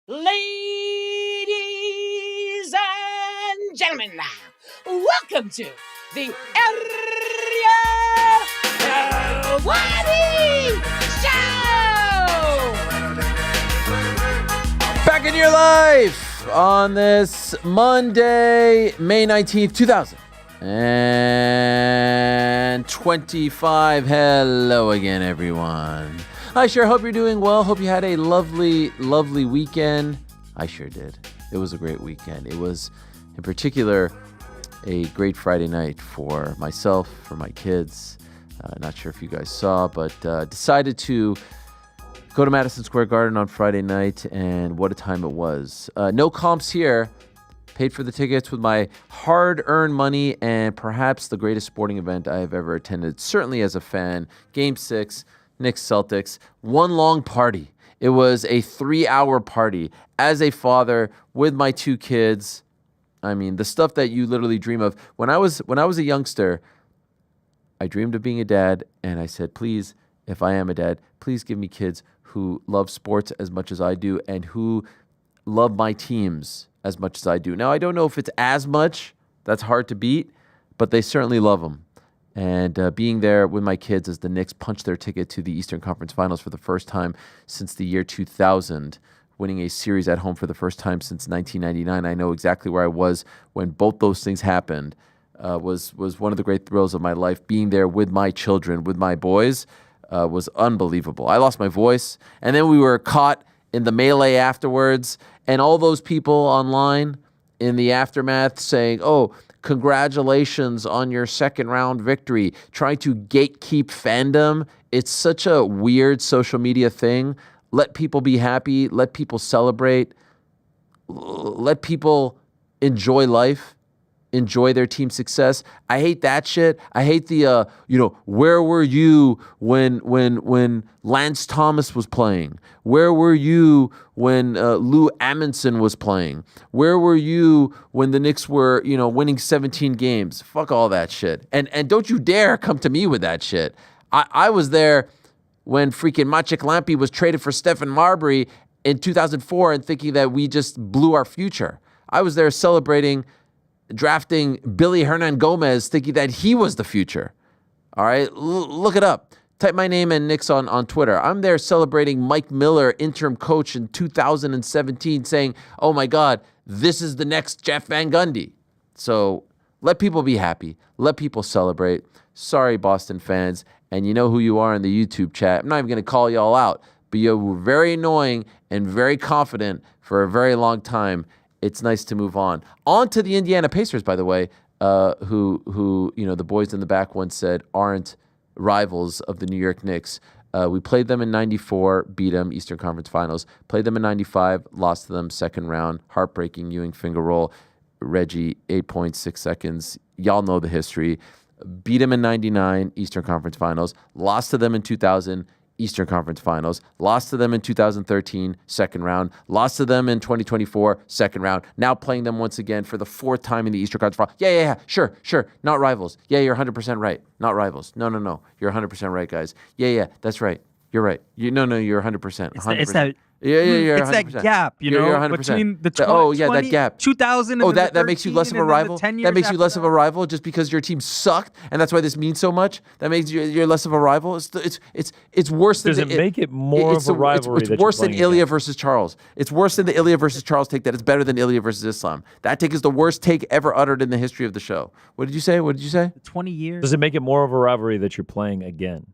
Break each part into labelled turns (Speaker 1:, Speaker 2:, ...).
Speaker 1: Ladies and gentlemen, welcome to the Ariel Helwani Show!
Speaker 2: Back in your life on this Monday, May 19th, 2025. Hello again, everyone. I sure hope you're doing well. Hope you had a lovely, lovely weekend. I sure did. It was a great weekend. It was, in particular, a great Friday night for myself, for my kids. Not sure if you guys saw, but decided to go to Madison Square Garden on Friday night, and what a time it was. No comps here. Paid for the tickets with my hard-earned money, and perhaps the greatest sporting event I have ever attended, certainly as a fan. Game 6. Knicks Celtics, one long party. It was a 3-hour party. As a father with my 2 kids, I mean, the stuff that you literally dream of. When I was a youngster, I dreamed of being a dad, and I said, please, if I am a dad, please give me kids who love sports as much as I do and who love my teams as much as I do. Now, I don't know if it's as much. That's hard to beat, but they certainly love them. And being there with my kids as the Knicks punched their ticket to the Eastern Conference Finals for the first time since the year 2000, winning a series at home for the first time since 1999. I know exactly where I was when both those things happened. Was one of the great thrills of my life. Being there with my children, with my boys, was unbelievable. I lost my voice, and then we were caught in the melee afterwards, and all those people online in the aftermath saying, oh, congratulations on your second round victory, trying to gatekeep fandom. It's such a weird social media thing. Let people be happy. Let people celebrate. Let people enjoy life, enjoy their team success. I hate that shit. I hate the, where were you when Lance Thomas was playing? Where were you when Lou Amundsen was playing? Where were you when the Knicks were, winning 17 games? Fuck all that shit. And don't you dare come to me with that shit. I was there when freaking Maciek Lampy was traded for Stephen Marbury in 2004 and thinking that we just blew our future. I was there celebrating drafting Billy Hernan Gomez, thinking that he was the future. All right, look it up. Type my name and Knicks on Twitter. I'm there celebrating Mike Miller, interim coach in 2017, saying, oh my God, this is the next Jeff Van Gundy. So let people be happy. Let people celebrate. Sorry, Boston fans. And you know who you are in the YouTube chat. I'm not even going to call y'all out, but you were very annoying and very confident for a very long time. It's nice to move on. On to the Indiana Pacers, by the way, who the boys in the back once said aren't rivals of the New York Knicks. We played them in 94, beat them, Eastern Conference Finals. Played them in 95, lost to them second round. Heartbreaking Ewing finger roll. Reggie, 8.6 seconds. Y'all know the history. Beat them in 99, Eastern Conference Finals. Lost to them in 2000, Eastern Conference Finals. Lost to them in 2013, second round. Lost to them in 2024, second round. Now playing them once again for the 4th time in the Eastern Conference Finals. Yeah. Sure. Not rivals. Yeah, you're 100% right. Not rivals. No. You're 100% right, guys. Yeah, that's right. You're right. You're 100%. 100%.
Speaker 3: It's that.
Speaker 2: Yeah, you're
Speaker 3: it's
Speaker 2: 100%.
Speaker 3: that gap,
Speaker 2: You're 100%.
Speaker 3: between the
Speaker 2: that gap.
Speaker 3: 2000 and
Speaker 2: Oh, that makes you less of a rival? That makes you less of a rival just because your team sucked, and that's why this means so much? That makes you're less of a rival? It's worse than...
Speaker 4: Does it make it more of a rivalry?
Speaker 2: It's worse than Ilya versus Charles. It's worse than the Ilya versus Charles take that it's better than Ilya versus Islam. That take is the worst take ever uttered in the history of the show. What did you say?
Speaker 3: 20 years.
Speaker 4: Does it make it more of a rivalry that you're playing again?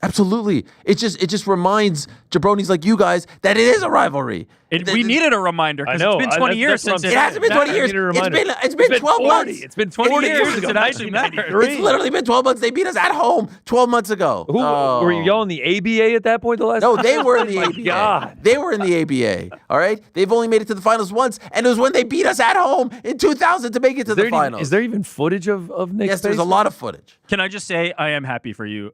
Speaker 2: Absolutely. It just reminds jabronis like you guys that it is a rivalry.
Speaker 3: We needed a reminder because it's been 20 years since
Speaker 2: it hasn't been 20 years. It's been 12 months.
Speaker 4: It's been 20 years since it actually mattered.
Speaker 2: It's literally been 12 months. They beat us at home 12 months ago.
Speaker 4: Were y'all in the ABA at that point?
Speaker 2: No, they were in the ABA.
Speaker 4: God.
Speaker 2: They were in the ABA. All right? They've only made it to the finals once, and it was when they beat us at home in 2000 to make it to the finals.
Speaker 4: Is there even footage of Knicks?
Speaker 2: Yes, there's a lot of footage.
Speaker 3: Can I just say I am happy for you.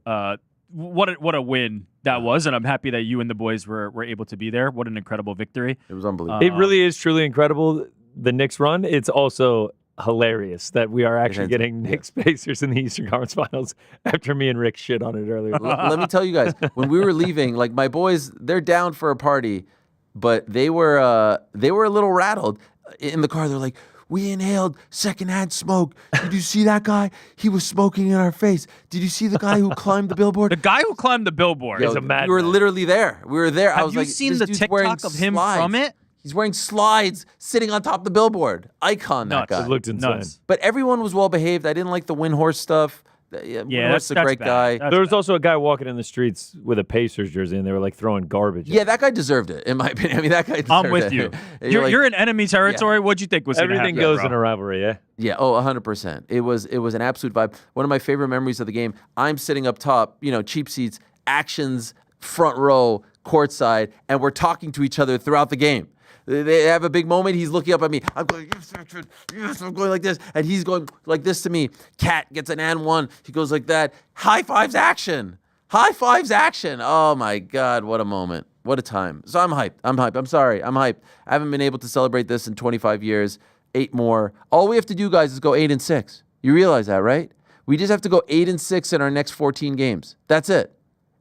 Speaker 3: What a win that was, and I'm happy that you and the boys were able to be there. What an incredible victory.
Speaker 2: It was unbelievable.
Speaker 4: It really is truly incredible, the Knicks run. It's also hilarious that we are actually getting Knicks Pacers in the Eastern Conference Finals after me and Rick shit on it earlier.
Speaker 2: Let me tell you guys, when we were leaving, like my boys, they're down for a party. but they were a little rattled in the car. They're like, we inhaled secondhand smoke. Did you see that guy? He was smoking in our face. Did you see the guy who climbed the billboard?
Speaker 3: The guy who climbed the billboard
Speaker 2: Yo,
Speaker 3: is a madman.
Speaker 2: We were literally there. We were there. I
Speaker 3: Have
Speaker 2: was
Speaker 3: you
Speaker 2: like,
Speaker 3: seen
Speaker 2: this
Speaker 3: the
Speaker 2: dude's wearing
Speaker 3: TikTok of him
Speaker 2: slides.
Speaker 3: from it?
Speaker 2: He's wearing slides sitting on top of the billboard. Icon, that
Speaker 3: Nuts.
Speaker 2: guy.
Speaker 4: It looked insane.
Speaker 3: Nuts.
Speaker 2: But everyone was well behaved. I didn't like the Windhorse stuff. Windhorse is a
Speaker 3: that's
Speaker 2: great
Speaker 3: bad.
Speaker 2: guy.
Speaker 3: That's
Speaker 4: There was
Speaker 3: bad.
Speaker 4: also a guy walking in the streets with a Pacers jersey, and they were like throwing garbage.
Speaker 2: Yeah, that guy deserved it, in my opinion. I mean, that guy deserved
Speaker 3: I'm with
Speaker 2: it.
Speaker 3: you.
Speaker 2: You're like-
Speaker 3: You're in enemy territory. What'd you think was gonna
Speaker 4: Everything
Speaker 3: happen,
Speaker 4: goes
Speaker 3: bro?
Speaker 4: in a rivalry, yeah?
Speaker 2: Yeah, 100%. It was an absolute vibe. One of my favorite memories of the game, I'm sitting up top, cheap seats, actions, front row, courtside, and we're talking to each other throughout the game. They have a big moment. He's looking up at me. I'm going, yes, action. Yes, I'm going like this. And he's going like this to me. Cat gets an and one. He goes like that. High fives action. High fives action. Oh, my God. What a moment. What a time. So I'm hyped. I'm sorry. I'm hyped. I haven't been able to celebrate this in 25 years. 8 more. All we have to do, guys, is go 8-6. You realize that, right? We just have to go 8-6 in our next 14 games. That's it.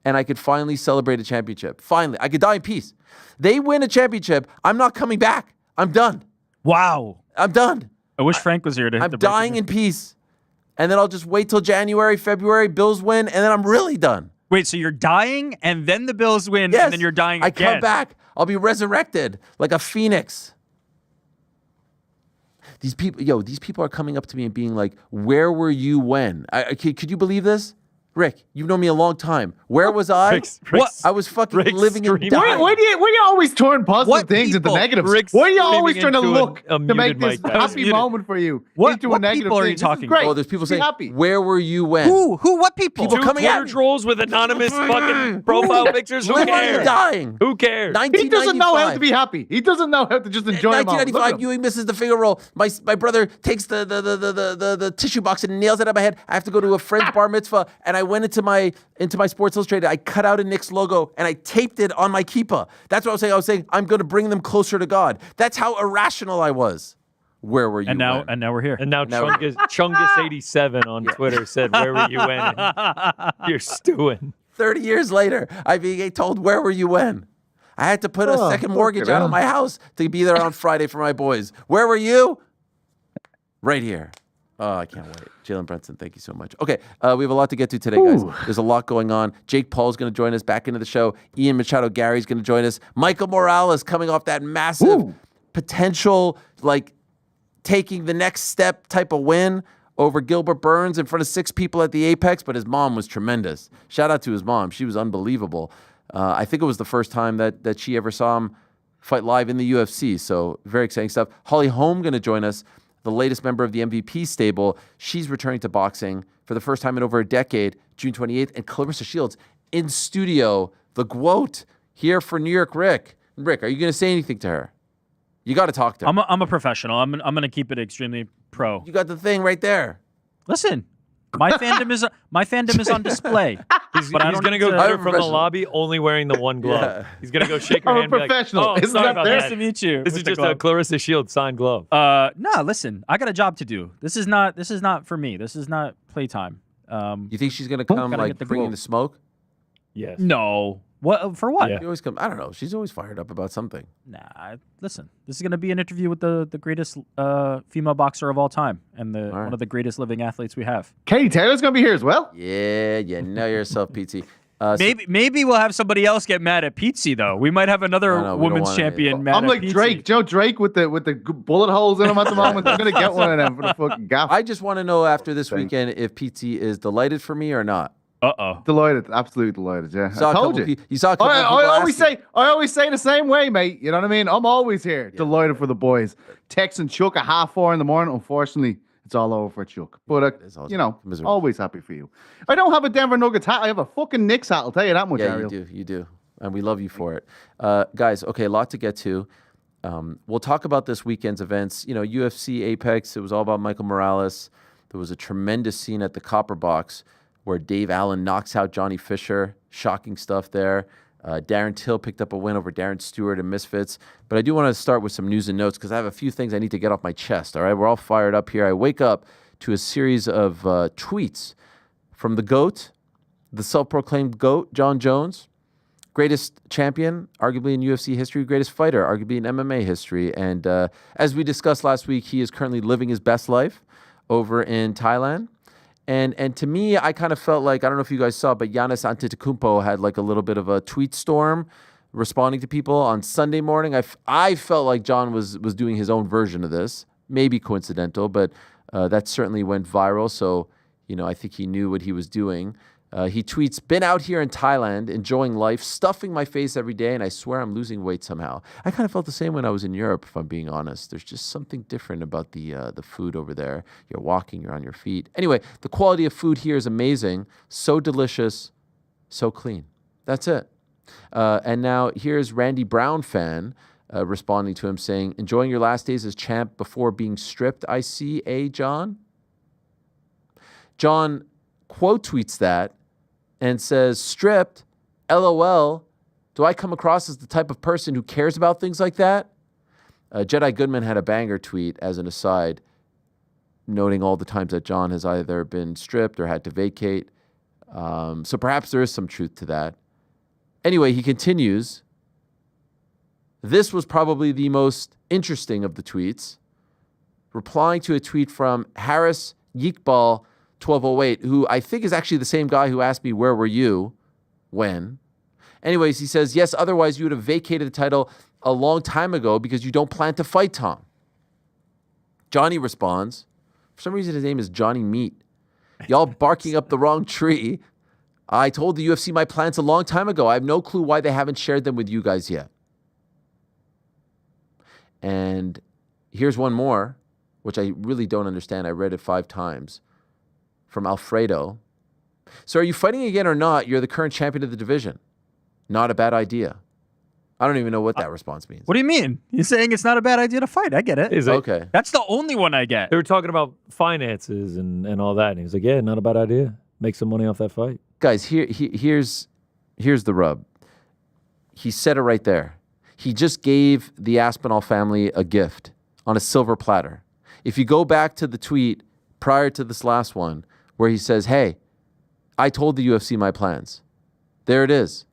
Speaker 2: And I could finally celebrate a championship. Finally. I could die in peace. They win a championship. I'm not coming back. I'm done.
Speaker 3: Wow.
Speaker 2: I'm done.
Speaker 3: I wish Frank was here to hit
Speaker 2: I'm
Speaker 3: the break
Speaker 2: dying
Speaker 3: even.
Speaker 2: in peace. And then I'll just wait till January, February, Bills win, and then I'm really done.
Speaker 3: Wait, so you're dying, and then the Bills win,
Speaker 2: Yes.
Speaker 3: and then you're dying
Speaker 2: I
Speaker 3: again.
Speaker 2: come back. I'll be resurrected like a phoenix. These people are coming up to me and being like, where were you when? Could you believe this? Rick, you've known me a long time. Where was I?
Speaker 4: Rick's
Speaker 2: I was fucking
Speaker 4: Rick's
Speaker 2: living in
Speaker 4: streaming.
Speaker 2: dying.
Speaker 5: Why do you always turn positive
Speaker 3: What
Speaker 5: things into
Speaker 3: people?
Speaker 5: negatives?
Speaker 4: Rick's
Speaker 5: Why are you always trying
Speaker 4: streaming
Speaker 5: to
Speaker 4: into
Speaker 5: look
Speaker 4: a
Speaker 5: to make
Speaker 4: muted
Speaker 5: this
Speaker 4: mic. That was
Speaker 5: happy
Speaker 3: muted.
Speaker 5: moment for you
Speaker 3: What-
Speaker 5: into
Speaker 3: what
Speaker 5: a negative
Speaker 3: people are
Speaker 5: thing?
Speaker 3: you
Speaker 5: This is
Speaker 3: talking
Speaker 5: great.
Speaker 3: about?
Speaker 2: Oh, there's people
Speaker 5: Be
Speaker 2: saying,
Speaker 5: happy.
Speaker 2: where were you when?
Speaker 3: Who? What people?
Speaker 2: People
Speaker 4: Two
Speaker 2: coming at
Speaker 4: Twitter
Speaker 2: me.
Speaker 4: trolls with anonymous fucking profile pictures. Who
Speaker 2: Literally
Speaker 4: cares?
Speaker 2: dying.
Speaker 4: Who cares?
Speaker 5: He doesn't know how to be happy. He doesn't know how to just enjoy a moment. Look
Speaker 2: 1995,
Speaker 5: at him.
Speaker 2: Ewing misses the finger roll. My brother takes the tissue box and nails it on my head. I have to go to a friend's bar mitzvah, and I went into my Sports Illustrated. I cut out a Knicks logo and I taped it on my kippah. That's what I was saying. I was saying I'm going to bring them closer to God. That's how irrational I was. Where were you?
Speaker 3: And now,
Speaker 2: when?
Speaker 3: and now we're here.
Speaker 4: And now Chungus87 on Twitter said, where were you when? And you're stewing.
Speaker 2: 30 years later, I being told, where were you when? I had to put a second mortgage out on my house to be there on Friday for my boys. Where were you? Right here. Oh, I can't wait. Jalen Brunson, thank you so much. Okay, we have a lot to get to today, guys. There's a lot going on. Jake Paul's going to join us back into the show. Ian Machado Garry's going to join us. Michael Morales coming off that massive potential, taking the next step type of win over Gilbert Burns in front of 6 people at the Apex, but his mom was tremendous. Shout out to his mom. She was unbelievable. I think it was the first time that she ever saw him fight live in the UFC, so very exciting stuff. Holly Holm going to join us, the latest member of the MVP stable. She's returning to boxing for the first time in over a decade, June 28th. And Claressa Shields in studio, the GWOAT, here for New York Rick. Rick, are you going to say anything to her? You got to talk to her.
Speaker 3: I'm a professional. I'm going to keep it extremely pro.
Speaker 2: You got the thing right there.
Speaker 3: Listen, my fandom is on display.
Speaker 4: He's
Speaker 3: But I
Speaker 4: going
Speaker 3: don't
Speaker 4: to
Speaker 3: need
Speaker 4: go
Speaker 3: to-
Speaker 4: get her
Speaker 2: I'm
Speaker 4: from the
Speaker 2: professional.
Speaker 4: lobby only wearing the one glove.
Speaker 2: Yeah.
Speaker 4: He's going to go shake her
Speaker 5: I'm a
Speaker 4: hand and be like,
Speaker 5: professional.
Speaker 4: oh,
Speaker 5: Isn't
Speaker 4: sorry
Speaker 5: that
Speaker 4: about
Speaker 5: fair?
Speaker 3: Nice
Speaker 4: that.
Speaker 3: to meet you.
Speaker 4: This is
Speaker 3: with the
Speaker 4: just
Speaker 3: glove.
Speaker 4: a Claressa Shields signed glove.
Speaker 3: No, listen, I got a job to do. This is not for me. This is not playtime.
Speaker 2: You think she's going to come,
Speaker 3: Gotta get the
Speaker 2: bringing
Speaker 3: GWOAT.
Speaker 2: the smoke?
Speaker 4: Yes.
Speaker 3: No. What for what?
Speaker 4: Yeah.
Speaker 2: She always come. I don't know. She's always fired up about something.
Speaker 3: Nah, listen. This is going to be an interview with the greatest female boxer of all time and
Speaker 2: right.
Speaker 3: one of the greatest living athletes we have.
Speaker 5: Katie Taylor's going to be here as well.
Speaker 2: Yeah, you know yourself, PT.
Speaker 3: Maybe we'll have somebody else get mad at Pizzi though. We might have another
Speaker 2: No, we don't
Speaker 3: women's
Speaker 2: want
Speaker 3: champion mad
Speaker 5: I'm
Speaker 3: at
Speaker 5: like
Speaker 3: Pizzi.
Speaker 5: Drake. Joe Drake with the bullet holes in him at the moment. I'm going to get one of them for the fucking gaff.
Speaker 2: I just want to know after this
Speaker 5: Thank
Speaker 2: weekend if PT is delighted for me or not.
Speaker 3: Uh-oh.
Speaker 5: Delighted, absolutely delighted. Yeah,
Speaker 2: Saw
Speaker 5: I
Speaker 2: a
Speaker 5: told
Speaker 2: couple
Speaker 5: you.
Speaker 2: You saw a couple people
Speaker 5: I always
Speaker 2: asking.
Speaker 5: say, I always say the same way, mate. You know what I mean? I'm always here, delighted for the boys. Texting Chuck at 4:30 in the morning. Unfortunately, it's all over for Chuck. But
Speaker 2: It's all
Speaker 5: you know,
Speaker 2: miserable.
Speaker 5: always happy for you. I don't have a Denver Nuggets hat. I have a fucking Knicks hat. I'll tell you that much,
Speaker 2: Yeah,
Speaker 5: Ariel.
Speaker 2: you do, and we love you for it, guys. Okay, a lot to get to. We'll talk about this weekend's events. You know, UFC Apex. It was all about Michael Morales. There was a tremendous scene at the Copper Box where Dave Allen knocks out Johnny Fisher. Shocking stuff there. Darren Till picked up a win over Darren Stewart and Misfits. But I do want to start with some news and notes because I have a few things I need to get off my chest. All right, we're all fired up here. I wake up to a series of tweets from the GOAT, the self-proclaimed GOAT, John Jones, Greatest champion, arguably in UFC history. Greatest fighter, arguably in MMA history. And as we discussed last week, he is currently living his best life over in Thailand. And to me, I kind of felt like, I don't know if you guys saw, but Giannis Antetokounmpo had like a little bit of a tweet storm responding to people on Sunday morning. I felt like John was doing his own version of this. Maybe coincidental, but that certainly went viral. So, I think he knew what he was doing. He tweets, been out here in Thailand, enjoying life, stuffing my face every day, and I swear I'm losing weight somehow. I kind of felt the same when I was in Europe, if I'm being honest. There's just something different about the food over there. You're walking, you're on your feet. Anyway, the quality of food here is amazing. So delicious, so clean. That's it. And now here's Randy Brown fan responding to him saying, enjoying your last days as champ before being stripped, I see, John? John quote tweets that and says, stripped, LOL, do I come across as the type of person who cares about things like that? Jedi Goodman had a banger tweet as an aside, noting all the times that John has either been stripped or had to vacate. So perhaps there is some truth to that. Anyway, he continues. This was probably the most interesting of the tweets, replying to a tweet from Harris Yeekball 1208, who I think is actually the same guy who asked me, where were you when? Anyways, he says, yes, otherwise you would have vacated the title a long time ago because you don't plan to fight Tom. Johnny responds, for some reason his name is Johnny Meat. Y'all barking up the wrong tree. I told the UFC my plans a long time ago. I have no clue why they haven't shared them with you guys yet. And here's one more, which I really don't understand. I read it 5 times. From Alfredo. So are you fighting again or not? You're the current champion of the division. Not a bad idea. I don't even know what that response means.
Speaker 3: What do you mean? You're saying it's not a bad idea to fight. I get it.
Speaker 4: Is it?
Speaker 2: Okay.
Speaker 3: That's the only one I get.
Speaker 4: They were talking about finances and all that. And he was like, yeah, not a bad idea. Make some money off that fight.
Speaker 2: Guys, here's the rub. He said it right there. He just gave the Aspinall family a gift on a silver platter. If you go back to the tweet prior to this last one, where he says, hey, I told the UFC my plans. There it is.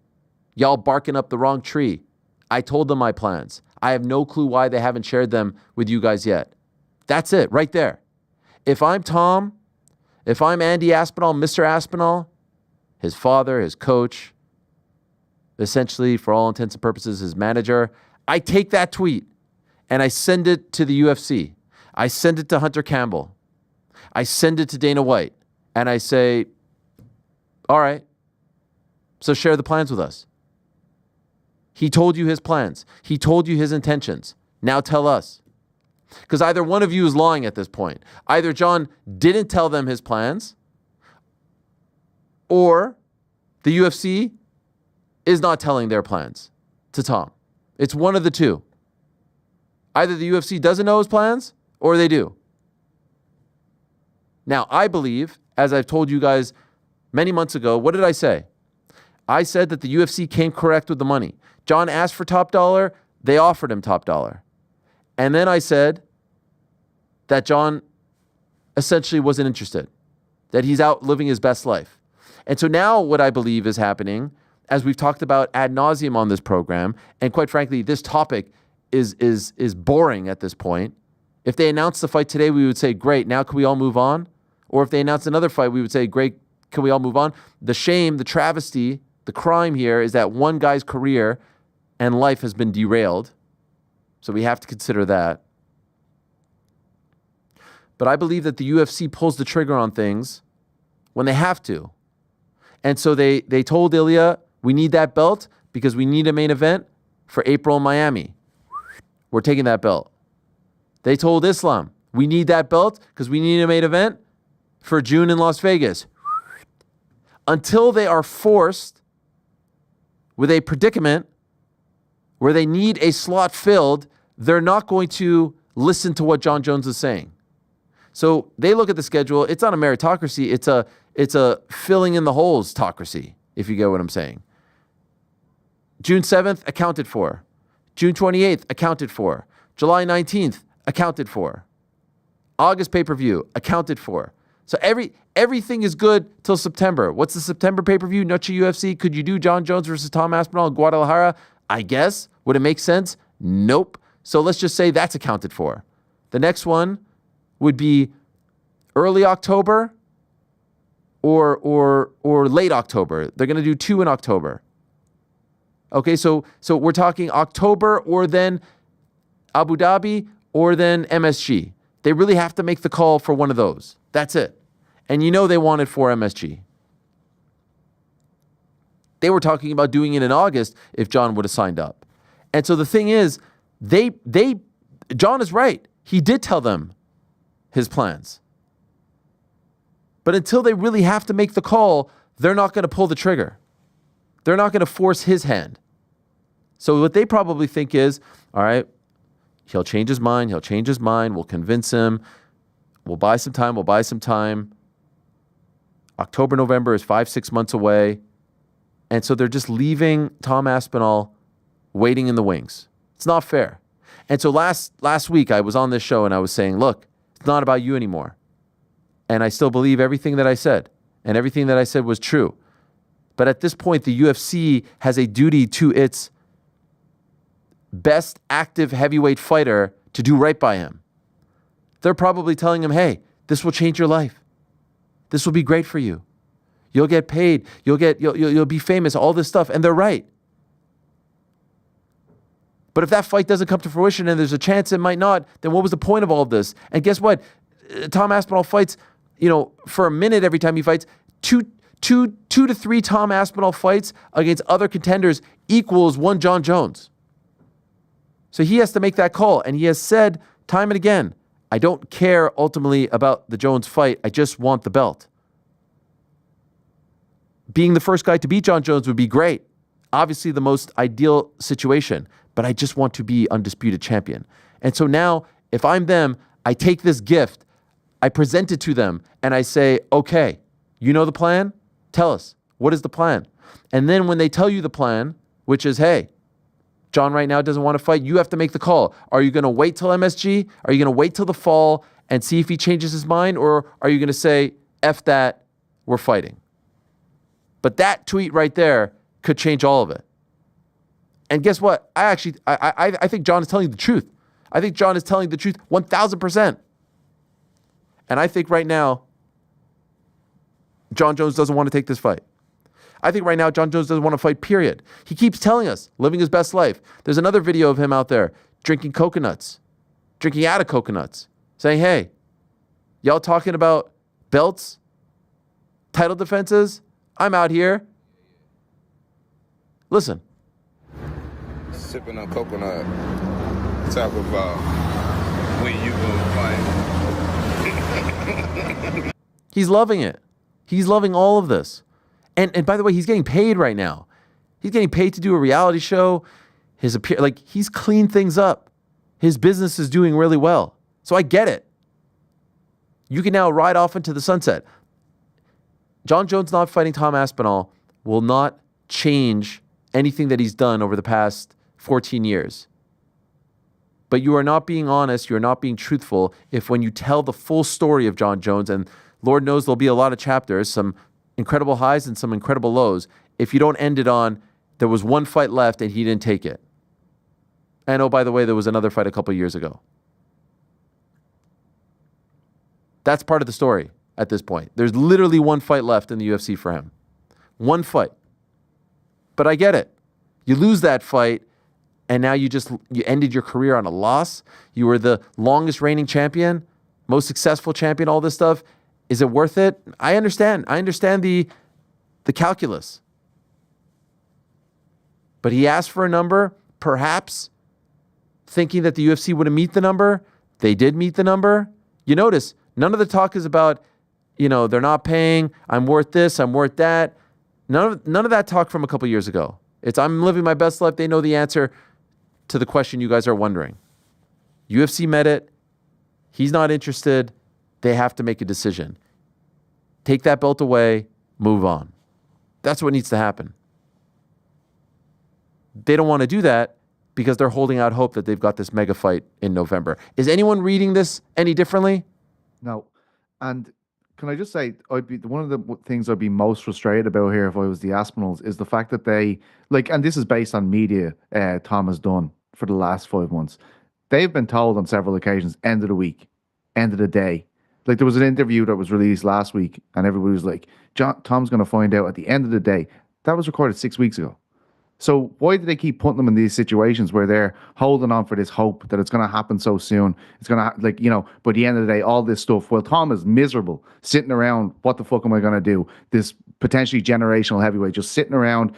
Speaker 2: Y'all barking up the wrong tree. I told them my plans. I have no clue why they haven't shared them with you guys yet. That's it, right there. If I'm Tom, if I'm Andy Aspinall, Mr. Aspinall, his father, his coach, essentially, for all intents and purposes, his manager, I take that tweet and I send it to the UFC. I send it to Hunter Campbell. I send it to Dana White. And I say, all right, so share the plans with us. He told you his plans. He told you his intentions. Now tell us. Because either one of you is lying at this point. Either John didn't tell them his plans, or the UFC is not telling their plans to Tom. It's one of the two. Either the UFC doesn't know his plans, or they do. Now, I believe, as I've told you guys many months ago, what did I say? I said that the UFC came correct with the money. John asked for top dollar. They offered him top dollar. And then I said that John essentially wasn't interested, that he's out living his best life. And so now what I believe is happening, as we've talked about ad nauseum on this program, and quite frankly, this topic is boring at this point. If they announced the fight today, we would say, great, now can we all move on? Or if they announced another fight, we would say, great, can we all move on? The shame, the travesty, the crime here is that one guy's career and life has been derailed. So we have to consider that. But I believe that the UFC pulls the trigger on things when they have to. And so they told Ilya, we need that belt because we need a main event for April in Miami. We're taking that belt. They told Islam, we need that belt because we need a main event for June in Las Vegas. Until they are forced with a predicament where they need a slot filled, they're not going to listen to what John Jones is saying. So they look at the schedule. It's not a meritocracy. It's a filling in the holes tocracy, if you get what I'm saying. June 7th, accounted for. June 28th, accounted for. July 19th, accounted for. August pay-per-view, accounted for. So everything is good till September. What's the September pay-per-view? Noche UFC. Could you do John Jones versus Tom Aspinall in Guadalajara? I guess. Would it make sense? Nope. So let's just say that's accounted for. The next one would be early October or late October. They're going to do 2 in October. Okay, so we're talking October or then Abu Dhabi or then MSG. They really have to make the call for one of those. That's it. And you know they wanted 4 MSG. They were talking about doing it in August if John would have signed up. And so the thing is, John is right. He did tell them his plans. But until they really have to make the call, they're not going to pull the trigger. They're not going to force his hand. So what they probably think is, all right, he'll change his mind. We'll convince him. We'll buy some time. October, November is 5-6 months away. And so they're just leaving Tom Aspinall waiting in the wings. It's not fair. And so last week I was on this show and I was saying, look, it's not about you anymore. And I still believe everything that I said. And everything that I said was true. But at this point, the UFC has a duty to its best active heavyweight fighter to do right by him. They're probably telling him, hey, this will change your life. This will be great for you. You'll get paid. You'll be famous, all this stuff. And they're right. But if that fight doesn't come to fruition and there's a chance it might not, then what was the point of all of this? And guess what? Tom Aspinall fights, for a minute every time he fights. Two to three Tom Aspinall fights against other contenders equals 1 John Jones. So he has to make that call. And he has said time and again, I don't care ultimately about the Jones fight. I just want the belt. Being the first guy to beat John Jones would be great. Obviously the most ideal situation. But I just want to be undisputed champion. And so now, if I'm them, I take this gift, I present it to them, and I say, okay, you know the plan? Tell us, what is the plan? And then when they tell you the plan, which is, hey, John right now doesn't want to fight, you have to make the call. Are you going to wait till MSG? Are you going to wait till the fall and see if he changes his mind? Or are you going to say, F that, we're fighting? But that tweet right there could change all of it. And guess what? I think John is telling you the truth. I think John is telling the truth 1,000%. And I think right now, John Jones doesn't want to take this fight. I think right now, John Jones doesn't want to fight, period. He keeps telling us, living his best life. There's another video of him out there drinking coconuts, drinking out of coconuts, saying, hey, y'all talking about belts, title defenses? I'm out here. Listen.
Speaker 6: Sipping on coconut, talk about when you gonna fight.
Speaker 2: He's loving it. He's loving all of this. And by the way, he's getting paid right now. He's getting paid to do a reality show. He's cleaned things up. His business is doing really well. So I get it. You can now ride off into the sunset. John Jones not fighting Tom Aspinall will not change anything that he's done over the past 14 years. But you are not being honest, you're not being truthful if when you tell the full story of John Jones, and Lord knows there'll be a lot of chapters, some incredible highs and some incredible lows, if you don't end it on, there was one fight left and he didn't take it. And oh, by the way, there was another fight a couple years ago. That's part of the story at this point. There's literally one fight left in the UFC for him. One fight. But I get it. You lose that fight, and now you ended your career on a loss. You were the longest reigning champion, most successful champion, all this stuff. Is it worth it? I understand. I understand the calculus. But he asked for a number, perhaps thinking that the UFC would meet the number. They did meet the number. You notice, none of the talk is about, they're not paying, I'm worth this, I'm worth that. None of that talk from a couple years ago. It's I'm living my best life. They know the answer to the question you guys are wondering. UFC met it. He's not interested. They have to make a decision. Take that belt away, move on. That's what needs to happen. They don't want to do that because they're holding out hope that they've got this mega fight in November. Is anyone reading this any differently?
Speaker 5: No. And Can I just say, one of the things I'd be most frustrated about here if I was the Aspinalls is the fact that they, like, and this is based on media Tom has done for the last 5 months. They've been told on several occasions, end of the week, end of the day. Like, there was an interview that was released last week, and everybody was like, Tom's going to find out at the end of the day. That was recorded 6 weeks ago. So why do they keep putting them in these situations where they're holding on for this hope that it's going to happen so soon? It's going to, by the end of the day, all this stuff. Well, Tom is miserable, sitting around, what the fuck am I going to do? This potentially generational heavyweight, just sitting around,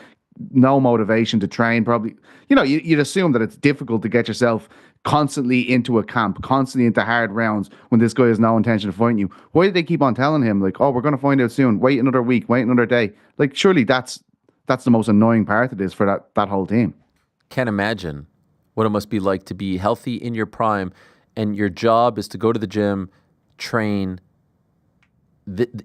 Speaker 5: no motivation to train. Probably, you'd assume that it's difficult to get yourself constantly into a camp, constantly into hard rounds when this guy has no intention of fighting you. Why do they keep on telling him, like, oh, we're going to find out soon, wait another week, wait another day? Like, surely that's the most annoying part of this for that whole team.
Speaker 2: Can't imagine what it must be like to be healthy in your prime and your job is to go to the gym, train.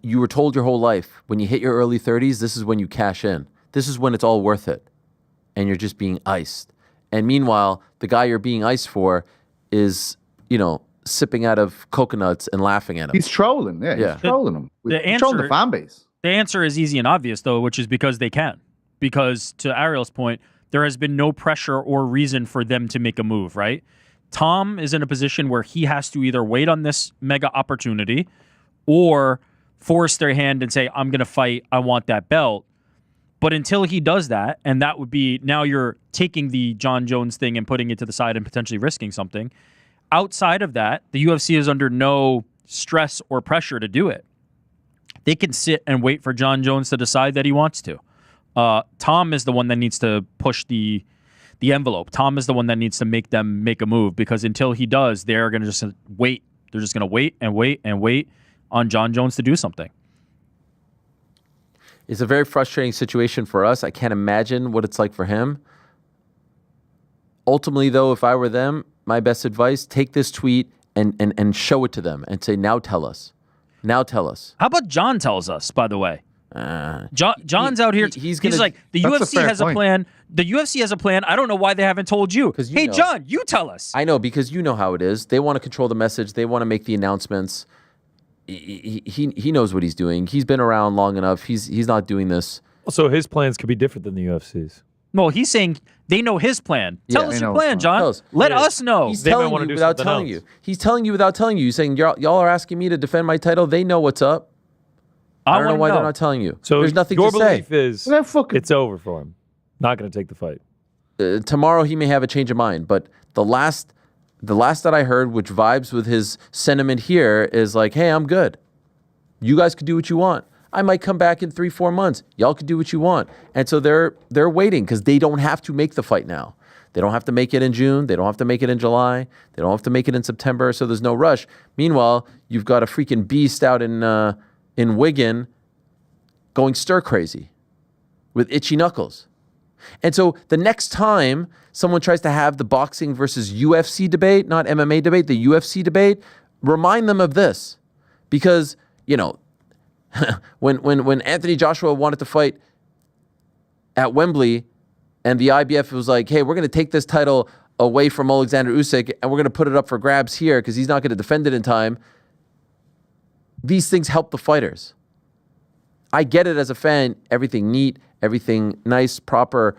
Speaker 2: You were told your whole life, when you hit your early 30s, this is when you cash in. This is when it's all worth it. And you're just being iced. And meanwhile, the guy you're being iced for is, sipping out of coconuts and laughing at him.
Speaker 5: He's trolling. Yeah. He's trolling him. He's trolling the fan base.
Speaker 3: The answer is easy and obvious, though, which is because they can. Because to Ariel's point, there has been no pressure or reason for them to make a move, right? Tom is in a position where he has to either wait on this mega opportunity or force their hand and say, I'm going to fight, I want that belt. But until he does that, and that would be, now you're taking the John Jones thing and putting it to the side and potentially risking something. Outside of that, the UFC is under no stress or pressure to do it. They can sit and wait for John Jones to decide that he wants to. Tom is the one that needs to push the envelope. Tom is the one that needs to make them make a move, because until he does, they're going to just wait. They're just going to wait and wait and wait on John Jones to do something.
Speaker 2: It's a very frustrating situation for us. I can't imagine what it's like for him. Ultimately, though, if I were them, my best advice, take this tweet and show it to them and say, now tell us. Now tell us.
Speaker 3: How about John tells us, by the way? John's out here. He's like, the UFC has a plan. The UFC has a plan. I don't know why they haven't told you. Hey, John, you tell us.
Speaker 2: I know, because you know how it is. They want to control the message. They want to make the announcements. He knows what he's doing. He's been around long enough. He's not doing this.
Speaker 4: So his plans could be different than the UFC's.
Speaker 3: No, he's saying they know his plan. Tell us your plan, John. Let us know.
Speaker 2: He's telling you without telling you. He's telling you without telling you. He's saying, y'all are asking me to defend my title. They know what's up. I don't know why they're not telling you. So there's nothing to say.
Speaker 4: Your belief is it's over for him. Not going to take the fight.
Speaker 2: Tomorrow he may have a change of mind, but the last that I heard, which vibes with his sentiment here, is like, hey, I'm good. You guys could do what you want. I might come back in 3-4 months. Y'all could do what you want. And so they're waiting because they don't have to make the fight now. They don't have to make it in June. They don't have to make it in July. They don't have to make it in September. So there's no rush. Meanwhile, you've got a freaking beast out in Wigan going stir crazy with itchy knuckles. And so the next time someone tries to have the boxing versus UFC debate, not MMA debate, the UFC debate, remind them of this. Because, when Anthony Joshua wanted to fight at Wembley and the IBF was like, hey, we're going to take this title away from Alexander Usyk and we're going to put it up for grabs here because he's not going to defend it in time. These things help the fighters. I get it as a fan. Everything neat, everything nice, proper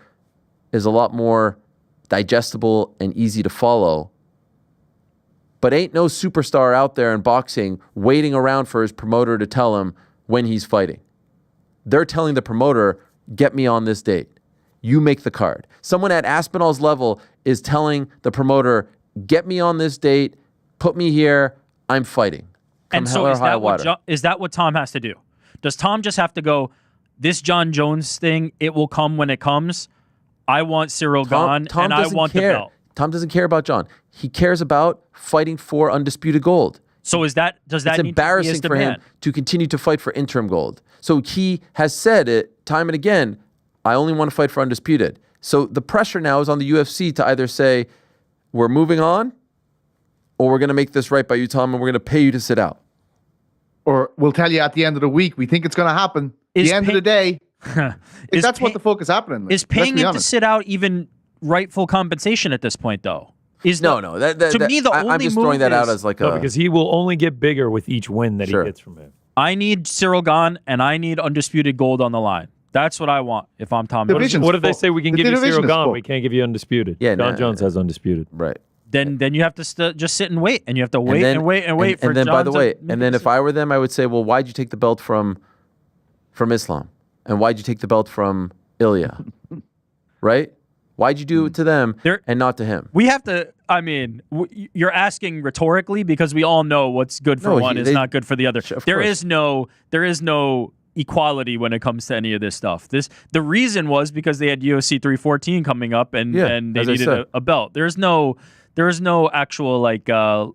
Speaker 2: is a lot more digestible and easy to follow. But ain't no superstar out there in boxing waiting around for his promoter to tell him when he's fighting. They're telling the promoter, get me on this date. You make the card. Someone at Aspinall's level is telling the promoter, get me on this date, put me here, I'm fighting.
Speaker 3: And so is that what Tom has to do? Does Tom just have to go, this John Jones thing, it will come when it comes? I want Cyril gone, and I want the belt.
Speaker 2: Tom doesn't care about John. He cares about fighting for undisputed gold.
Speaker 3: So does that
Speaker 2: it's
Speaker 3: need
Speaker 2: embarrassing
Speaker 3: to be his
Speaker 2: for him
Speaker 3: demand?
Speaker 2: to continue to fight for interim gold. So he has said it time and again, I only want to fight for undisputed. So the pressure now is on the UFC to either say, we're moving on, or we're going to make this right by you, Tom, and we're going to pay you to sit out.
Speaker 5: Or we'll tell you at the end of the week, we think it's going to happen. The end of the day, that's what the fuck is happening. Like,
Speaker 3: is paying him to sit out even rightful compensation at this point, though? I'm just
Speaker 2: throwing that out as like
Speaker 4: because he will only get bigger with each win that he gets from him.
Speaker 3: I need Cyril Gane, and I need undisputed gold on the line. That's what I want if I'm Tom.
Speaker 4: What if they say we can give you Cyril Gane,
Speaker 5: full.
Speaker 4: we can't give you undisputed?
Speaker 2: Yeah,
Speaker 4: John Jones has undisputed.
Speaker 2: Right.
Speaker 3: Then you have to just sit and wait, and you have to wait and wait for.
Speaker 2: And then,
Speaker 3: John
Speaker 2: by the
Speaker 3: to
Speaker 2: way,
Speaker 3: make
Speaker 2: and then
Speaker 3: a
Speaker 2: if I were them, I would say, well, why'd you take the belt from Islam, and why'd you take the belt from Ilya, right? Why'd you do it to them and not to him?
Speaker 3: We have to. I mean, you're asking rhetorically because we all know what's good for one is not good for the other. There is no equality when it comes to any of this stuff. The reason was because they had UFC 314 coming up and they needed a belt. There is no actual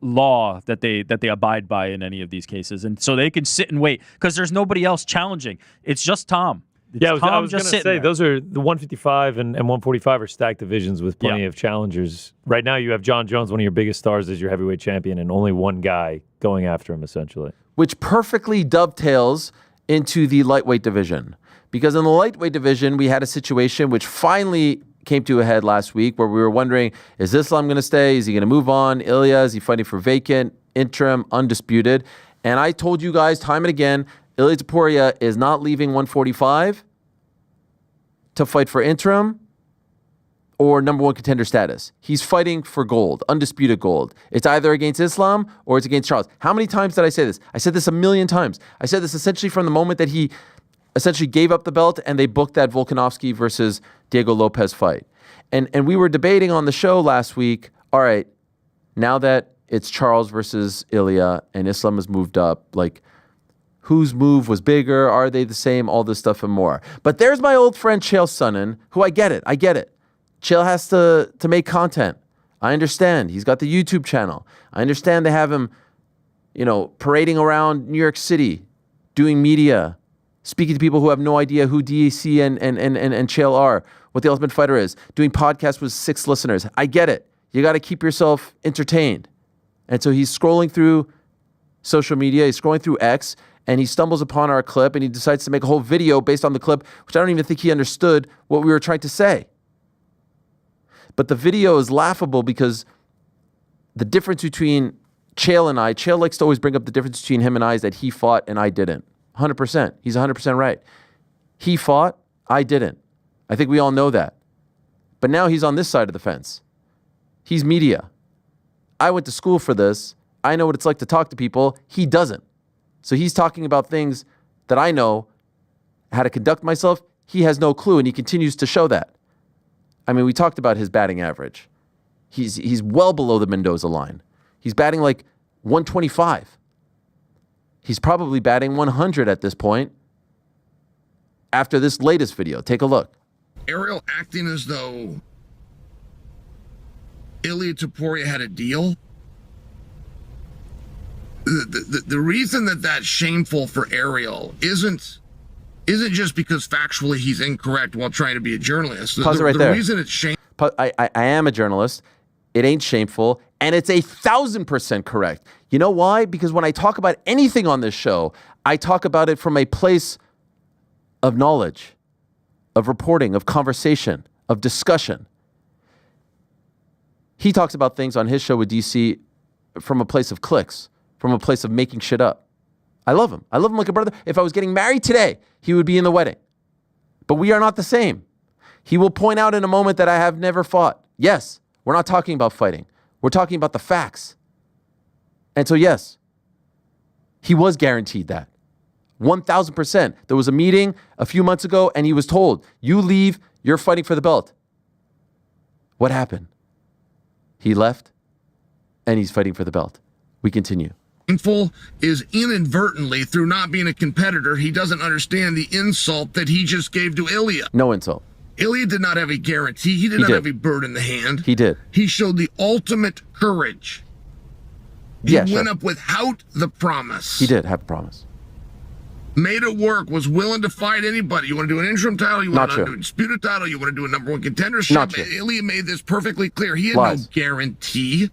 Speaker 3: law that they abide by in any of these cases, and so they can sit and wait because there's nobody else challenging. It's just Tom.
Speaker 4: I was going to say, those are the 155 and 145 are stacked divisions with plenty of challengers. Right now, you have John Jones, one of your biggest stars, as your heavyweight champion, and only one guy going after him, essentially.
Speaker 2: Which perfectly dovetails into the lightweight division. Because in the lightweight division, we had a situation which finally came to a head last week where we were wondering, is Islam going to stay? Is he going to move on? Ilya, is he fighting for vacant, interim, undisputed? And I told you guys time and again, Ilya Topuria is not leaving 145 to fight for interim or number one contender status. He's fighting for gold, undisputed gold. It's either against Islam or it's against Charles. How many times did I say this? I said this a million times. I said this essentially from the moment that he essentially gave up the belt and they booked that Volkanovski versus Diego Lopez fight. And we were debating on the show last week, all right, now that it's Charles versus Ilya and Islam has moved up, whose move was bigger? Are they the same? All this stuff and more. But there's my old friend Chael Sonnen, who I get it. Chael has to make content. I understand. He's got the YouTube channel. I understand they have him, parading around New York City, doing media, speaking to people who have no idea who DAC and Chael are, what the Ultimate Fighter is, doing podcasts with 6 listeners. I get it. You got to keep yourself entertained. And so he's scrolling through social media. He's scrolling through X. And he stumbles upon our clip and he decides to make a whole video based on the clip, which I don't even think he understood what we were trying to say. But the video is laughable because the difference between Chael and I, Chael likes to always bring up the difference between him and I is that he fought and I didn't. 100%. He's 100% right. He fought, I didn't. I think we all know that. But now he's on this side of the fence. He's media. I went to school for this. I know what it's like to talk to people. He doesn't. So he's talking about things that I know how to conduct myself. He has no clue, and he continues to show that. I mean, we talked about his batting average. He's well below the Mendoza line. He's batting 125. He's probably batting 100 at this point after this latest video. Take a look.
Speaker 7: Ariel acting as though Ilya Topuria had a deal. The reason that's shameful for Ariel isn't just because factually he's incorrect while trying to be a journalist.
Speaker 2: Pause it right there.
Speaker 7: The reason it's shameful.
Speaker 2: I am a journalist. It ain't shameful, and it's 1,000% correct. You know why? Because when I talk about anything on this show, I talk about it from a place of knowledge, of reporting, of conversation, of discussion. He talks about things on his show with DC from a place of clicks, from a place of making shit up. I love him. I love him like a brother. If I was getting married today, he would be in the wedding. But we are not the same. He will point out in a moment that I have never fought. Yes, we're not talking about fighting. We're talking about the facts. And so, yes, he was guaranteed that. 1,000%. There was a meeting a few months ago, and he was told, you leave, you're fighting for the belt. What happened? He left, and he's fighting for the belt. We continue.
Speaker 7: Shameful is inadvertently, through not being a competitor, he doesn't understand the insult that he just gave to Ilya.
Speaker 2: No insult.
Speaker 7: Ilya did not have a guarantee. He did not have a bird in the hand.
Speaker 2: He did.
Speaker 7: He showed the ultimate courage. He went up without the promise.
Speaker 2: He did have a promise.
Speaker 7: Made it work, was willing to fight anybody. You want to do an interim title? You want to do a disputed title? You want to do a number one contendership?
Speaker 2: Not true.
Speaker 7: Ilya made this perfectly clear. He had no guarantee.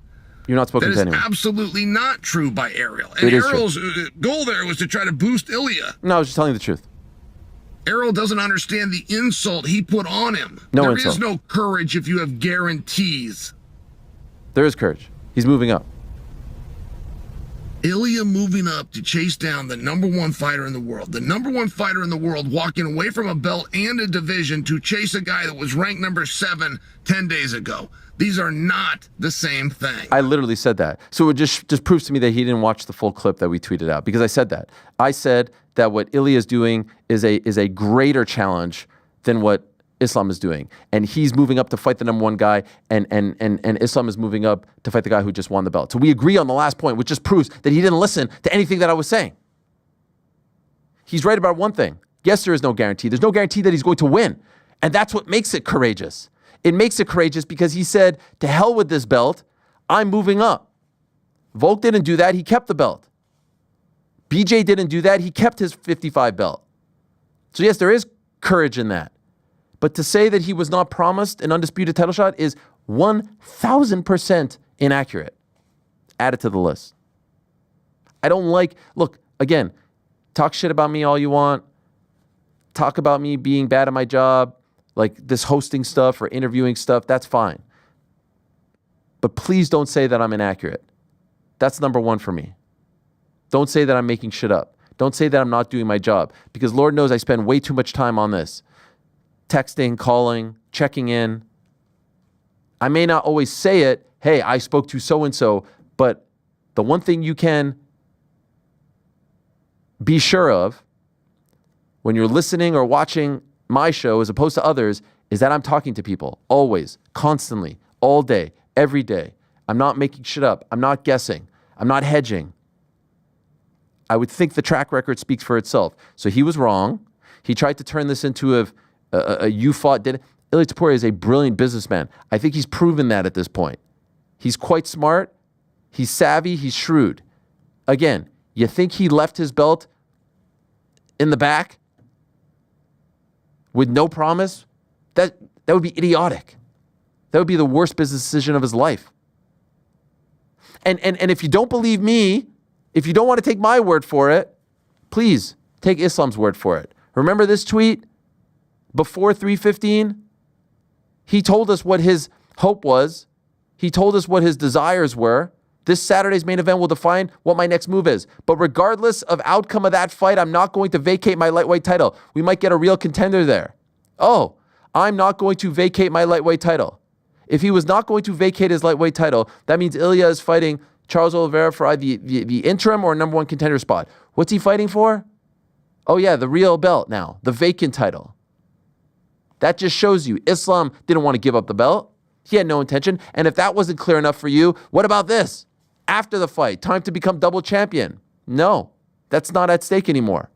Speaker 2: You're not spoken to anyone.
Speaker 7: That is absolutely not true by Ariel. And Ariel's goal there was to try to boost Ilya.
Speaker 2: No, I was just telling you the truth.
Speaker 7: Ariel doesn't understand the insult he put on him.
Speaker 2: No
Speaker 7: insult. There is no courage if you have guarantees.
Speaker 2: There is courage. He's moving up.
Speaker 7: Ilya moving up to chase down the number one fighter in the world. The number one fighter in the world walking away from a belt and a division to chase a guy that was ranked number 7 10 days ago. These are not the same thing.
Speaker 2: I literally said that. So it just proves to me that he didn't watch the full clip that we tweeted out, because I said that. I said that what Ilya is doing is a greater challenge than what Islam is doing. And he's moving up to fight the number one guy, and Islam is moving up to fight the guy who just won the belt. So we agree on the last point, which just proves that he didn't listen to anything that I was saying. He's right about one thing. Yes, there is no guarantee. There's no guarantee that he's going to win. And that's what makes it courageous. It makes it courageous because he said, to hell with this belt, I'm moving up. Volk didn't do that. He kept the belt. BJ didn't do that. He kept his 55 belt. So yes, there is courage in that. But to say that he was not promised an undisputed title shot is 1,000% inaccurate. Add it to the list. I don't like, look, again, talk shit about me all you want. Talk about me being bad at my job, like this hosting stuff or interviewing stuff, that's fine. But please don't say that I'm inaccurate. That's number one for me. Don't say that I'm making shit up. Don't say that I'm not doing my job, because Lord knows I spend way too much time on this. Texting, calling, checking in. I may not always say it, hey, I spoke to so-and-so, but the one thing you can be sure of when you're listening or watching my show as opposed to others is that I'm talking to people always, constantly, all day, every day. I'm not making shit up. I'm not guessing. I'm not hedging. I would think the track record speaks for itself. So he was wrong. He tried to turn this into a you fought did it. Ilya Topuria is a brilliant businessman. I think he's proven that at this point. He's quite smart. He's savvy. He's shrewd. Again, you think he left his belt in the back with no promise? That would be idiotic. That would be the worst business decision of his life. And if you don't believe me, if you don't want to take my word for it, please take Islam's word for it. Remember this tweet? Before 3:15, he told us what his hope was. He told us what his desires were. This Saturday's main event will define what my next move is. But regardless of outcome of that fight, I'm not going to vacate my lightweight title. We might get a real contender there. Oh, I'm not going to vacate my lightweight title. If he was not going to vacate his lightweight title, that means Ilya is fighting Charles Oliveira for either the interim or number one contender spot. What's he fighting for? Oh yeah, the real belt now, the vacant title. That just shows you Islam didn't want to give up the belt. He had no intention. And if that wasn't clear enough for you, what about this? After the fight, time to become double champion. No, that's not at stake anymore.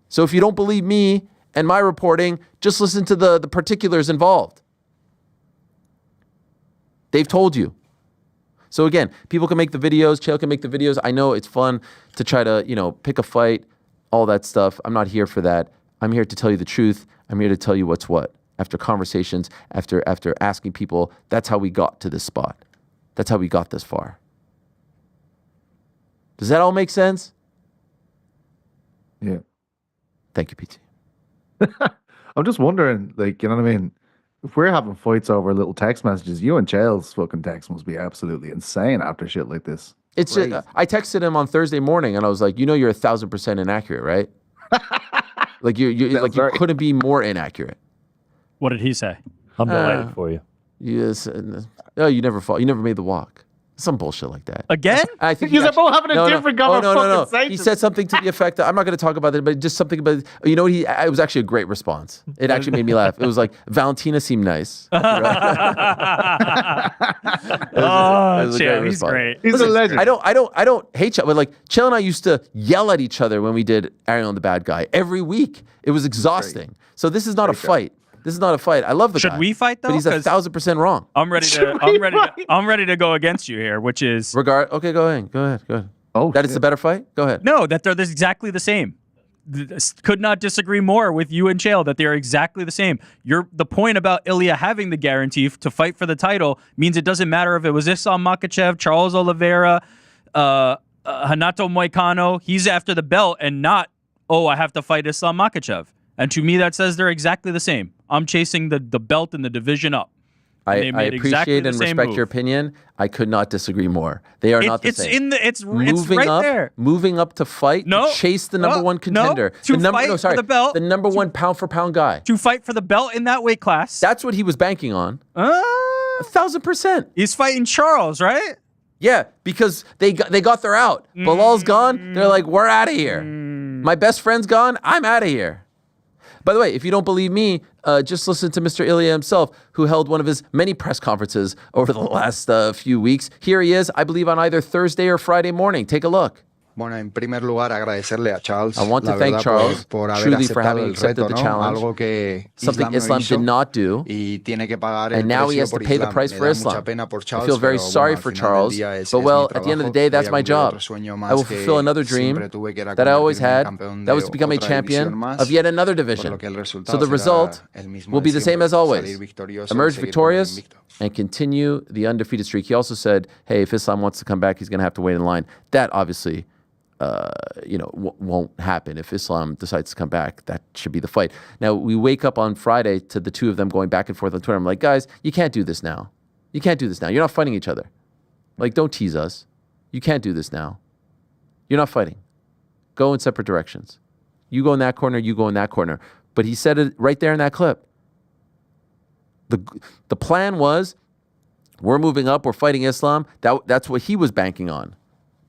Speaker 2: So if you don't believe me and my reporting, just listen to the particulars involved. They've told you. So again, people can make the videos, Chael can make the videos. I know it's fun to try to, pick a fight, all that stuff. I'm not here for that. I'm here to tell you the truth. I'm here to tell you what's what. After conversations, after asking people, that's how we got to this spot. That's how we got this far. Does that all make sense?
Speaker 5: Yeah.
Speaker 2: Thank you, PT.
Speaker 5: I'm just wondering, you know what I mean? If we're having fights over little text messages, you and Chael's fucking text must be absolutely insane after shit like this.
Speaker 2: It's I texted him on Thursday morning and I was like, you're 1,000% inaccurate, right? you couldn't be more inaccurate.
Speaker 3: What did he say?
Speaker 4: I'm delighted for you.
Speaker 2: Yes. No, you never fought. You never made the walk. Some bullshit like that.
Speaker 3: Again?
Speaker 2: I think
Speaker 5: you're both having a different conversation.
Speaker 2: He said something to the effect. I'm not going to talk about it, but just something about. It was actually a great response. It actually made me laugh. It was like Valentina seemed nice. It was
Speaker 3: he's great.
Speaker 5: He's a legend.
Speaker 2: I don't hate Chael, but Chael and I used to yell at each other when we did Ariel and the Bad Guy every week. It was exhausting. So this is not a fight. This is not a fight. I love the guy.
Speaker 3: Should we fight though?
Speaker 2: But he's 1,000% wrong.
Speaker 3: I'm ready to go against you here, which is
Speaker 2: Okay, go ahead. Oh, that it's a better fight? Go ahead.
Speaker 3: No, that they're exactly the same. Could not disagree more with you and Chael that they are exactly the same. The point about Ilya having the guarantee to fight for the title means it doesn't matter if it was Islam Makhachev, Charles Oliveira, Renato Moicano. He's after the belt and not, I have to fight Islam Makhachev. And to me, that says they're exactly the same. I'm chasing the belt and the division up.
Speaker 2: I
Speaker 3: made
Speaker 2: appreciate
Speaker 3: exactly the
Speaker 2: and
Speaker 3: same
Speaker 2: respect
Speaker 3: move.
Speaker 2: your opinion. I could not disagree more. They are not the same.
Speaker 3: It's right
Speaker 2: up,
Speaker 3: there.
Speaker 2: Moving up to fight,
Speaker 3: No.
Speaker 2: to chase the number one contender.
Speaker 3: To fight for the belt.
Speaker 2: The number one pound for pound guy.
Speaker 3: To fight for the belt in that weight class.
Speaker 2: That's what he was banking on. 1,000%.
Speaker 3: He's fighting Charles, right?
Speaker 2: Yeah, because they got their out. Bilal's gone. They're like, we're out of here. My best friend's gone. I'm out of here. By the way, if you don't believe me, just listen to Mr. Ilya himself, who held one of his many press conferences over the last few weeks. Here he is, I believe, on either Thursday or Friday morning. Take a look.
Speaker 8: Bueno, en primer lugar, agedecerle a Charles.
Speaker 2: I want to thank Charles truly for having accepted the challenge, something Islam did not do, and now he has to pay the price for Islam. I feel very sorry for Charles, but well, at the end of the day, that's my job. I will fulfill another dream that I always had, that was to become a champion of yet another division. So the result will be the same as always. Emerge victorious and continue the undefeated streak. He also said, hey, if Islam wants to come back, he's going to have to wait in line. That obviously won't happen. If Islam decides to come back, that should be the fight. Now, we wake up on Friday to the two of them going back and forth on Twitter. I'm like, guys, you can't do this now. You can't do this now. You're not fighting each other. Like, don't tease us. You can't do this now. You're not fighting. Go in separate directions. You go in that corner, you go in that corner. But he said it right there in that clip. The plan was, we're moving up, we're fighting Islam. That's what he was banking on.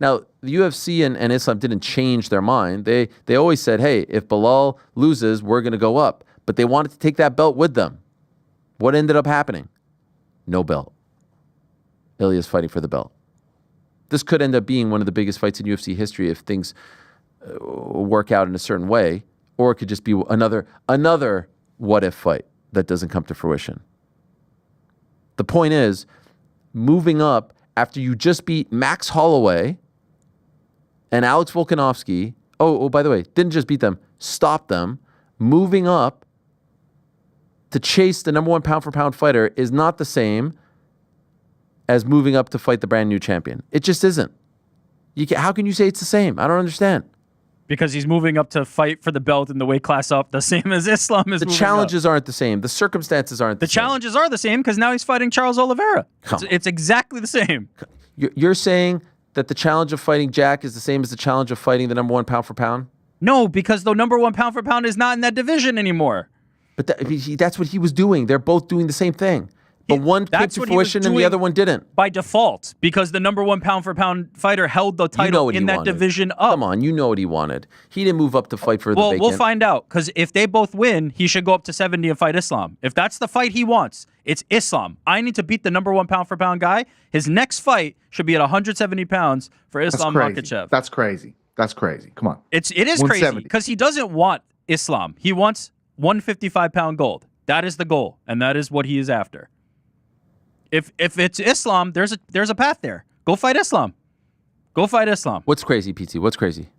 Speaker 2: Now, the UFC and Islam didn't change their mind. They always said, hey, if Bilal loses, we're going to go up. But they wanted to take that belt with them. What ended up happening? No belt. Ilya's fighting for the belt. This could end up being one of the biggest fights in UFC history if things work out in a certain way, or it could just be another what-if fight that doesn't come to fruition. The point is, moving up after you just beat Max Holloway and Alex Volkanovski, by the way, didn't just beat them, stopped them, moving up to chase the number one pound-for-pound fighter is not the same as moving up to fight the brand new champion. It just isn't. How can you say it's the same? I don't understand.
Speaker 3: Because he's moving up to fight for the belt in the weight class up, the same as Islam is.
Speaker 2: The challenges aren't the same. The circumstances aren't the same.
Speaker 3: The challenges are the same because now he's fighting Charles Oliveira. It's exactly the same.
Speaker 2: You're saying that the challenge of fighting Jack is the same as the challenge of fighting the number one pound for pound?
Speaker 3: No, because the number one pound for pound is not in that division anymore.
Speaker 2: But that's what he was doing. They're both doing the same thing. But one came to fruition and the other one didn't.
Speaker 3: By default, because the number one pound for pound fighter held the title in that division up.
Speaker 2: Come on, you know what he wanted. He didn't move up to fight for the vacant.
Speaker 3: We'll find out, because if they both win, he should go up to 70 and fight Islam. If that's the fight he wants, it's Islam. I need to beat the number one pound for pound guy. His next fight should be at 170 pounds for Islam Makhachev.
Speaker 5: That's crazy. That's crazy. Come on.
Speaker 3: It is crazy, because he doesn't want Islam. He wants 155-pound gold. That is the goal, and that is what he is after. If it's Islam, there's a path there. Go fight Islam. Go fight Islam.
Speaker 2: What's crazy, PT? What's crazy?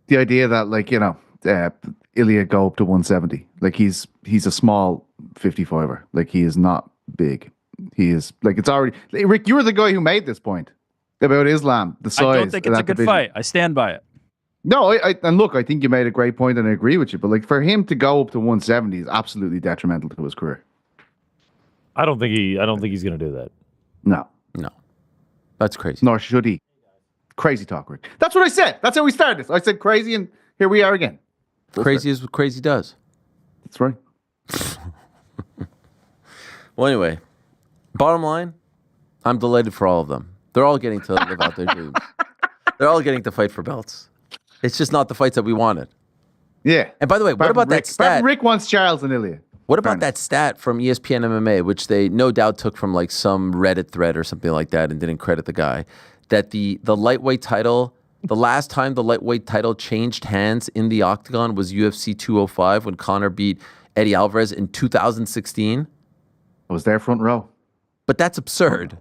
Speaker 5: The idea that Ilya go up to 170. Like he's a small 55er. Like he is not big. He is it's already. Rick, you were the guy who made this point about Islam. The size.
Speaker 3: I don't think it's a good fight. I stand by it.
Speaker 5: No, and look, I think you made a great point, and I agree with you. But for him to go up to 170 is absolutely detrimental to his career.
Speaker 4: I don't think he's going to do that.
Speaker 5: No.
Speaker 2: That's crazy.
Speaker 5: Nor should he. Crazy talk, Rick. That's what I said. That's how we started this. I said crazy, and here we are again.
Speaker 2: Crazy is what crazy does.
Speaker 5: That's right.
Speaker 2: Well, anyway, bottom line, I'm delighted for all of them. They're all getting to live out their dreams. They're all getting to fight for belts. It's just not the fights that we wanted.
Speaker 5: Yeah.
Speaker 2: And by the way, what about that stat?
Speaker 5: Rick wants Charles and Ilya.
Speaker 2: What about that stat from ESPN MMA, which they no doubt took from some Reddit thread or something like that and didn't credit the guy, that the lightweight title, the last time the lightweight title changed hands in the octagon was UFC 205 when Conor beat Eddie Alvarez in 2016?
Speaker 5: I was there front row.
Speaker 2: But that's absurd.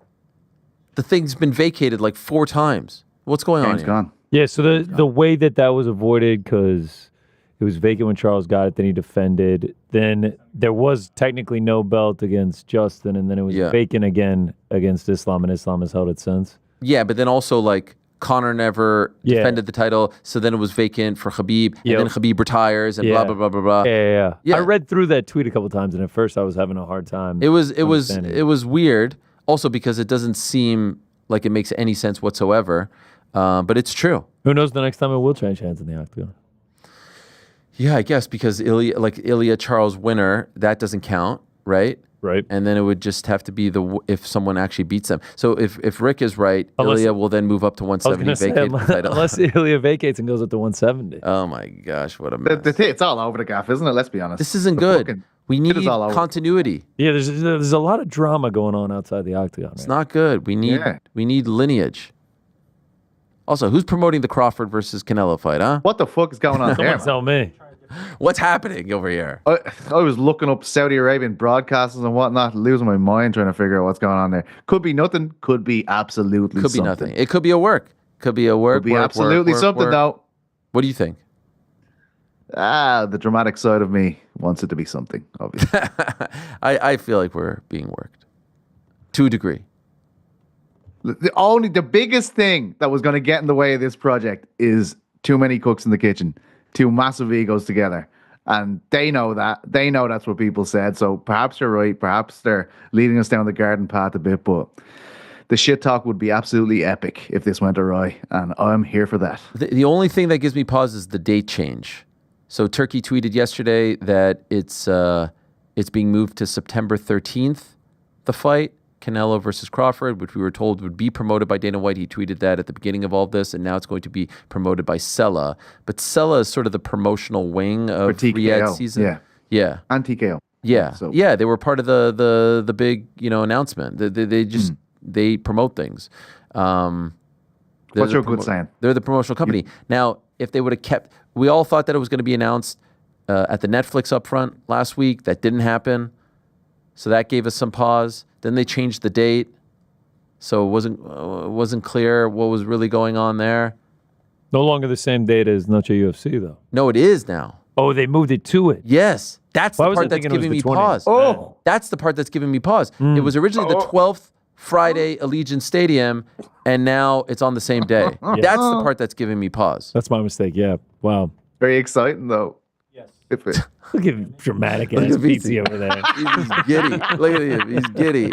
Speaker 2: The thing's been vacated 4 times. What's going on here?
Speaker 5: Gone.
Speaker 4: Yeah, so the way that was avoided, because it was vacant when Charles got it, then he defended. Then there was technically no belt against Justin, and then it was vacant again against Islam, and Islam has held it since.
Speaker 2: Yeah, but then also Conor never defended the title, so then it was vacant for Khabib, and then Khabib retires, and blah blah blah blah blah.
Speaker 4: Yeah. I read through that tweet a couple times, and at first I was having a hard time.
Speaker 2: It was weird, also because it doesn't seem like it makes any sense whatsoever, but it's true.
Speaker 4: Who knows the next time it will change hands in the octagon?
Speaker 2: Yeah, I guess because Ilya Charles winner, that doesn't count, right?
Speaker 4: Right.
Speaker 2: And then it would just have to be if someone actually beats them. So if Rick is right, Ilya will then move up to 170, vacate the title.
Speaker 4: Unless Ilya vacates and goes up to 170.
Speaker 2: Oh my gosh, what a mess.
Speaker 5: It's all over the gaff, isn't it? Let's be honest.
Speaker 2: This isn't good. We need continuity.
Speaker 4: Yeah, there's a lot of drama going on outside the octagon.
Speaker 2: It's not good. We need lineage. Also, who's promoting the Crawford versus Canelo fight, huh?
Speaker 5: What the fuck is going on there?
Speaker 4: Someone tell me.
Speaker 2: What's happening over here?
Speaker 5: I was looking up Saudi Arabian broadcasters and whatnot, losing my mind trying to figure out what's going on there. Could be nothing. Could be absolutely
Speaker 2: something. Could be nothing. It could be a work. Could be a work.
Speaker 5: Could be absolutely something, though.
Speaker 2: What do you think?
Speaker 5: The dramatic side of me wants it to be something, obviously.
Speaker 2: I feel like we're being worked. To a degree.
Speaker 5: The biggest thing that was going to get in the way of this project is too many cooks in the kitchen. Two massive egos together. And they know that. They know that's what people said. So perhaps you're right. Perhaps they're leading us down the garden path a bit. But the shit talk would be absolutely epic if this went awry. And I'm here for that.
Speaker 2: The only thing that gives me pause is the date change. So Turkey tweeted yesterday that it's being moved to September 13th, the fight. Canelo versus Crawford, which we were told would be promoted by Dana White. He tweeted that at the beginning of all of this, and now it's going to be promoted by Sella. But Sella is sort of the promotional wing of Riyadh season. Yeah.
Speaker 5: And TKO.
Speaker 2: Yeah. So. Yeah, they were part of the big, announcement. They just they promote things.
Speaker 5: What's your good saying?
Speaker 2: They're the promotional company. Now, if they would have kept, we all thought that it was going to be announced at the Netflix upfront last week. That didn't happen. So that gave us some pause. Then they changed the date, so it wasn't clear what was really going on there.
Speaker 4: No longer the same date as Noche UFC, though.
Speaker 2: No, it is now.
Speaker 4: Oh, they moved it to it.
Speaker 2: Yes, that's the part that's giving me pause.
Speaker 5: Oh,
Speaker 2: that's the part that's giving me pause. It was originally the 12th Friday, Allegiant Stadium, and now it's on the same day. That's the part that's giving me pause.
Speaker 4: That's my mistake. Yeah. Wow.
Speaker 5: Very exciting, though.
Speaker 4: Look at dramatic ass Pizzi over there.
Speaker 2: He's giddy. Look at him. He's giddy.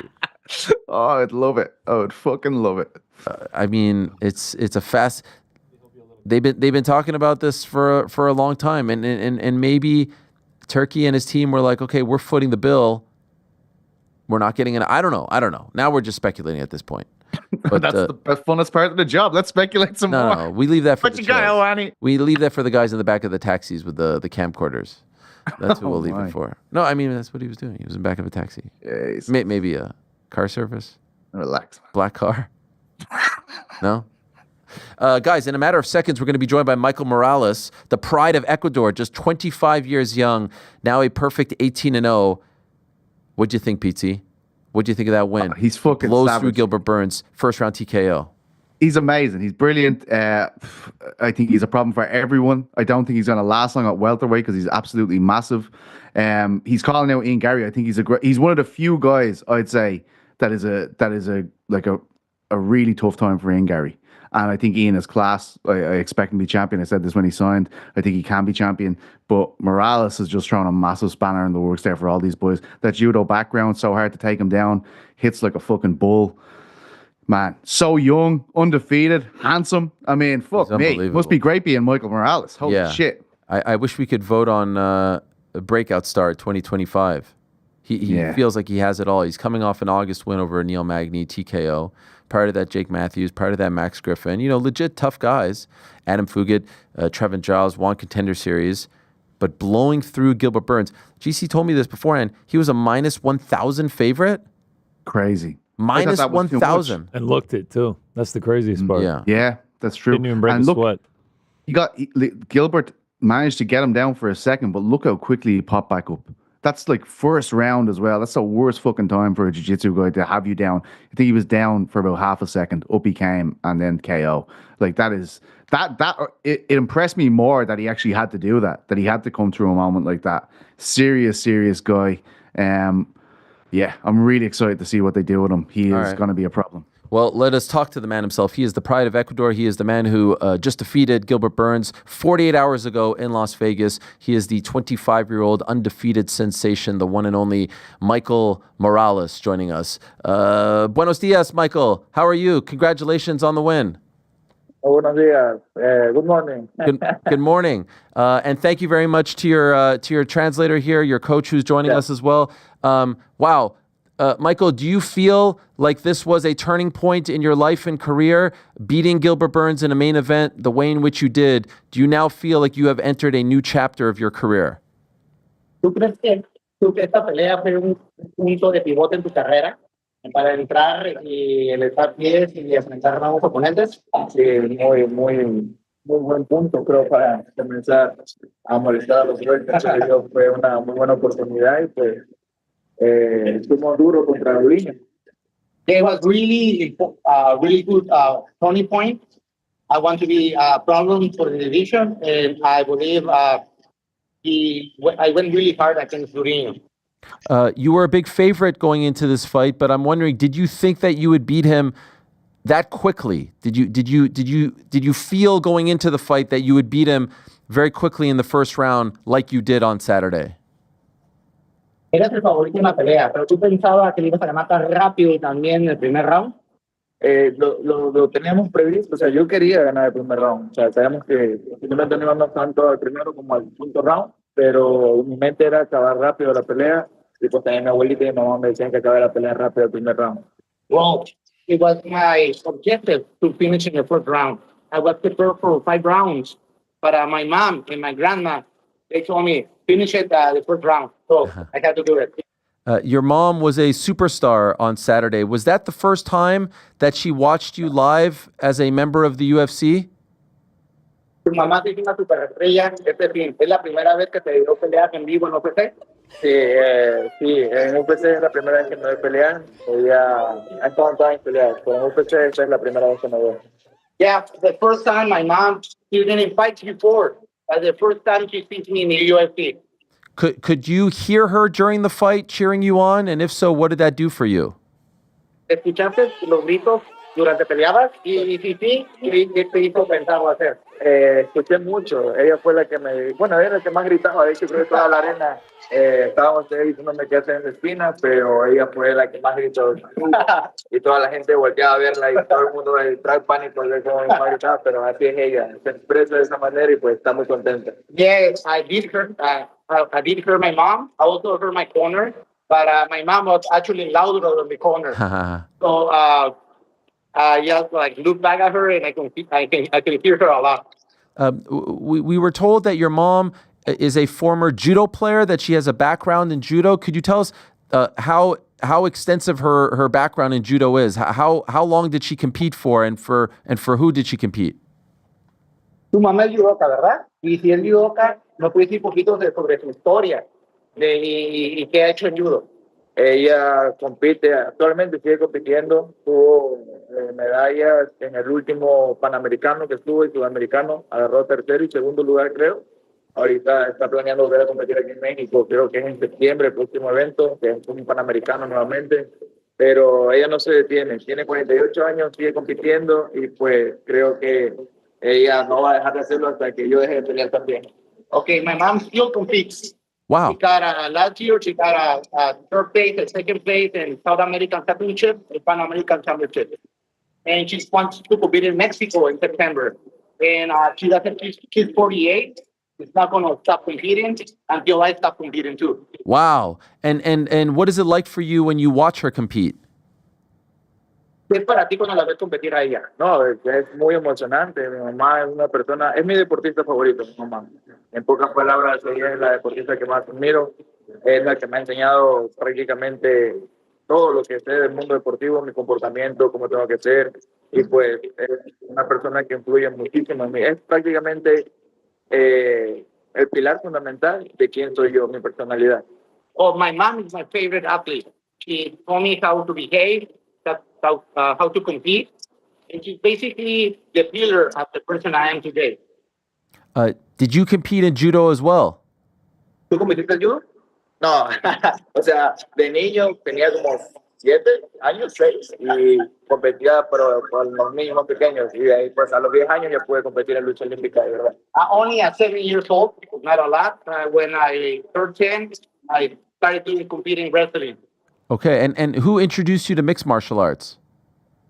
Speaker 5: Oh, I'd love it. I would fucking love it.
Speaker 2: I mean, it's a fast. They've been talking about this for a long time, and maybe Turkey and his team were like, okay, we're footing the bill. We're not getting it. I don't know. Now we're just speculating at this point. But
Speaker 5: that's the funnest part of the job. Let's speculate some more.
Speaker 2: No, we leave that for
Speaker 5: what you got, Helwani?
Speaker 2: We leave that for the guys in the back of the taxis with the camcorders. That's what we'll leave it for. No, I mean, that's what he was doing. He was in the back of a taxi. Maybe a car service.
Speaker 5: Relax.
Speaker 2: Black car. No? Guys, in a matter of seconds, we're going to be joined by Michael Morales, the pride of Ecuador, just 25 years young, now a perfect 18-0. What'd you think, Pizzi? What'd you think of that win?
Speaker 5: He's fucking
Speaker 2: blows
Speaker 5: savage.
Speaker 2: Through Gilbert Burns, first round TKO.
Speaker 5: He's amazing. He's brilliant. I think he's a problem for everyone. I don't think he's going to last long at welterweight because he's absolutely massive. He's calling out Ian Garry. I think he's one of the few guys I'd say that is a really tough time for Ian Garry. And I think Ian is class. I expect him to be champion. I said this when he signed. I think he can be champion. But Morales is just throwing a massive spanner in the works there for all these boys. That judo background, so hard to take him down. Hits like a fucking bull. Man, so young, undefeated, handsome. I mean, fuck me. Must be great being Michael Morales. Holy shit.
Speaker 2: I wish we could vote on a breakout star 2025. He feels like he has it all. He's coming off an August win over Neil Magny, TKO. Prior to that, Jake Matthews. Prior to that, Max Griffin. Legit tough guys. Adam Fugit, Trevin Giles, won Contender Series. But blowing through Gilbert Burns. GC told me this beforehand. He was a minus 1,000 favorite.
Speaker 5: Crazy.
Speaker 2: Minus 1,000.
Speaker 4: And looked it, too. That's the craziest part.
Speaker 5: Yeah, that's true.
Speaker 4: Didn't even break the sweat.
Speaker 5: Gilbert managed to get him down for a second, but look how quickly he popped back up. That's like first round as well. That's the worst fucking time for a jiu-jitsu guy to have you down. I think he was down for about half a second. Up he came and then KO. Like it impressed me more that he actually had to do that he had to come through a moment like that. Serious guy. Yeah, I'm really excited to see what they do with him. He is going to be a problem.
Speaker 2: Well, let us talk to the man himself. He is the pride of Ecuador. He is the man who just defeated Gilbert Burns 48 hours ago in Las Vegas. He is the 25-year-old undefeated sensation, the one and only Michael Morales joining us. Buenos dias, Michael. How are you? Congratulations on the win.
Speaker 9: Buenos dias. Good morning.
Speaker 2: Good morning. And thank you very much to your translator here, your coach who's joining us as well. Wow. Michael, do you feel like this was a turning point in your life and career, beating Gilbert Burns in a main event the way in which you did? Do you now feel like you have entered a new chapter of your career?
Speaker 9: ¿Tú crees que esta pelea fue un punto de pivote en tu carrera para entrar y levantar pies y enfrentar a nuevos oponentes? Sí, muy buen punto, creo, para comenzar a molestar a los rivales. Fue una muy buena oportunidad y pues estuvo duro contra Julio. It was really good turning point. I want to be a problem for the division, and I believe I went really hard against Julio.
Speaker 2: You were a big favorite going into this fight, but I'm wondering, did you think that you would beat him that quickly? Did you feel going into the fight that you would beat him very quickly in the first round like you did on Saturday?
Speaker 9: Eras el favorito en la pelea, pero tú pensabas que le ibas a ganar tan rápido también en el primer round. Lo teníamos previsto, o sea, yo quería ganar el primer round, o sea, sabíamos que no teníamos tanto al primero como al quinto round, pero mi mente era acabar rápido la pelea, y pues también mi abuelita y mi mamá me decían que acabara la pelea rápido el primer round. Well, it was my objective to finish in the first round. I was prepared for 5 rounds, but my mom and my grandma, they told me, finish it the first round. So I had to do it.
Speaker 2: Your mom was a superstar on Saturday. Was that the first time that she watched you live as a member of the UFC?
Speaker 9: Tu mamá es una superestrella. Es la primera vez que te dio peleas en vivo en UFC. Sí, en UFC es la primera vez que me doy pelear. Ella ha estado en peleas, pero en UFC esta es la primera vez que me doy. Yeah, the first time my mom, she didn't fight before. The first time she sees me in the UFC.
Speaker 2: Could you hear her during the fight cheering you on? And if so, what did that do for you?
Speaker 9: ¿Escuchaste los gritos durante peleabas? Y sí, ¿qué te hizo pensar o hacer? Escuché mucho. Ella fue la que era la que más gritaba. De hecho, creo que toda la arena estábamos diciéndome qué hacer en la esquina, pero ella fue la que más gritó. Y toda la gente volteaba a verla y todo el mundo trae pánico de cómo más gritaba, pero así es ella. Se expresa de esa manera y pues está muy contenta. Yes, I did hear my mom. I also heard my corner, but my mom was actually louder than the corner. So I just look back at her and I can hear her a lot.
Speaker 2: We were told that your mom is a former judo player, that she has a background in judo. Could you tell us how extensive her background in judo is? How long did she compete for, and for who did she compete?
Speaker 9: Tu mamá es judoka, ¿verdad? Y si es judoka, ¿nos puedes decir poquito sobre su historia y qué ha hecho en judo? Ella compite, actualmente sigue compitiendo, tuvo medallas en el último Panamericano que estuvo y Sudamericano, agarró tercero y segundo lugar, creo. Ahorita está planeando volver a competir aquí en México, creo que es en septiembre el próximo evento, que es un Panamericano nuevamente, pero ella no se detiene, tiene 48 años, sigue compitiendo y pues creo que ella no va a dejar de hacerlo hasta que yo deje de pelear también. Okay, my mom still competes.
Speaker 2: Wow.
Speaker 9: She got last year, she got a third place, a second place in South American Championship, the Pan American Championship. And she wants to compete in Mexico in September. And she's 48. She's not going to stop competing until I stop competing too.
Speaker 2: Wow. And what is it like for you when you watch her compete?
Speaker 9: ¿Qué es para ti cuando la ves competir a ella? No, es muy emocionante. Mi mamá es una persona, es mi deportista favorito, mi mamá. En pocas palabras, ella es la deportista que más admiro. Es la que me ha enseñado prácticamente todo lo que sé del mundo deportivo, mi comportamiento, cómo tengo que ser. Y pues es una persona que influye muchísimo en mí. Es prácticamente el pilar fundamental de quién soy yo, mi personalidad. Oh, my mom is my favorite athlete. She told me how to behave, how to compete, and she's basically the pillar of the person I am today.
Speaker 2: Did you compete in judo as well?
Speaker 9: ¿Tú competiste en judo? No, o sea, de niño tenía como 7 años, 6, y competía pero con los niños más pequeños, y de ahí pues a los 10 años ya pude competir en lucha olímpica, de verdad.
Speaker 10: Only at 7 years old, not a lot. When I turned 10, I started doing competing wrestling.
Speaker 2: Okay, and who introduced you to mixed martial arts?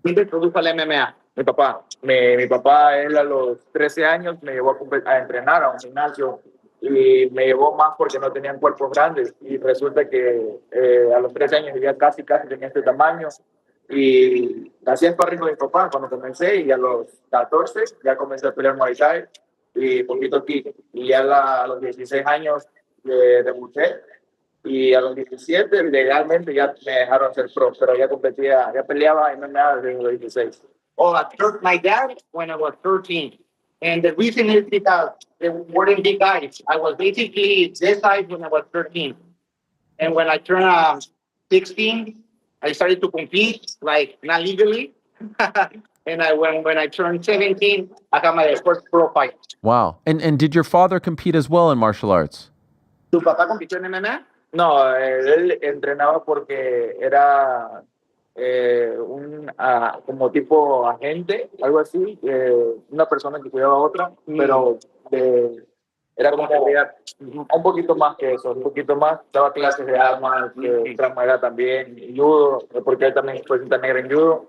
Speaker 9: ¿Quién te introdujo al MMA? Mi papá. Mi papá, él a los 13 años me llevó a entrenar a un gimnasio, y me llevó más porque no tenían cuerpos grandes, y resulta que a los 13 años ya casi tenía este tamaño, y hacía sparring con mi papá cuando comencé, y a los 14 ya comencé a pelear Muay Thai y poquito kick, y ya a los 16 años debuté, y a los 17 legalmente ya me dejaron ser pro, pero ya peleaba MMA desde los 16.
Speaker 10: Oh, my dad when I was 13. And the reason is because they weren't big guys. I was basically this size when I was 13. And when I turned 16, I started to compete, like not legally. And when I turned 17, I got my first pro fight.
Speaker 2: Wow. And did your father compete as well in martial arts?
Speaker 9: ¿Tu papá compitió en MMA? No, él entrenaba porque era como tipo agente, algo así, una persona que cuidaba a otra, pero era como un poquito más que eso, un poquito más, daba clases de armas, Krav también, judo, porque él también fue cinta negra en judo,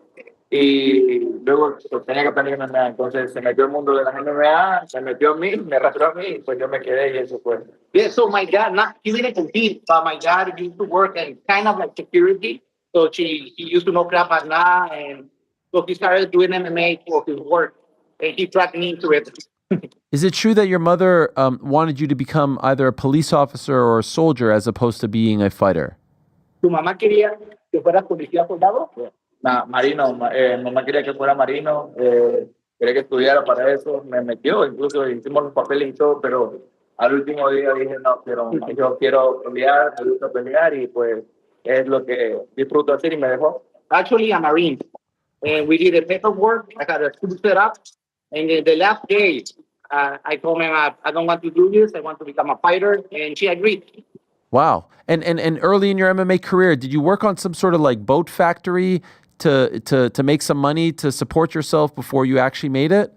Speaker 9: y luego tenía que aprender MMA, entonces se metió al mundo de la MMA, se metió a mí, me arrastró a mí, y pues yo me quedé, y eso fue.
Speaker 10: Yeah, so my dad, he didn't compete, but my dad used to work in kind of like security. So he used to know Krav Maga, and so he started doing MMA for his work, and he dragged me into it.
Speaker 2: Is it true that your mother wanted you to become either a police officer or a soldier as opposed to being a fighter?
Speaker 10: ¿Tu mamá quería que fueras policía soldado?
Speaker 9: Marino, mamá quería que fuera marino, quería que estudiara para eso, me metió, incluso hicimos los papeles y todo, pero al último día dije, no, yo quiero pelear, me gusta pelear, y pues es lo que disfruto hacer, y me dejó.
Speaker 10: Actually, I'm a Marine, and we did the paperwork. I got a school set up, and in the last day, I told him I don't want to do this. I want to become a fighter, and she agreed.
Speaker 2: Wow. And early in your MMA career, did you work on some sort of like boat factory to make some money to support yourself before you actually made it?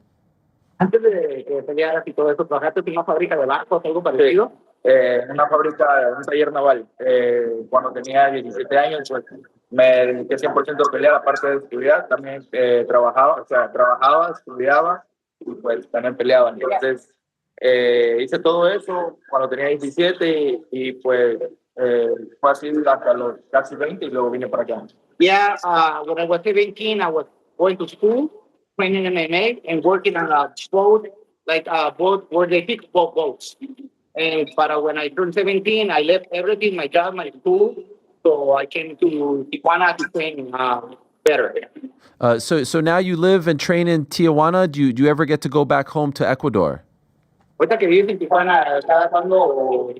Speaker 10: Antes de que pelearas y todo eso, ¿trabajaste en una fábrica de barcos, algo parecido?
Speaker 9: Una fábrica, un taller naval. Cuando tenía 17 años, pues me dediqué 100% a pelear, aparte de estudiar, también trabajaba, estudiaba, y pues también peleaba. Entonces, hice todo eso cuando tenía 17, y pues fue así hasta los casi 20, y luego vine para acá.
Speaker 10: Yeah, when I was 17, I was going to school, training in MMA, and working on a boat, like a boat where they fix boats. But when I turned 17, I left everything, my job, my school, so I came to Tijuana to train better.
Speaker 2: So now you live and train in Tijuana. Do you ever get to go back home to Ecuador?
Speaker 9: Ahorita que vives en Tijuana, ¿estás cuando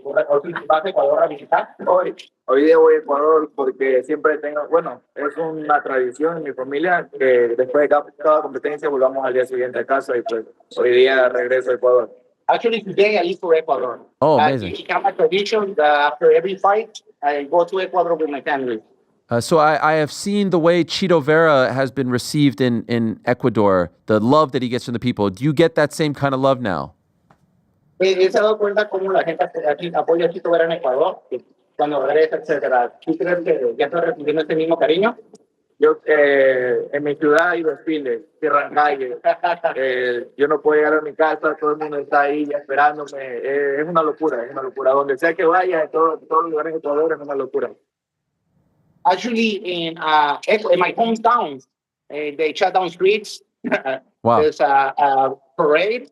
Speaker 9: vas a Ecuador a visitar? Hoy día voy a Ecuador porque siempre es una tradición en mi familia que después de cada competencia volvamos al día siguiente a casa, y pues hoy día regreso a Ecuador.
Speaker 10: Actually, today I leave for Ecuador.
Speaker 2: Oh, amazing.
Speaker 10: It's become a tradition that after every fight, I go to Ecuador with my family.
Speaker 2: So I have seen the way Chito Vera has been received in Ecuador, the love that he gets from the people. Do you get that same kind of love now?
Speaker 10: He se ha dado cuenta cómo la gente aquí apoya a Chito Vera en Ecuador, cuando regresa, etcétera. ¿Tú crees que ya está recibiendo ese mismo cariño?
Speaker 9: Yo en mi ciudad hay desfiles, cierran calles, yo no puedo llegar a mi casa, todo el mundo está ahí ya esperándome, es una locura, donde sea que vaya, en todos los lugares de Ecuador es una locura.
Speaker 10: Actually, in my hometown, they shut down streets.
Speaker 2: Wow.
Speaker 10: There's a parade.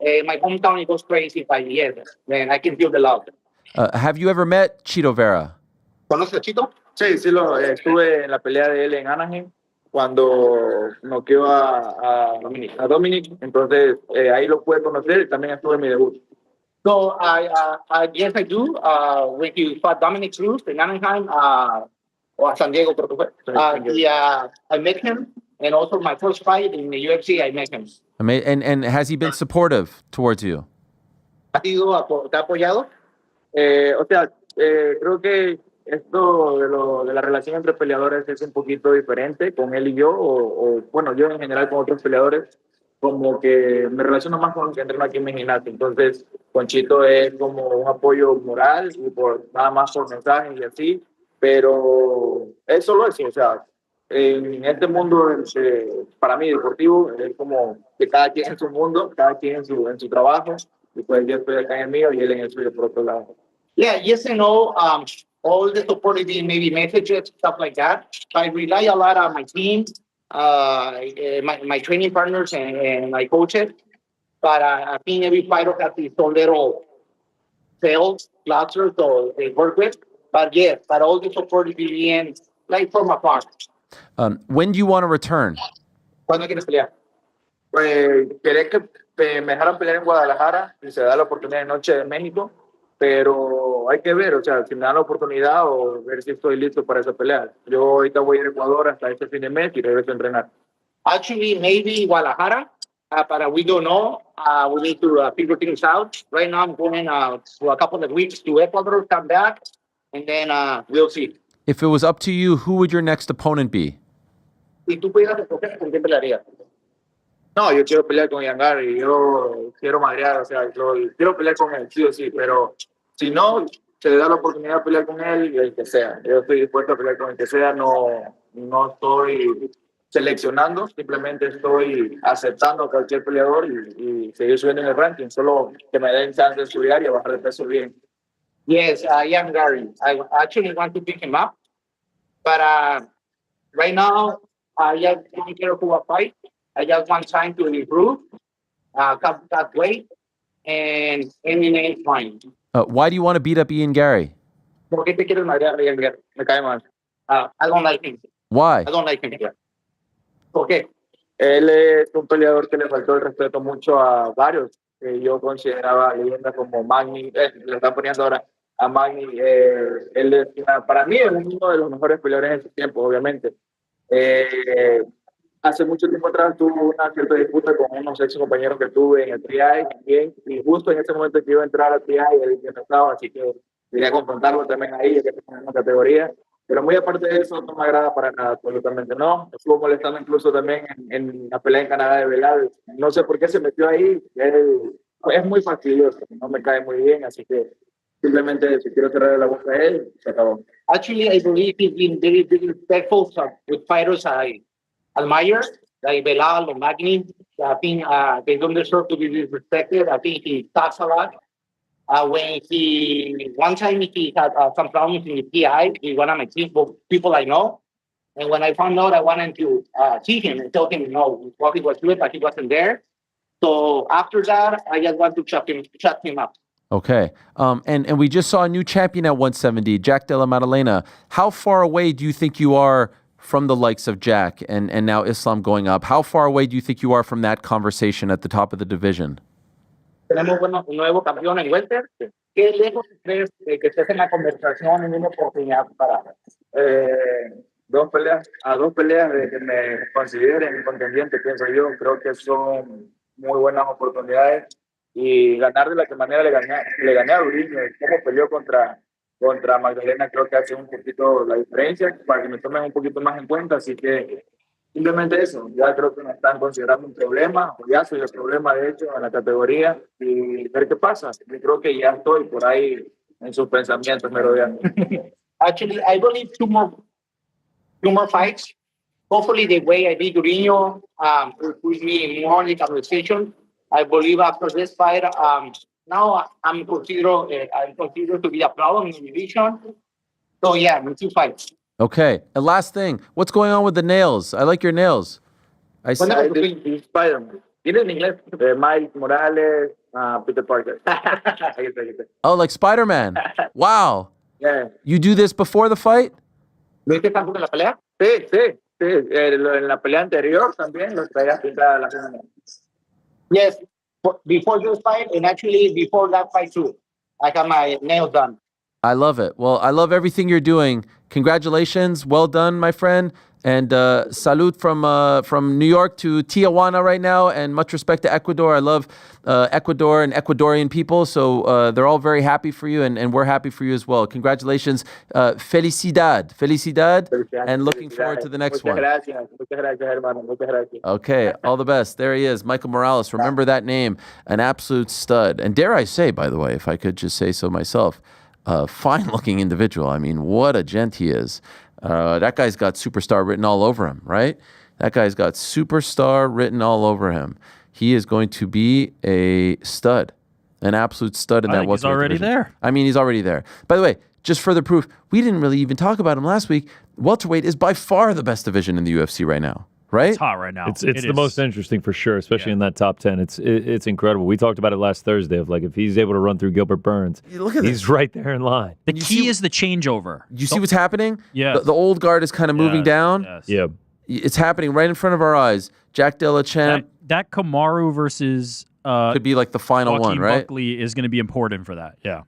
Speaker 10: My hometown, it goes crazy by the end. Man, I can feel the love.
Speaker 2: Have you ever met Chito Vera?
Speaker 10: ¿Conoces a Chito?
Speaker 9: Sí, estuve en la pelea de él en Anaheim cuando noqueó a Dominic, entonces ahí lo pude conocer, y también estuve en mi debut.
Speaker 10: So yes, I do. When he fought Dominic Cruz in Anaheim, or San Diego, creo que fue. I met him, and also my first fight in the UFC, I met him.
Speaker 2: And has he been supportive towards you?
Speaker 10: ¿Te ha apoyado?
Speaker 9: Creo que esto de la relación entre peleadores es un poquito diferente con él y yo, bueno, yo en general con otros peleadores, como que me relaciono más con los que entreno aquí en mi gimnasio. Entonces, con Chito es como un apoyo moral y nada más por mensajes y así, pero es solo eso, o sea, en este mundo, para mí, deportivo, es como que cada quien en su mundo, cada quien en su trabajo, y pues yo estoy acá en el mío y él en el suyo por otro lado.
Speaker 10: Yeah, yes and no. All the support maybe messages, stuff like that. I rely a lot on my team, my training partners and my coaches. But I think every fighter has his own little sales, clusters, so they work with. But yes, but all the support is being like from afar.
Speaker 2: When do you want to return?
Speaker 9: ¿Cuándo quieres pelear? Pues quería que me dejaran pelear en Guadalajara y se da la oportunidad de noche de México, pero hay que ver, o sea, si me dan la oportunidad o ver si estoy listo para esa pelea. Yo ahorita voy a ir a Ecuador hasta este fin de mes y regreso a entrenar.
Speaker 10: Actually, maybe Guadalajara, but we don't know. We need to figure things out. Right now, I'm going for a couple of weeks to Ecuador, come back, and then we'll see.
Speaker 2: If it was up to you, who would your next opponent be?
Speaker 9: Si tú pudieras escoger, ¿con quién pelearías? No, yo quiero pelear con Garry, yo quiero madrear, o sea, yo quiero pelear con él, sí o sí, pero si no, se le da la oportunidad de pelear con él y el que sea. Yo estoy dispuesto a pelear con el que sea, no estoy seleccionando, simplemente estoy aceptando a cualquier peleador y seguir subiendo en el ranking, solo que me den chance de subir y bajar de peso bien.
Speaker 10: Yes, Garry. I actually want to pick him up, but right now, I just don't care who I fight. I just want time to improve, cut that weight, and MMA is fine.
Speaker 2: Why do you want to beat up Garry?
Speaker 9: ¿Por qué te quieres madrear a Ian Garry? Me cae mal.
Speaker 10: I don't like him.
Speaker 2: Why?
Speaker 10: I don't like him.
Speaker 9: ¿Por qué? Él es un peleador que le faltó el respeto mucho a varios que yo consideraba leyendas como Magni, le están poniendo ahora a Magni. Él es para mí es uno de los mejores peleadores en su tiempo, obviamente. Hace mucho tiempo atrás tuve una cierta disputa con unos ex compañeros que tuve en el trial también, y justo en ese momento que iba a entrar al trial, él ya no estaba, así que quería confrontarlo también ahí, ya que está en una categoría. Pero muy aparte de eso, no me agrada para nada, absolutamente no. Estuvo molestando incluso también en la pelea en Canadá de Velado. No sé por qué se metió ahí. Es muy fastidioso, no me cae muy bien, así que simplemente si quiero cerrar la boca a él, se acabó.
Speaker 10: Actually, I believe he's been very, very respectful with fighters I admire, like Belal or Magni. I think they don't deserve to be disrespected. I think he talks a lot. One time he had some problems in the PI with one of my people I know. And when I found out, I wanted to see him and tell him, no, what he was doing, but he wasn't there. So after that, I just want to shut him up.
Speaker 2: Okay. And we just saw a new champion at 170, Jack Della Maddalena. How far away do you think you are from the likes of Jack and now Islam going up? How far away do you think you are from that conversation at the top of the division?
Speaker 9: Tenemos un nuevo campeón en welter. ¿Qué lejos crees que estés en la conversación en una oportunidad para dos peleas de que me consideren contendiente, pienso yo? Creo que son muy buenas oportunidades y ganar de la que manera le gané a Uriño, cómo peleó contra Magdalena, creo que hace un poquito la diferencia para que me tomen un poquito más en cuenta, así que simplemente eso, ya creo que me están considerando un problema, o ya soy el problema de hecho en la categoría y ver qué pasa. Yo creo que ya estoy por ahí en sus pensamientos merodeando.
Speaker 10: Actually, I believe two more fights. Hopefully the way I beat Uriño will put me more in the conversation. I believe after this fight, now I'm considered to be a problem in the division. So yeah, 2 fights.
Speaker 2: Okay. And last thing, what's going on with the nails? I like your nails.
Speaker 9: Spider-Man. ¿Tienes en inglés? Miles Morales, Peter Parker.
Speaker 2: Oh, like Spider-Man. Wow.
Speaker 9: Yeah.
Speaker 2: You do this before the fight?
Speaker 9: ¿Viste tampoco en la pelea? Sí. En la pelea anterior también los traías pintadas la semana.
Speaker 10: Yes, before this fight, and actually before that fight too. I got my nails done.
Speaker 2: I love it. Well, I love everything you're doing. Congratulations. Well done, my friend. And salute from New York to Tijuana right now, and much respect to Ecuador. I love Ecuador and Ecuadorian people, so they're all very happy for you, and we're happy for you as well. Congratulations. Felicidad, and looking forward to the next one. Okay, all the best. There he is, Michael Morales. Remember that name, an absolute stud. And dare I say, by the way, if I could just say so myself, fine-looking individual. I mean, what a gent he is. That guy's got superstar written all over him, right? That guy's got superstar written all over him. He is going to be a stud, an absolute stud in that welterweight
Speaker 3: he's already
Speaker 2: division.
Speaker 3: there.
Speaker 2: I mean, he's already there. By the way, just further proof, we didn't really even talk about him last week. Welterweight is by far the best division in the UFC right now, right?
Speaker 3: It's hot right now.
Speaker 4: It's the most interesting for sure, especially in that top 10. It's incredible. We talked about it last Thursday of like if he's able to run through Gilbert Burns,
Speaker 2: Look at
Speaker 4: he's
Speaker 2: this.
Speaker 4: right there in line.
Speaker 3: The key is the changeover.
Speaker 2: You see what's happening?
Speaker 3: Yeah.
Speaker 2: The old guard is kind of moving down.
Speaker 3: Yes.
Speaker 4: Yeah.
Speaker 2: It's happening right in front of our eyes. Jack Della Champ
Speaker 3: That Kamaru versus
Speaker 2: could be like the final
Speaker 3: Joaquin
Speaker 2: one, right?
Speaker 3: Buckley is going to be important for that. Yeah.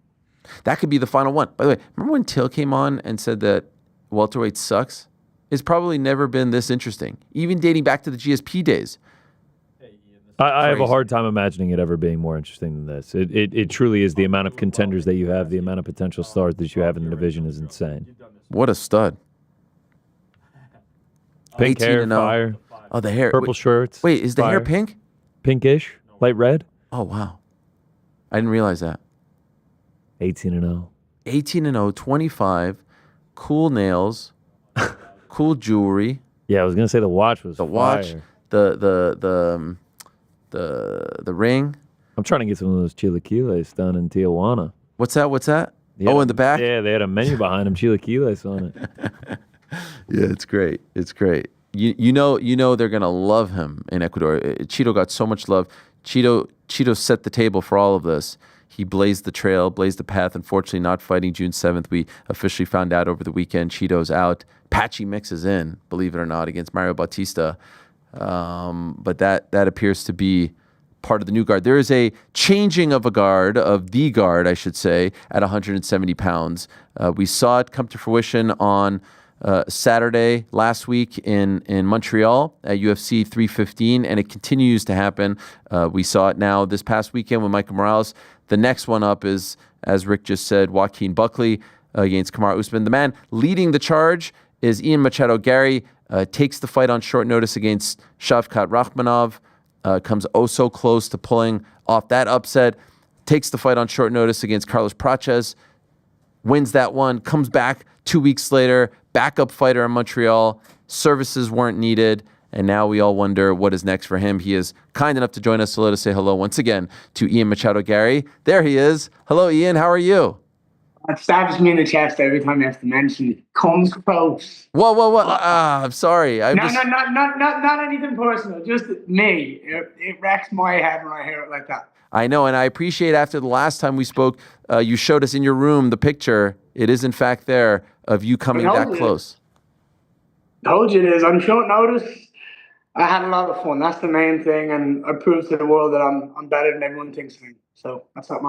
Speaker 2: That could be the final one. By the way, remember when Till came on and said that welterweight sucks? It's probably never been this interesting, even dating back to the GSP days.
Speaker 4: I have a hard time imagining it ever being more interesting than this. It truly is. The amount of contenders that you have, the amount of potential stars that you have in the division is insane.
Speaker 2: What a stud.
Speaker 4: Pink hair,
Speaker 2: 18-0.
Speaker 4: fire.
Speaker 2: Oh, the hair.
Speaker 4: Purple shirts.
Speaker 2: Wait, is the hair
Speaker 4: fire.
Speaker 2: pink?
Speaker 4: Pinkish, light red.
Speaker 2: Oh, wow. I didn't realize that.
Speaker 4: 18-0.
Speaker 2: 18-0, 25, cool nails, cool jewelry.
Speaker 4: Yeah, I was gonna say the watch was
Speaker 2: the watch,
Speaker 4: fire.
Speaker 2: the ring.
Speaker 4: I'm trying to get some of those chilaquiles done in Tijuana.
Speaker 2: What's that?
Speaker 4: Yeah,
Speaker 2: Oh, in the back?
Speaker 4: Yeah, they had a menu behind them, chilaquiles on it.
Speaker 2: Yeah, it's great. You know they're gonna love him in Ecuador. Cheeto got so much love. Cheeto set the table for all of this. He blazed the trail, blazed the path. Unfortunately, not fighting June 7th. We officially found out over the weekend Cheeto's out. Patchy Mix is in, believe it or not, against Mario Bautista. But that appears to be part of the new guard. There is a changing of the guard, I should say, at 170 pounds. We saw it come to fruition on Saturday last week in Montreal at UFC 315, and it continues to happen. We saw it now this past weekend with Michael Morales. The next one up is, as Rick just said, Joaquin Buckley against Kamaru Usman. The man leading the charge is Ian Machado Garry. Takes the fight on short notice against Shavkat Rakhmonov. Comes oh so close to pulling off that upset. Takes the fight on short notice against Carlos Praches. Wins that one. Comes back 2 weeks later. Backup fighter in Montreal. Services weren't needed. And now we all wonder what is next for him. He is kind enough to join us, so let us say hello once again to Ian Machado Garry. There he is. Hello, Ian. How are you?
Speaker 11: It stabs me in the chest every time you have to mention it. Comes close.
Speaker 2: Whoa. I'm sorry.
Speaker 11: Not anything personal. Just me. It wrecks my head when I hear it like that.
Speaker 2: I know, and I appreciate after the last time we spoke, you showed us in your room the picture. It is, in fact, there of you coming that close.
Speaker 11: Told you it is. On short notice, I had a lot of fun. That's the main thing, and I proved to the world that I'm better than everyone thinks of me. So that's what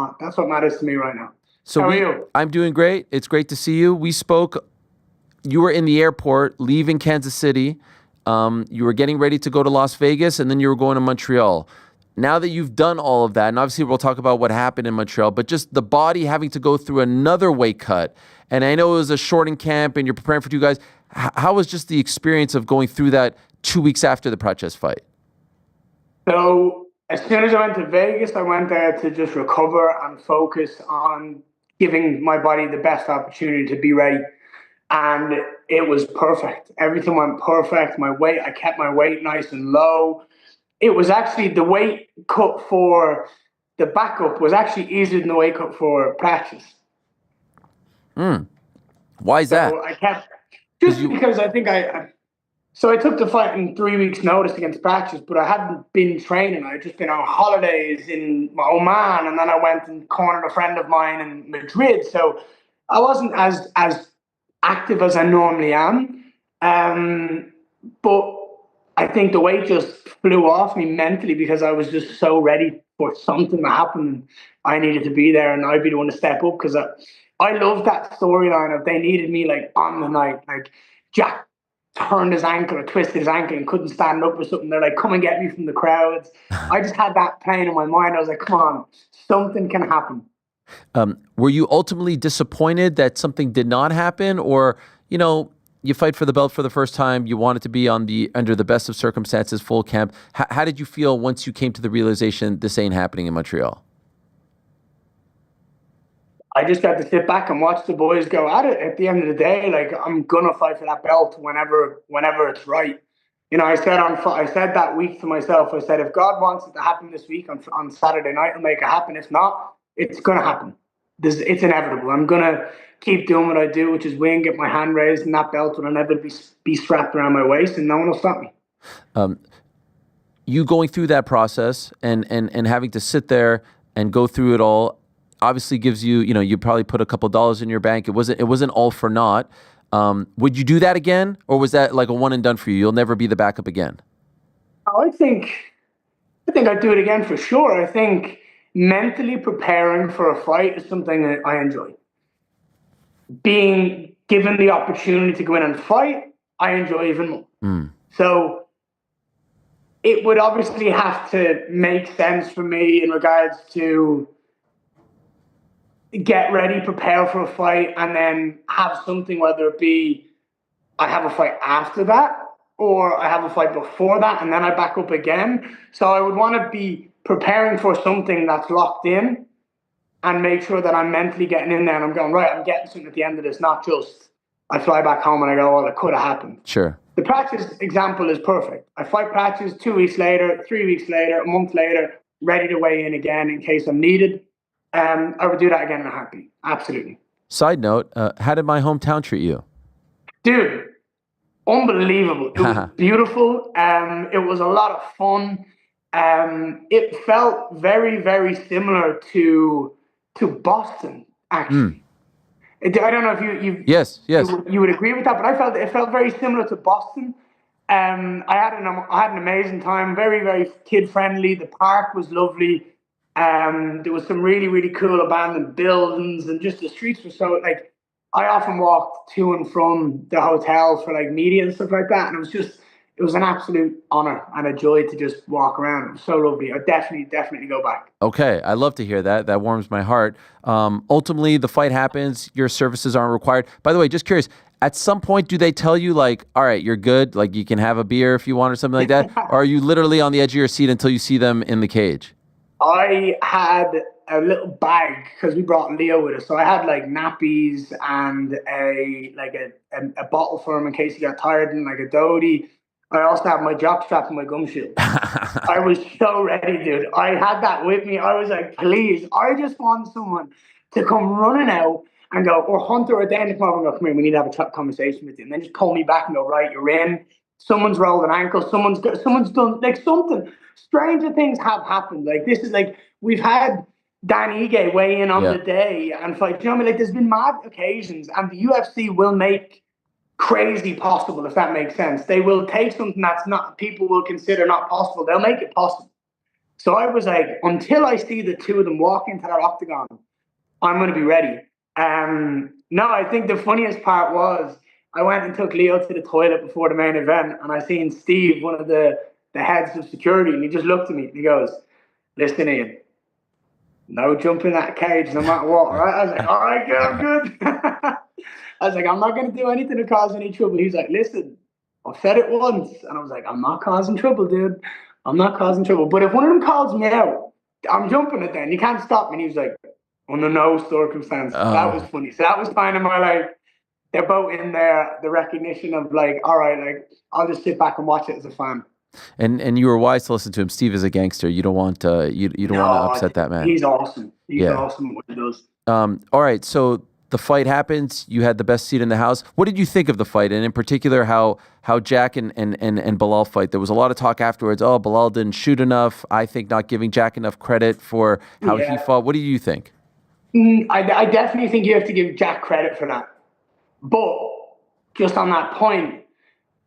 Speaker 11: matters to me right now.
Speaker 2: So
Speaker 11: how are you?
Speaker 2: I'm doing great. It's great to see you. We spoke. You were in the airport, leaving Kansas City. You were getting ready to go to Las Vegas, and then you were going to Montreal. Now that you've done all of that, and obviously we'll talk about what happened in Montreal, but just the body having to go through another weight cut. And I know it was a short in camp, and you're preparing for two guys. How was just the experience of going through that 2 weeks after the Praches fight?
Speaker 11: So as soon as I went to Vegas, I went there to just recover and focus on giving my body the best opportunity to be ready. And it was perfect. Everything went perfect. I kept my weight nice and low. It was actually the weight cut for the backup was actually easier than the weight cut for Praches.
Speaker 2: Why is that?
Speaker 11: I kept because I think so I took the fight in 3 weeks' notice against Praches, but I hadn't been training. I had just been on holidays in Oman, and then I went and cornered a friend of mine in Madrid. So I wasn't as active as I normally am. But I think the weight just flew off me mentally because I was just so ready for something to happen. I needed to be there, and I'd be the one to step up because I love that storyline of they needed me like on the night. Like Jack turned his ankle or twisted his ankle and couldn't stand up or something. They're like, come and get me from the crowds. I just had that playing in my mind. I was like, come on, something can happen.
Speaker 2: Were you ultimately disappointed that something did not happen, or you fight for the belt for the first time, you want it to be under the best of circumstances, full camp? How did you feel once you came to the realization this ain't happening in Montreal?
Speaker 11: I just got to sit back and watch the boys go at it. At the end of the day, like, I'm gonna fight for that belt whenever it's right. I said that week to myself. I said, if God wants it to happen this week on Saturday night, I'll make it happen. If not, it's gonna happen. It's inevitable. I'm gonna keep doing what I do, which is win, get my hand raised, and that belt will inevitably be strapped around my waist, and no one will stop me.
Speaker 2: You going through that process and having to sit there and go through it all obviously gives you, you probably put a couple dollars in your bank. It wasn't all for naught. Would you do that again, or was that like a one and done for you? You'll never be the backup again.
Speaker 11: I think I'd do it again for sure. I think mentally preparing for a fight is something that I enjoy. Being given the opportunity to go in and fight, I enjoy even more. So it would obviously have to make sense for me in regards to get ready, prepare for a fight, and then have something, whether it be I have a fight after that or I have a fight before that and then I back up again. So I would want to be preparing for something that's locked in and make sure that I'm mentally getting in there and I'm going, right, I'm getting something at the end of this, not just I fly back home and I go, well, it could have happened.
Speaker 2: Sure.
Speaker 11: The practice example is perfect. I fight practice 2 weeks later, 3 weeks later, a month later, ready to weigh in again in case I'm needed. I would do that again in a heartbeat. Absolutely.
Speaker 2: Side note, how did my hometown treat you?
Speaker 11: Dude, unbelievable. It was beautiful. It was a lot of fun. It felt very, very similar to Boston, actually. I don't know if you
Speaker 2: Yes.
Speaker 11: you would agree with that, but it felt very similar to Boston. I had an amazing time. Very, very kid friendly. The park was lovely. There was some really, really cool abandoned buildings, and just the streets were so like. I often walked to and from the hotel for like media and stuff like that, and it was an absolute honor and a joy to just walk around. It was so lovely. I definitely go back.
Speaker 2: Okay, I love to hear that. That warms my heart. Ultimately, the fight happens. Your services aren't required. By the way, just curious. At some point, do they tell you like, all right, you're good, like you can have a beer if you want or something like that, or are you literally on the edge of your seat until you see them in the cage?
Speaker 11: I had a little bag because we brought Leo with us, so I had like nappies and a bottle for him in case he got tired, and like a doty. I also have my jock strap and my gum shield. I was so ready, dude. I had that with me. I was like, please, I just want someone to come running out and go, or Hunter or Dan to come over and go, come here, we need to have a conversation with you, and then just pull me back and go, right, you're in. Someone's rolled an ankle. Someone's done like something. Stranger things have happened. Like this is like we've had Dan Ige weigh in on the day and fight. You know what I mean? Like there's been mad occasions, and the UFC will make crazy possible, if that makes sense. They will take something that's not people will consider not possible. They'll make it possible. So I was like, until I see the two of them walk into that octagon, I'm going to be ready. No, I think the funniest part was I went and took Leo to the toilet before the main event, and I seen Steve, one of the heads of security, and he just looked at me and he goes, listen, Ian, no jump in that cage no matter what, all right? I was like, all right, good, I'm good. I was like, I'm not going to do anything to cause any trouble. He's like, listen, I've said it once. And I was like, I'm not causing trouble, dude. I'm not causing trouble. But if one of them calls me out, I'm jumping it then. You can't stop me. And he was like, under no circumstance. That was funny. So that was kind of my like, they're both in there, the recognition of like, all right, like I'll just sit back and watch it as a fan.
Speaker 2: And you were wise to listen to him. Steve is a gangster. You don't want you don't want to upset that man.
Speaker 11: He's awesome. He's awesome at what he does.
Speaker 2: All right, so the fight happens. You had the best seat in the house. What did you think of the fight, and in particular how Jack and Belal fight? There was a lot of talk afterwards. Oh, Belal didn't shoot enough. I think not giving Jack enough credit for how he fought. What do you think?
Speaker 11: I definitely think you have to give Jack credit for that. But just on that point,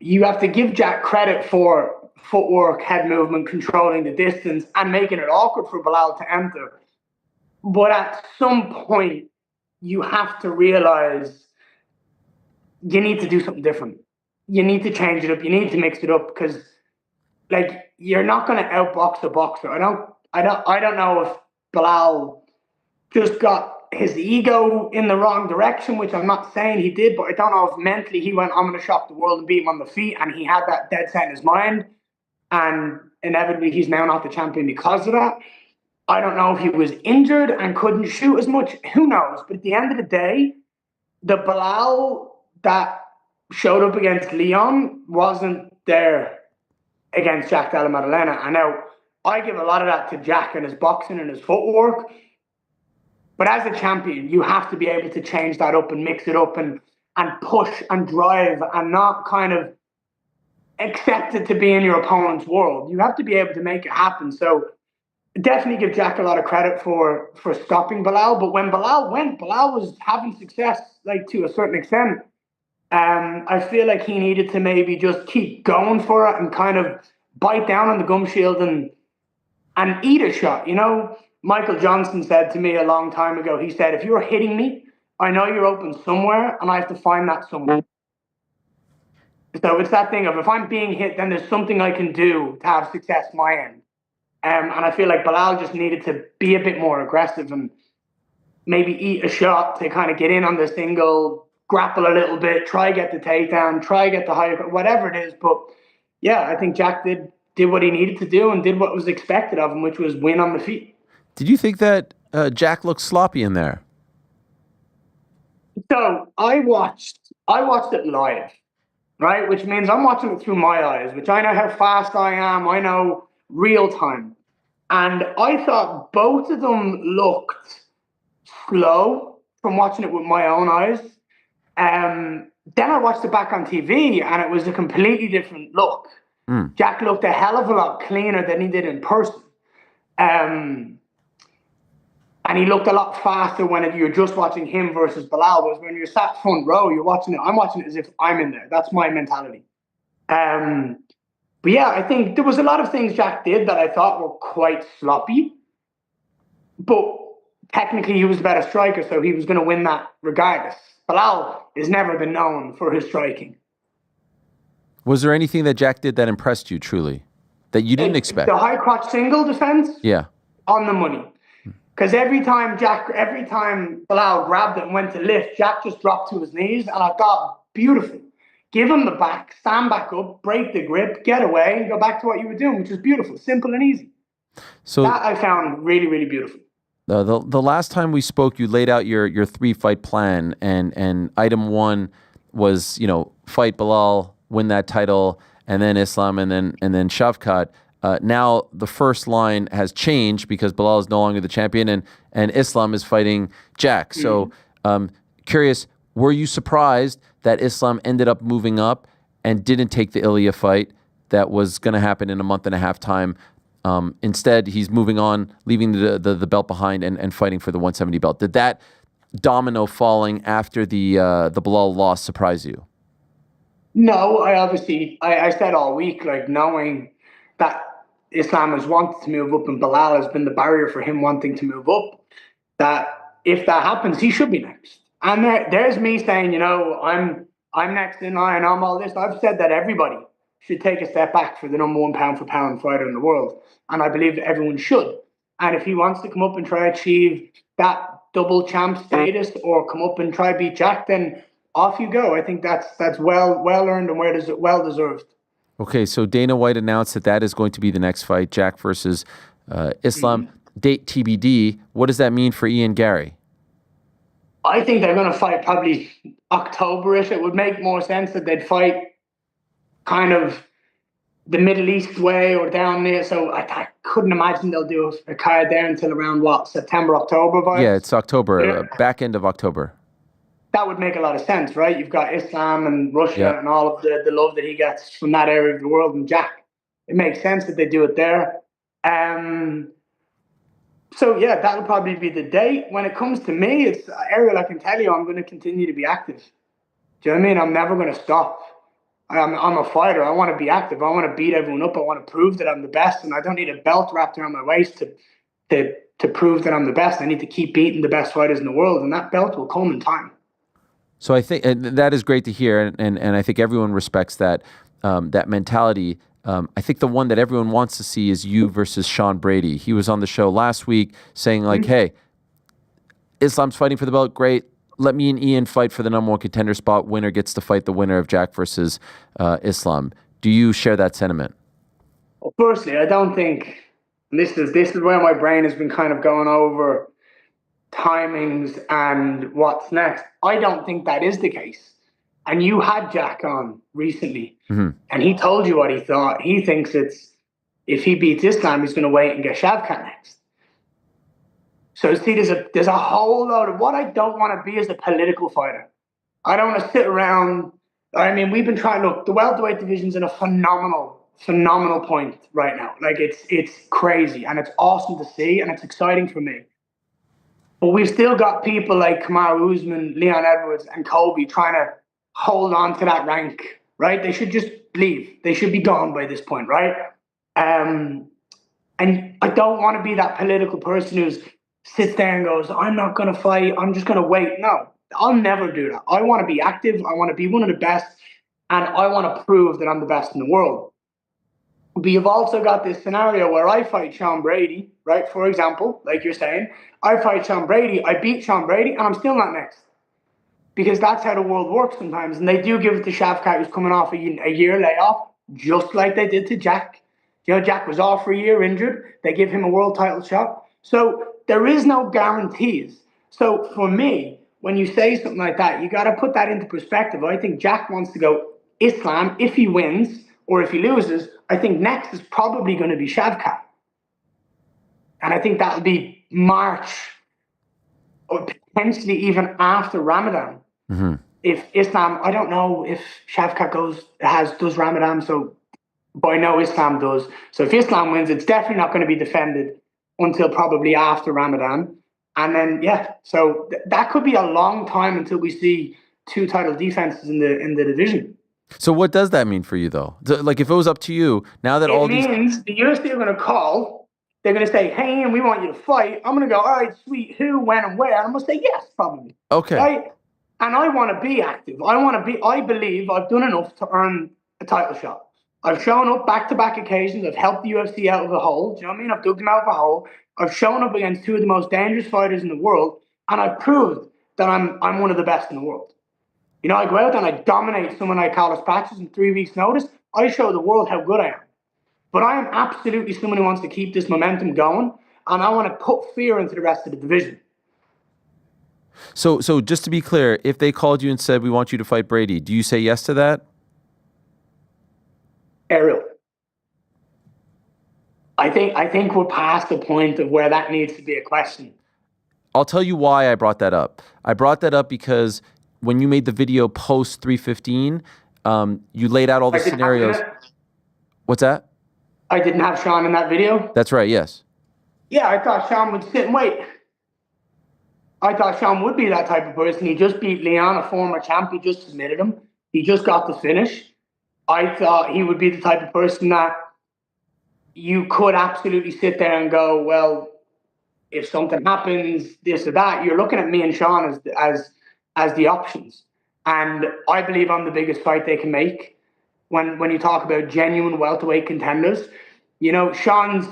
Speaker 11: you have to give Jack credit for footwork, head movement, controlling the distance, and making it awkward for Belal to enter. But at some point, you have to realize you need to do something different. You need to change it up. You need to mix it up because, like, you're not going to outbox a boxer. I don't know if Bilal just got his ego in the wrong direction, which I'm not saying he did, but I don't know if mentally he went, I'm going to shock the world and beat him on the feet, and he had that dead set in his mind, and inevitably he's now not the champion because of that. I don't know if he was injured and couldn't shoot as much. Who knows? But at the end of the day, the Bilal that showed up against Leon wasn't there against Jack Della Maddalena. I know I give a lot of that to Jack and his boxing and his footwork. But as a champion, you have to be able to change that up and mix it up and push and drive and not kind of accept it to be in your opponent's world. You have to be able to make it happen. So definitely give Jack a lot of credit for stopping Bilal. But when Bilal went, Bilal was having success, like, to a certain extent. I feel like he needed to maybe just keep going for it and kind of bite down on the gum shield and eat a shot. You know, Michael Johnson said to me a long time ago, he said, if you're hitting me, I know you're open somewhere and I have to find that somewhere. So it's that thing of, if I'm being hit, then there's something I can do to have success my end. And I feel like Bilal just needed to be a bit more aggressive and maybe eat a shot to kind of get in on the single, grapple a little bit, try get the takedown, try get the high, whatever it is. But yeah, I think Jack did what he needed to do and did what was expected of him, which was win on the feet.
Speaker 2: Did you think that Jack looked sloppy in there?
Speaker 11: So I watched it live, right? Which means I'm watching it through my eyes, which I know how fast I am. I know real time. And I thought both of them looked slow from watching it with my own eyes. Then I watched it back on TV and it was a completely different look. Jack looked a hell of a lot cleaner than he did in person. And he looked a lot faster when you're just watching him versus Bilal. Whereas when you're sat front row, I'm watching it as if I'm in there. That's my mentality. But yeah, I think there was a lot of things Jack did that I thought were quite sloppy. But technically he was the better striker, so he was going to win that regardless. Bilal has never been known for his striking.
Speaker 2: Was there anything that Jack did that impressed you truly, that you didn't expect?
Speaker 11: The high crotch single defense?
Speaker 2: Yeah.
Speaker 11: On the money. Because every time Bilal grabbed it and went to lift, Jack just dropped to his knees, and I thought, beautiful. Give him the back, stand back up, break the grip, get away, and go back to what you were doing, which was beautiful, simple and easy. So that I found really, really beautiful.
Speaker 2: The last time we spoke, you laid out your 3-fight plan, and item 1 was, fight Bilal, win that title, and then Islam, and then Shavkat. Now the first line has changed because Bilal is no longer the champion, and Islam is fighting Jack. So curious, were you surprised that Islam ended up moving up and didn't take the Ilya fight that was going to happen in a month and a half time? Instead, he's moving on, leaving the belt behind and fighting for the 170 belt. Did that domino falling after the Bilal loss surprise you?
Speaker 11: No, I said all week, like, knowing that Islam has wanted to move up and Bilal has been the barrier for him wanting to move up, that if that happens, he should be next. And there's me saying, I'm next in line, I'm all this. I've said that everybody should take a step back for the number 1 pound for pound fighter in the world. And I believe that everyone should. And if he wants to come up and try achieve that double champ status or come up and try beat Jack, then off you go. I think that's well earned and well deserved.
Speaker 2: Okay, so Dana White announced that is going to be the next fight, Jack versus Islam. Date TBD. What does that mean for Ian Garry?
Speaker 11: I think they're going to fight probably October-ish. It would make more sense that they'd fight kind of the Middle East way or down there. So I couldn't imagine they'll do a card there until around, September, October vibes?
Speaker 2: Yeah, it's October, back end of October.
Speaker 11: That would make a lot of sense, right? You've got Islam and Russia and all of the love that he gets from that area of the world, and Jack. It makes sense that they do it there. So yeah, that'll probably be the date. When it comes to me, it's Ariel. I can tell you, I'm going to continue to be active. Do you know what I mean? I'm never going to stop. I'm a fighter. I want to be active. I want to beat everyone up. I want to prove that I'm the best, and I don't need a belt wrapped around my waist to to prove that I'm the best. I need to keep beating the best fighters in the world, and that belt will come in time.
Speaker 2: So I think that is great to hear, and I think everyone respects that that mentality. I think the one that everyone wants to see is you versus Sean Brady. He was on the show last week saying like, "Hey, Islam's fighting for the belt. Great. Let me and Ian fight for the number one contender spot. Winner gets to fight the winner of Jack versus Islam." Do you share that sentiment?
Speaker 11: Well, firstly, I don't think, and this is where my brain has been kind of going over timings and what's next. I don't think that is the case. And you had Jack on recently, and he told you what he thought. He thinks if he beats Islam, he's going to wait and get Shavkat next. So see, there's a whole load of what I don't want to be as a political fighter. I don't want to sit around. I mean, we've been trying. Look, the welterweight division's in a phenomenal point right now. Like it's crazy and it's awesome to see and it's exciting for me. But we've still got people like Kamaru Usman, Leon Edwards, and Colby trying to hold on to that rank. Right? They should just leave. They should be gone by this point, right? And I don't want to be that political person who sits there and goes, "I'm not going to fight. I'm just going to wait." No. I'll never do that. I want to be active. I want to be one of the best. And I want to prove that I'm the best in the world. But you've also got this scenario where I fight Sean Brady, right? For example, like you're saying, I fight Sean Brady, I beat Sean Brady, and I'm still not next. Because that's how the world works sometimes. And they do give it to Shavkat, who's coming off a year layoff, just like they did to Jack. You know, Jack was off for a year injured. They give him a world title shot. So there is no guarantees. So for me, when you say something like that, you got to put that into perspective. I think Jack wants to go Islam if he wins, or if he loses. I think next is probably going to be Shavkat. And I think that'll be March, or potentially even after Ramadan. If Islam, I don't know if Shavkat does Ramadan, but I know Islam does. So if Islam wins, it's definitely not going to be defended until probably after Ramadan. And then, so that could be a long time until we see two title defenses in the division.
Speaker 2: So what does that mean for you, though? Like, if it was up to you, now that
Speaker 11: it means the UFC are going to call, they're going to say, "Hey, Ian, we want you to fight." I'm going to go, "All right, sweet, who, when, and where?" And I'm going to say, "Yes, probably."
Speaker 2: Okay.
Speaker 11: Right? And I want to be active. I believe I've done enough to earn a title shot. I've shown up back-to-back occasions. I've helped the UFC out of a hole. Do you know what I mean? I've dug them out of a hole. I've shown up against two of the most dangerous fighters in the world, and I've proved that I'm one of the best in the world. You know, I go out and I dominate someone like Carlos Patches in 3 weeks' notice. I show the world how good I am. But I am absolutely someone who wants to keep this momentum going, and I want to put fear into the rest of the division.
Speaker 2: So just to be clear, if they called you and said, "We want you to fight Brady," do you say yes to that?
Speaker 11: Ariel, I think we're past the point of where that needs to be a question.
Speaker 2: I'll tell you why I brought that up. I brought that up because when you made the video post 315, you laid out all the scenarios. What's that?
Speaker 11: I didn't have Sean in that video?
Speaker 2: That's right, yes.
Speaker 11: Yeah, I thought Sean would sit and wait. I thought Sean would be that type of person. He just beat Leon, a former champ. He just submitted him. He just got the finish. I thought he would be the type of person that you could absolutely sit there and go, "Well, if something happens, this or that," you're looking at me and Sean as the options. And I believe I'm the biggest fight they can make. When you talk about genuine welterweight contenders, you know, Sean's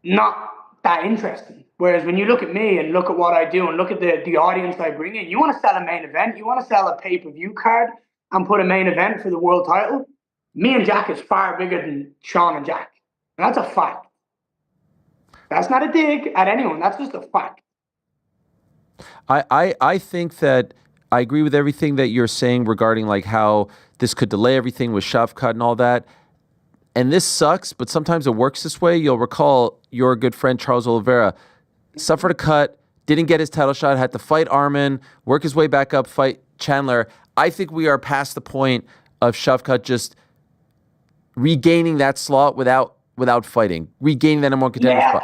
Speaker 11: not that interesting. Whereas when you look at me and look at what I do and look at the audience I bring in, you want to sell a main event, you want to sell a pay-per-view card and put a main event for the world title, me and Jack is far bigger than Sean and Jack. And that's a fact. That's not a dig at anyone. That's just a fact.
Speaker 2: I think that I agree with everything that you're saying regarding like how this could delay everything with Shavkat and all that. And this sucks, but sometimes it works this way. You'll recall your good friend Charles Oliveira suffered a cut, didn't get his title shot, had to fight Arman, work his way back up, fight Chandler. I think we are past the point of Shavkat just regaining that slot without fighting, regaining that number one contender spot.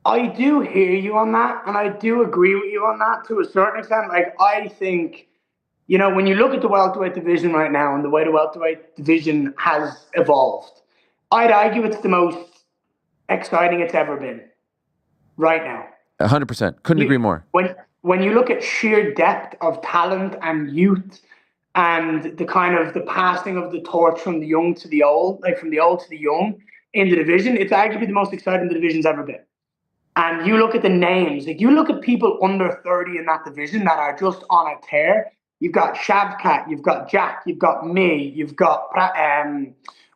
Speaker 11: I do hear you on that, and I do agree with you on that to a certain extent. Like, I think, you know, when you look at the welterweight division right now and the way the welterweight division has evolved, I'd argue it's the most exciting it's ever been right now.
Speaker 2: 100%. Couldn't agree more.
Speaker 11: When you look at sheer depth of talent and youth and the kind of the passing of the torch from the young to the old, like from the old to the young in the division, it's arguably the most exciting the division's ever been. And you look at the names, like you look at people under 30 in that division that are just on a tear. You've got Shavkat, you've got Jack, you've got me, you've got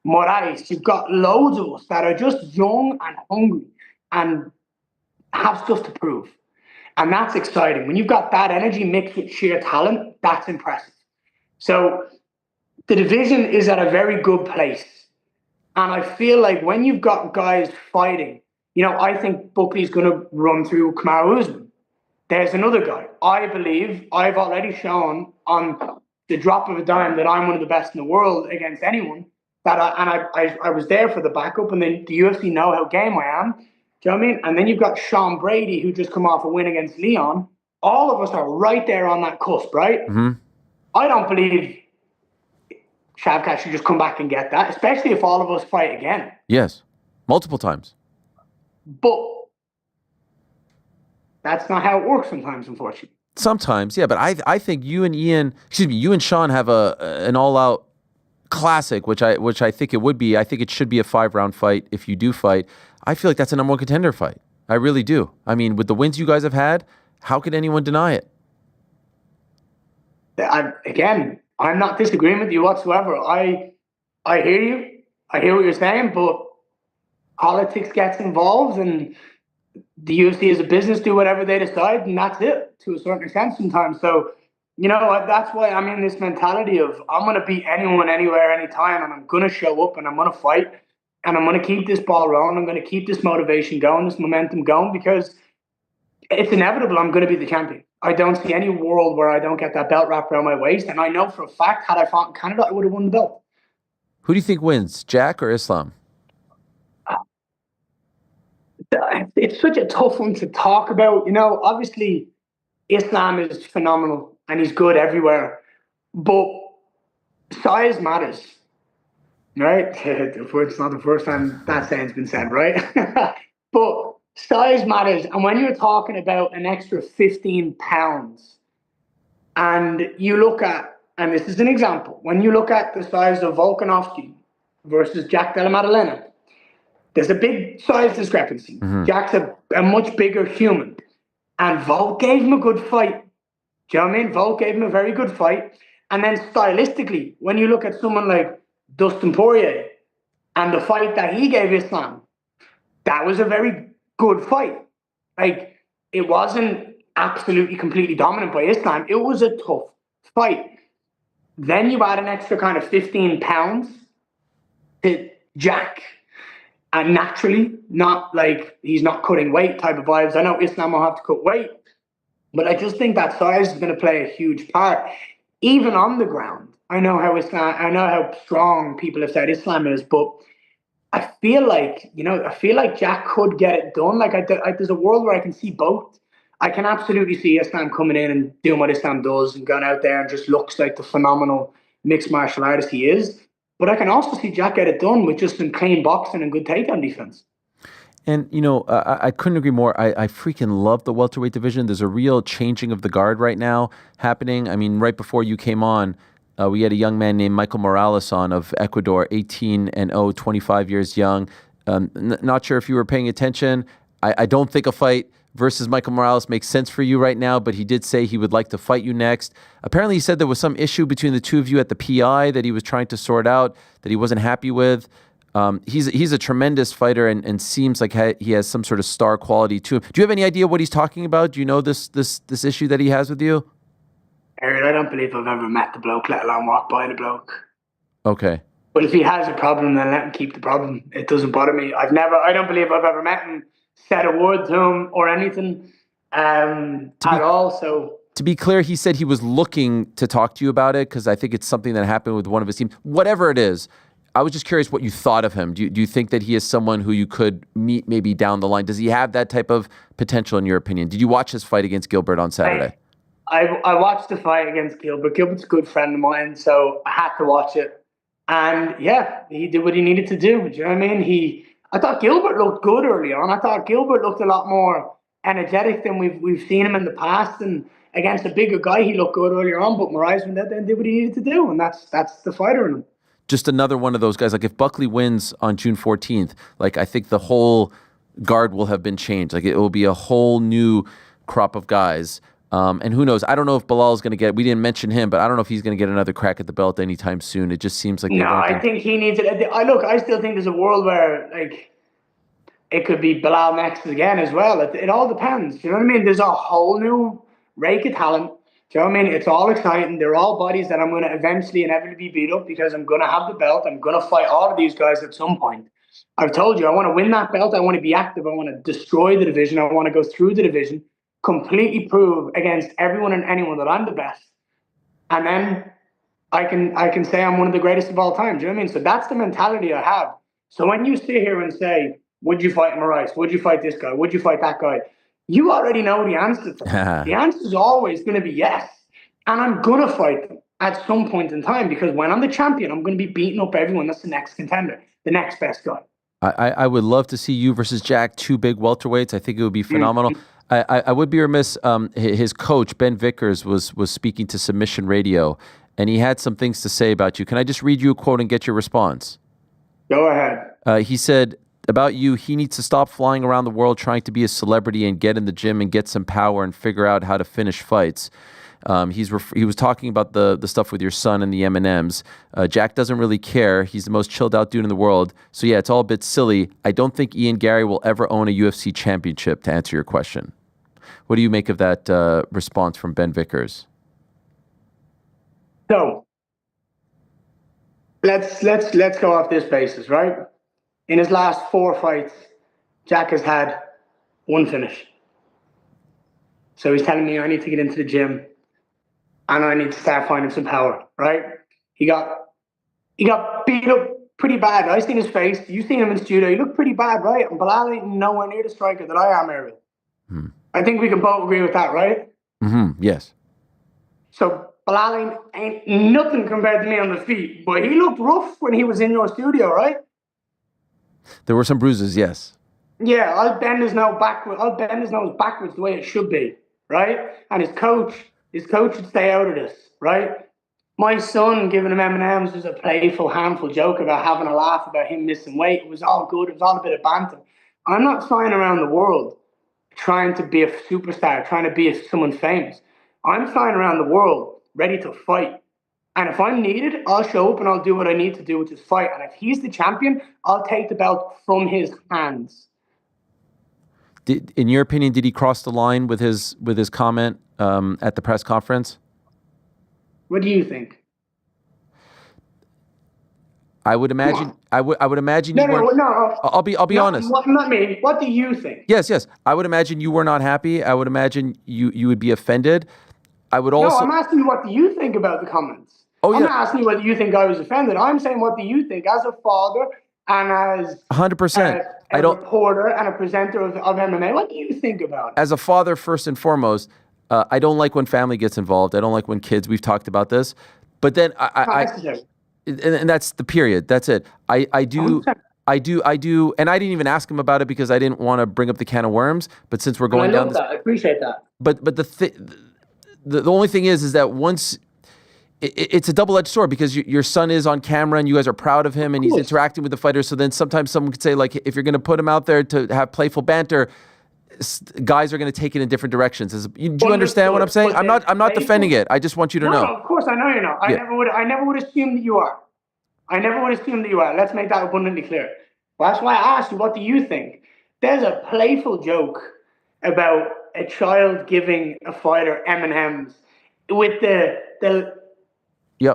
Speaker 11: Moraes, you've got loads of us that are just young and hungry and have stuff to prove. And that's exciting. When you've got that energy mixed with sheer talent, that's impressive. So the division is at a very good place. And I feel like when you've got guys fighting, I think Buckley's going to run through Kamaru Usman. There's another guy. I believe I've already shown on the drop of a dime that I'm one of the best in the world against anyone. I was there for the backup, and then the UFC know how game I am. Do you know what I mean? And then you've got Sean Brady, who just come off a win against Leon. All of us are right there on that cusp, right?
Speaker 2: Mm-hmm.
Speaker 11: I don't believe Shavkat should just come back and get that, especially if all of us fight again.
Speaker 2: Yes, multiple times.
Speaker 11: But that's not how it works sometimes, unfortunately.
Speaker 2: Sometimes, yeah, but I think you and Sean have an all-out classic, which I think it would be. I think it should be a 5-round fight if you do fight. I feel like that's a number one contender fight. I really do. I mean, with the wins you guys have had, how could anyone deny it?
Speaker 11: I'm not disagreeing with you whatsoever. I hear you. I hear what you're saying, but politics gets involved, and the UFC as a business do whatever they decide, and that's it to a certain extent sometimes. So, that's why I'm in this mentality of I'm going to beat anyone, anywhere, anytime, and I'm going to show up and I'm going to fight, and I'm going to keep this ball rolling. I'm going to keep this motivation going, this momentum going, because it's inevitable I'm going to be the champion. I don't see any world where I don't get that belt wrapped around my waist, and I know for a fact, had I fought in Canada, I would have won the belt.
Speaker 2: Who do you think wins, Jack or Islam?
Speaker 11: It's such a tough one to talk about. Obviously, Islam is phenomenal and he's good everywhere, but size matters, right? It's not the first time that saying's been said, right? But size matters. And when you're talking about an extra 15 pounds, and you look at, and this is an example, when you look at the size of Volkanovski versus Jack Della Maddalena, there's a big size discrepancy. Mm-hmm. Jack's a much bigger human. And Volk gave him a good fight. Do you know what I mean? Volk gave him a very good fight. And then stylistically, when you look at someone like Dustin Poirier and the fight that he gave Islam, that was a very good fight. Like, it wasn't absolutely completely dominant by Islam. It was a tough fight. Then you add an extra kind of 15 pounds to Jack. And naturally, not like he's not cutting weight type of vibes. I know Islam will have to cut weight, but I just think that size is going to play a huge part. Even on the ground, I know how strong people have said Islam is, but I feel like Jack could get it done. Like there's a world where I can see both. I can absolutely see Islam coming in and doing what Islam does and going out there and just looks like the phenomenal mixed martial artist he is. But I can also see Jack get it done with just some clean boxing and good takedown defense.
Speaker 2: And, I couldn't agree more. I freaking love the welterweight division. There's a real changing of the guard right now happening. I mean, right before you came on, we had a young man named Michael Morales on of Ecuador, 18-0, 25 years young. Not sure if you were paying attention. I don't think a fight versus Michael Morales makes sense for you right now, but he did say he would like to fight you next. Apparently, he said there was some issue between the two of you at the PI that he was trying to sort out, that he wasn't happy with. He's a tremendous fighter and seems like he has some sort of star quality to him. Do you have any idea what he's talking about? Do you know this issue that he has with you?
Speaker 11: Ariel, I don't believe I've ever met the bloke, let alone walk by the bloke.
Speaker 2: Okay.
Speaker 11: But if he has a problem, then let him keep the problem. It doesn't bother me. I don't believe I've ever met him, said a word to him or anything at all. So
Speaker 2: to be clear, he said he was looking to talk to you about it because I think it's something that happened with one of his teams. Whatever it is, I was just curious what you thought of him. Do you think that he is someone who you could meet maybe down the line? Does he have that type of potential in your opinion? Did you watch his fight against Gilbert on Saturday?
Speaker 11: I watched the fight against Gilbert. Gilbert's a good friend of mine, so I had to watch it. And yeah, he did what he needed to do. Do you know what I mean? I thought Gilbert looked good early on. I thought Gilbert looked a lot more energetic than we've seen him in the past. And against a bigger guy, he looked good earlier on. But Moraes went out there and did what he needed to do, and that's the fighter in him.
Speaker 2: Just another one of those guys. Like if Buckley wins on June 14th, like I think the whole guard will have been changed. Like it will be a whole new crop of guys. And who knows? I don't know if Bilal is going to get. We didn't mention him, but I don't know if he's going to get another crack at the belt anytime soon. It just seems like
Speaker 11: no. I think he needs it. I still think there's a world where like it could be Bilal next again as well. It all depends. You know what I mean? There's a whole new rake of talent. Do you know what I mean? It's all exciting. They're all bodies that I'm going to eventually inevitably beat up because I'm going to have the belt. I'm going to fight all of these guys at some point. I've told you, I want to win that belt. I want to be active. I want to destroy the division. I want to go through the division, completely prove against everyone and anyone that I'm the best. And then I can say I'm one of the greatest of all time. Do you know what I mean? So that's the mentality I have. So when you sit here and say, would you fight Moraes? Would you fight this guy? Would you fight that guy? You already know the answer to that. The answer is always going to be yes. And I'm going to fight them at some point in time because when I'm the champion, I'm going to be beating up everyone that's the next contender, the next best guy.
Speaker 2: I would love to see you versus Jack, two big welterweights. I think it would be phenomenal. I would be remiss. His coach, Ben Vickers, was speaking to Submission Radio, and he had some things to say about you. Can I just read you a quote and get your response?
Speaker 11: Go ahead.
Speaker 2: He said about you, he needs to stop flying around the world trying to be a celebrity and get in the gym and get some power and figure out how to finish fights. He was talking about the stuff with your son and the M&Ms. Jack doesn't really care. He's the most chilled out dude in the world. So yeah, it's all a bit silly. I don't think Ian Garry will ever own a UFC championship, to answer your question. What do you make of that response from Ben Vickers?
Speaker 11: So let's go off this basis, right? In his last 4 fights, Jack has had 1 finish. So he's telling me I need to get into the gym and I need to start finding some power, right? He got beat up pretty bad. I seen his face. You seen him in studio. He looked pretty bad, right? And Bilal ain't nowhere near the striker that I am, Ariel. I think we can both agree with that, right?
Speaker 2: Yes.
Speaker 11: So Bilal ain't nothing compared to me on the feet, but he looked rough when he was in your studio, right?
Speaker 2: There were some bruises, yes.
Speaker 11: Yeah, I'll bend his nose backwards the way it should be, right? And his coach should stay out of this, right? My son giving him M&Ms was a playful, harmful joke about having a laugh about him missing weight. It was all good. It was all a bit of banter. I'm not flying around the world trying to be a superstar, trying to be someone famous. I'm flying around the world ready to fight. And if I'm needed, I'll show up and I'll do what I need to do, which is fight. And if he's the champion, I'll take the belt from his hands.
Speaker 2: In your opinion, did he cross the line with his comment at the press conference?
Speaker 11: What do you think?
Speaker 2: I would imagine. I would imagine. No. I'll be honest.
Speaker 11: Not me. What do you think?
Speaker 2: Yes. I would imagine you were not happy. I would imagine you would be offended. I would also.
Speaker 11: No, I'm asking you what do you think about the comments.
Speaker 2: Oh,
Speaker 11: I'm not asking you whether you think I was offended. I'm saying what do you think as a father and as
Speaker 2: 100%.
Speaker 11: A reporter and a presenter of MMA. What do you think about it?
Speaker 2: As a father, first and foremost, I don't like when family gets involved. I don't like when kids. We've talked about this, but then and that's the period. That's it. I do, and I didn't even ask him about it because I didn't want to bring up the can of worms. But since we're going down,
Speaker 11: I appreciate that.
Speaker 2: But the only thing is that once. It's a double-edged sword because your son is on camera and you guys are proud of him and he's interacting with the fighters. So then sometimes someone could say, like, if you're going to put him out there to have playful banter, guys are going to take it in different directions. Do you understand what I'm saying? I'm not defending it. I just want you to know.
Speaker 11: No, of course I know you're not. I never would assume that you are. Let's make that abundantly clear. Well, that's why I asked you, what do you think? There's a playful joke about a child giving a fighter M&Ms with the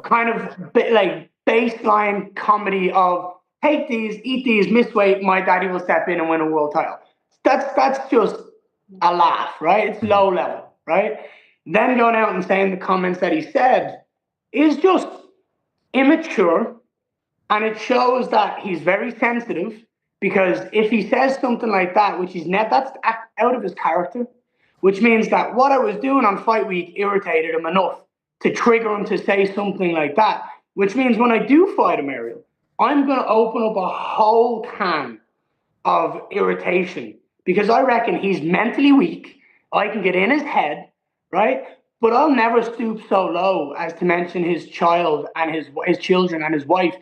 Speaker 11: kind of like baseline comedy of take these, eat these, miss weight, my daddy will step in and win a world title. That's just a laugh, right? It's low level, right? Then going out and saying the comments that he said is just immature, and it shows that he's very sensitive because if he says something like that, that's out of his character, which means that what I was doing on Fight Week irritated him enough to trigger him to say something like that, which means when I do fight him, Ariel, I'm going to open up a whole can of irritation because I reckon he's mentally weak. I can get in his head, right? But I'll never stoop so low as to mention his child and his children and his wife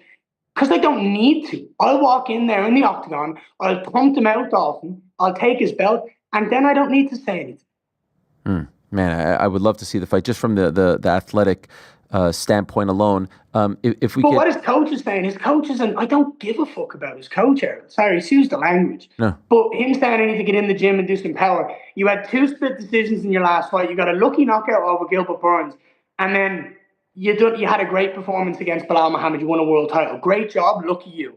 Speaker 11: because I don't need to. I'll walk in there in the octagon, I'll pump him out off him, I'll take his belt, and then I don't need to say anything.
Speaker 2: Man, I would love to see the fight just from the athletic standpoint alone. If we
Speaker 11: but
Speaker 2: could...
Speaker 11: what his coach is saying, his coach is, and I don't give a fuck about his coach, Ariel. Sorry, excuse the language.
Speaker 2: No.
Speaker 11: But him saying I need to get in the gym and do some power. You had 2 split decisions in your last fight. You got a lucky knockout over Gilbert Burns, and then you had a great performance against Bilal Muhammad. You won a world title. Great job, lucky you.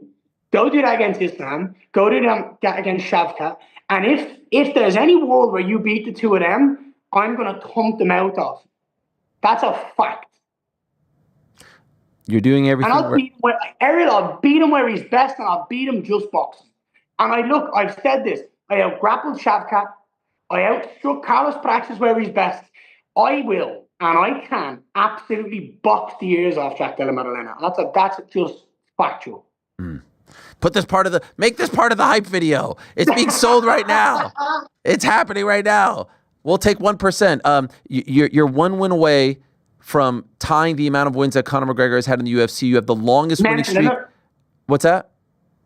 Speaker 11: Go do that against Islam. Go do that against Shavkat. And if there's any world where you beat the 2 of them, I'm going to thump them out of. That's a fact.
Speaker 2: You're doing everything.
Speaker 11: And I'll beat him where he's best, and I'll beat him just boxing. And I've said this. I out-grappled Shavkat. I outstruck Carlos Praxis where he's best. I will, and I can, absolutely box the ears off Jack Della Maddalena. That's just factual.
Speaker 2: Make this part of the hype video. It's being sold right now. It's happening right now. We'll take 1%. You're 1 win away from tying the amount of wins that Conor McGregor has had in the UFC. You have the longest winning streak. What's that?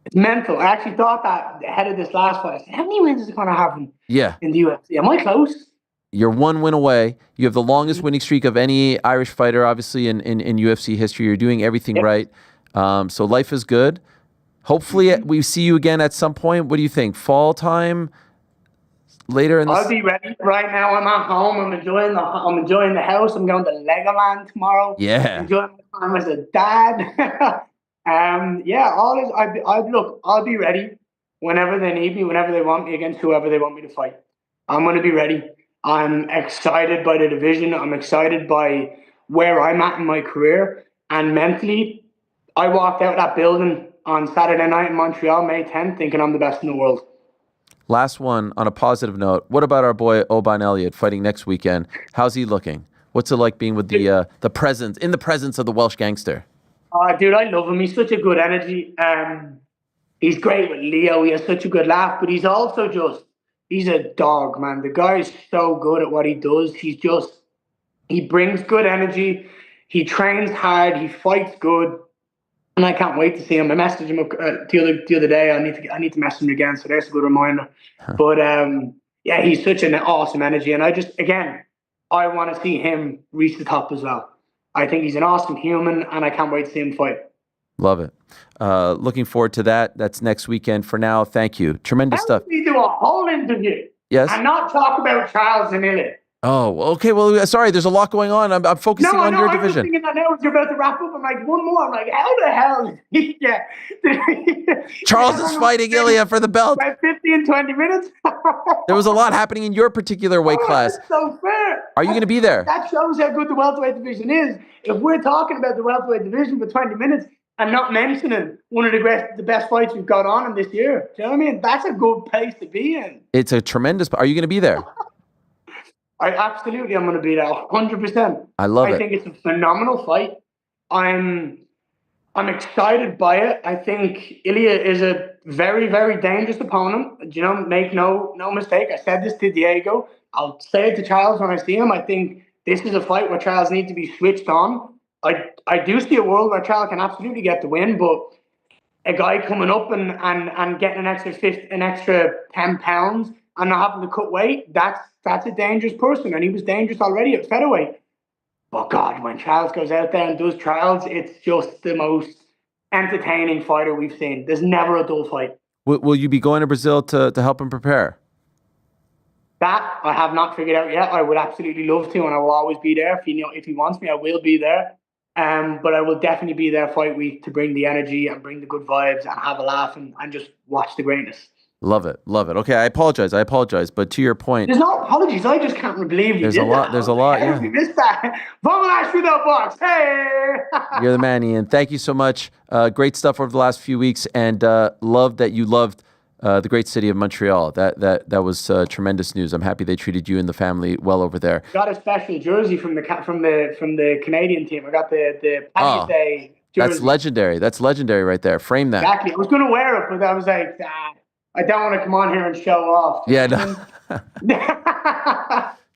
Speaker 11: It's mental. I actually thought that ahead of this last fight. I said, how many wins is Conor having in the UFC? Am I close?
Speaker 2: You're 1 win away. You have the longest winning streak of any Irish fighter, obviously, in UFC history. You're doing everything right. So life is good. Hopefully we see you again at some point. What do you think? Fall time? Later in the...
Speaker 11: I'll be ready. Right now I'm at home. I'm enjoying the house. I'm going to Legoland tomorrow.
Speaker 2: Yeah.
Speaker 11: Enjoying my time as a dad. I'll be ready whenever they need me, whenever they want me against whoever they want me to fight. I'm going to be ready. I'm excited by the division. I'm excited by where I'm at in my career. And mentally, I walked out of that building on Saturday night in Montreal, May 10th, thinking I'm the best in the world.
Speaker 2: Last one on a positive note. What about our boy Oban Elliott fighting next weekend? How's he looking? What's it like being with the presence of the Welsh gangster?
Speaker 11: Dude, I love him. He's such a good energy. He's great with Leo. He has such a good laugh, but he's also he's a dog, man. The guy is so good at what he does. He brings good energy. He trains hard. He fights good. And I can't wait to see him. I messaged him the other day. I need to message him again, so there's a good reminder. But he's such an awesome energy, and I want to see him reach the top as well. I think he's an awesome human, and I can't wait to see him fight.
Speaker 2: Love it. Looking forward to that. That's next weekend. For now, thank you. Tremendous stuff.
Speaker 11: We do a whole interview,
Speaker 2: and
Speaker 11: not talk about Charles and Ilya.
Speaker 2: Oh, okay. Well, sorry. There's a lot going on. I'm focusing on your division.
Speaker 11: I'm thinking that now as you're about to wrap up. I'm like, one more. I'm like, how the hell?
Speaker 2: Charles is fighting Ilya for the belt.
Speaker 11: By 50 and 20 minutes.
Speaker 2: There was a lot happening in your particular weight class.
Speaker 11: That's so fair.
Speaker 2: Are you going to be there?
Speaker 11: That shows how good the welterweight division is. If we're talking about the welterweight division for 20 minutes and not mentioning one of the best fights we've got on in this year, do you know what I mean? That's a good place to be in.
Speaker 2: It's a tremendous. Are you going to be there?
Speaker 11: I'm going to be there 100%.
Speaker 2: I love it.
Speaker 11: I think it's a phenomenal fight. I'm excited by it. I think Ilya is a very, very dangerous opponent. You know, make no mistake. I said this to Diego. I'll say it to Charles when I see him. I think this is a fight where Charles needs to be switched on. I do see a world where Charles can absolutely get the win, but a guy coming up and getting an extra 10 pounds and not having to cut weight, that's a dangerous person, and he was dangerous already at featherweight. But God, when Charles goes out there and does trials, it's just the most entertaining fighter we've seen. There's never a dull fight.
Speaker 2: Will you be going to Brazil to help him prepare?
Speaker 11: That I have not figured out yet. I would absolutely love to, and I will always be there. If he wants me, I will be there. But I will definitely be there fight week to bring the energy and bring the good vibes and have a laugh and just watch the greatness.
Speaker 2: Love it. Okay, I apologize. But to your point,
Speaker 11: there's no apologies. I just can't believe you. There's a lot.
Speaker 2: Yeah.
Speaker 11: You missed that. Vamos without box. Hey.
Speaker 2: You're the man, Ian. Thank you so much. Great stuff over the last few weeks, and love that you loved the great city of Montreal. That was tremendous news. I'm happy they treated you and the family well over there.
Speaker 11: Got a special jersey from the Canadian team. I got the Patrick Day jersey.
Speaker 2: That's legendary. That's legendary right there. Frame that.
Speaker 11: Exactly. I was going to wear it, but I was like, I don't want to come on here and show off.
Speaker 2: Yeah, no.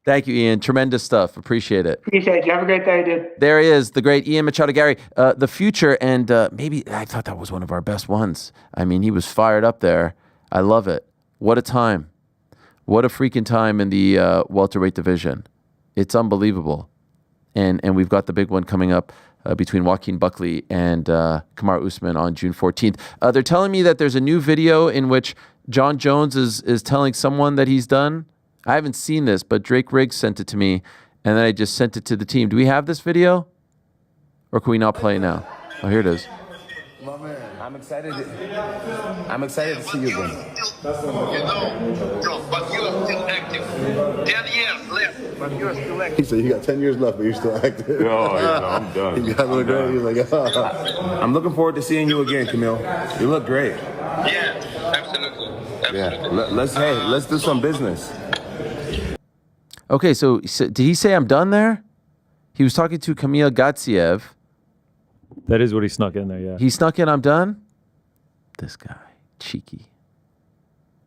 Speaker 2: Thank you, Ian. Tremendous stuff. Appreciate it.
Speaker 11: Appreciate you. Have a great day, dude.
Speaker 2: There he is, the great Ian Machado Garry. The future, and maybe I thought that was one of our best ones. I mean, he was fired up there. I love it. What a time. What a freaking time in the welterweight division. It's unbelievable. And we've got the big one coming up between Joaquin Buckley and Kamaru Usman on June 14th. They're telling me that there's a new video in which John Jones is telling someone that he's done. I haven't seen this, but Drake Riggs sent it to me, and then I just sent it to the team. Do we have this video? Or can we not play it now? Oh, here it is.
Speaker 12: My man, I'm excited to see you again.
Speaker 7: But you are still active. 10 years left, but you are still active.
Speaker 12: He said you got 10 years left, but you're still active.
Speaker 6: Oh, yeah, no, I'm done.
Speaker 12: You got to look great. He's like, I'm looking forward to seeing you again, Camille. You look great.
Speaker 7: Yeah, absolutely.
Speaker 12: Yeah, let's do some business.
Speaker 2: Okay, so did he say I'm done there? He was talking to Kamil Gatsiev.
Speaker 4: That is what he snuck in there, yeah.
Speaker 2: He snuck in, I'm done? This guy, cheeky.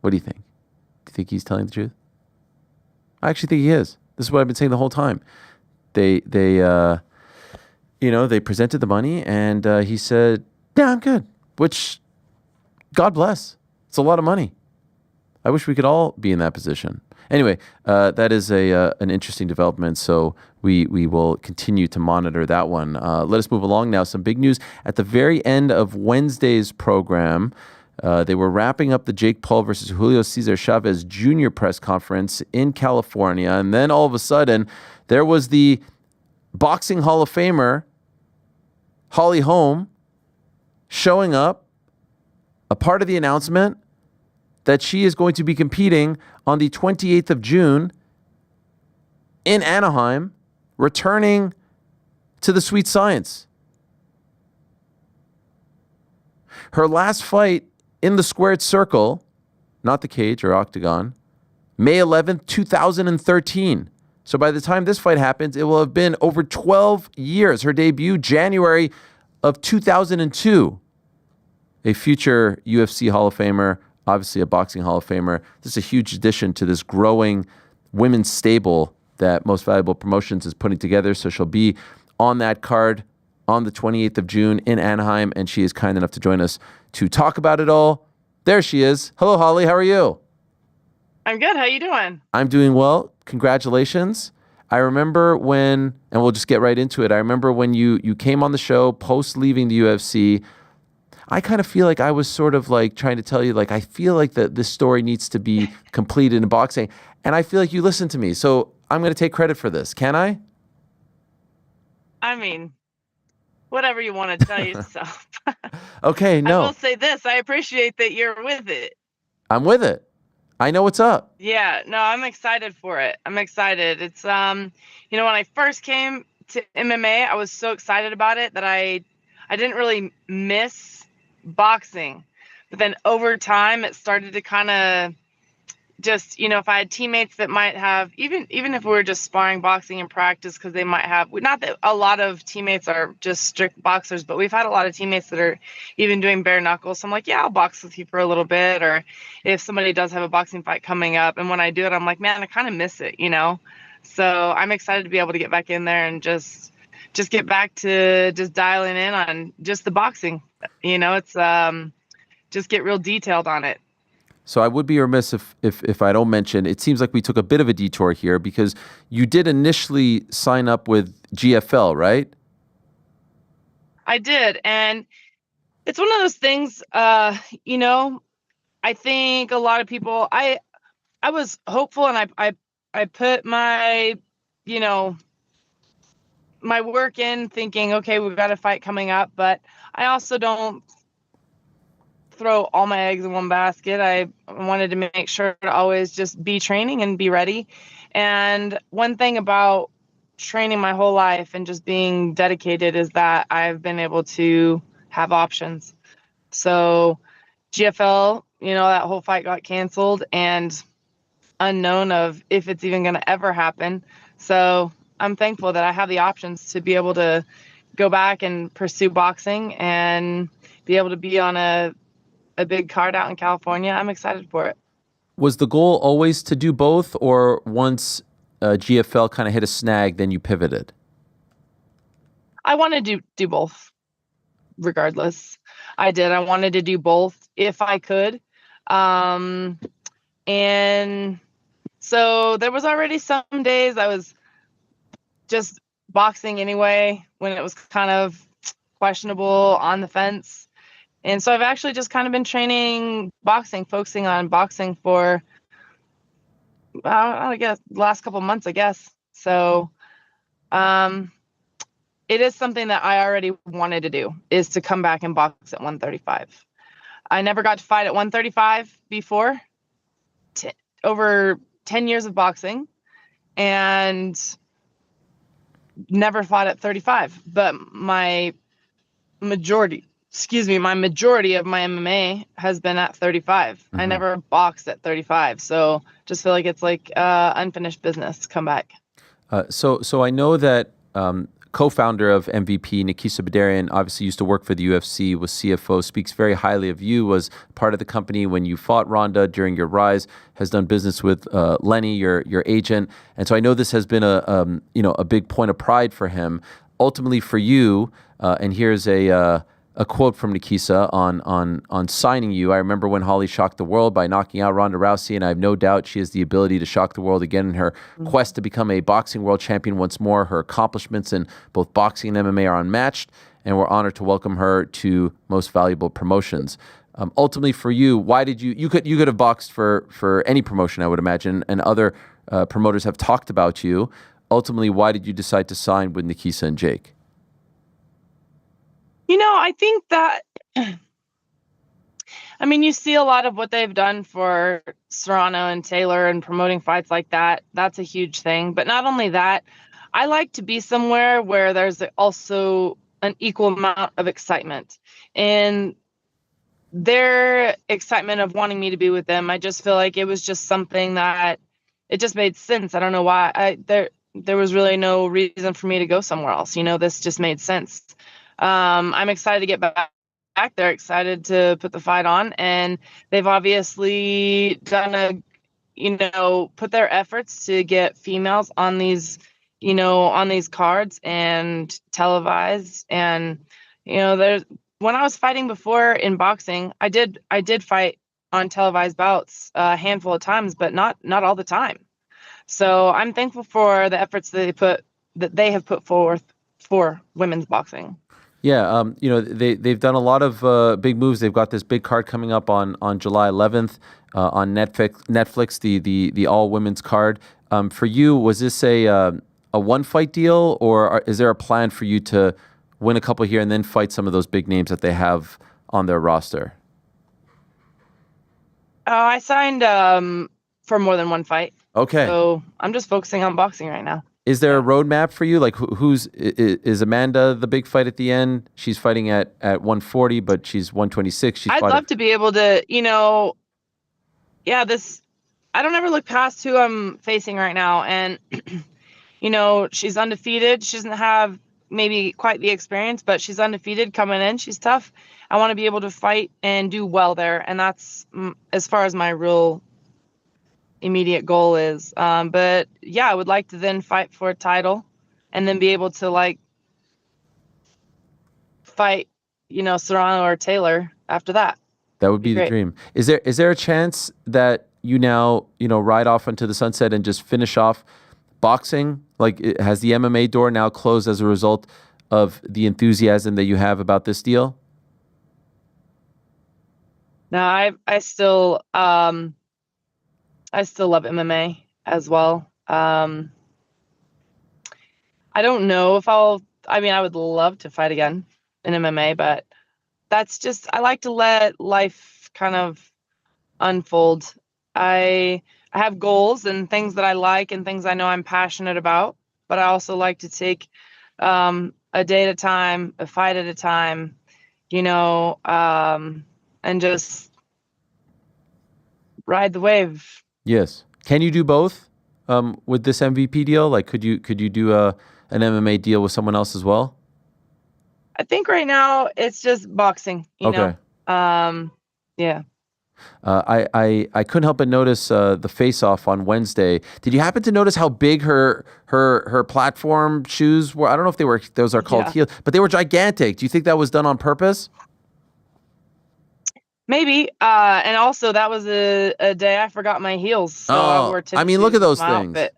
Speaker 2: What do you think? Do you think he's telling the truth? I actually think he is. This is what I've been saying the whole time. They presented the money, and he said, yeah, I'm good. Which, God bless. It's a lot of money. I wish we could all be in that position. Anyway, that is an interesting development, so we will continue to monitor that one. Let us move along now. Some big news. At the very end of Wednesday's program, they were wrapping up the Jake Paul versus Julio Cesar Chavez Jr. press conference in California, and then all of a sudden, there was the Boxing Hall of Famer, Holly Holm, showing up, a part of the announcement that she is going to be competing on the 28th of June in Anaheim, returning to the Sweet Science. Her last fight in the squared circle, not the cage or octagon, May 11th, 2013. So by the time this fight happens, it will have been over 12 years. Her debut, January of 2002. A future UFC Hall of Famer, obviously a boxing Hall of Famer. This is a huge addition to this growing women's stable that Most Valuable Promotions is putting together. So she'll be on that card on the 28th of June in Anaheim, and she is kind enough to join us to talk about it all. There she is. Hello, Holly. How are you?
Speaker 13: I'm good. How you doing?
Speaker 2: I'm doing well. Congratulations. I remember when, and we'll just get right into it, I remember when you came on the show post leaving the UFC. I kind of feel like I was sort of like trying to tell you, like, I feel like that this story needs to be completed in boxing. And I feel like you listened to me. So I'm going to take credit for this. Can I?
Speaker 13: I mean, whatever you want to tell yourself.
Speaker 2: Okay, no.
Speaker 13: I will say this. I appreciate that you're with it.
Speaker 2: I'm with it. I know what's up.
Speaker 13: Yeah, no, I'm excited for it. I'm excited. It's, when I first came to MMA, I was so excited about it that I didn't really miss boxing, but then over time it started to kind of just, if I had teammates that might have, even if we were just sparring boxing in practice, because they might have, not that a lot of teammates are just strict boxers, but we've had a lot of teammates that are even doing bare knuckles. So I'm like, yeah, I'll box with you for a little bit. Or if somebody does have a boxing fight coming up, and when I do it, I'm like, man, I kind of miss it, So I'm excited to be able to get back in there and just get back to just dialing in on just the boxing. It's just get real detailed on it.
Speaker 2: So I would be remiss if I don't mention, it seems like we took a bit of a detour here because you did initially sign up with GFL, right?
Speaker 13: I did. And it's one of those things, I think a lot of people, I was hopeful, and I put my, my work in thinking, okay, we've got a fight coming up, but I also don't throw all my eggs in one basket. I wanted to make sure to always just be training and be ready. And one thing about training my whole life and just being dedicated is that I've been able to have options. So GFL, that whole fight got canceled and unknown of if it's even going to ever happen. So I'm thankful that I have the options to be able to go back and pursue boxing and be able to be on a a big card out in California. I'm excited for it.
Speaker 2: Was the goal always to do both, or once GFL kind of hit a snag, then you pivoted?
Speaker 13: I wanted to do both, regardless. I did. I wanted to do both if I could. And so there was already some days I was just boxing anyway when it was kind of questionable, on the fence. And so I've actually just kind of been training boxing, focusing on boxing for, I guess, the last couple months, I guess. So it is something that I already wanted to do, is to come back and box at 135. I never got to fight at 135 before, over 10 years of boxing, and never fought at 35. But my majority of my MMA has been at 35. Mm-hmm. I never boxed at 35. So just feel like it's like unfinished business to come back.
Speaker 2: So I know that co-founder of MVP, Nikisa Badarian, obviously used to work for the UFC, was CFO, speaks very highly of you, was part of the company when you fought Ronda during your rise, has done business with Lenny, your agent. And so I know this has been a big point of pride for him. Ultimately for you, and here's a quote from Nikisa on signing you. I remember when Holly shocked the world by knocking out Ronda Rousey, and I have no doubt she has the ability to shock the world again in her quest to become a boxing world champion once more. Her accomplishments in both boxing and MMA are unmatched, and we're honored to welcome her to Most Valuable Promotions. Ultimately for you, why did you could have boxed for any promotion, I would imagine, and other promoters have talked about you. Ultimately, why did you decide to sign with Nikisa and Jake?
Speaker 13: I think that, you see a lot of what they've done for Serrano and Taylor and promoting fights like that. That's a huge thing. But not only that, I like to be somewhere where there's also an equal amount of excitement. And their excitement of wanting me to be with them, I just feel like it was just something that it just made sense. I don't know why. There was really no reason for me to go somewhere else. This just made sense. I'm excited to get back. They're excited to put the fight on, and they've obviously done put their efforts to get females on these, on these cards and televised. And, when I was fighting before in boxing, I did fight on televised bouts a handful of times, but not all the time. So I'm thankful for the efforts that they have put forth for women's boxing.
Speaker 2: Yeah, they've done a lot of big moves. They've got this big card coming up on July 11th on Netflix, the all women's card. For you, was this a one fight deal, or is there a plan for you to win a couple here and then fight some of those big names that they have on their roster?
Speaker 13: I signed for more than one fight.
Speaker 2: Okay.
Speaker 13: So I'm just focusing on boxing right now.
Speaker 2: Is there a roadmap for you? Like, is Amanda the big fight at the end? She's fighting at 140, but she's 126.
Speaker 13: I'd love to be able to, I don't ever look past who I'm facing right now. And, she's undefeated. She doesn't have maybe quite the experience, but she's undefeated coming in. She's tough. I want to be able to fight and do well there. And that's as far as my real immediate goal is. But yeah, I would like to then fight for a title and then be able to fight, Serrano or Taylor after that.
Speaker 2: That would be the dream. Is there a chance that you now, ride off into the sunset and just finish off boxing? Like, has the MMA door now closed as a result of the enthusiasm that you have about this deal?
Speaker 13: No, I still love MMA as well. I don't know if I would love to fight again in MMA, but that's just, I like to let life kind of unfold. I have goals and things that I like and things I know I'm passionate about, but I also like to take a day at a time, a fight at a time, and just ride the wave.
Speaker 2: Yes. Can you do both with this MVP deal? Like, could you do an MMA deal with someone else as well?
Speaker 13: I think right now it's just boxing. You know. Yeah.
Speaker 2: I couldn't help but notice the face-off on Wednesday. Did you happen to notice how big her platform shoes were? I don't know if those are called heels, but they were gigantic. Do you think that was done on purpose?
Speaker 13: Maybe. And also that was a day I forgot my heels. So I wore tennis shoes
Speaker 2: look at those
Speaker 13: with my
Speaker 2: things.
Speaker 13: outfit.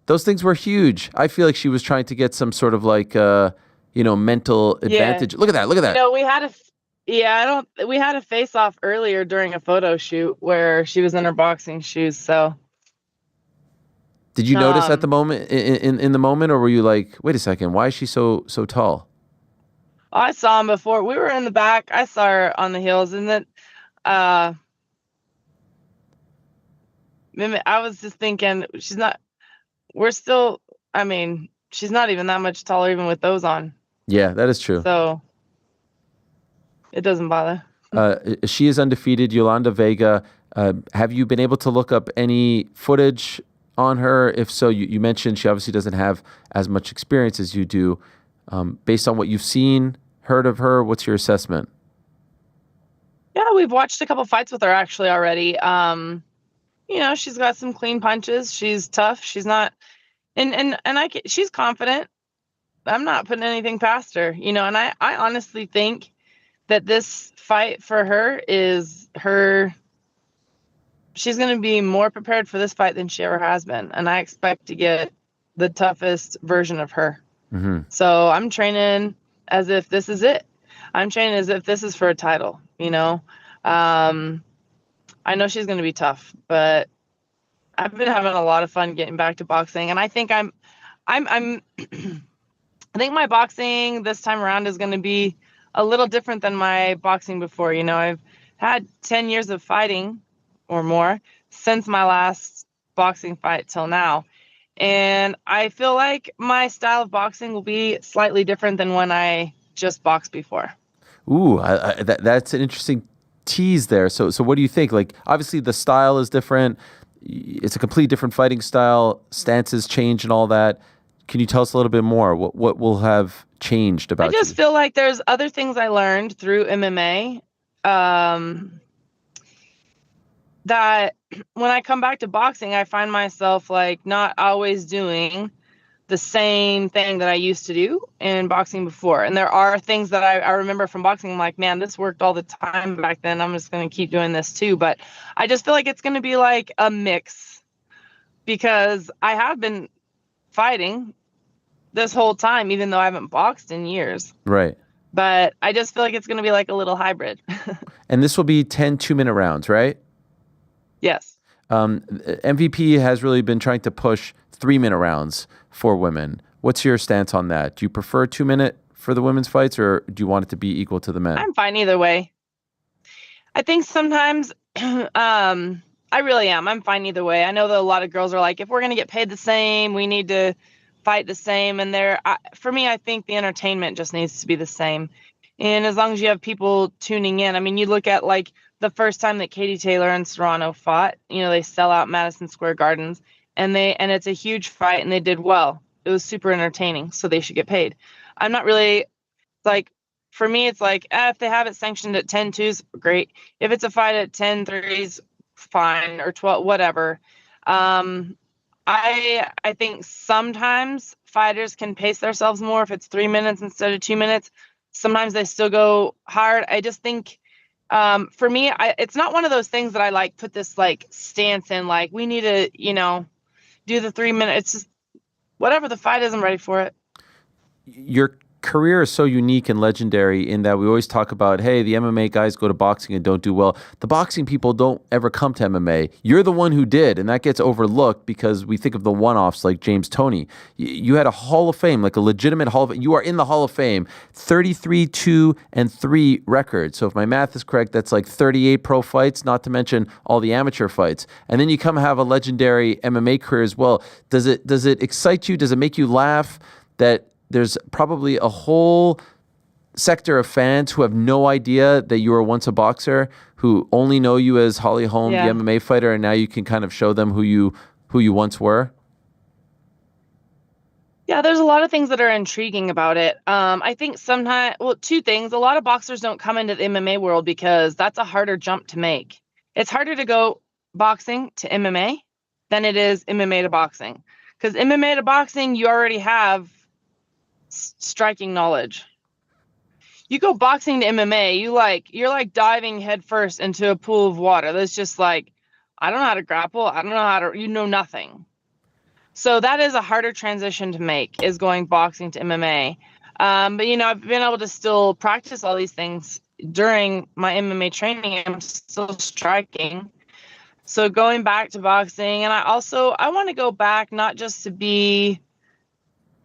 Speaker 2: Those things were huge. I feel like she was trying to get some sort of like, mental advantage. Look at that. Look at that.
Speaker 13: We had a face off earlier during a photo shoot where she was in her boxing shoes. So
Speaker 2: did you notice at the moment in the moment, or were you like, wait a second, why is she so tall?
Speaker 13: I saw him before. We were in the back. I saw her on the heels, and then I was just thinking she's not even that much taller even with those on.
Speaker 2: Yeah, that is true.
Speaker 13: So it doesn't bother.
Speaker 2: She is undefeated, Yolanda Vega. Have you been able to look up any footage on her? If so, you mentioned she obviously doesn't have as much experience as you do. Based on what you've seen, heard of her, what's your assessment?
Speaker 13: Yeah, we've watched a couple fights with her actually already. She's got some clean punches. She's tough. She's not, she's confident. I'm not putting anything past her, and I honestly think that this fight for her she's going to be more prepared for this fight than she ever has been. And I expect to get the toughest version of her.
Speaker 2: Mm-hmm.
Speaker 13: So I'm training as if this is it. I'm training as if this is for a title, I know she's going to be tough, but I've been having a lot of fun getting back to boxing. And I think I think my boxing this time around is going to be a little different than my boxing before. I've had 10 years of fighting or more since my last boxing fight till now. And I feel like my style of boxing will be slightly different than when I just boxed before.
Speaker 2: Ooh, that's an interesting tease there. So what do you think? Like, obviously the style is different. It's a completely different fighting style. Stances change and all that. Can you tell us a little bit more? What will have changed about you?
Speaker 13: I just feel like there's other things I learned through MMA that when I come back to boxing, I find myself like not always doing the same thing that I used to do in boxing before. And there are things that I remember from boxing. I'm like, man, this worked all the time back then. I'm just going to keep doing this too. But I just feel like it's going to be like a mix because I have been fighting this whole time, even though I haven't boxed in years.
Speaker 2: Right.
Speaker 13: But I just feel like it's going to be like a little hybrid.
Speaker 2: And this will be 10 2-minute rounds, right?
Speaker 13: Yes.
Speaker 2: MVP has really been trying to push 3-minute rounds for women. What's your stance on that? Do you prefer 2-minute for the women's fights, or do you want it to be equal to the men?
Speaker 13: I'm fine either way. I think sometimes I really am. I'm fine either way. I know that a lot of girls are like, if we're going to get paid the same, we need to fight the same. And for me, I think the entertainment just needs to be the same. And as long as you have people tuning in, I mean, you look at like the first time that Katie Taylor and Serrano fought, they sell out Madison Square Gardens and it's a huge fight and they did well. It was super entertaining. So they should get paid. I'm not really like, for me, it's like, if they have it sanctioned at 10-2s, great. If it's a fight at 10-3s, fine, or 12, whatever. I think sometimes fighters can pace themselves more if it's 3 minutes instead of 2 minutes. Sometimes they still go hard. I just think, for me, it's not one of those things that I like put this like stance in, like we need to, do the 3 minutes. It's just whatever the fight is, I'm ready for it.
Speaker 2: Your career is so unique and legendary in that we always talk about, hey, the MMA guys go to boxing and don't do well. The boxing people don't ever come to MMA. You're the one who did, and that gets overlooked because we think of the one-offs like James Toney. You had a Hall of Fame, like a legitimate Hall of Fame. You are in the Hall of Fame. 33-2-3 record. So if my math is correct, that's like 38 pro fights, not to mention all the amateur fights. And then you come have a legendary MMA career as well. Does it excite you? Does it make you laugh that there's probably a whole sector of fans who have no idea that you were once a boxer, who only know you as Holly Holm, the MMA fighter, and now you can kind of show them who you once were?
Speaker 13: Yeah, there's a lot of things that are intriguing about it. I think sometimes, well, two things. A lot of boxers don't come into the MMA world because that's a harder jump to make. It's harder to go boxing to MMA than it is MMA to boxing. Because MMA to boxing, you already have striking knowledge. You go boxing to MMA, you're like diving headfirst into a pool of water. That's just like, I don't know how to grapple. I don't know how to, you know nothing. So that is a harder transition to make, is going boxing to MMA. But, you know, I've been able to still practice all these things during my MMA training. I'm still striking. So going back to boxing, and I want to go back not just to be,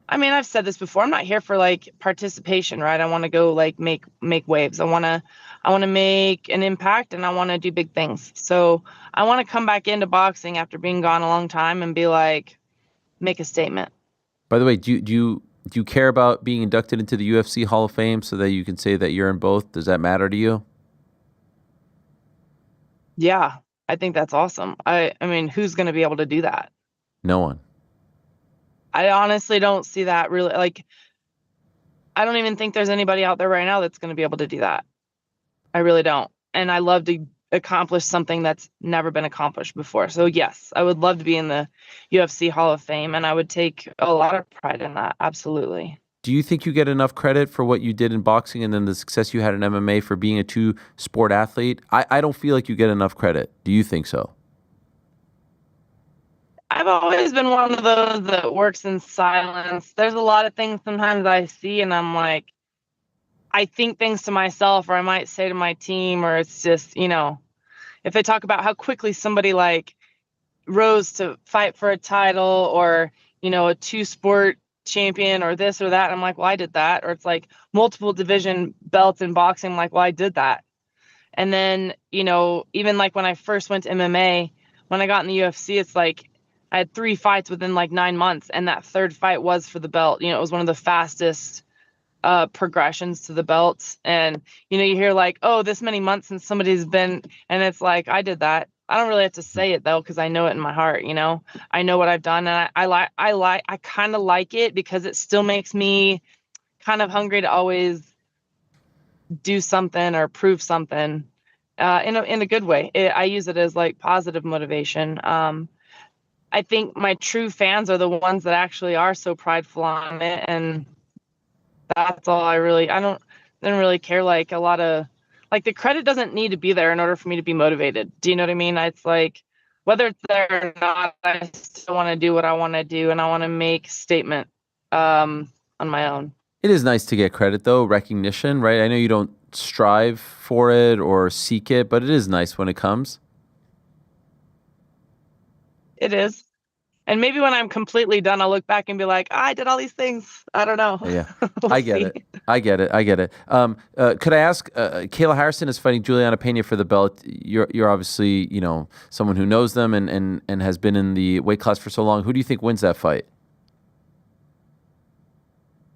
Speaker 13: I mean, I've said this before, I'm not here for like participation, right? I want to go like make waves. I want to make an impact, and I want to do big things. So I want to come back into boxing after being gone a long time and be like, make a statement.
Speaker 2: By the way, do you care about being inducted into the UFC Hall of Fame so that you can say that you're in both? Does that matter to you?
Speaker 13: Yeah, I think that's awesome. I mean, who's going to be able to do that?
Speaker 2: No one.
Speaker 13: I honestly don't see that really. Like, I don't even think there's anybody out there right now that's going to be able to do that. I really don't. And I love to accomplish something that's never been accomplished before. So yes, I would love to be in the UFC Hall of Fame, and I would take a lot of pride in that. Absolutely.
Speaker 2: Do you think you get enough credit for what you did in boxing and then the success you had in MMA for being a two-sport athlete? I don't feel like you get enough credit. Do you think so?
Speaker 13: I've always been one of those that works in silence. There's a lot of things sometimes I see and I'm like, I think things to myself, or I might say to my team, or it's just, you know, if they talk about how quickly somebody like rose to fight for a title, or, you know, a two-sport champion or this or that, I'm like, well, I did that. Or it's like multiple division belts in boxing, I'm like, well, I did that. And then, you know, even like when I first went to MMA, when I got in the UFC, it's like I had 3 fights within like 9 months, and that third fight was for the belt. You know, it was one of the fastest progressions to the belts. And, you know, you hear like, oh, this many months since somebody's been, and it's like, I did that. I don't really have to say it though, because I know it in my heart, you know, I know what I've done, and I kind of like it because it still makes me kind of hungry to always do something or prove something in a good way. I use it as like positive motivation. I think my true fans are the ones that actually are so prideful on it, and that's all I don't really care. Like a lot of, like, the credit doesn't need to be there in order for me to be motivated. Do you know what I mean? It's like, whether it's there or not, I still want to do what I want to do, and I want to make a statement on my own.
Speaker 2: It is nice to get credit, though, recognition, right? I know you don't strive for it or seek it, but it is nice when it comes.
Speaker 13: It is. And maybe when I'm completely done, I'll look back and be like, I did all these things. I don't know.
Speaker 2: Yeah,
Speaker 13: We'll
Speaker 2: I get
Speaker 13: see.
Speaker 2: it. I get it. Could I ask, Kayla Harrison is fighting Juliana Pena for the belt. You're obviously, you know, someone who knows them and has been in the weight class for so long. Who do you think wins that fight?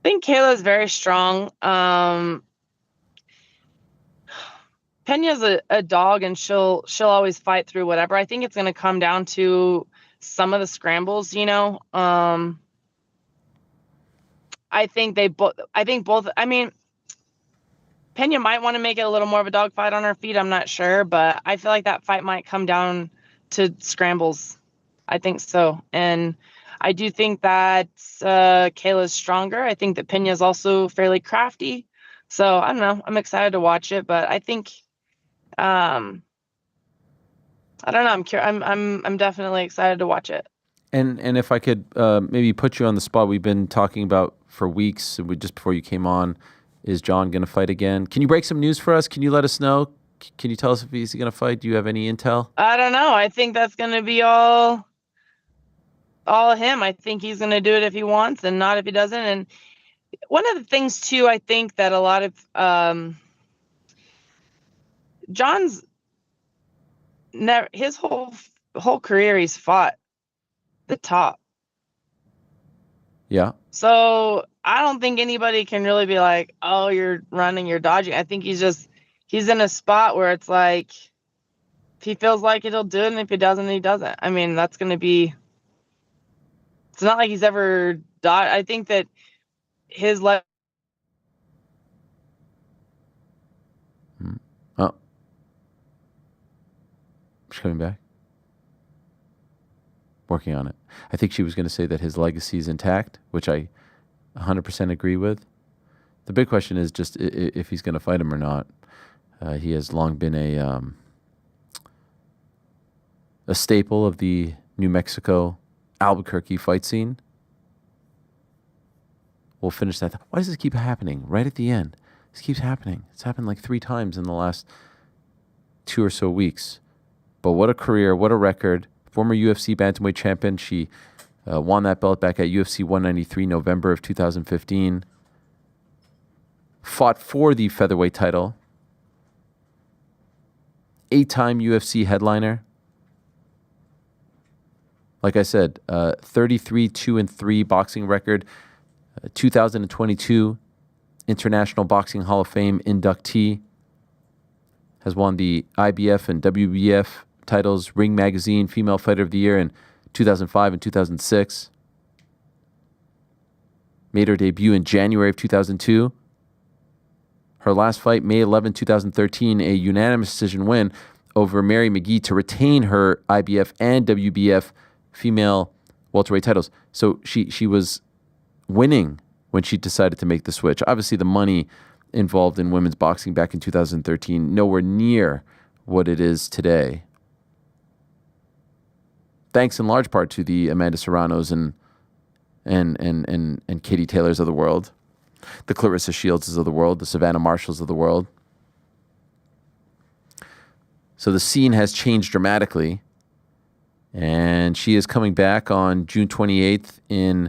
Speaker 13: I think Kayla's very strong. Pena's a dog, and she'll always fight through whatever. I think it's going to come down to some of the scrambles, you know. I think both. I mean, Pena might want to make it a little more of a dogfight on her feet. I'm not sure, but I feel like that fight might come down to scrambles. I think so, and I do think that Kayla's stronger. I think that Pena's also fairly crafty. So I don't know. I'm excited to watch it, but I think, I don't know. I'm definitely excited to watch it.
Speaker 2: And if I could maybe put you on the spot, we've been talking about for weeks, just before you came on, is John going to fight again? Can you break some news for us? Can you let us know? Can you tell us if he's going to fight? Do you have any intel?
Speaker 13: I don't know. I think that's going to be all him. I think he's going to do it if he wants and not if he doesn't. And one of the things too, I think that a lot of John's never, his whole career, he's fought the top.
Speaker 2: Yeah.
Speaker 13: So I don't think anybody can really be like, oh, you're running, you're dodging. I think he's in a spot where it's like, if he feels like it, he'll do it. And if he doesn't, he doesn't. I mean, that's going to be, it's not like he's ever I think that his
Speaker 2: Oh. She's coming back. Working on it. I think she was going to say that his legacy is intact, which I 100% agree with. The big question is just if he's going to fight him or not. He has long been a staple of the New Mexico Albuquerque fight scene. We'll finish that. Why does this keep happening right at the end? This keeps happening. It's happened like 3 times in the last 2 or so weeks. But what a career, what a record. Former UFC bantamweight champion. She won that belt back at UFC 193, November of 2015. Fought for the featherweight title. 8-time UFC headliner. Like I said, 33-2-3 boxing record. 2022 International Boxing Hall of Fame inductee. Has won the IBF and WBF titles, Ring Magazine Female Fighter of the Year in 2005 and 2006. Made her debut in January of 2002. Her last fight, May 11, 2013, a unanimous decision win over Mary McGee to retain her IBF and WBF female welterweight titles. So she was winning when she decided to make the switch. Obviously, the money involved in women's boxing back in 2013, nowhere near what it is today. Thanks in large part to the Amanda Serranos and Katie Taylors of the world, the Claressa Shields of the world, the Savannah Marshalls of the world. So the scene has changed dramatically, and she is coming back on June 28th in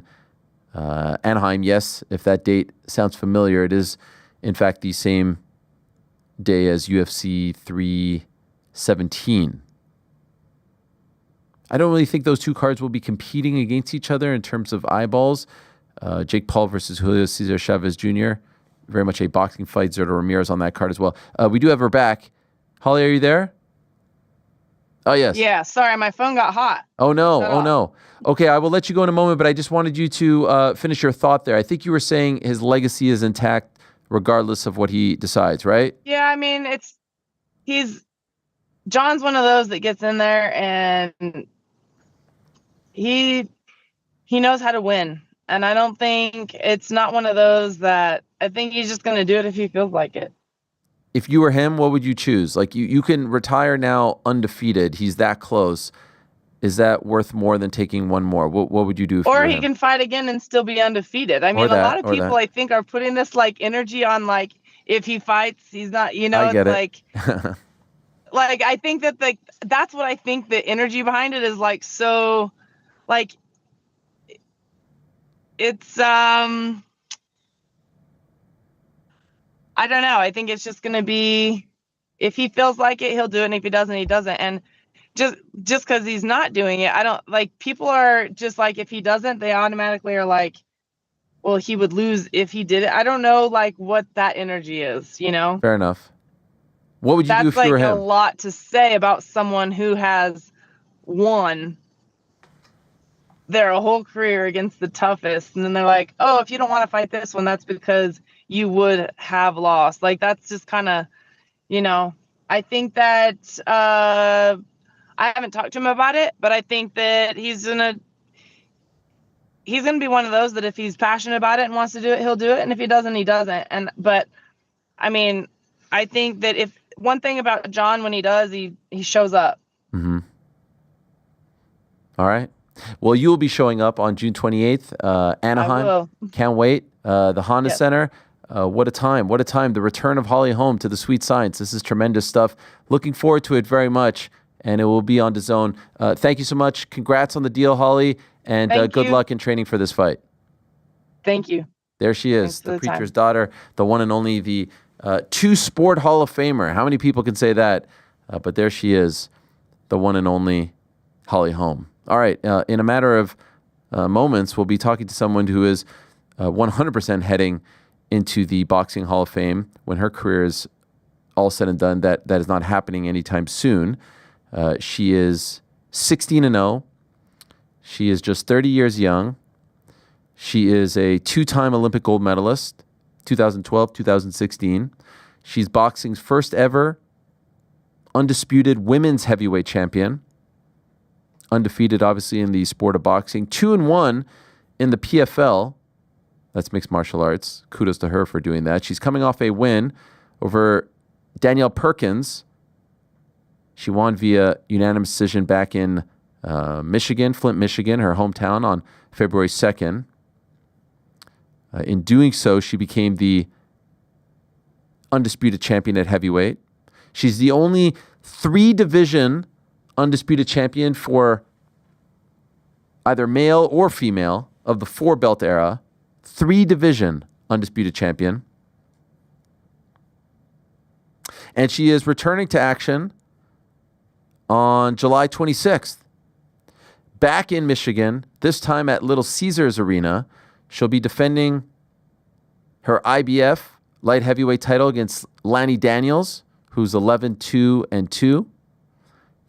Speaker 2: Anaheim. Yes, if that date sounds familiar, it is in fact the same day as UFC 317. I don't really think those two cards will be competing against each other in terms of eyeballs. Jake Paul versus Julio Cesar Chavez Jr. Very much a boxing fight. Zerto Ramirez on that card as well. We do have her back. Holly, are you there? Oh, yes.
Speaker 13: Yeah, sorry, my phone got hot.
Speaker 2: Oh, no. Oh, no. Okay, I will let you go in a moment, but I just wanted you to finish your thought there. I think you were saying his legacy is intact regardless of what he decides, right?
Speaker 13: Yeah, I mean, John's one of those that gets in there and he knows how to win. And I don't think it's not one of those that I think he's just going to do it if he feels like it.
Speaker 2: If you were him, what would you choose? Like you can retire now undefeated. He's that close. Is that worth more than taking one more? What would you do? If
Speaker 13: or
Speaker 2: you were
Speaker 13: he
Speaker 2: him?
Speaker 13: can fight again and still be undefeated. I mean, a lot of people I think are putting this like energy on like if he fights, he's not. You know,
Speaker 2: I get
Speaker 13: it's
Speaker 2: it.
Speaker 13: like like I think that that's what I think the energy behind it is like. So like it's I don't know. I think it's just going to be, if he feels like it, he'll do it. And if he doesn't, he doesn't. And just because he's not doing it, I don't like, people are just like, if he doesn't, they automatically are like, well, he would lose if he did it. I don't know like what that energy is, you know?
Speaker 2: Fair enough. What would you do if you were him?
Speaker 13: That's like a lot to say about someone who has won their whole career against the toughest. And then they're like, oh, if you don't want to fight this one, that's because you would have lost. Like, that's just kind of, you know, I think that I haven't talked to him about it, but I think that he's gonna be one of those that if he's passionate about it and wants to do it, he'll do it. And if he doesn't, he doesn't. But I mean, I think that if one thing about John, when he does, he shows up.
Speaker 2: Mm-hmm. All right. Well, you will be showing up on June 28th, Anaheim.
Speaker 13: I will.
Speaker 2: Can't wait. The Honda Center. What a time. What a time. The return of Holly Holm to the Sweet Science. This is tremendous stuff. Looking forward to it very much. And it will be on DAZN. Thank you so much. Congrats on the deal, Holly. And good luck in training for this fight.
Speaker 13: Thank you.
Speaker 2: There she is, the preacher's daughter, the one and only, the two-sport Hall of Famer. How many people can say that? But there she is, the one and only Holly Holm. All right, in a matter of moments, we'll be talking to someone who is 100% heading into the Boxing Hall of Fame when her career is all said and done. That is not happening anytime soon. She is 16-0. She is just 30 years young. She is a 2-time Olympic gold medalist, 2012, 2016. She's boxing's first ever undisputed women's heavyweight champion. Undefeated, obviously, in the sport of boxing. 2-1 in the PFL. That's mixed martial arts. Kudos to her for doing that. She's coming off a win over Danielle Perkins. She won via unanimous decision back in Michigan, Flint, Michigan, her hometown, on February 2nd. In doing so, she became the undisputed champion at heavyweight. She's the only 3-division undisputed champion for either male or female of the 4-belt era. 3-division undisputed champion. And she is returning to action on July 26th. Back in Michigan, this time at Little Caesars Arena. She'll be defending her IBF light heavyweight title against Lanny Daniels, who's 11-2-2,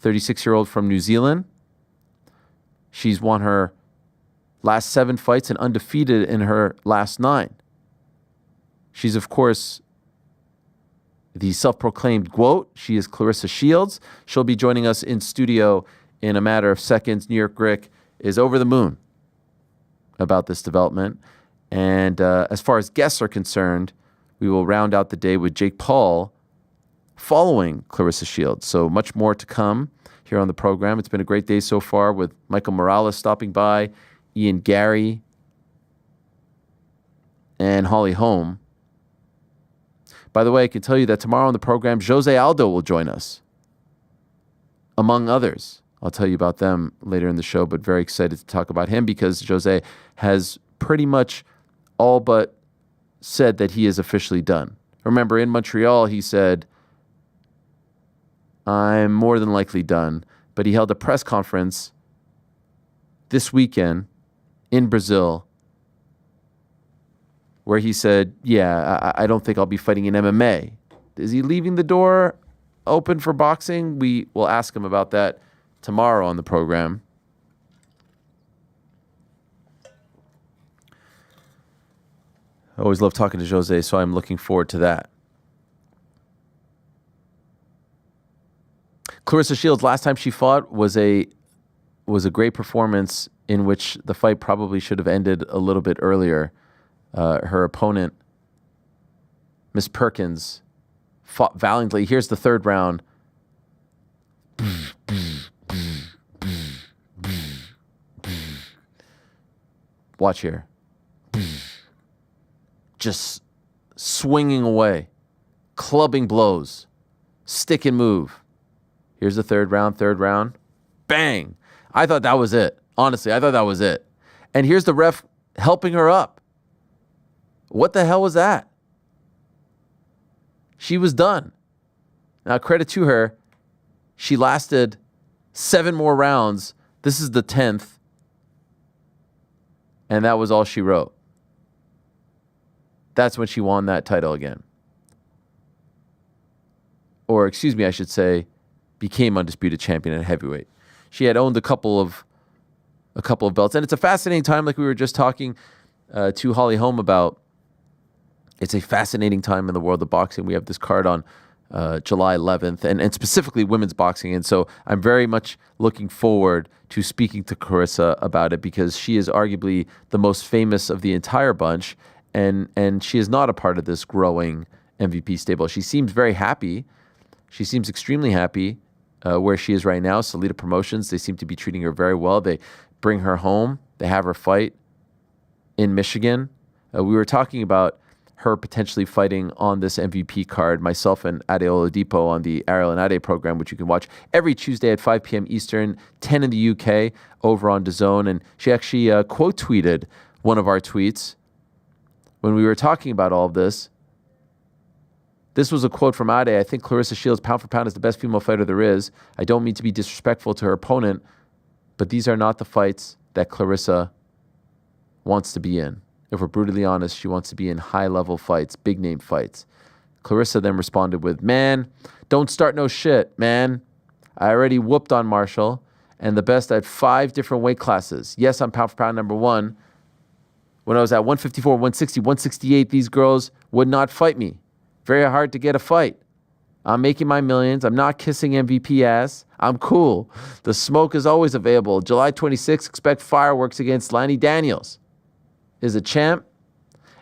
Speaker 2: 36-year-old from New Zealand. She's won her last 7 fights and undefeated in her last 9. She's, of course, the self-proclaimed GWOAT. She is Claressa Shields. She'll be joining us in studio in a matter of seconds. New York Rick is over the moon about this development. And as far as guests are concerned, we will round out the day with Jake Paul following Claressa Shields. So much more to come here on the program. It's been a great day so far with Michael Morales stopping by, Ian Garry, and Holly Holm. By the way, I can tell you that tomorrow on the program, Jose Aldo will join us, among others. I'll tell you about them later in the show, but very excited to talk about him because Jose has pretty much all but said that he is officially done. Remember, in Montreal, he said, I'm more than likely done. But he held a press conference this weekend in Brazil where he said, I don't think I'll be fighting in MMA. Is he leaving the door open for boxing? We will ask him about that tomorrow on the program. I always love talking to Jose, so I'm looking forward to that. Claressa Shields, last time she fought was a great performance in which the fight probably should have ended a little bit earlier. Her opponent, Miss Perkins, fought valiantly. Here's the 3rd round. Watch here. Just swinging away, clubbing blows, stick and move. Here's the 3rd round. Bang. I thought that was it. Honestly, I thought that was it. And here's the ref helping her up. What the hell was that? She was done. Now, credit to her. She lasted 7 more rounds. This is the 10th. And that was all she wrote. That's when she won that title again. Or, excuse me, I should say, became undisputed champion at heavyweight. She had owned a couple of belts. And it's a fascinating time, like we were just talking to Holly Holm about. It's a fascinating time in the world of boxing. We have this card on July 11th, and specifically women's boxing. And so I'm very much looking forward to speaking to Claressa about it because she is arguably the most famous of the entire bunch, and she is not a part of this growing MVP stable. She seems very happy. She seems extremely happy where she is right now. Salida Promotions, they seem to be treating her very well. They bring her home. They have her fight in Michigan. We were talking about her potentially fighting on this MVP card, myself and Ariel Oladipo on the Ariel and Ade program, which you can watch every Tuesday at 5 p.m. Eastern, 10 in the UK, over on DAZN. And she actually quote tweeted one of our tweets when we were talking about all of this. This was a quote from Ade. I think Claressa Shields, pound for pound, is the best female fighter there is. I don't mean to be disrespectful to her opponent, but these are not the fights that Claressa wants to be in. If we're brutally honest, she wants to be in high-level fights, big-name fights. Claressa then responded with, man, don't start no shit, man. I already whooped on Marshall, and the best at 5 different weight classes. Yes, I'm pound for pound number 1. when I was at 154, 160, 168, these girls would not fight me. Very hard to get a fight. I'm making my millions. I'm not kissing MVP ass. I'm cool. The smoke is always available. July 26th, expect fireworks against Lanny Daniels. Is a champ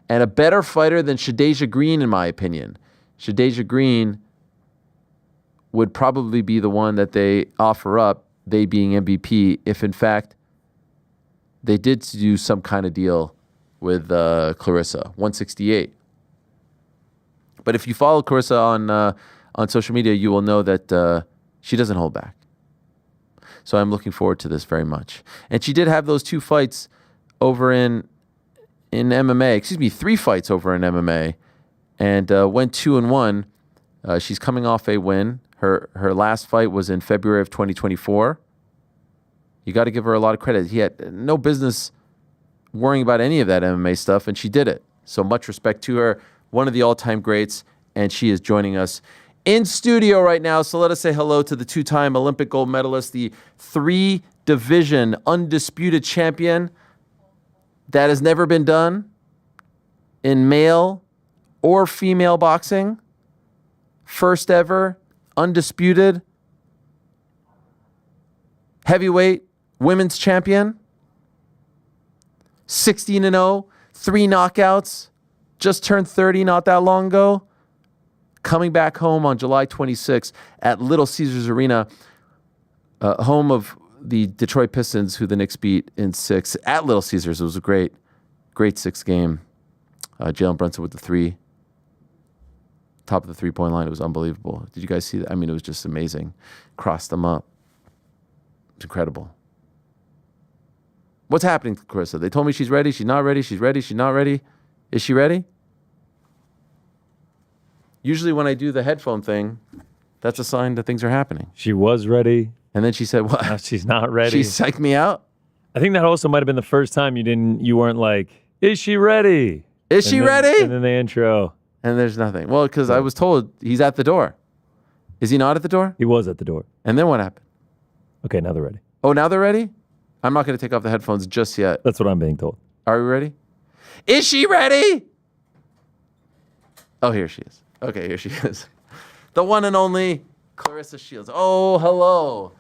Speaker 2: and a better fighter than Shadeja Green, in my opinion. Shadeja Green would probably be the one that they offer up, they being MVP, if in fact they did do some kind of deal with Claressa, 168. But if you follow Claressa on social media, you will know that she doesn't hold back. So I'm looking forward to this very much. And she did have those 2 fights over in MMA. 3 fights over in MMA, and went 2-1. She's coming off a win. Her last fight was in February of 2024. You got to give her a lot of credit. He had no business worrying about any of that MMA stuff, and she did it. So much respect to her. One of the all-time greats, and she is joining us in studio right now. So let us say hello to the 2-time Olympic gold medalist, the 3-division undisputed champion. That has never been done in male or female boxing. First ever, undisputed, heavyweight women's champion. 16-0, 3 knockouts, just turned 30 not that long ago. Coming back home on July 26th at Little Caesars Arena, home of the Detroit Pistons, who the Knicks beat in 6 at Little Caesars. It was a great 6 game. Jalen Brunson with the 3. Top of the 3-point line. It was unbelievable. Did you guys see that? I mean, it was just amazing. Crossed them up. It's incredible. What's happening to Claressa? They told me she's ready. She's not ready. She's ready. She's not ready. Is she ready? Usually when I do the headphone thing, that's a sign that things are happening.
Speaker 4: She was ready.
Speaker 2: And then she said, what?
Speaker 4: Now she's not ready.
Speaker 2: She psyched me out.
Speaker 4: I think that also might have been the first time you weren't like, is she ready?
Speaker 2: Is she ready?
Speaker 4: And then the intro.
Speaker 2: And there's nothing. Well, because I was told he's at the door. Is he not at the door?
Speaker 4: He was at the door.
Speaker 2: And then what happened?
Speaker 4: Okay, now they're ready.
Speaker 2: Oh, now they're ready? I'm not going to take off the headphones just yet.
Speaker 4: That's what I'm being told.
Speaker 2: Are we ready? Is she ready? Oh, here she is. Okay, here she is. The one and only Claressa Shields. Oh, hello.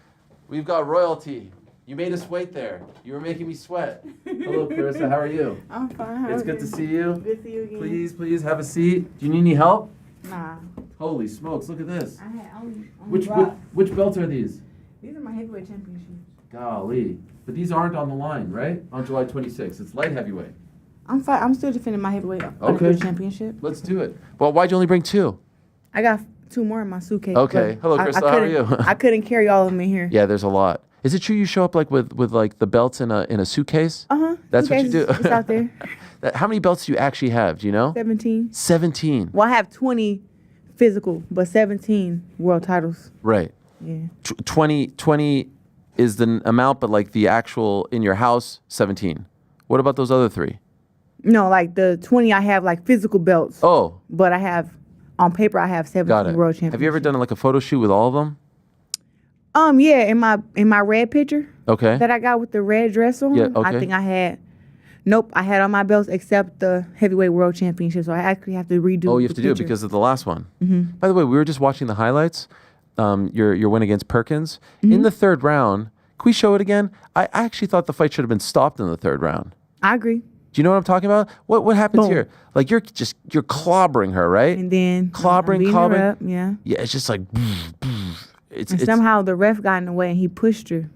Speaker 2: We've got royalty. You made us wait there. You were making me sweat. Hello, Claressa. How are you?
Speaker 14: I'm fine.
Speaker 2: It's good to see you.
Speaker 14: Good to see you again.
Speaker 2: Please have a seat. Do you need any help?
Speaker 14: Nah.
Speaker 2: Holy smokes, look at this.
Speaker 14: I'm
Speaker 2: Which belts are these?
Speaker 14: These are my heavyweight championships.
Speaker 2: Golly. But these aren't on the line, right? On July 26th. It's light heavyweight.
Speaker 14: I'm still defending my heavyweight championship.
Speaker 2: Let's do it. Well, why'd you only bring 2?
Speaker 14: I got 2 more in my suitcase.
Speaker 2: Okay. Hello, Crystal. How are you?
Speaker 14: I couldn't carry all of them in here.
Speaker 2: Yeah, there's a lot. Is it true you show up like with like the belts in a suitcase? That's what you do.
Speaker 14: It's out there.
Speaker 2: How many belts do you actually have? Do you know?
Speaker 14: 17.
Speaker 2: 17.
Speaker 14: Well, I have 20 physical, but 17 world titles.
Speaker 2: Right.
Speaker 14: Yeah.
Speaker 2: 20 is the amount, but like the actual in your house, 17. What about those other 3?
Speaker 14: No, like the 20 I have like physical belts.
Speaker 2: Oh.
Speaker 14: But I have, on paper, I have 17 world championships.
Speaker 2: Have you ever done like a photo shoot with all of them?
Speaker 14: Yeah, in my red picture.
Speaker 2: Okay.
Speaker 14: That I got with the red dress on.
Speaker 2: Yeah, okay.
Speaker 14: I think I had. Nope, I had all my belts except the heavyweight world championship. So I actually have to redo.
Speaker 2: Oh, you have to do it because of the last one. Mm-hmm. By the way, we were just watching the highlights. Your win against Perkins in the 3rd round. Can we show it again? I actually thought the fight should have been stopped in the 3rd round.
Speaker 14: I agree.
Speaker 2: Do you know what I'm talking about? What happens here? Like you're clobbering her, right?
Speaker 14: And then
Speaker 2: clobbering.
Speaker 14: Yeah.
Speaker 2: Yeah, it's just like.
Speaker 14: It's somehow the ref got in the way and he pushed her.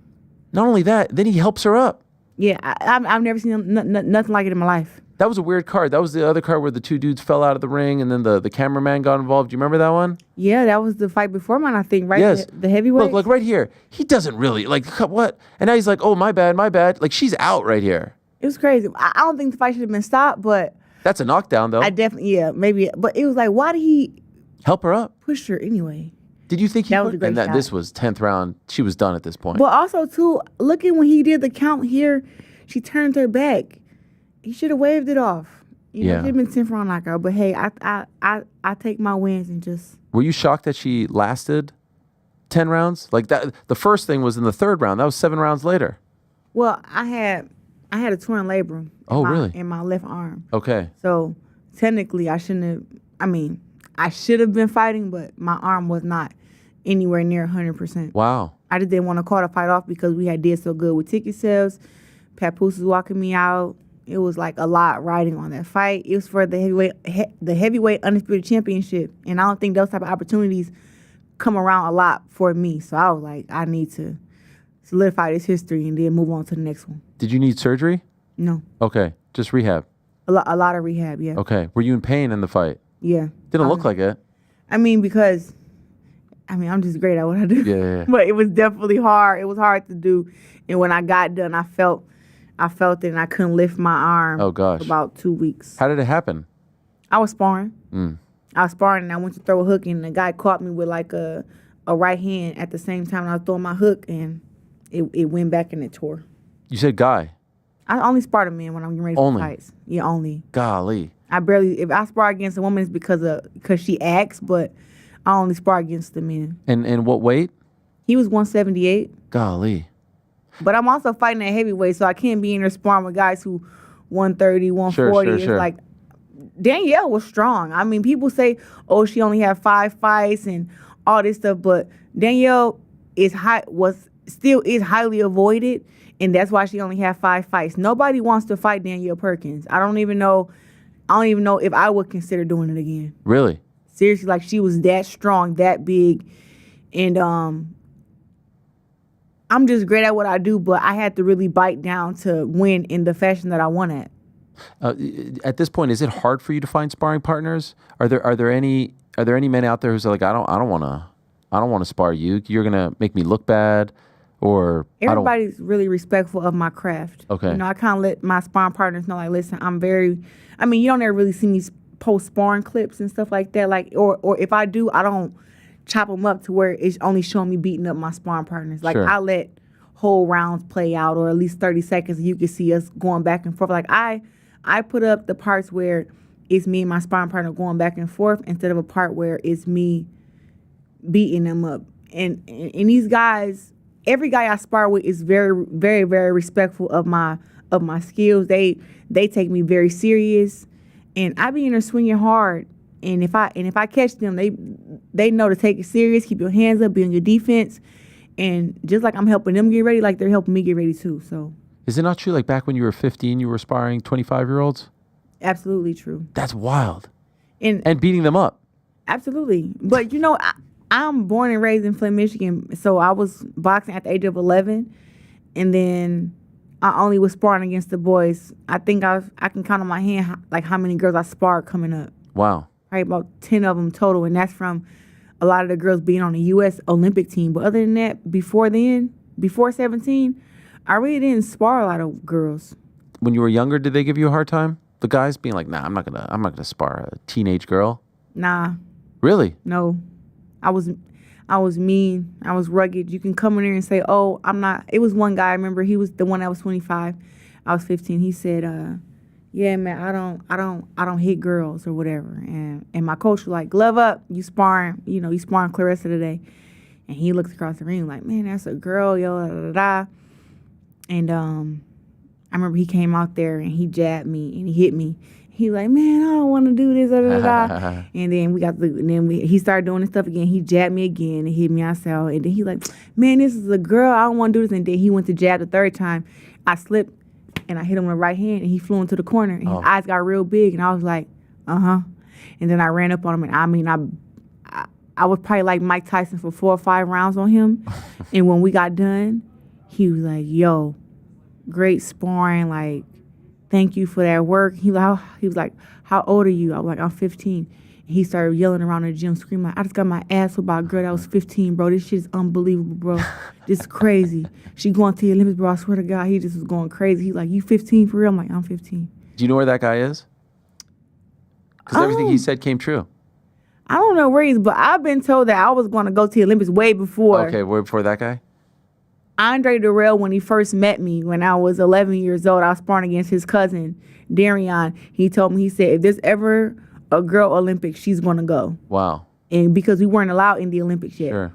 Speaker 2: Not only that, then he helps her up.
Speaker 14: Yeah, I've never seen nothing like it in my life.
Speaker 2: That was a weird card. That was the other card where the 2 dudes fell out of the ring and then the cameraman got involved. Do you remember that one?
Speaker 14: Yeah, that was the fight before mine, I think, right?
Speaker 2: Yes.
Speaker 14: The heavyweight.
Speaker 2: Look, right here. He doesn't really, like, what? And now he's like, oh, my bad. Like, she's out right here.
Speaker 14: It was crazy. I don't think the fight should have been stopped, but...
Speaker 2: That's a knockdown, though.
Speaker 14: I definitely, maybe. But it was like, why did he...
Speaker 2: help her up?
Speaker 14: Push her anyway.
Speaker 2: Did you think he
Speaker 14: was a great shot.
Speaker 2: This was 10th round. She was done at this point.
Speaker 14: But also, too, looking when he did the count here, she turned her back. He should have waved it off. You know, it should have been 10th round knockout. But hey, I take my wins and just...
Speaker 2: Were you shocked that she lasted 10 rounds? Like that, the first thing was in the 3rd round. That was 7 rounds later.
Speaker 14: Well, I had I had a torn labrum.
Speaker 2: Really?
Speaker 14: In my left arm.
Speaker 2: Okay.
Speaker 14: So technically, I shouldn't have. I mean, I should have been fighting, but my arm was not anywhere near 100%.
Speaker 2: Wow.
Speaker 14: I just didn't want to call the fight off because we had did so good with ticket sales. Papoose was walking me out. It was like a lot riding on that fight. It was for the heavyweight undisputed championship, and I don't think those type of opportunities come around a lot for me. So I was like, I need to solidify this history and then move on to the next one.
Speaker 2: Did you need surgery?
Speaker 14: No.
Speaker 2: Okay, just rehab.
Speaker 14: A lot of rehab, yeah.
Speaker 2: Okay. Were you in pain in the fight?
Speaker 14: Yeah.
Speaker 2: Didn't look like it.
Speaker 14: I mean, because I'm just great at what I do.
Speaker 2: Yeah.
Speaker 14: But it was definitely hard. It was hard to do. And when I got done, I felt it and I couldn't lift my arm.
Speaker 2: Oh, gosh.
Speaker 14: For about 2 weeks.
Speaker 2: How did it happen?
Speaker 14: I was sparring. I was sparring and I went to throw a hook and the guy caught me with like a right hand at the same time I was throwing my hook and it went back and it tore.
Speaker 2: You said guy.
Speaker 14: I only spar a man when I'm getting ready for
Speaker 2: Only?
Speaker 14: fights. Yeah, only.
Speaker 2: Golly.
Speaker 14: If I spar against a woman, it's because she asks, but I only spar against the men.
Speaker 2: And what weight?
Speaker 14: He was 178.
Speaker 2: Golly.
Speaker 14: But I'm also fighting at heavyweight, so I can't be in there sparring with guys who 130, 140.
Speaker 2: Sure.
Speaker 14: It's like Danielle was strong. I mean, people say, oh, she only had 5 fights and all this stuff, but Danielle is highly avoided, and that's why she only had 5 fights. Nobody wants to fight Danielle Perkins. I don't even know if I would consider doing it again.
Speaker 2: Really?
Speaker 14: Seriously, like she was that strong, that big, and I'm just great at what I do, but I had to really bite down to win in the fashion that I won at.
Speaker 2: At this point, is it hard for you to find sparring partners? Are there any men out there who's like, I don't want to spar you. You're gonna make me look bad, or
Speaker 14: everybody's really respectful of my craft.
Speaker 2: Okay.
Speaker 14: You know, I kind of let my sparring partners know, like, listen, you don't ever really see me post sparring clips and stuff like that. Like, or if I do, I don't chop them up to where it's only showing me beating up my sparring partners. Like,
Speaker 2: sure.
Speaker 14: I let whole rounds play out, or at least 30 seconds, and you can see us going back and forth. Like, I put up the parts where it's me and my sparring partner going back and forth instead of a part where it's me beating them up. And these guys, every guy I spar with is very, very, very respectful of my skills. They take me very serious, and I be in there swinging hard. And if I catch them, they know to take it serious, keep your hands up, be on your defense, and just like I'm helping them get ready, like they're helping me get ready too. So.
Speaker 2: Is it not true? Like back when you were 15, you were sparring 25-year-olds?
Speaker 14: Absolutely true.
Speaker 2: That's wild.
Speaker 14: And
Speaker 2: beating them up.
Speaker 14: Absolutely. But, I'm born and raised in Flint, Michigan. So I was boxing at the age of 11. And then I only was sparring against the boys. I think I can count on my hand like how many girls I sparred coming up.
Speaker 2: Wow.
Speaker 14: Right, about 10 of them total. And that's from a lot of the girls being on the U.S. Olympic team. But other than that, before 17, I really didn't spar a lot of girls.
Speaker 2: When you were younger, did they give you a hard time? The guys being like, "Nah, I'm not gonna spar a teenage girl."
Speaker 14: Nah.
Speaker 2: Really?
Speaker 14: No. I was mean. I was rugged. You can come in there and say, "Oh, I'm not." It was one guy. I remember he was the one that was 25. I was 15. He said, "Yeah, man, I don't hit girls or whatever." And my coach was like, "Glove up, you sparring Claressa today." And he looked across the ring like, "Man, that's a girl, yo, da da da." And I remember he came out there and he jabbed me and he hit me. He was like, "Man, I don't want to do this, da da da." And then he started doing this stuff again. He jabbed me again and hit me outside. And then he like, "Man, this is a girl. I don't want to do this." And then he went to jab the third time. I slipped and I hit him with the right hand and he flew into the corner. And his eyes got real big and I was like, uh-huh. And then I ran up on him and I was probably like Mike Tyson for 4 or 5 rounds on him. And when we got done, he was like, "Yo, great sparring. Like, thank you for that work." He was like, "How old are you?" I was like, "I'm 15. And he started yelling around the gym, screaming like, "I just got my ass whipped by a girl that was 15, bro. This shit is unbelievable, bro. This is crazy. She going to the Olympics, bro. I swear to God." He just was going crazy. He like, "You 15 for real?" I'm like, "I'm 15.
Speaker 2: Do you know where that guy is? Because everything he said came true.
Speaker 14: I don't know where he's, but I've been told that I was going to go to the Olympics way before.
Speaker 2: Okay, way before that guy?
Speaker 14: Andre Durrell, when he first met me, when I was 11 years old, I was sparring against his cousin, Darion. He told me, he said, "If there's ever a girl Olympics, she's going to go."
Speaker 2: Wow.
Speaker 14: And because we weren't allowed in the Olympics yet.
Speaker 2: Sure.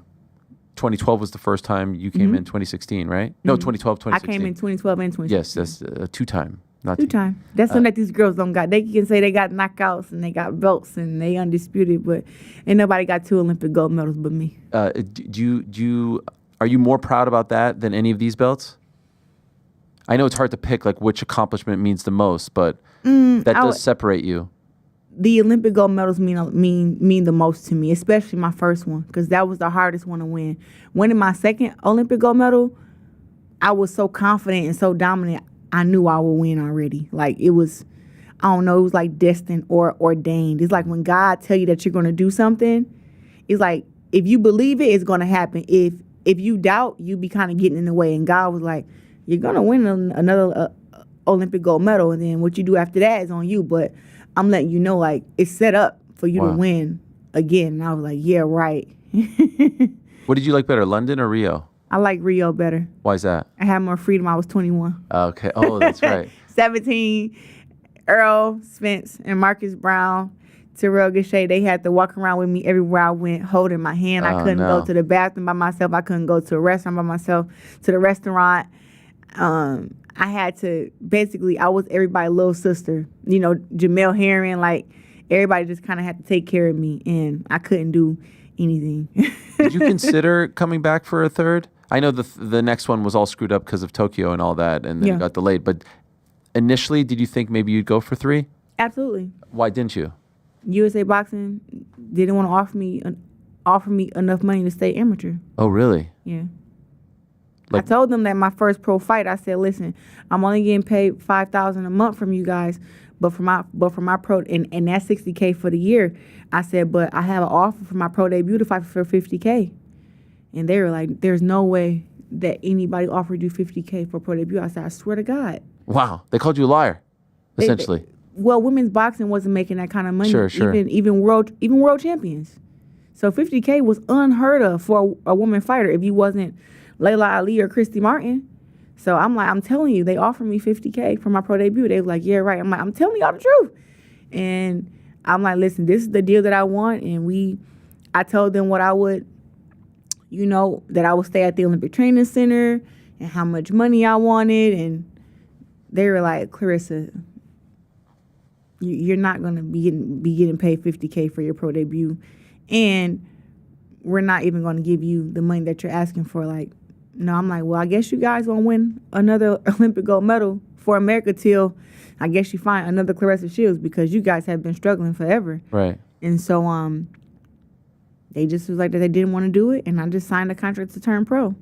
Speaker 2: 2012 was the first time you came in 2016, right? No, 2012,
Speaker 14: I
Speaker 2: 2016.
Speaker 14: came in 2012 and 2016.
Speaker 2: Yes, that's a two-time. Not
Speaker 14: Two-time. That's something that these girls don't got. They can say they got knockouts and they got belts and they undisputed, but ain't nobody got 2 Olympic gold medals but me.
Speaker 2: Are you more proud about that than any of these belts? I know it's hard to pick like which accomplishment means the most, but that does separate you.
Speaker 14: The Olympic gold medals mean the most to me, especially my first one, because that was the hardest one to win. Winning my second Olympic gold medal, I was so confident and so dominant. I knew I would win already. Like it was, I don't know, it was like destined or ordained. It's like when God tell you that you're going to do something, it's like if you believe it, it's going to happen. If you doubt, you be kind of getting in the way. And God was like, you're going to win another Olympic gold medal, and then what you do after that is on you. But I'm letting you know, like, it's set up for you to win again. And I was like, yeah, right.
Speaker 2: What did you like better, London or Rio?
Speaker 14: I like Rio better.
Speaker 2: Why is that?
Speaker 14: I had more freedom. I was 21.
Speaker 2: Okay. Oh, that's right.
Speaker 14: 17, Earl Spence and Marcus Brown, Terrell Gachet, they had to walk around with me everywhere I went, holding my hand. I couldn't go to the bathroom by myself. I couldn't go to a restaurant by myself, to the restaurant. I had to, basically, I was everybody's little sister. You know, Jamel Herring, like, everybody just kind of had to take care of me, and I couldn't do anything.
Speaker 2: Did you consider coming back for a third? I know the next one was all screwed up because of Tokyo and all that, and then it got delayed. But initially, did you think maybe you'd go for 3?
Speaker 14: Absolutely.
Speaker 2: Why didn't you?
Speaker 14: USA Boxing didn't want to offer me enough money to stay amateur.
Speaker 2: Oh, really?
Speaker 14: Yeah. I told them that my first pro fight, I said, listen, I'm only getting paid $5,000 a month from you guys, but for my pro, and that's $60K for the year. I said, but I have an offer for my pro debut to fight for $50K. And they were like, there's no way that anybody offered you $50K for pro debut. I said, I swear to God.
Speaker 2: Wow. They called you a liar, essentially.
Speaker 14: Well, women's boxing wasn't making that kind of money.
Speaker 2: Sure.
Speaker 14: Even world champions. So $50K was unheard of for a woman fighter if you wasn't Layla Ali or Christy Martin. So I'm like, I'm telling you, they offered me $50K for my pro debut. They were like, yeah, right. I'm like, I'm telling y'all the truth. And I'm like, listen, this is the deal that I want. And I told them what I would, that I would stay at the Olympic Training Center and how much money I wanted. And they were like, Claressa, you're not going to be getting paid $50K for your pro debut. And we're not even going to give you the money that you're asking for. Like, no, I'm like, well, I guess you guys won't win another Olympic gold medal for America till I guess you find another Claressa Shields, because you guys have been struggling forever.
Speaker 2: Right.
Speaker 14: And so they just was like that they didn't want to do it, and I just signed a contract to turn pro.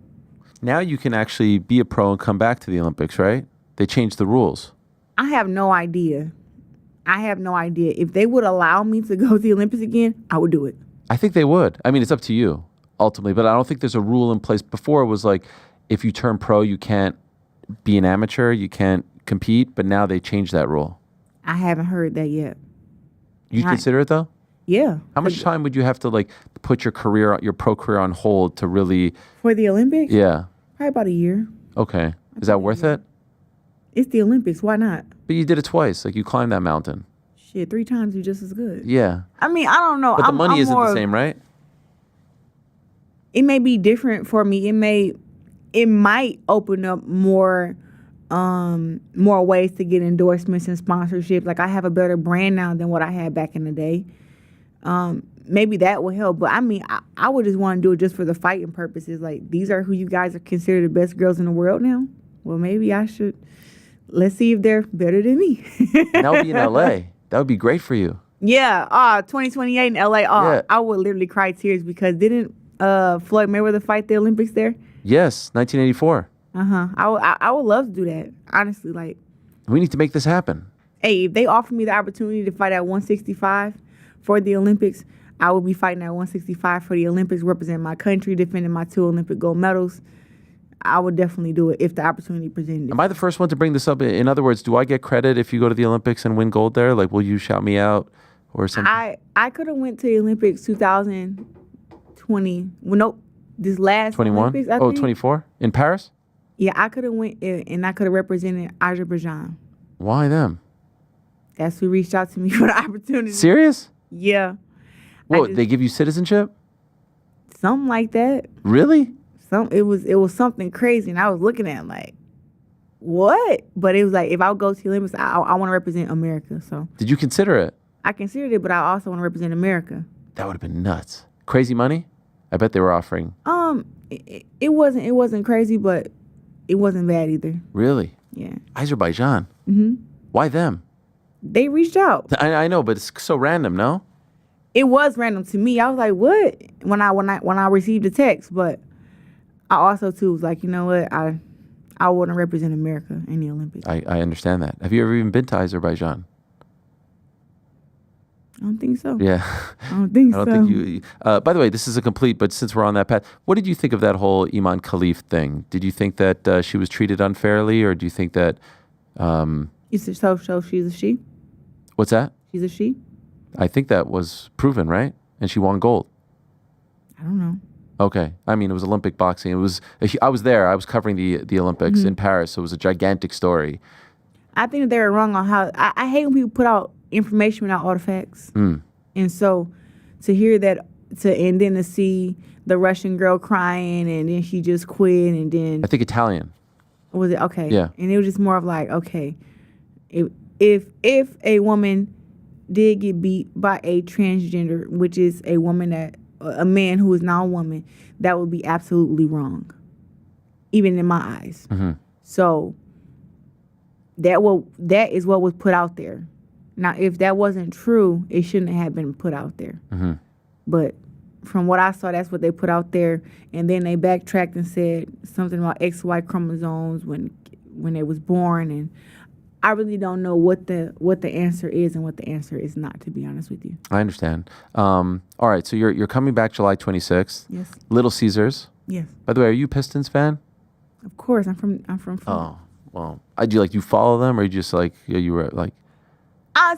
Speaker 2: Now you can actually be a pro and come back to the Olympics, right? They changed the rules.
Speaker 14: I have no idea. If they would allow me to go to the Olympics again, I would do it.
Speaker 2: I think they would. I mean, it's up to you, ultimately, but I don't think there's a rule in place. Before it was like, if you turn pro, you can't be an amateur, you can't compete, but now they changed that rule.
Speaker 14: I haven't heard that yet.
Speaker 2: You'd consider it, though?
Speaker 14: Yeah.
Speaker 2: How much time would you have to, like, put your pro career on hold to really...
Speaker 14: For the Olympics?
Speaker 2: Yeah.
Speaker 14: Probably about a year.
Speaker 2: Okay. Is that worth it?
Speaker 14: It's the Olympics. Why not?
Speaker 2: But you did it twice. Like, you climbed that mountain.
Speaker 14: Shit, 3 times you're just as good.
Speaker 2: Yeah.
Speaker 14: I mean, I don't know.
Speaker 2: But the money isn't the same, right?
Speaker 14: It may be different for me. It might open up more ways to get endorsements and sponsorships. Like, I have a better brand now than what I had back in the day. Maybe that will help. But I mean, I would just want to do it just for the fighting purposes. Like, these are who you guys are considered the best girls in the world now. Well, maybe I should. Let's see if they're better than me.
Speaker 2: And that would be in LA. That would be great for you.
Speaker 14: Yeah. 2028 in LA.
Speaker 2: Yeah.
Speaker 14: I would literally cry tears, because didn't Floyd Mayweather fight the Olympics there?
Speaker 2: Yes, 1984.
Speaker 14: I would love to do that. Honestly, like,
Speaker 2: we need to make this happen.
Speaker 14: Hey, if they offer me the opportunity to fight at 165 for the Olympics, I would be fighting at 165 for the Olympics, representing my country, defending my 2 Olympic gold medals. I would definitely do it if the opportunity presented.
Speaker 2: Am I the first one to bring this up? In other words, do I get credit if you go to the Olympics and win gold there? Like, will you shout me out or something?
Speaker 14: I could have went to the Olympics 2020. Well, nope. This last
Speaker 2: 21?
Speaker 14: Olympics, I think.
Speaker 2: 24? In Paris?
Speaker 14: Yeah, I could have went and I could have represented Azerbaijan.
Speaker 2: Why them?
Speaker 14: That's who reached out to me for the opportunity.
Speaker 2: Serious?
Speaker 14: Yeah.
Speaker 2: What, they give you citizenship?
Speaker 14: Something like that.
Speaker 2: Really?
Speaker 14: It was something crazy, and I was looking at him like, what? But it was like, if I would go to the Olympics, I want to represent America. So
Speaker 2: Did you consider it?
Speaker 14: I considered it, but I also want to represent America.
Speaker 2: That would have been nuts. Crazy money? I bet they were offering.
Speaker 14: It wasn't crazy, but it wasn't bad either.
Speaker 2: Really?
Speaker 14: Yeah.
Speaker 2: Azerbaijan?
Speaker 14: Mm-hmm.
Speaker 2: Why them?
Speaker 14: They reached out.
Speaker 2: I know, but it's so random, no?
Speaker 14: It was random to me. I was like, what? When I received the text, but I also too was like, you know what? I want to represent America in the Olympics.
Speaker 2: I understand that. Have you ever even been to Azerbaijan?
Speaker 14: I don't think so.
Speaker 2: Yeah.
Speaker 14: I don't think so.
Speaker 2: I don't think you. By the way, this is a complete, but since we're on that path, what did you think of that whole Iman Khalif thing? Did you think that she was treated unfairly, or do you think that...
Speaker 14: So she's a she?
Speaker 2: What's that?
Speaker 14: She's a she?
Speaker 2: I think that was proven, right? And she won gold.
Speaker 14: I don't know.
Speaker 2: Okay. I mean, it was Olympic boxing. I was there. I was covering the Olympics in Paris, so it was a gigantic story.
Speaker 14: I think that they were wrong on how... I hate when people put out information without all the facts. And so to hear that, and then to see the Russian girl crying, and then she just quit, and then...
Speaker 2: I think Italian.
Speaker 14: Was it? Okay.
Speaker 2: Yeah.
Speaker 14: And it was just more of like, okay, if a woman did get beat by a transgender, which is a man who is not a woman, that would be absolutely wrong, even in my eyes.
Speaker 2: Mm-hmm.
Speaker 14: So that is what was put out there. Now, if that wasn't true, it shouldn't have been put out there.
Speaker 2: Mm-hmm.
Speaker 14: But from what I saw, that's what they put out there, and then they backtracked and said something about XY chromosomes when they was born, and I really don't know what the answer is and what the answer is not, to be honest with you.
Speaker 2: I understand. All right, so you're coming back July 26th.
Speaker 14: Yes.
Speaker 2: Little Caesars.
Speaker 14: Yes.
Speaker 2: By the way, are you a Pistons fan?
Speaker 14: Of course, I'm from Florida.
Speaker 2: Oh, well, do you follow them, or you just you were like?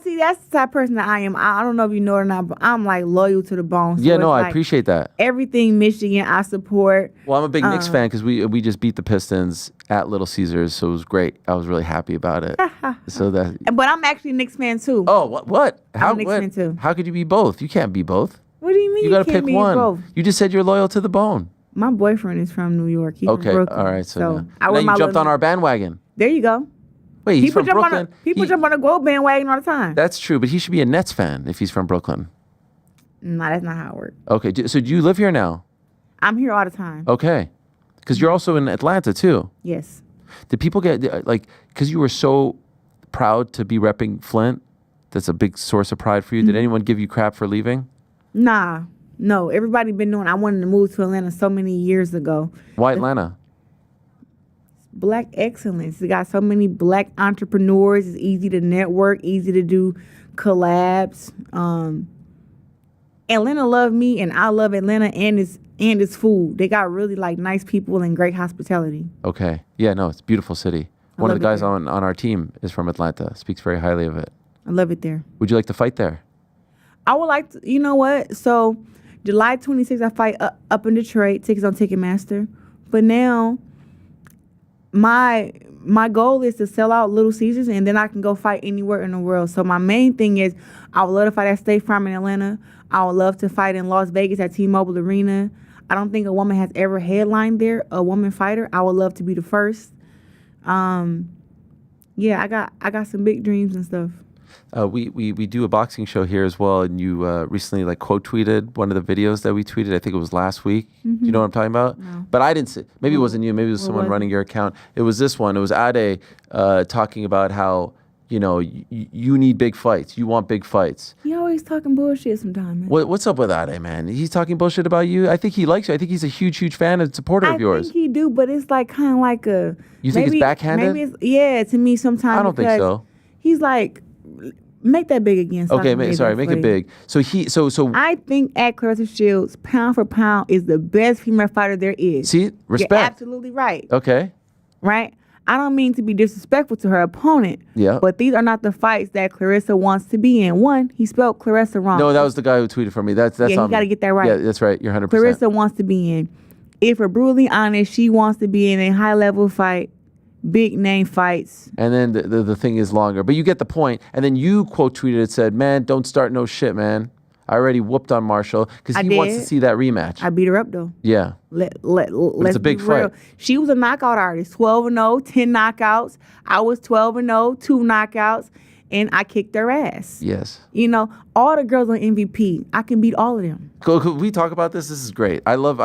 Speaker 14: See, that's the type of person that I am. I don't know if you know it or not, but I'm like loyal to the bone. So
Speaker 2: Yeah, no, I appreciate that.
Speaker 14: Everything Michigan, I support.
Speaker 2: Well, I'm a big Knicks fan because we just beat the Pistons at Little Caesars, so it was great. I was really happy about it.
Speaker 14: But I'm actually a Knicks fan too.
Speaker 2: Oh, what?
Speaker 14: I'm a Knicks fan too.
Speaker 2: How could you be both? You can't be both.
Speaker 14: What do you mean?
Speaker 2: You got to
Speaker 14: can't
Speaker 2: pick
Speaker 14: be
Speaker 2: one.
Speaker 14: Both?
Speaker 2: You just said you're loyal to the bone.
Speaker 14: My boyfriend is from New York. He's
Speaker 2: Okay,
Speaker 14: from Brooklyn.
Speaker 2: all right. So now
Speaker 14: I
Speaker 2: you jumped on our bandwagon.
Speaker 14: There you go.
Speaker 2: Wait, he's from Brooklyn.
Speaker 14: People jump on a gold bandwagon all the time.
Speaker 2: That's true, but he should be a Nets fan if he's from Brooklyn.
Speaker 14: No, that's not how it works.
Speaker 2: Okay, so do you live here now?
Speaker 14: I'm here all the time.
Speaker 2: Okay, because you're also in Atlanta too.
Speaker 14: Yes.
Speaker 2: Did people get because you were so proud to be repping Flint? That's a big source of pride for you. Did anyone give you crap for leaving?
Speaker 14: Nah, no. Everybody been knowing I wanted to move to Atlanta so many years ago.
Speaker 2: Why Atlanta?
Speaker 14: Black excellence. They got so many black entrepreneurs. It's easy to network, easy to do collabs. Atlanta love me, and I love Atlanta and its food. They got really nice people and great hospitality.
Speaker 2: Okay. Yeah, no, it's a beautiful city. One of the guys on our team is from Atlanta. Speaks very highly of it.
Speaker 14: I love it there.
Speaker 2: Would you like to fight there?
Speaker 14: I would like to. You know what? So July 26th, I fight up in Detroit. Tickets on Ticketmaster. But now my goal is to sell out Little Caesars, and then I can go fight anywhere in the world. So my main thing is I would love to fight at State Farm in Atlanta. I would love to fight in Las Vegas at T-Mobile Arena. I don't think a woman has ever headlined there, a woman fighter. I would love to be the first. Yeah, I got some big dreams and stuff.
Speaker 2: We do a boxing show here as well, and you recently quote tweeted one of the videos that we tweeted. I think it was last week.
Speaker 14: Mm-hmm.
Speaker 2: Do you know what I'm talking about?
Speaker 14: No.
Speaker 2: But I didn't see. Maybe it wasn't you. Maybe it was someone running your account. It was this one. It was Ade talking about how you need big fights. You want big fights.
Speaker 14: He always talking bullshit sometimes.
Speaker 2: What's up with Ade, man? He's talking bullshit about you. I think he likes you. I think he's a huge fan and supporter of yours.
Speaker 14: I think he do, but it's kind of like a.
Speaker 2: You think it's backhanded?
Speaker 14: Maybe yeah, to me sometimes.
Speaker 2: I don't think so.
Speaker 14: He's like. Make that big again.
Speaker 2: Okay, make it big. So
Speaker 14: I think at Claressa Shields, pound for pound, is the best female fighter there is.
Speaker 2: See, respect.
Speaker 14: You're absolutely right.
Speaker 2: Okay.
Speaker 14: Right? I don't mean to be disrespectful to her opponent.
Speaker 2: Yeah.
Speaker 14: But these are not the fights that Claressa wants to be in. One, he spelled Claressa wrong.
Speaker 2: No, that was the guy who tweeted for me. That's
Speaker 14: you got to get that right.
Speaker 2: Yeah, that's right. You're 100%.
Speaker 14: Claressa wants to be in. If we're brutally honest, she wants to be in a high level fight. Big name fights.
Speaker 2: And then the thing is longer. But you get the point. And then you quote tweeted it, said, man, don't start no shit, man. I already whooped on Marshall because he wants to see that rematch.
Speaker 14: I beat her up though.
Speaker 2: Yeah.
Speaker 14: Let's
Speaker 2: a big
Speaker 14: be real.
Speaker 2: fight.
Speaker 14: She was a knockout artist. 12-0, 10 knockouts. I was 12-0, 2 knockouts, and I kicked their ass.
Speaker 2: Yes.
Speaker 14: You know, all the girls on MVP, I can beat all of them.
Speaker 2: Could we talk about this? This is great. I love.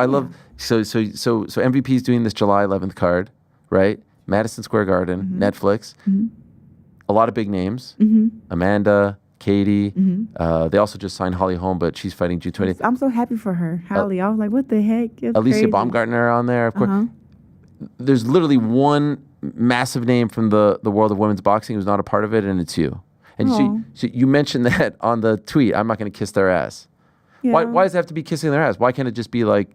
Speaker 2: So MVP is doing this July 11th card, right? Madison Square Garden, Netflix. A lot of big names. Amanda, Katie. They also just signed Holly Holm, but she's fighting June 20th.
Speaker 14: I'm so happy for her. Holly, I was like, what the heck? It's
Speaker 2: Alicia
Speaker 14: crazy.
Speaker 2: Baumgartner on there, of course. There's literally one massive name from the world of women's boxing who's not a part of it, and it's you. And so you mentioned that on the tweet. I'm not going to kiss their ass.
Speaker 14: Yeah.
Speaker 2: Why does it have to be kissing their ass? Why can't it just be like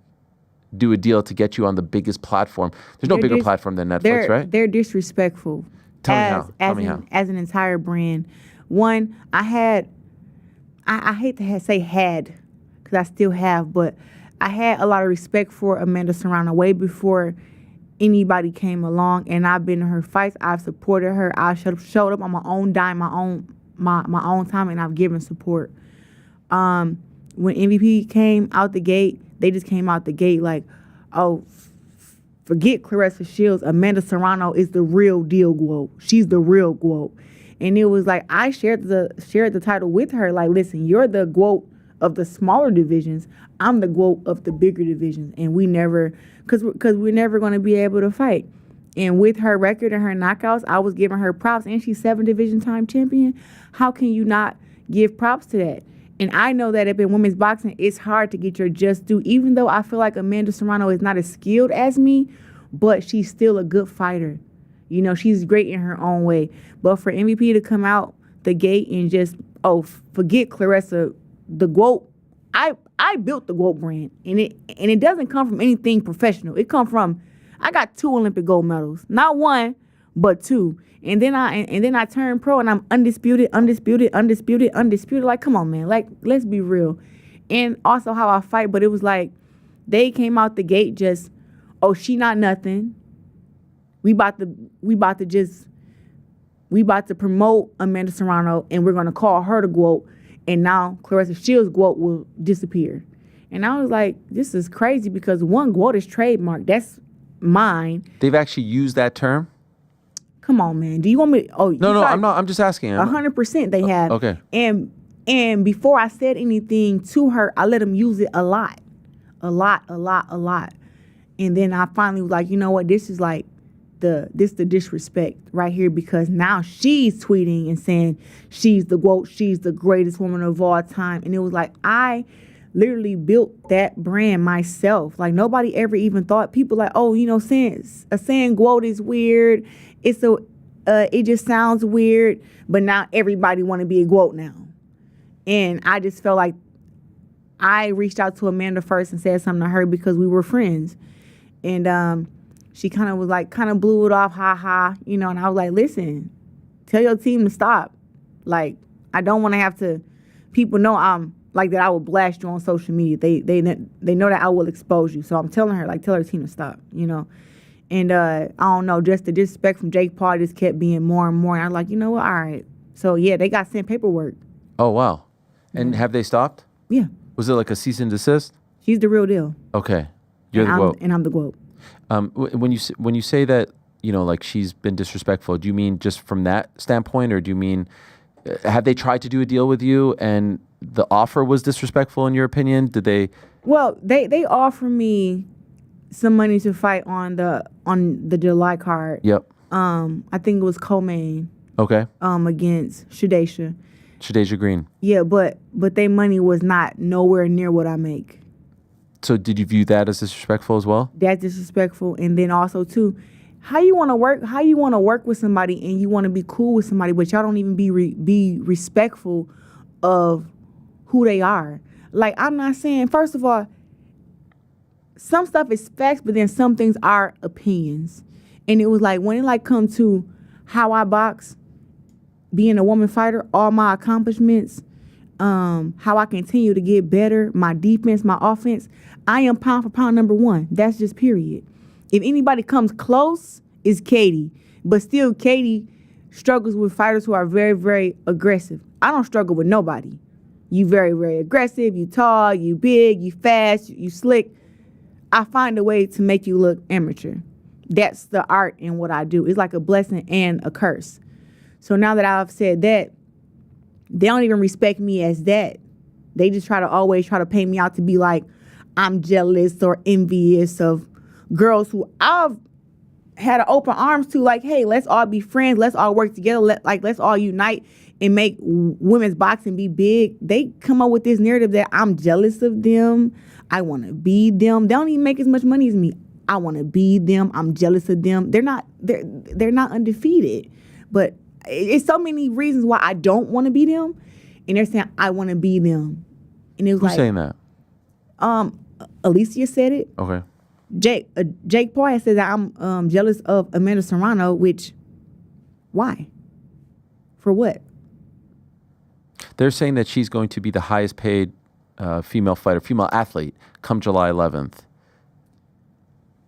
Speaker 2: do a deal to get you on the biggest platform? There's no bigger platform than Netflix, right?
Speaker 14: They're disrespectful.
Speaker 2: Tell me how.
Speaker 14: As an entire brand. One, I hate to say had, because I still have, but I had a lot of respect for Amanda Serrano way before anybody came along, and I've been in her fights. I've supported her. I showed up on my own dime, my own time, and I've given support. When MVP came out the gate, they just came out the gate like, oh, forget Claressa Shields. Amanda Serrano is the real deal, GWOAT. She's the real GWOAT. And it was like I shared the title with her. Like, listen, you're the GWOAT of the smaller divisions. I'm the GWOAT of the bigger divisions, and we never, because we're never going to be able to fight. And with her record and her knockouts, I was giving her props, and she's 7 division time champion. How can you not give props to that? And I know that if in women's boxing, it's hard to get your just due, even though I feel like Amanda Serrano is not as skilled as me, but she's still a good fighter. You know, she's great in her own way. But for MVP to come out the gate and just, forget Claressa, the GWOAT, I built the GWOAT brand. And it doesn't come from anything professional. It come from, I got 2 Olympic gold medals. Not 1, but 2. And then I turned pro and I'm undisputed. Like, come on, man. Like, let's be real. And also how I fight, but it was like, they came out the gate just, she not nothing. We about to promote Amanda Serrano, and we're gonna call her the GWOAT, and now Claressa Shields' GWOAT will disappear. And I was like, this is crazy because one, GWOAT is trademarked. That's mine.
Speaker 2: They've actually used that term?
Speaker 14: Come on, man. Do you want me?
Speaker 2: No, I'm not. I'm just asking.
Speaker 14: 100% they have.
Speaker 2: Okay.
Speaker 14: And before I said anything to her, I let them use it a lot. And then I finally was like, you know what? This is like the disrespect right here, because now she's tweeting and saying she's the GWOAT, she's the greatest woman of all time. And it was like, I literally built that brand myself. Like, nobody ever even thought, people like, saying GWOAT is weird. It just sounds weird. But now everybody want to be a GWOAT now. And I just felt like I reached out to Amanda first and said something to her because we were friends. And she kind of blew it off, and I was like, listen, tell your team to stop. Like, I don't want to have to, people know I'm like that. I will blast you on social media. They know that I will expose you. So I'm telling her, tell her team to stop, And I don't know, just the disrespect from Jake Paul just kept being more and more. And I was like, you know what? All right. So yeah, they got sent paperwork.
Speaker 2: Oh, wow. And have they stopped?
Speaker 14: Yeah.
Speaker 2: Was it like a cease and desist?
Speaker 14: She's the real deal.
Speaker 2: Okay. You're the GWOAT.
Speaker 14: And I'm the GWOAT.
Speaker 2: When you say that, like she's been disrespectful, do you mean just from that standpoint, or do you mean have they tried to do a deal with you and the offer was disrespectful in your opinion? Did they? Well,
Speaker 14: they offered me some money to fight on the July card.
Speaker 2: Yep.
Speaker 14: I think it was co-main.
Speaker 2: Okay.
Speaker 14: Against Shadeja
Speaker 2: Green.
Speaker 14: Yeah, but their money was not nowhere near what I make.
Speaker 2: So did you view that as disrespectful as well?
Speaker 14: That's disrespectful. And then also too, how you want to work with somebody and you want to be cool with somebody, but y'all don't even be respectful of who they are. Like, I'm not saying, first of all, some stuff is facts, but then some things are opinions. And it was like, when it come to how I box, being a woman fighter, all my accomplishments, how I continue to get better, my defense, my offense, I am pound for pound number 1. That's just period. If anybody comes close, it's Katie. But still, Katie struggles with fighters who are very, very aggressive. I don't struggle with nobody. You very, very aggressive. You tall. You big. You fast. You slick. I find a way to make you look amateur. That's the art in what I do. It's like a blessing and a curse. So now that I've said that, they don't even respect me as that. They just always try to paint me out to be like I'm jealous or envious of girls who I've had an open arms to, like, hey, let's all be friends. Let's all work together. Let's all unite and make women's boxing be big. They come up with this narrative that I'm jealous of them. I want to be them. They don't even make as much money as me. I want to be them. I'm jealous of them. They're not undefeated. But it's so many reasons why I don't want to be them. And they're saying I want to be them. And it was
Speaker 2: Who's saying that?
Speaker 14: Alicia said it.
Speaker 2: Okay.
Speaker 14: Jake Paul has said that I'm jealous of Amanda Serrano, which, why? For what?
Speaker 2: They're saying that she's going to be the highest paid female athlete come July 11th.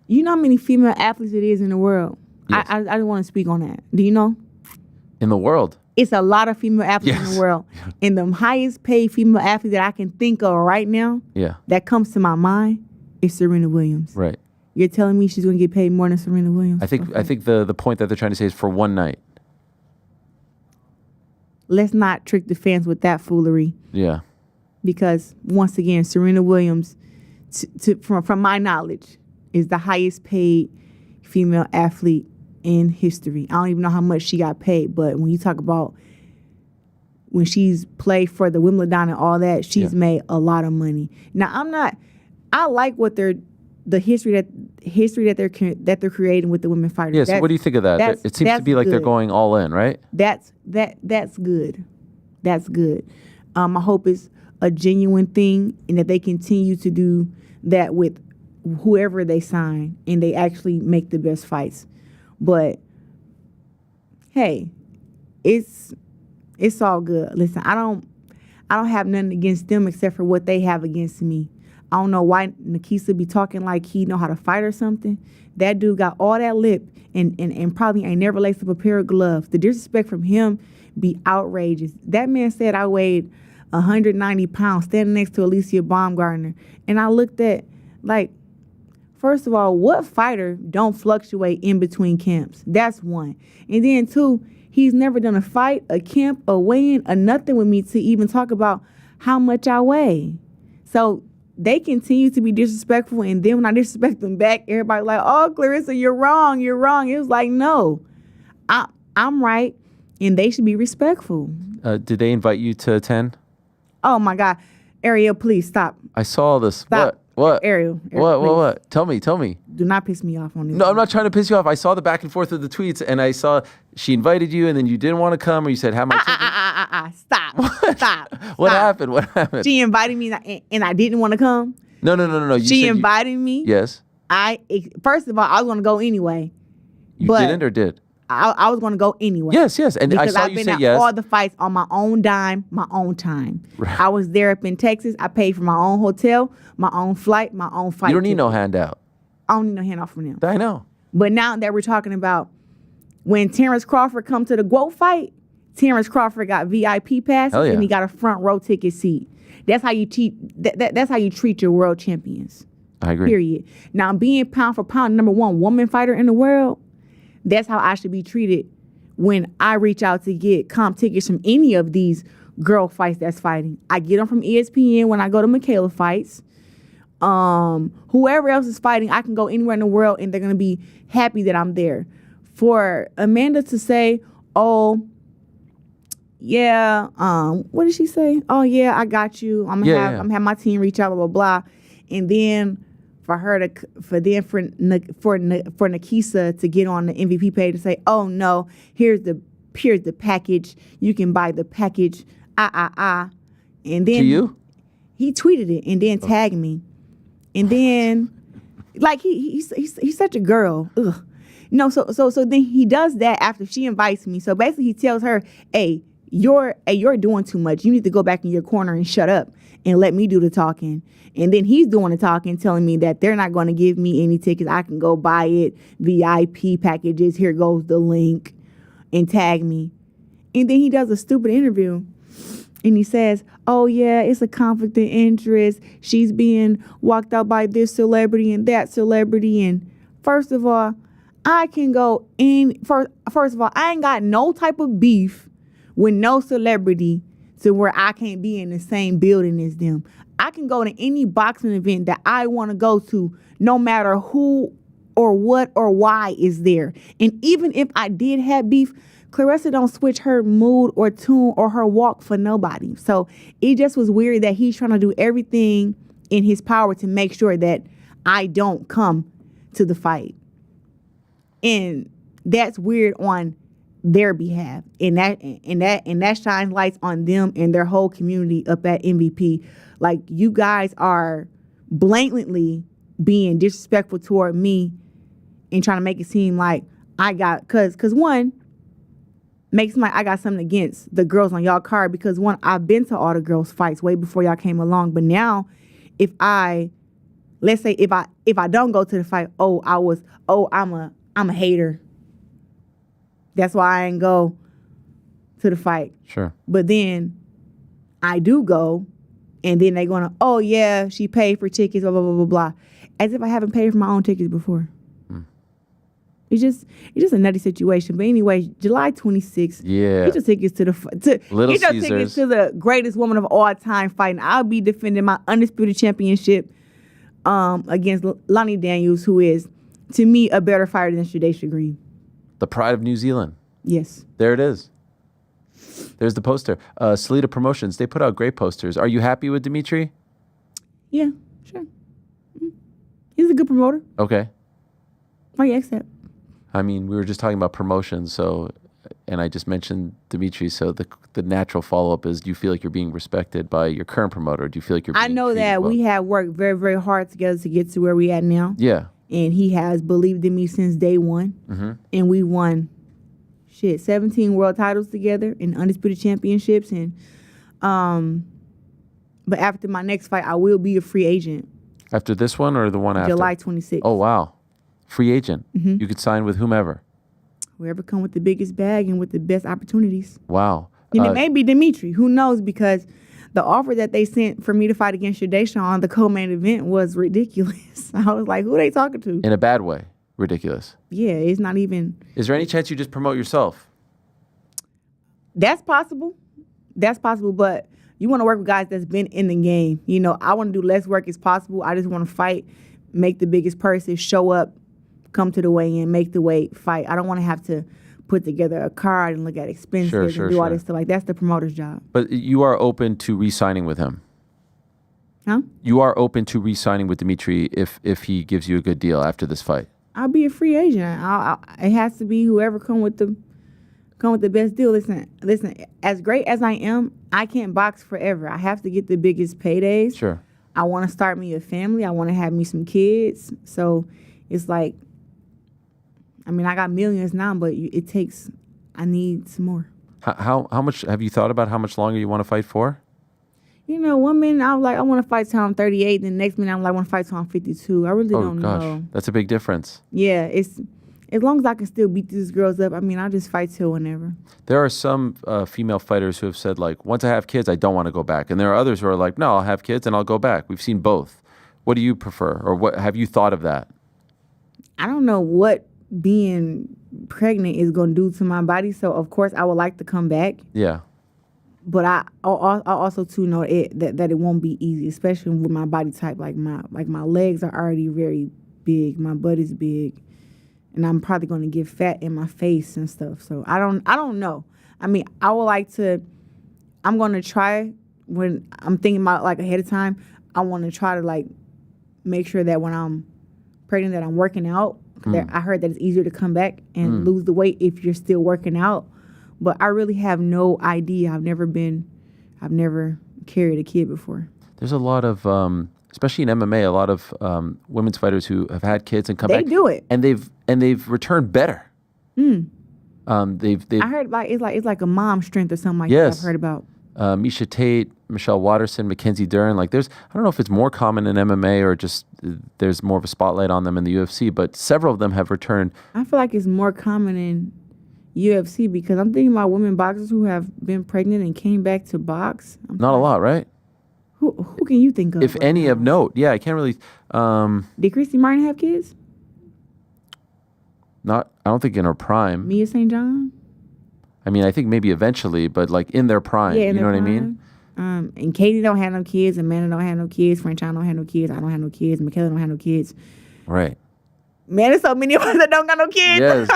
Speaker 14: You know how many female athletes it is in the world?
Speaker 2: Yes.
Speaker 14: I don't want to speak on that. Do you know?
Speaker 2: In the world?
Speaker 14: It's a lot of female athletes in the world. And the highest paid female athlete that I can think of right now that comes to my mind is Serena Williams.
Speaker 2: Right.
Speaker 14: You're telling me she's going to get paid more than Serena Williams?
Speaker 2: I think the point that they're trying to say is for one night.
Speaker 14: Let's not trick the fans with that foolery.
Speaker 2: Yeah.
Speaker 14: Because once again, Serena Williams, from my knowledge, is the highest paid female athlete in history. I don't even know how much she got paid, but when you talk about when she's played for the Wimbledon and all that, she's made a lot of money. Now, I like what the history that they're creating with the women fighters.
Speaker 2: Yeah, so what do you think of that? It seems to be like they're going all in, right?
Speaker 14: That's good. That's good. I hope it's a genuine thing and that they continue to do that with whoever they sign and they actually make the best fights. But hey, it's all good. Listen, I don't have nothing against them except for what they have against me. I don't know why Nikisa be talking like he know how to fight or something. That dude got all that lip and probably ain't never laced up a pair of gloves. The disrespect from him be outrageous. That man said I weighed 190 pounds standing next to Alicia Baumgartner. And I looked at, like, first of all, what fighter don't fluctuate in between camps? That's one. And then two, he's never done a fight, a camp, a weigh-in, or nothing with me to even talk about how much I weigh. So they continue to be disrespectful, and then when I disrespect them back, everybody like, oh, Claressa, you're wrong. It was like, no, I'm right, and they should be respectful.
Speaker 2: Did they invite you to attend?
Speaker 14: Oh, my God. Ariel, please stop.
Speaker 2: I saw this.
Speaker 14: Stop.
Speaker 2: What?
Speaker 14: Ariel,
Speaker 2: What? Tell me.
Speaker 14: Do not piss me off on this.
Speaker 2: No, I'm not trying to piss you off. I saw the back and forth of the tweets, and I saw she invited you, and then you didn't want to come, or you said, have my ticket.
Speaker 14: Stop.
Speaker 2: What happened?
Speaker 14: She invited me, and I didn't want to come?
Speaker 2: No.
Speaker 14: She invited me.
Speaker 2: Yes.
Speaker 14: First of all, I was going to go anyway.
Speaker 2: You didn't or did?
Speaker 14: I was going to go anyway.
Speaker 2: Yes. And I saw you say yes.
Speaker 14: Because I've been at all the fights on my own dime, my own time.
Speaker 2: Right.
Speaker 14: I was there up in Texas. I paid for my own hotel, my own flight, my own fight.
Speaker 2: You don't need no handout.
Speaker 14: I don't need no handout from them.
Speaker 2: I know.
Speaker 14: But now that we're talking about when Terrence Crawford come to the GWOAT fight, Terrence Crawford got VIP passes and he got a front row ticket seat. That's how you that's how you treat your world champions.
Speaker 2: I agree.
Speaker 14: Period. Now, being pound for pound number one woman fighter in the world, that's how I should be treated when I reach out to get comp tickets from any of these girl fights that's fighting. I get them from ESPN when I go to Michaela fights. Whoever else is fighting, I can go anywhere in the world and they're going to be happy that I'm there. For Amanda to say, oh, yeah, what did she say? Oh, yeah, I got you. I'm going to have my team reach out, blah, blah, blah. And then for Nikisa to get on the MVP page and say, oh, no, here's the package. You can buy the package. And then
Speaker 2: to you?
Speaker 14: He tweeted it and then tagged me. And then, like, he's such a girl. Ugh. No, so then he does that after she invites me. So basically he tells her, hey, you're doing too much. You need to go back in your corner and shut up and let me do the talking. And then he's doing the talking, telling me that they're not going to give me any tickets. I can go buy it, VIP packages. Here goes the link, and tag me. And then he does a stupid interview And he says, oh, yeah, it's a conflict of interest. She's being walked out by this celebrity and that celebrity. And first of all, I can go in. First of all, I ain't got no type of beef with no celebrity to where I can't be in the same building as them. I can go to any boxing event that I want to go to, no matter who or what or why is there. And even if I did have beef, Claressa don't switch her mood or tune or her walk for nobody. So it just was weird that he's trying to do everything in his power to make sure that I don't come to the fight. And that's weird on their behalf. And that shines lights on them and their whole community up at MVP. Like, you guys are blatantly being disrespectful toward me and trying to make it seem like I got, cause one, makes my I got something against the girls on y'all card, because one, I've been to all the girls fights way before y'all came along. But now let's say if I don't go to the fight, I'm a hater. That's why I ain't go to the fight.
Speaker 2: Sure.
Speaker 14: But then I do go, and then they gonna, oh yeah, she paid for tickets, blah blah blah blah blah, as if I haven't paid for my own tickets before. It's just a nutty situation. But anyway, July 26th.
Speaker 2: Yeah.
Speaker 14: Get your tickets to
Speaker 2: Little
Speaker 14: get your
Speaker 2: Caesars.
Speaker 14: tickets to the greatest woman of all time fighting. I'll be defending my undisputed championship against Lonnie Daniels, who is, to me, a better fighter than Shadesha Green.
Speaker 2: The pride of New Zealand.
Speaker 14: Yes.
Speaker 2: There it is. There's the poster. Salida Promotions, they put out great posters. Are you happy with Dimitri?
Speaker 14: Yeah, sure. He's a good promoter.
Speaker 2: Okay.
Speaker 14: Why you ask that?
Speaker 2: I mean, we were just talking about promotions, and I just mentioned Dimitri, so the natural follow-up is, do you feel like you're being respected by your current promoter? Do you feel like you're being
Speaker 14: I know
Speaker 2: treated
Speaker 14: that
Speaker 2: well?
Speaker 14: we have worked very, very hard together to get to where we at now.
Speaker 2: Yeah.
Speaker 14: And he has believed in me since day one.
Speaker 2: Mm-hmm.
Speaker 14: And we won, 17 world titles together and undisputed championships. And but after my next fight, I will be a free agent.
Speaker 2: After this one or the one after?
Speaker 14: July 26th.
Speaker 2: Oh, wow. Free agent.
Speaker 14: Mm-hmm.
Speaker 2: You could sign with whomever.
Speaker 14: Whoever come with the biggest bag and with the best opportunities.
Speaker 2: Wow.
Speaker 14: And it may be Dimitri. Who knows? Because the offer that they sent for me to fight against Shadesha on the co-main event was ridiculous. I was like, who are they talking to?
Speaker 2: In a bad way. Ridiculous.
Speaker 14: Yeah, it's not even.
Speaker 2: Is there any chance you just promote yourself?
Speaker 14: That's possible. That's possible. But you want to work with guys that's been in the game. You know, I want to do less work as possible. I just want to fight, make the biggest purses, show up, come to the weigh-in, make the weight, fight. I don't want to have to put together a card and look at expenses and do all this stuff. Like, that's the promoter's job.
Speaker 2: But you are open to re-signing with him?
Speaker 14: Huh?
Speaker 2: You are open to re-signing with Dimitri if he gives you a good deal after this fight?
Speaker 14: I'll be a free agent. It has to be whoever come with the best deal. Listen. As great as I am, I can't box forever. I have to get the biggest paydays.
Speaker 2: Sure.
Speaker 14: I want to start me a family. I want to have me some kids. So it's like, I mean, I got millions now, but I need some more.
Speaker 2: How much have you thought about how much longer you want to fight for?
Speaker 14: You know, one minute I'm like, I want to fight till I'm 38. Then the next minute I'm like, I want to fight till I'm 52. I really don't know.
Speaker 2: That's a big difference.
Speaker 14: Yeah, it's as long as I can still beat these girls up. I mean, I'll just fight till whenever.
Speaker 2: There are some female fighters who have said, like, once I have kids, I don't want to go back. And there are others who are like, no, I'll have kids and I'll go back. We've seen both. What do you prefer? Or what have you thought of that?
Speaker 14: I don't know what being pregnant is going to do to my body. So, of course, I would like to come back.
Speaker 2: Yeah.
Speaker 14: But I also too know that it won't be easy, especially with my body type. Like my legs are already very big. My butt is big, and I'm probably going to get fat in my face and stuff. So I don't know. I mean, I would like to. I'm going to try when I'm thinking about like ahead of time. I want to try to like make sure that when I'm pregnant that I'm working out. I heard that it's easier to come back and lose the weight if you're still working out. But I really have no idea. I've never carried a kid before.
Speaker 2: There's a lot of, especially in MMA, a lot of women's fighters who have had kids and come back.
Speaker 14: They do it,
Speaker 2: and they've returned better.
Speaker 14: I
Speaker 2: They've
Speaker 14: heard like it's like a mom strength or something like that. I've heard about.
Speaker 2: Misha Tate, Michelle Watterson, Mackenzie Dern. Like I don't know if it's more common in MMA or just there's more of a spotlight on them in the UFC, but several of them have returned.
Speaker 14: I feel like it's more common UFC because I'm thinking about women boxers who have been pregnant and came back to box.
Speaker 2: Not a lot, right?
Speaker 14: Who can you think of?
Speaker 2: If any of note. Yeah, I can't really.
Speaker 14: Did Christy Martin have kids?
Speaker 2: I don't think in her prime.
Speaker 14: Mia St. John?
Speaker 2: I mean, I think maybe eventually, but like in their prime.
Speaker 14: Yeah, in
Speaker 2: you know
Speaker 14: their
Speaker 2: what I mean?
Speaker 14: And Katie don't have no kids. Amanda don't have no kids. Franchon don't have no kids. I don't have no kids. Michaela don't have no kids.
Speaker 2: Right.
Speaker 14: Man, there's so many of us that don't got no kids.
Speaker 2: Yes.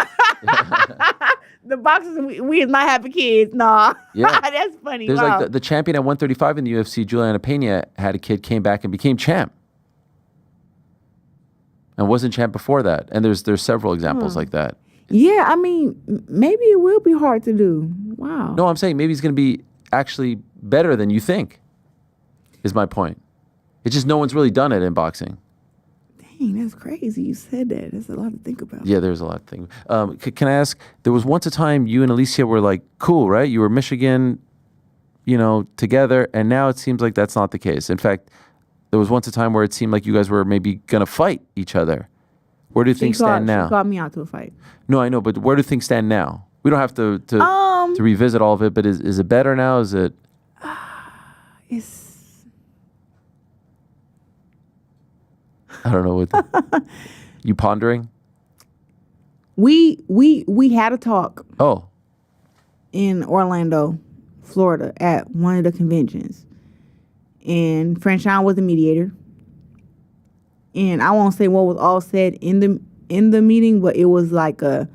Speaker 14: The boxers, we is not having kids. Nah.
Speaker 2: Yeah.
Speaker 14: That's funny.
Speaker 2: There's
Speaker 14: wow.
Speaker 2: like the champion at 135 in the UFC, Juliana Pena, had a kid, came back and became champ. And wasn't champ before that. And there's several examples like that.
Speaker 14: Yeah, I mean, maybe it will be hard to do. Wow.
Speaker 2: No, I'm saying maybe he's going to be actually better than you think, is my point. It's just no one's really done it in boxing.
Speaker 14: Dang, that's crazy. You said that. That's a lot to think about.
Speaker 2: Yeah, there's a lot of things. Can I ask, there was once a time you and Alicia were like, cool, right? You were Michigan, together, and now it seems like that's not the case. In fact, there was once a time where it seemed like you guys were maybe going to fight each other. Where do things stand now?
Speaker 14: She called me out to a fight.
Speaker 2: No, I know, but where do things stand now? We don't have to revisit all of it, but is it better now? Is it?
Speaker 14: It's.
Speaker 2: I don't know what. You pondering?
Speaker 14: We had a talk.
Speaker 2: Oh.
Speaker 14: In Orlando, Florida, at one of the conventions, and Franchon was the mediator. And I won't say what was all said in the meeting, but it was like a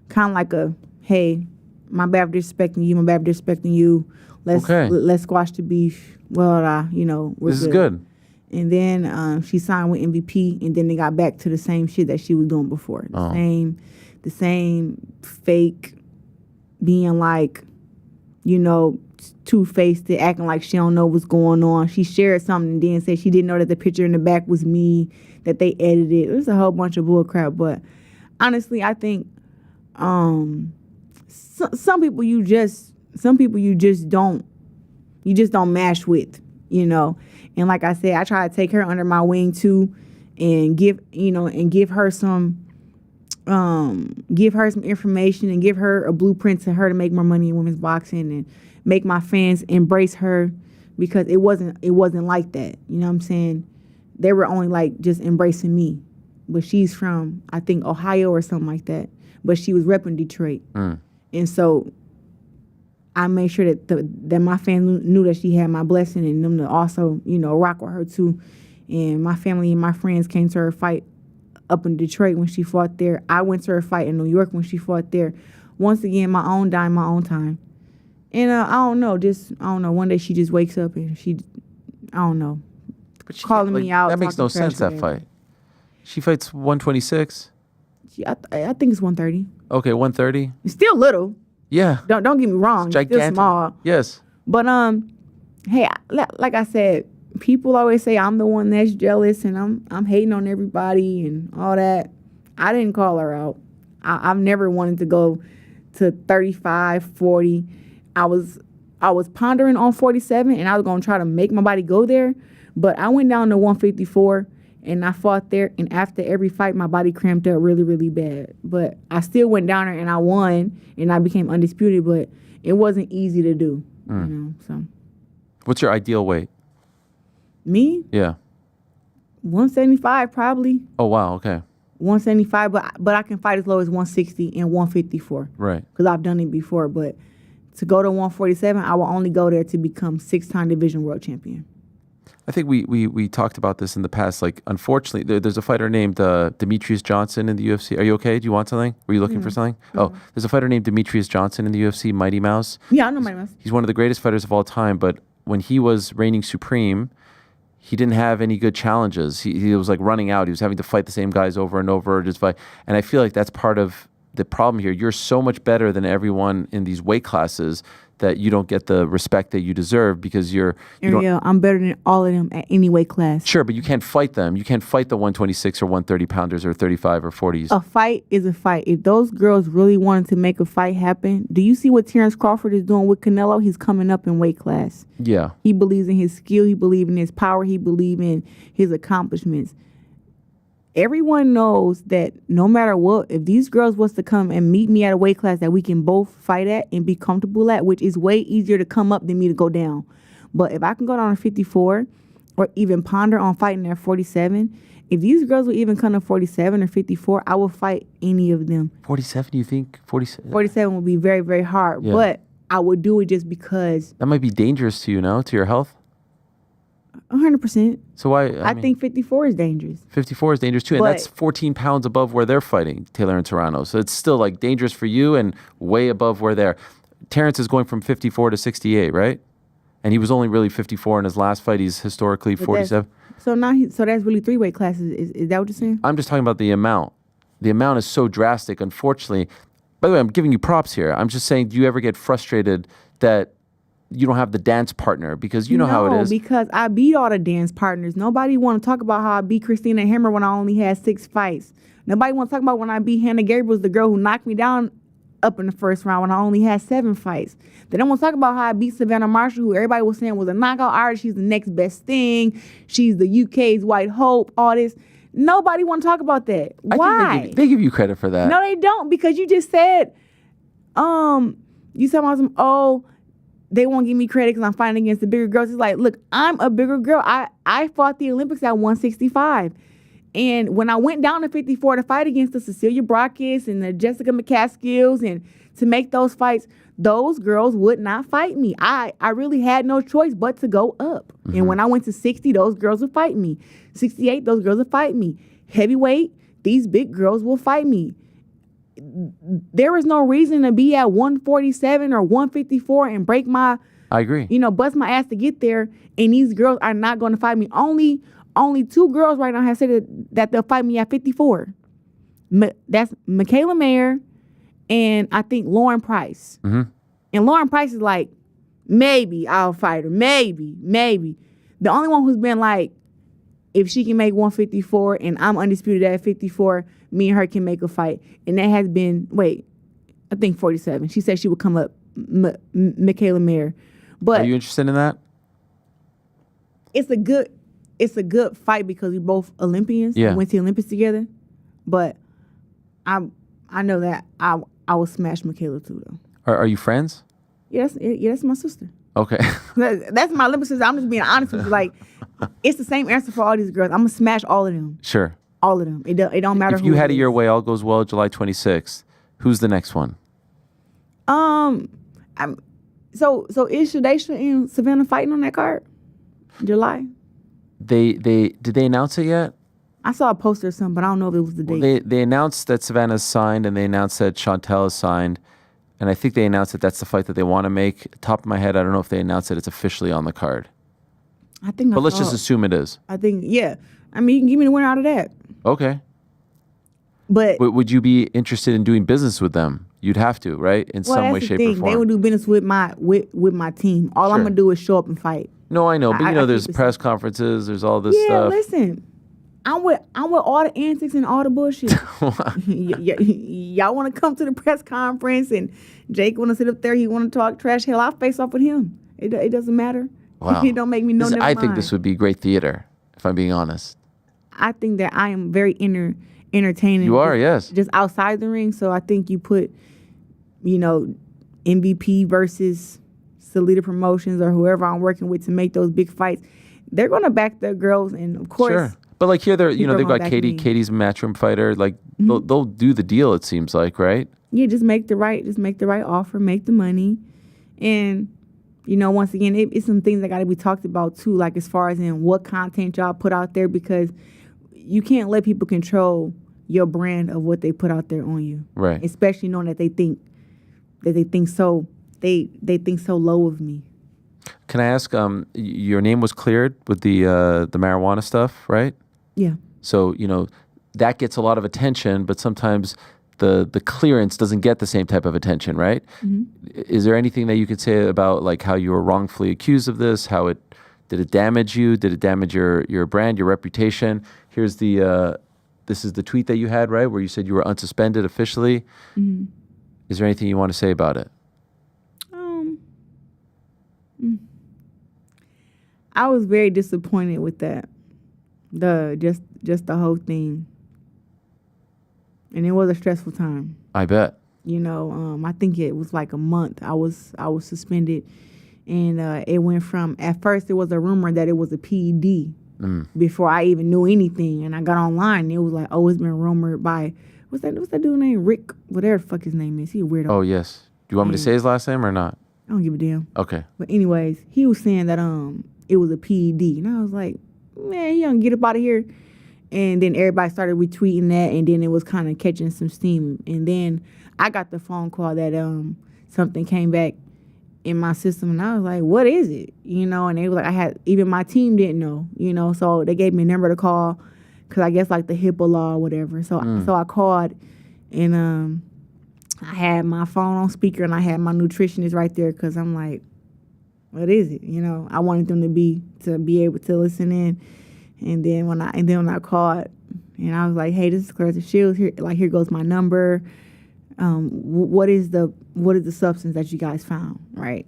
Speaker 14: kind of like a, hey, my bad for disrespecting you, my bad for disrespecting you. Let's squash the beef. Well, we're
Speaker 2: this is good.
Speaker 14: And then she signed with MVP, and then they got back to the same shit that she was doing before. The same fake being like, two-faced, acting like she don't know what's going on. She shared something and then said she didn't know that the picture in the back was me, that they edited. It was a whole bunch of bull crap. But honestly, I think some people you just don't mash with, And like I said, I try to take her under my wing too, and give her some information and give her a blueprint to her to make more money in women's boxing and make my fans embrace her, because it wasn't like that. You know what I'm saying? They were only like just embracing me. But she's from, I think, Ohio or something like that. But she was repping Detroit. And so I made sure that my fans knew that she had my blessing, and them to also, rock with her too. And my family and my friends came to her fight up in Detroit when she fought there. I went to her fight in New York when she fought there. Once again, my own dime, my own time. And I don't know. One day she just wakes up and I don't know, calling me out.
Speaker 2: That makes no sense, that fight. She fights 126?
Speaker 14: I think it's 130.
Speaker 2: Okay, 130?
Speaker 14: It's still little.
Speaker 2: Yeah.
Speaker 14: Don't get me wrong. It's still small.
Speaker 2: Yes.
Speaker 14: But, hey, like I said, people always say I'm the one that's jealous and I'm hating on everybody and all that. I didn't call her out. I've never wanted to go to 35, 40. I was pondering on 47, and I was going to try to make my body go there. But I went down to 154, and I fought there. And after every fight, my body cramped up really, really bad. But I still went down there, and I won, and I became undisputed. But it wasn't easy to do. So.
Speaker 2: What's your ideal weight?
Speaker 14: Me?
Speaker 2: Yeah.
Speaker 14: 175 probably.
Speaker 2: Oh, wow. Okay.
Speaker 14: 175, but I can fight as low as 160 and 154.
Speaker 2: Right.
Speaker 14: Because I've done it before. But to go to 147, I will only go there to become 6-time division world champion.
Speaker 2: I think we talked about this in the past. Like, unfortunately, there's a fighter named Demetrius Johnson in the UFC. Are you okay? Do you want something? Were you looking for something? Oh, there's a fighter named Demetrius Johnson in the UFC, Mighty Mouse.
Speaker 14: Yeah, I know Mighty Mouse.
Speaker 2: He's one of the greatest fighters of all time, but when he was reigning supreme, he didn't have any good challenges. He was like running out. He was having to fight the same guys over and over. And I feel like that's part of the problem here. You're so much better than everyone in these weight classes that you don't get the respect that you deserve because Ariel,
Speaker 14: I'm better than all of them at any weight class.
Speaker 2: Sure, but you can't fight them. You can't fight the 126 or 130 pounders or 35 or 40s.
Speaker 14: A fight is a fight. If those girls really wanted to make a fight happen, do you see what Terrence Crawford is doing with Canelo? He's coming up in weight class.
Speaker 2: Yeah.
Speaker 14: He believes in his skill. He believes in his power. He believes in his accomplishments. everyone knows that no matter what, if these girls was to come and meet me at a weight class that we can both fight at and be comfortable at, which is way easier to come up than me to go down. But if I can go down to 54 or even ponder on fighting at 47, if these girls would even come to 47 or 54, I will fight any of them.
Speaker 2: 47, you think? 47?
Speaker 14: 47 would be very, very hard.
Speaker 2: Yeah.
Speaker 14: But I would do it just because.
Speaker 2: That might be dangerous to you, no? To your health?
Speaker 14: 100%.
Speaker 2: So why?
Speaker 14: I think 54 is dangerous.
Speaker 2: 54 is dangerous too, and that's 14 pounds above where they're fighting, Taylor and Toronto. So it's still like dangerous for you and way above where they're. Terrence is going from 54 to 68, right? And he was only really 54 in his last fight. He's historically 47.
Speaker 14: So now, so that's really 3 weight classes. Is that what you're saying?
Speaker 2: I'm just talking about the amount. The amount is so drastic, unfortunately. By the way, I'm giving you props here. I'm just saying, do you ever get frustrated that you don't have the dance partner? Because you know how it is.
Speaker 14: No, because I beat all the dance partners. Nobody want to talk about how I beat Christina Hammer when I only had 6 fights. Nobody want to talk about when I beat Hannah Gabriel, the girl who knocked me down up in the first round when I only had 7 fights. They don't want to talk about how I beat Savannah Marshall, who everybody was saying was a knockout artist. She's the next best thing. She's the UK's White Hope, all this. Nobody want to talk about that. Why?
Speaker 2: I think they give you credit for that.
Speaker 14: No, they don't, because you just said, you said about they won't give me credit because I'm fighting against the bigger girls. It's like, look, I'm a bigger girl. I fought the Olympics at 165. And when I went down to 54 to fight against the Cecilia Brakes and the Jessica McCaskills and to make those fights, those girls would not fight me. I really had no choice but to go up. Mm-hmm. And when I went to 60, those girls would fight me. 68, those girls would fight me. Heavyweight, these big girls will fight me. There is no reason to be at 147 or 154 and break my...
Speaker 2: I agree.
Speaker 14: Bust my ass to get there, and these girls are not going to fight me. Only 2 girls right now have said that they'll fight me at 54. That's Michaela Mayer and I think Lauren Price.
Speaker 2: Mm-hmm.
Speaker 14: And Lauren Price is like, maybe I'll fight her. Maybe. The only one who's been like, if she can make 154 and I'm undisputed at 54, me and her can make a fight. And that has been, I think 47. She said she would come up, Michaela Mayer. But
Speaker 2: are you interested in that?
Speaker 14: It's a good fight because we're both Olympians.
Speaker 2: Yeah.
Speaker 14: We went to the Olympics together. But I know that I will smash Michaela too, though.
Speaker 2: Are you friends?
Speaker 14: Yeah, that's my sister.
Speaker 2: Okay.
Speaker 14: That's my Olympic sister. I'm just being honest with you. Like, it's the same answer for all these girls. I'm going to smash all of them.
Speaker 2: Sure.
Speaker 14: All of them. It don't matter
Speaker 2: if
Speaker 14: who
Speaker 2: you had it
Speaker 14: is.
Speaker 2: your way, all goes well, July 26th. Who's the next one?
Speaker 14: So is Shadaysha and Savannah fighting on that card? July?
Speaker 2: Did they announce it yet?
Speaker 14: I saw a poster or something, but I don't know if it was the date.
Speaker 2: Well, they announced that Savannah's signed, and they announced that Chantel is signed, and I think they announced that that's the fight that they want to make. Top of my head, I don't know if they announced that it's officially on the card.
Speaker 14: I think.
Speaker 2: But let's just assume it is.
Speaker 14: I think, yeah. I mean, you can give me the winner out of that.
Speaker 2: Okay.
Speaker 14: But
Speaker 2: would you be interested in doing business with them? You'd have to, right? In some way, shape, or form.
Speaker 14: They would do business with my team. All I'm gonna do is show up and fight.
Speaker 2: No, I know, but there's press conferences. There's all this stuff.
Speaker 14: Yeah, listen. I'm with all the antics and all the bullshit. Y'all want to come to the press conference and Jake want to sit up there. He want to talk trash. Hell, I'll face off with him. It doesn't matter.
Speaker 2: Wow.
Speaker 14: It don't make me know.
Speaker 2: I think this would be great theater, if I'm being honest.
Speaker 14: I think that I am very entertaining.
Speaker 2: You are, yes.
Speaker 14: Just outside the ring. So I think you put, MVP versus Salida Promotions or whoever I'm working with to make those big fights. They're going to back their girls, and of course.
Speaker 2: Sure. But like here, they've got Katie. Katie's a matchroom fighter. Like they'll do the deal. It seems like, right?
Speaker 14: Yeah, just make the right offer, make the money, and once again, it's some things that got to be talked about too. Like as far as in what content y'all put out there, because you can't let people control your brand of what they put out there on you,
Speaker 2: right?
Speaker 14: Especially knowing that they think so low of me.
Speaker 2: Can I ask? Your name was cleared with the marijuana stuff, right?
Speaker 14: Yeah.
Speaker 2: So, that gets a lot of attention, but sometimes the clearance doesn't get the same type of attention, right?
Speaker 14: Mm-hmm.
Speaker 2: Is there anything that you could say about like how you were wrongfully accused of this? Did it damage you? Did it damage your brand, your reputation? Here's this is the tweet that you had, right? Where you said you were unsuspended officially.
Speaker 14: Mm-hmm.
Speaker 2: Is there anything you want to say about it?
Speaker 14: I was very disappointed with that. Just the whole thing. And it was a stressful time.
Speaker 2: I bet.
Speaker 14: You know, I think it was like a month. I was suspended, and it went from, at first it was a rumor that it was a PED before I even knew anything. And I got online, and it was like, oh, it's been rumored by what's that dude named Rick, whatever the fuck his name is. He a weirdo.
Speaker 2: Oh yes. Do you want me to say his last name or not?
Speaker 14: I don't give a damn.
Speaker 2: Okay.
Speaker 14: But anyways, he was saying that it was a PED, and I was like, man, he don't get up out of here. And then everybody started retweeting that, and then it was kind of catching some steam. And then I got the phone call that something came back in my system, and I was like, what is it? You know, and they were like, even my team didn't know, you know, so they gave me a number to call because I guess like the HIPAA law or whatever. So I called, and I had my phone on speaker, and I had my nutritionist right there because I'm like, what is it? You know, I wanted them to be able to listen in. And then when I called, and I was like, hey, this is Claressa Shields. Here goes my number. What is the substance that you guys found, right?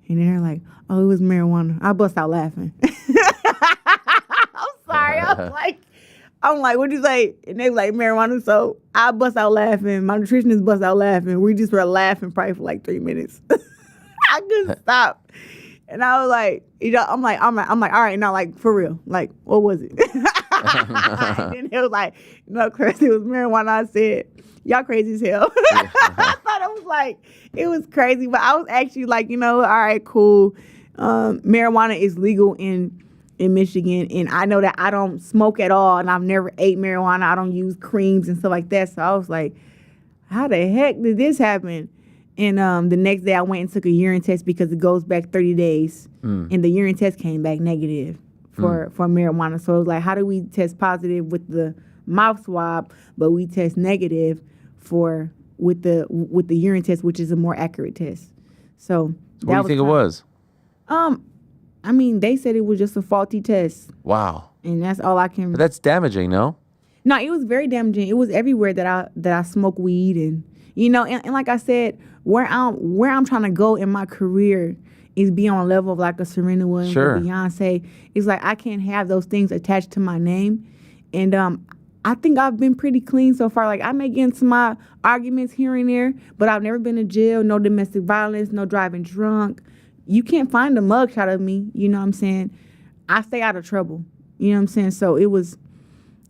Speaker 14: And then they're like, oh, it was marijuana. I bust out laughing. I'm sorry. I'm like, what'd you say? And they were like, marijuana. So I bust out laughing. My nutritionist bust out laughing. We just were laughing probably for like 3 minutes. I couldn't stop. And I was like, you know, I'm like, all right, now, like, for real, like, what was it? And then it was like, no, Claressa, it was marijuana. I said, y'all crazy as hell. I thought it was crazy, but I was actually like, you know, all right, cool. Marijuana is legal in Michigan, and I know that I don't smoke at all, and I've never ate marijuana. I don't use creams and stuff like that. So I was like, how the heck did this happen? And the next day I went and took a urine test because it goes back 30 days. And the urine test came back negative for marijuana. So it was like, how do we test positive with the mouth swab, but we test negative with the urine test, which is a more accurate test. So
Speaker 2: what do you think it was?
Speaker 14: I mean, they said it was just a faulty test.
Speaker 2: Wow.
Speaker 14: And that's all I can.
Speaker 2: But that's damaging, no?
Speaker 14: No, it was very damaging. It was everywhere that I smoke weed, and you know, and like I said, where I'm trying to go in my career is be on a level of like a Serena Williams or Beyonce. It's like I can't have those things attached to my name. And I think I've been pretty clean so far. Like I may get into my arguments here and there, but I've never been to jail, no domestic violence, no driving drunk. You can't find a mugshot of me, you know what I'm saying? I stay out of trouble. You know what I'm saying? So it was,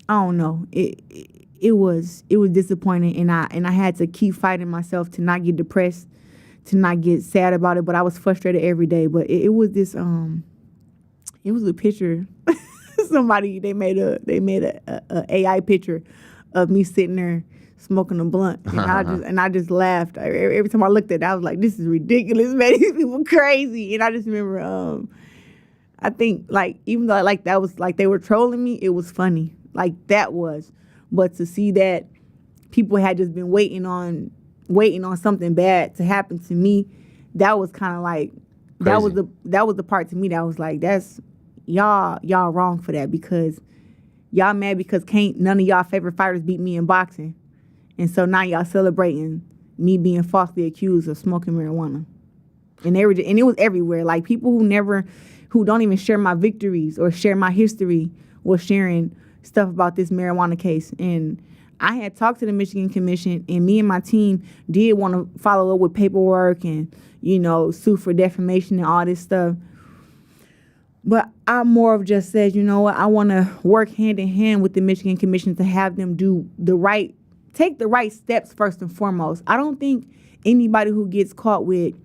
Speaker 14: I don't know. It was disappointing, and I had to keep fighting myself to not get depressed, to not get sad about it. But I was frustrated every day. But it was this it was a picture. Somebody they made a AI picture of me sitting there smoking a blunt, and I just laughed every time I looked at it. I was like, this is ridiculous, man. These people crazy. And I just remember I think like even though like that was like they were trolling me, it was funny. Like that was. But to see that people had just been waiting on something bad to happen to me, that was kind of like that was the part to me that was like, that's y'all wrong for that, because y'all mad because can't none of y'all favorite fighters beat me in boxing, and so now y'all celebrating me being falsely accused of smoking marijuana, and it was everywhere. Like people who don't even share my victories or share my history was sharing stuff about this marijuana case. And I had talked to the Michigan Commission, and me and my team did want to follow up with paperwork and, you know, sue for defamation and all this stuff. But I more of just said, you know what, I want to work hand in hand with the Michigan Commission to have them take the right steps first and foremost. I don't think anybody who gets caught with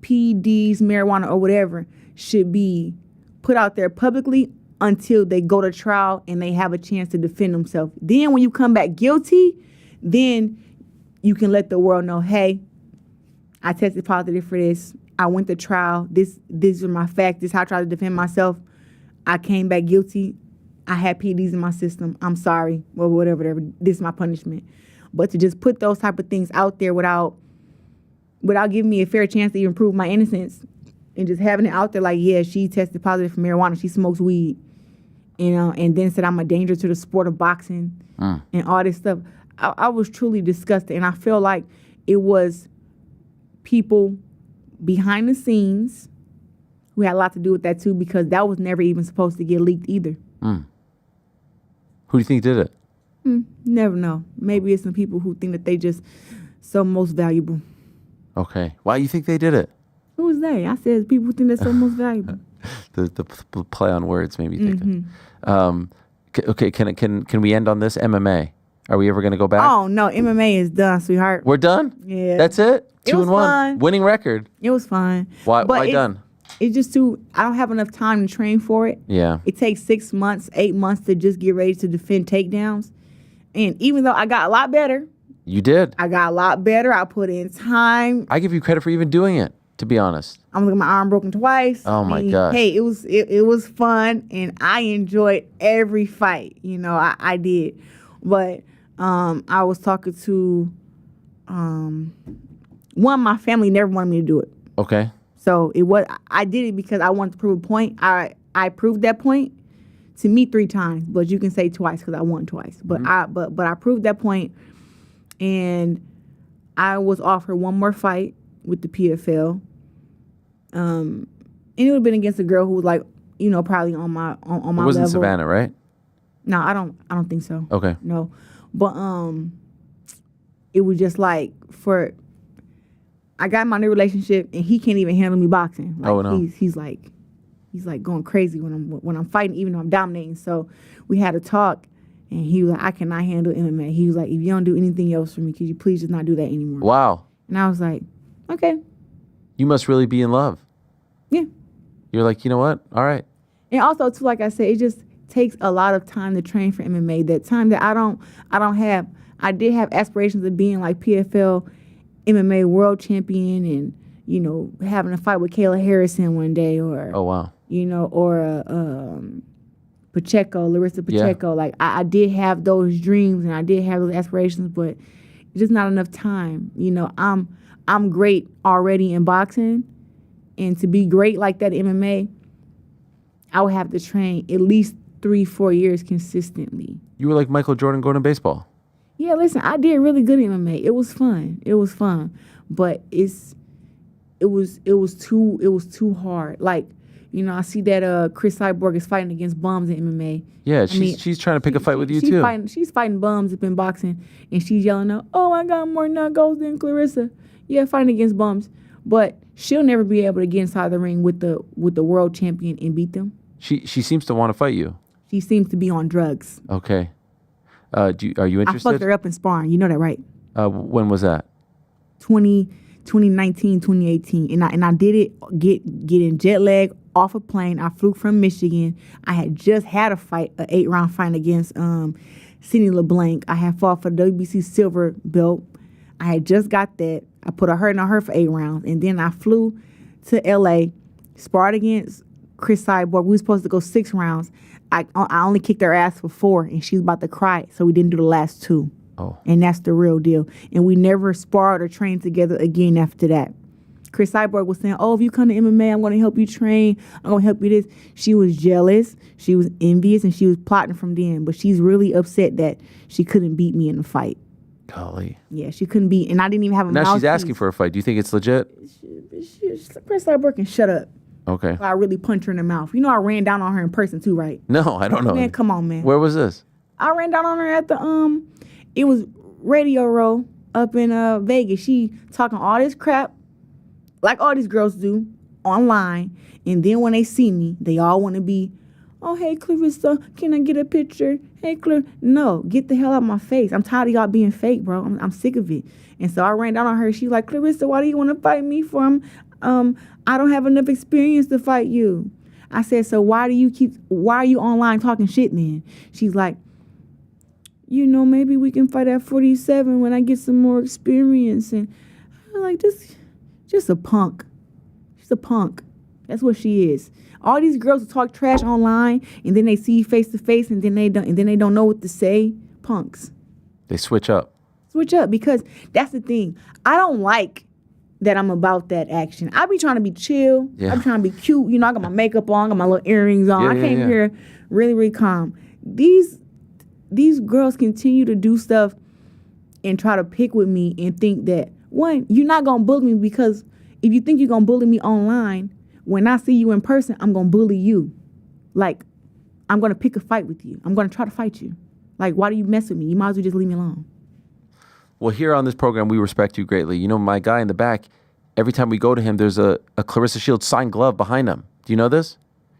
Speaker 14: PEDs, marijuana, or whatever should be put out there publicly until they go to trial and they have a chance to defend themselves. Then when you come back guilty, then you can let the world know, hey, I tested positive for this. I went to trial. These are my facts. This is how I tried to defend myself. I came back guilty. I had PEDs in my system. I'm sorry. Well, whatever. This is my punishment. But to just put those type of things out there without giving me a fair chance to even prove my innocence, and just having it out there like, yeah, she tested positive for marijuana, she smokes weed, you know, and then said I'm a danger to the sport of boxing and all this stuff. I was truly disgusted, and I feel like it was people behind the scenes who had a lot to do with that too, because that was never even supposed to get leaked either.
Speaker 2: Who do you think did it?
Speaker 14: Never know. Maybe it's some people who think that they just so most valuable.
Speaker 2: Okay. Why you think they did it?
Speaker 14: Who is they? I said people who think they're so most valuable.
Speaker 2: The play on words made me think. Okay. Can we end on this MMA? Are we ever going to go back?
Speaker 14: Oh no, MMA is done, sweetheart.
Speaker 2: We're done.
Speaker 14: Yeah.
Speaker 2: That's it. 2-1.
Speaker 14: Fun.
Speaker 2: Winning record.
Speaker 14: It was fun.
Speaker 2: Why done?
Speaker 14: It's just I don't have enough time to train for it.
Speaker 2: Yeah.
Speaker 14: It takes 6 months, 8 months to just get ready to defend takedowns. And even though I got a lot better.
Speaker 2: You did.
Speaker 14: I got a lot better. I put in time.
Speaker 2: I give you credit for even doing it, to be honest.
Speaker 14: I'm looking at my arm broken twice.
Speaker 2: Oh my gosh.
Speaker 14: Hey, it was fun and I enjoyed every fight. I did. But I was talking to one, my family never wanted me to do it.
Speaker 2: Okay.
Speaker 14: So I did it because I wanted to prove a point. I proved that point to me 3 times, but you can say twice because I won twice. But I proved that point, and I was offered one more fight with the PFL. And it would have been against a girl who was like, probably on my level.
Speaker 2: It wasn't Savannah, right?
Speaker 14: No, I don't think so.
Speaker 2: Okay.
Speaker 14: No. But it was just like I got my new relationship and he can't even handle me boxing. Like,
Speaker 2: oh no.
Speaker 14: He's like going crazy when I'm fighting, even though I'm dominating. So we had a talk and he was like, I cannot handle MMA. He was like, if you don't do anything else for me, could you please just not do that anymore?
Speaker 2: Wow.
Speaker 14: And I was like, okay.
Speaker 2: You must really be in love.
Speaker 14: Yeah.
Speaker 2: You're like, you know what? All right.
Speaker 14: And also too, like I said, it just takes a lot of time to train for MMA. That time that I don't have. I did have aspirations of being like PFL MMA world champion and, having a fight with Kayla Harrison one day or
Speaker 2: oh wow.
Speaker 14: Or Pacheco, Larissa Pacheco. Yeah. Like I did have those dreams and I did have those aspirations, but it's just not enough time. I'm great already in boxing, and to be great like that in MMA, I would have to train at least 3-4 years consistently.
Speaker 2: You were like Michael Jordan going to baseball.
Speaker 14: Yeah, listen, I did really good in MMA. It was fun. But it was too hard. Like, I see that Chris Cyborg is fighting against bums in MMA.
Speaker 2: Yeah, she's trying to pick a fight with you too.
Speaker 14: She's fighting bums up in boxing, and she's yelling out, "Oh, I got more knockouts than Claressa." Yeah, fighting against bums, but she'll never be able to get inside the ring with the world champion and beat them.
Speaker 2: She seems to want to fight you.
Speaker 14: She seems to be on drugs.
Speaker 2: Okay. Are you interested?
Speaker 14: I fucked her up in sparring. You know that, right?
Speaker 2: When was that?
Speaker 14: 2019, 2018. And I did it getting jet lag off a plane. I flew from Michigan. I had just had a fight, an 8-round fight against Cindy LeBlanc. I had fought for the WBC silver belt. I had just got that. I put a hurt on her for 8 rounds. And then I flew to LA, sparred against Chris Cyborg. We were supposed to go 6 rounds. I only kicked her ass for 4, and she was about to cry, so we didn't do the last 2.
Speaker 2: Oh.
Speaker 14: And that's the real deal. And we never sparred or trained together again after that. Chris Cyborg was saying, oh, if you come to MMA, I'm going to help you train. I'm going to help you this. She was jealous. She was envious, and she was plotting from then. But she's really upset that she couldn't beat me in the fight.
Speaker 2: Golly.
Speaker 14: Yeah, she couldn't beat, and I didn't even have a mouthpiece.
Speaker 2: Now she's asking for a fight. Do you think it's legit?
Speaker 14: Chris Cyborg can shut up.
Speaker 2: Okay.
Speaker 14: I really punched her in the mouth. I ran down on her in person too, right?
Speaker 2: No, I don't know.
Speaker 14: Man, come on, man.
Speaker 2: Where was this?
Speaker 14: I ran down on her at the it was Radio Row up in Vegas. She talking all this crap, like all these girls do, online. And then when they see me, they all want to be, oh, hey, Claressa, can I get a picture? Hey, no, get the hell out of my face. I'm tired of y'all being fake, bro. I'm sick of it. And so I ran down on her. She like, Claressa, why do you want to fight me for? I don't have enough experience to fight you. I said, so why are you online talking shit then? She's like, maybe we can fight at 47 when I get some more experience. And I'm like, just a punk. She's a punk. That's what she is. All these girls who talk trash online and then they see you face to face and then they don't know what to say. Punks.
Speaker 2: They switch up.
Speaker 14: Because that's the thing. I don't like that I'm about that action. I be trying to be chill. Yeah. I be trying to be cute. I got my makeup on, got my little earrings on. I came here really, really calm. These girls continue to do stuff and try to pick with me and think that, one, you're not going to bully me, because if you think you're going to bully me online, when I see you in person, I'm going to bully you. Like, I'm going to pick a fight with you. I'm going to try to fight you. Like, why do you mess with me? You might as well just leave me alone.
Speaker 2: Well, here on this program, we respect you greatly. You know, my guy in the back, every time we go to him, there's a Claressa Shields signed glove behind him. Do you know this?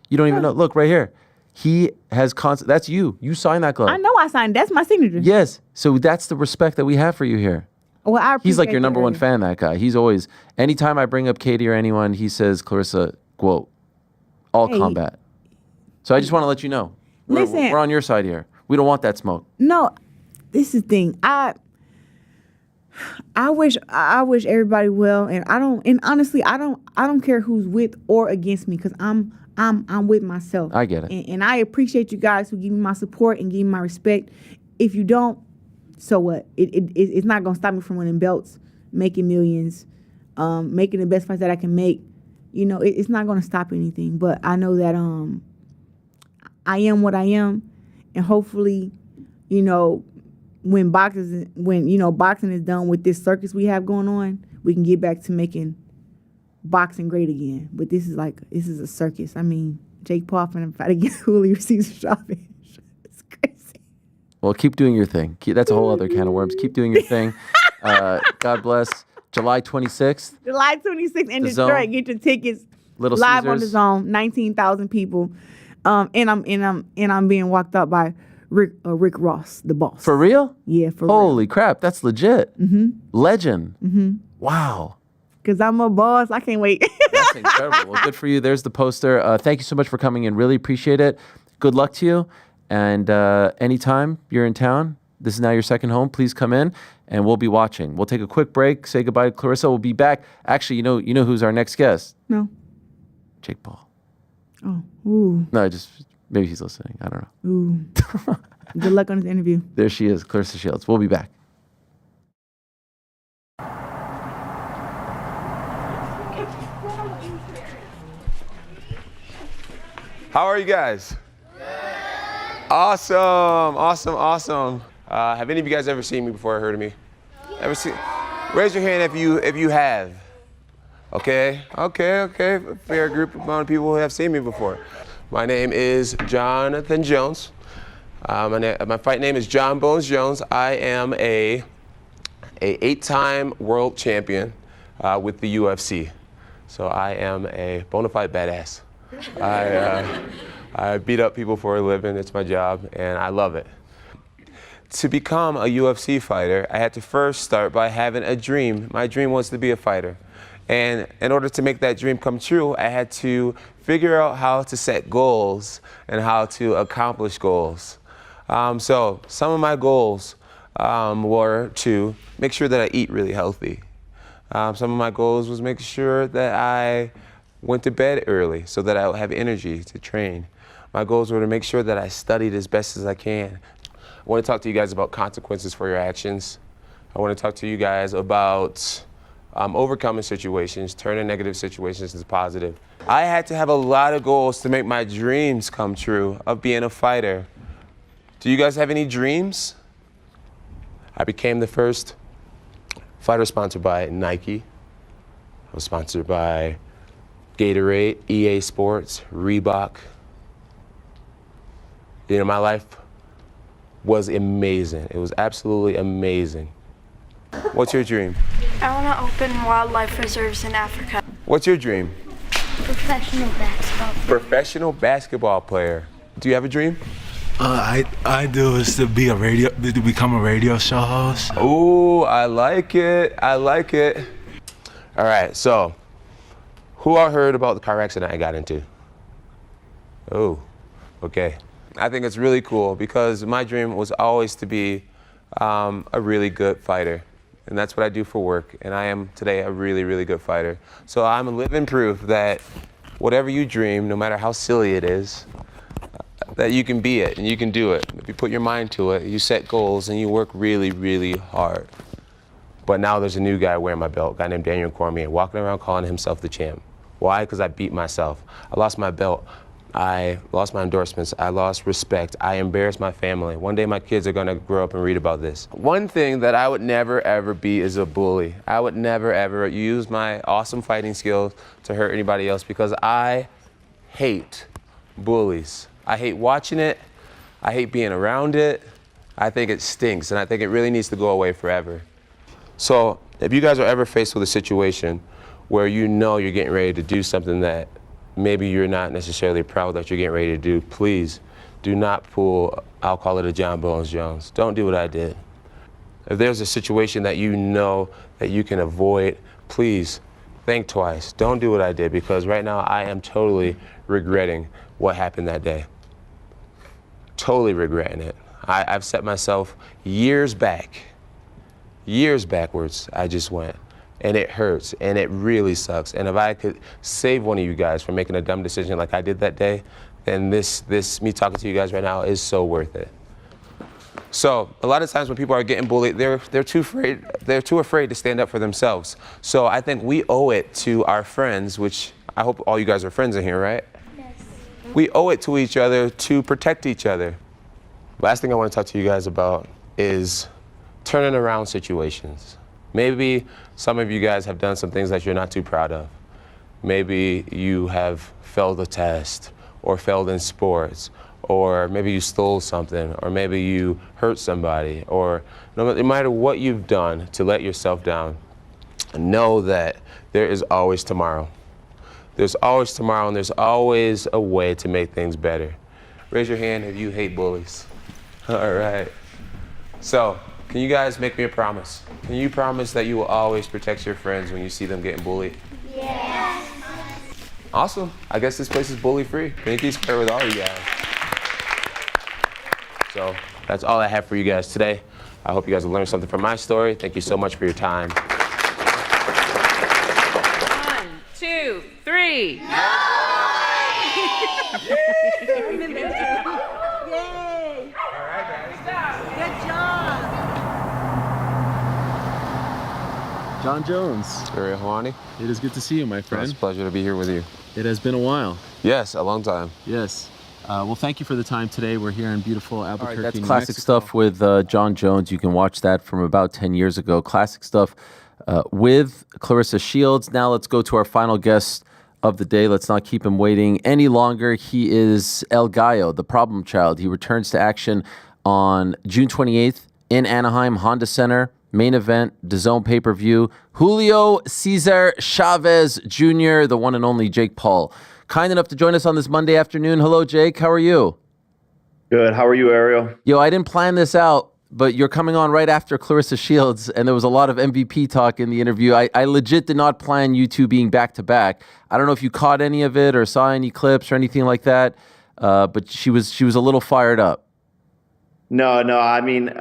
Speaker 2: You don't even know. Look, right here. He has that's you. You signed that glove.
Speaker 14: I know I signed. That's my signature.
Speaker 2: Yes. So that's the respect that we have for you here.
Speaker 14: Well, I
Speaker 2: He's like your
Speaker 14: appreciate
Speaker 2: number
Speaker 14: that,
Speaker 2: one
Speaker 14: Ariel.
Speaker 2: fan, that guy. He's always, anytime I bring up Katie or anyone, he says, Claressa, quote, all
Speaker 14: Hey.
Speaker 2: combat. So I just want to let you know.
Speaker 14: Listen.
Speaker 2: We're on your side here. We don't want that smoke.
Speaker 14: No, this is the thing. I wish everybody well, and honestly, I don't care who's with or against me, because I'm with myself.
Speaker 2: I get it.
Speaker 14: And I appreciate you guys who give me my support and give me my respect. If you don't, so what? It's not gonna stop me from winning belts, making millions, making the best fights that I can make. You know, it's not gonna stop anything. But I know that I am what I am, and hopefully, you know, when boxing is done with this circus we have going on, we can get back to making boxing great again. But this is a circus. I mean, Jake Paul finna fight against Julio Cesar Chavez. It's crazy.
Speaker 2: Well, keep doing your thing. That's a whole other can of worms. Keep doing your thing. God bless. July 26th.
Speaker 14: July 26th in
Speaker 2: The
Speaker 14: Detroit.
Speaker 2: Zone.
Speaker 14: Get your tickets.
Speaker 2: Little
Speaker 14: live on the
Speaker 2: Caesars.
Speaker 14: Zone. 19,000 people. And I'm being walked up by Rick Ross, the boss.
Speaker 2: For real?
Speaker 14: Yeah, for real.
Speaker 2: Holy crap, that's legit.
Speaker 14: Mm-hmm.
Speaker 2: Legend.
Speaker 14: Mm-hmm.
Speaker 2: Wow.
Speaker 14: Because I'm a boss. I can't wait.
Speaker 2: That's incredible. Well, good for you. There's the poster. Thank you so much for coming in. Really appreciate it. Good luck to you. And anytime you're in town, this is now your second home, please come in and we'll be watching. We'll take a quick break, say goodbye to Claressa. We'll be back. Actually, you know who's our next guest?
Speaker 14: No.
Speaker 2: Jake Paul.
Speaker 14: Oh, ooh.
Speaker 2: No, maybe he's listening. I don't know.
Speaker 14: Ooh. Good luck on this interview.
Speaker 2: There she is, Claressa Shields. We'll be back.
Speaker 15: How are you guys? Awesome, awesome, awesome. Have any of you guys ever seen me before or heard of me? Ever seen? Raise your hand if you have. Okay. A fair group amount of people who have seen me before. My name is Jonathan Jones. My fight name is John Bones Jones. I am a 8-time world champion with the UFC. So I am a bona fide badass. I beat up people for a living. It's my job, and I love it. To become a UFC fighter, I had to first start by having a dream. My dream was to be a fighter. And in order to make that dream come true, I had to figure out how to set goals and how to accomplish goals. So some of my goals were to make sure that I eat really healthy. Some of my goals was making sure that I went to bed early so that I would have energy to train. My goals were to make sure that I studied as best as I can. I want to talk to you guys about consequences for your actions. I want to talk to you guys about overcoming situations, turning negative situations into positive. I had to have a lot of goals to make my dreams come true of being a fighter. Do you guys have any dreams? I became the first fighter sponsored by Nike. I was sponsored by Gatorade, EA Sports, Reebok. You know, my life was amazing. It was absolutely amazing. What's your dream?
Speaker 16: I want to open wildlife reserves in Africa.
Speaker 15: What's your dream?
Speaker 16: Professional basketball.
Speaker 15: Professional basketball player. Do you have a dream?
Speaker 17: I do is to become a radio show host.
Speaker 15: Ooh, I like it. I like it. All right, so who all heard about the car accident I got into? Oh, okay. I think it's really cool because my dream was always to be a really good fighter. And that's what I do for work. And I am today a really, really good fighter. So I'm a living proof that whatever you dream, no matter how silly it is, that you can be it and you can do it. If you put your mind to it, you set goals and you work really, really hard. But now there's a new guy wearing my belt, a guy named Daniel Cormier, walking around calling himself the champ. Why? Because I beat myself. I lost my belt. I lost my endorsements. I lost respect. I embarrassed my family. One day my kids are gonna grow up and read about this. One thing that I would never ever be is a bully. I would never ever use my awesome fighting skills to hurt anybody else because I hate bullies. I hate watching it. I hate being around it. I think it stinks, and I think it really needs to go away forever. So if you guys are ever faced with a situation where you know you're getting ready to do something that maybe you're not necessarily proud that you're getting ready to do, please do not pull, I'll call it a John Bones Jones. Don't do what I did. If there's a situation that you know that you can avoid, please think twice. Don't do what I did, because right now I am totally regretting what happened that day. Totally regretting it. I've set myself years backwards, I just went. And it hurts, and it really sucks. And if I could save one of you guys from making a dumb decision like I did that day, then me talking to you guys right now is so worth it. So a lot of times when people are getting bullied, they're too afraid to stand up for themselves. So I think we owe it to our friends, which I hope all you guys are friends in here, right? Yes. We owe it to each other to protect each other. Last thing I want to talk to you guys about is turning around situations. Maybe some of you guys have done some things that you're not too proud of. Maybe you have failed a test or failed in sports, or maybe you stole something, or maybe you hurt somebody, or no matter what you've done to let yourself down, know that there is always tomorrow. There's always tomorrow, and there's always a way to make things better. Raise your hand if you hate bullies. All right. So, can you guys make me a promise? Can you promise that you will always protect your friends when you see them getting bullied? Yes. Awesome. I guess this place is bully-free. Pinky square with all you guys. So that's all I have for you guys today. I hope you guys will learn something from my story. Thank you so much for your time.
Speaker 1: 1, 2, 3.
Speaker 2: John Jones.
Speaker 15: Ariel, Helwani.
Speaker 2: It is good to see you, my friend.
Speaker 15: It's a pleasure to be here with you.
Speaker 2: It has been a while.
Speaker 15: Yes, a long time.
Speaker 2: Yes. Well, thank you for the time today. We're here in beautiful Albuquerque,
Speaker 15: that's
Speaker 2: New
Speaker 15: classic
Speaker 2: Mexico. Stuff with John Jones. You can watch that from about 10 years ago. Classic stuff with Claressa Shields. Now let's go to our final guest of the day. Let's not keep him waiting any longer. He is El Gallo, the problem child. He returns to action on June 28th in Anaheim, Honda Center. Main event, DAZN pay-per-view. Julio Cesar Chavez Jr., the one and only Jake Paul. Kind enough to join us on this Monday afternoon. Hello, Jake. How are you?
Speaker 18: Good. How are you, Ariel?
Speaker 2: Yo, I didn't plan this out, but you're coming on right after Claressa Shields, and there was a lot of MVP talk in the interview. I legit did not plan you two being back-to-back. I don't know if you caught any of it or saw any clips or anything like that, but she was a little fired up.
Speaker 18: No. I mean,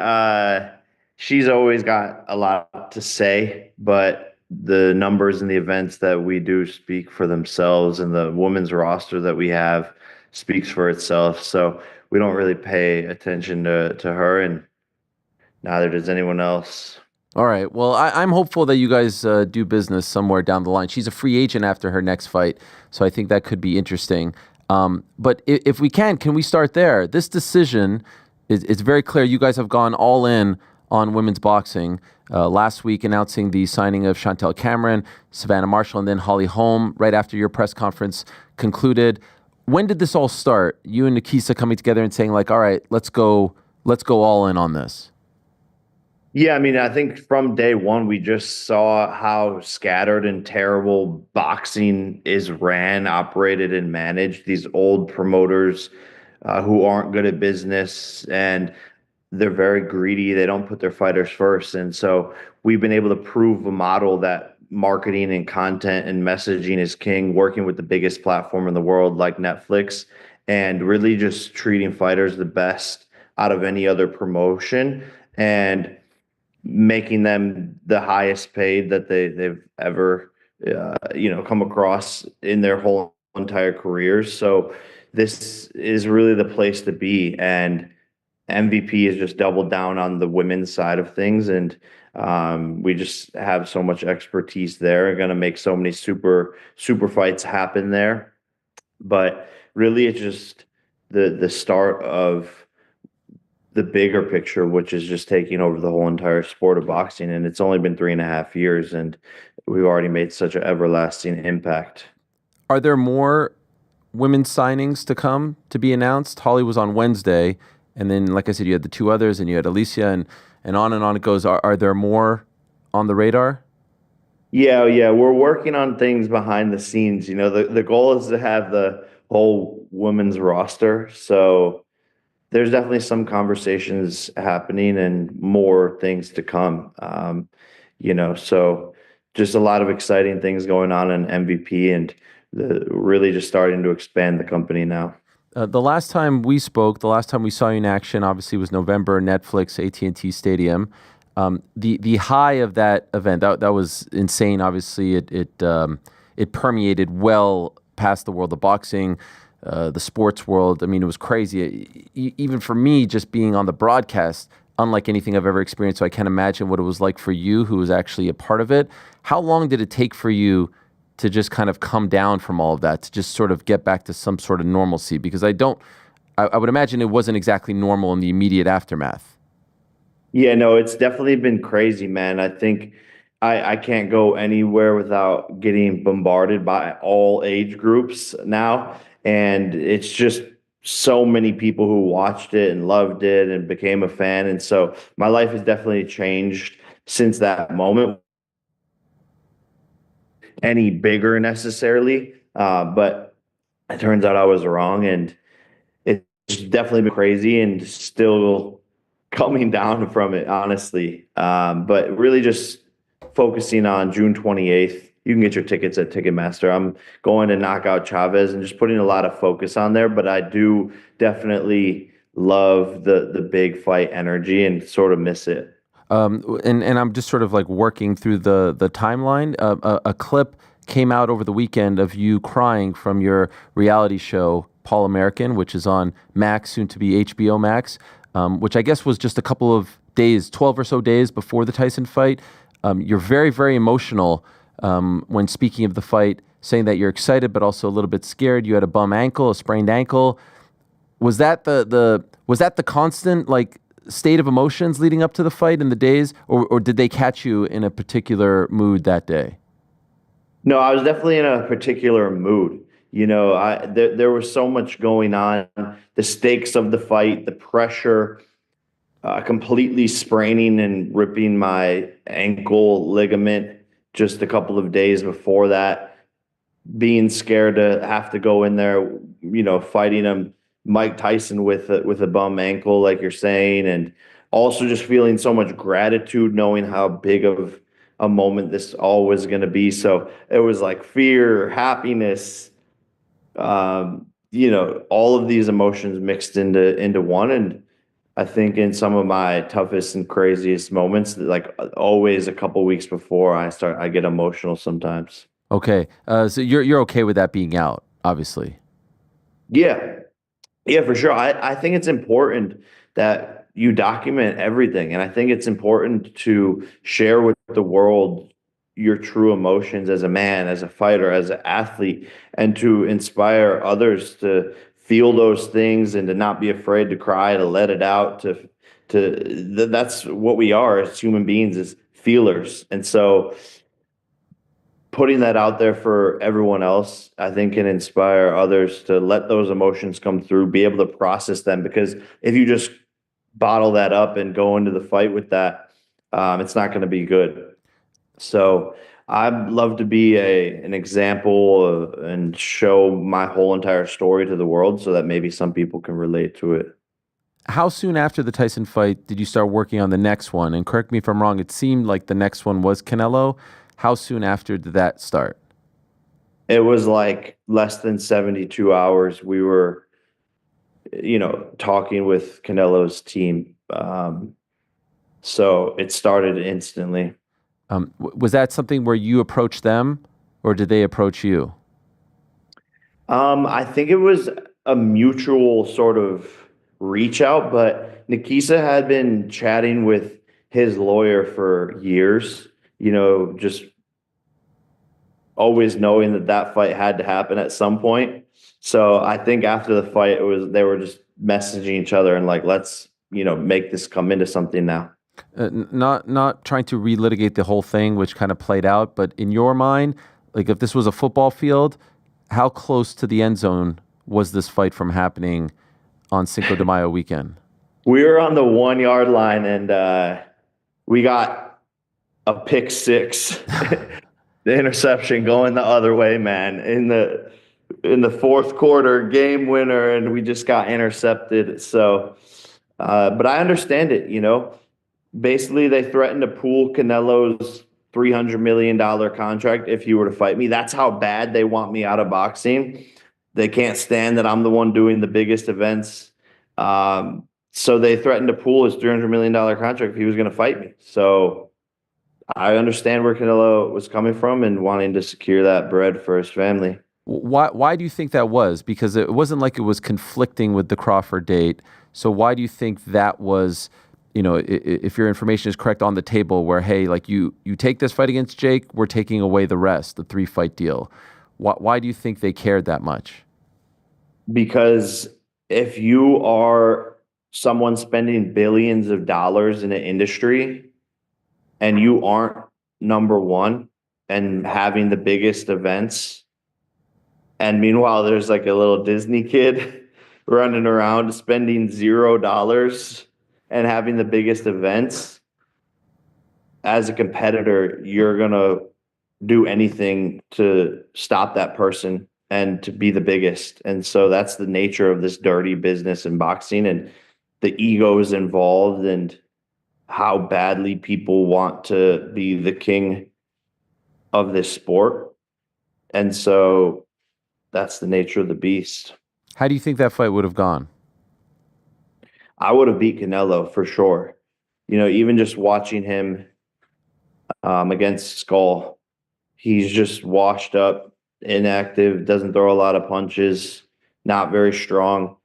Speaker 18: she's always got a lot to say, but the numbers and the events that we do speak for themselves, and the women's roster that we have speaks for itself. So we don't really pay attention to her, and neither does anyone else.
Speaker 2: All right. Well, I'm hopeful that you guys do business somewhere down the line. She's a free agent after her next fight, so I think that could be interesting. But if we can we start there? This decision, it's very clear you guys have gone all in on women's boxing. Last week announcing the signing of Chantel Cameron, Savannah Marshall, and then Holly Holm right after your press conference concluded. When did this all start? You and Nikisa coming together and saying like, all right, let's go all in on this.
Speaker 18: Yeah, I mean, I think from day one, we just saw how scattered and terrible boxing is ran, operated, and managed. These old promoters who aren't good at business, and they're very greedy. They don't put their fighters first. And so we've been able to prove a model that marketing and content and messaging is king, working with the biggest platform in the world like Netflix, and really just treating fighters the best out of any other promotion, and making them the highest paid that they've ever come across in their whole entire careers. So this is really the place to be. And MVP has just doubled down on the women's side of things, and we just have so much expertise there. We're going to make so many super fights happen there. But really, it's just the start of the bigger picture, which is just taking over the whole entire sport of boxing. And it's only been 3.5 years, and we've already made such an everlasting impact.
Speaker 2: Are there more women's signings to come to be announced? Holly was on Wednesday. and then, like I said, you had the two others, and you had Alicia, and on it goes. Are there more on the radar?
Speaker 18: Yeah, yeah, we're working on things behind the scenes. You know, the goal is to have the whole women's roster. So there's definitely some conversations happening and more things to come. You know, so just a lot of exciting things going on in MVP and really just starting to expand the company now.
Speaker 2: The last time we spoke, the last time we saw you in action, obviously was November, Netflix, AT&T Stadium. The high of that event, that was insane. Obviously, it permeated well past the world of boxing, the sports world. I mean, it was crazy. Even for me, just being on the broadcast, unlike anything I've ever experienced. So I can't imagine what it was like for you, who was actually a part of it. How long did it take for you to just kind of come down from all of that, to just sort of get back to some sort of normalcy? Because I would imagine it wasn't exactly normal in the immediate aftermath.
Speaker 18: Yeah, no, it's definitely been crazy, man. I think I can't go anywhere without getting bombarded by all age groups now. And it's just so many people who watched it and loved it and became a fan. And so my life has definitely changed since that moment. Any bigger necessarily, but it turns out I was wrong, and it's definitely been crazy and still coming down from it, honestly. But really just focusing on June 28th. You can get your tickets at Ticketmaster. I'm going to knock out Chavez and just putting a lot of focus on there, but I do definitely love the big fight energy and sort of miss it.
Speaker 2: And I'm just sort of like working through the timeline. A clip came out over the weekend of you crying from your reality show, Paul American, which is on Max, soon to be HBO Max, which I guess was just a couple of days, 12 or so days before the Tyson fight. You're very, very emotional when speaking of the fight, saying that you're excited but also a little bit scared. You had a bum ankle, a sprained ankle. Was that the constant like state of emotions leading up to the fight in the days, or did they catch you in a particular mood that day?
Speaker 18: No, I was definitely in a particular mood. You know, there was so much going on, the stakes of the fight, the pressure, completely spraining and ripping my ankle ligament just a couple of days before that, being scared to have to go in there, you know, fighting him, Mike Tyson with a bum ankle, like you're saying, and also just feeling so much gratitude, knowing how big of a moment this all was going to be. So it was like fear, happiness, you know, all of these emotions mixed into one. And I think in some of my toughest and craziest moments, like always a couple weeks before I get emotional sometimes.
Speaker 2: Okay. So you're okay with that being out, obviously.
Speaker 18: Yeah. Yeah, for sure. I think it's important that you document everything. And I think it's important to share with the world your true emotions as a man, as a fighter, as an athlete, and to inspire others to feel those things and to not be afraid to cry, to let it out, that's what we are as human beings, is feelers. And so putting that out there for everyone else, I think, can inspire others to let those emotions come through, be able to process them. Because if you just bottle that up and go into the fight with that, it's not going to be good. So I'd love to be an example and show my whole entire story to the world so that maybe some people can relate to it.
Speaker 2: How soon after the Tyson fight did you start working on the next one? And correct me if I'm wrong, it seemed like the next one was Canelo. How soon after did that start?
Speaker 18: It was like less than 72 hours. We were, you know, talking with Canelo's team. So it started instantly.
Speaker 2: Was that something where you approached them, or did they approach you?
Speaker 18: I think it was a mutual sort of reach out, but Nikisa had been chatting with his lawyer for years, you know, just always knowing that fight had to happen at some point. So I think after the fight, they were just messaging each other and like, let's, you know, make this come into something now.
Speaker 2: Not trying to relitigate the whole thing, which kind of played out, but in your mind, like if this was a football field, how close to the end zone was this fight from happening on Cinco de Mayo weekend?
Speaker 18: We were on the 1 yard line and we got a pick six. The interception going the other way, man. In the fourth quarter, game winner, and we just got intercepted. So, but I understand it, you know. Basically, they threatened to pull Canelo's $300 million contract if he were to fight me. That's how bad they want me out of boxing. They can't stand that I'm the one doing the biggest events. So they threatened to pull his $300 million contract if he was going to fight me. So I understand where Canelo was coming from and wanting to secure that bread for his family.
Speaker 2: Why do you think that was? Because it wasn't like it was conflicting with the Crawford date. So why do you think that was, you know, if your information is correct, on the table where, hey, like you take this fight against Jake, we're taking away the rest, the 3-fight deal. Why do you think they cared that much?
Speaker 18: Because if you are someone spending billions of dollars in an industry and you aren't number one and having the biggest events, and meanwhile there's like a little Disney kid running around spending $0 and having the biggest events, as a competitor, you're going to do anything to stop that person and to be the biggest. And so that's the nature of this dirty business in boxing, and the egos involved and how badly people want to be the king of this sport. And so that's the nature of the beast.
Speaker 2: How do you think that fight would have gone?
Speaker 18: I would have beat Canelo for sure. You know, even just watching him against Skull, he's just washed up, inactive, doesn't throw a lot of punches, not very strong.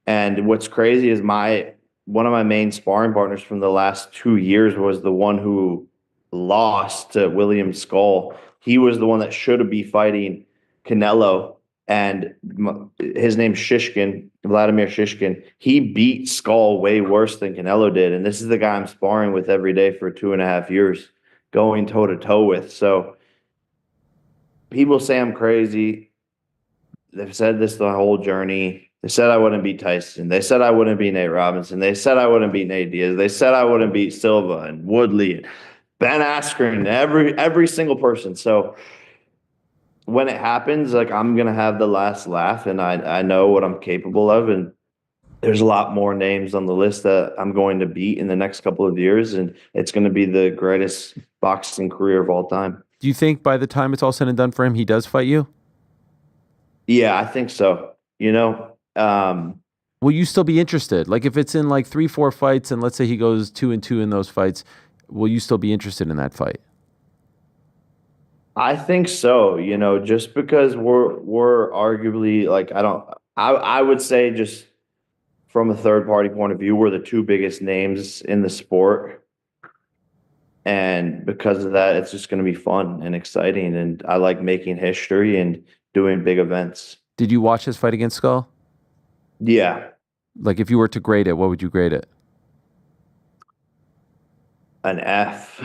Speaker 18: And what's crazy is one of my main sparring partners from the last 2 years was the one who lost to William Skull. He was the one that should have been fighting Canelo, and his name's Shishkin, Vladimir Shishkin. He beat Skull way worse than Canelo did, and this is the guy I'm sparring with every day for 2.5 years, going toe-to-toe with. So people say I'm crazy. They've said this the whole journey. They said I wouldn't beat Tyson. They said I wouldn't beat Nate Robinson. They said I wouldn't beat Nate Diaz. They said I wouldn't beat Silva and Woodley and Ben Askren, every single person. So when it happens, like, I'm going to have the last laugh, and I know what I'm capable of. And there's a lot more names on the list that I'm going to beat in the next couple of years, and it's going to be the greatest boxing career of all time.
Speaker 2: Do you think by the time it's all said and done for him, he does fight you?
Speaker 18: Yeah, I think so. You know,
Speaker 2: will you still be interested? Like, if it's in like 3-4 fights, and let's say he goes 2-2 in those fights, will you still be interested in that fight?
Speaker 18: I think so. You know, just because we're arguably, like, I would say, just from a third party point of view, we're the two biggest names in the sport. And because of that, it's just going to be fun and exciting. And I like making history and doing big events.
Speaker 2: Did you watch his fight against Skull?
Speaker 18: Yeah.
Speaker 2: Like, if you were to grade it, what would you grade it?
Speaker 18: An F.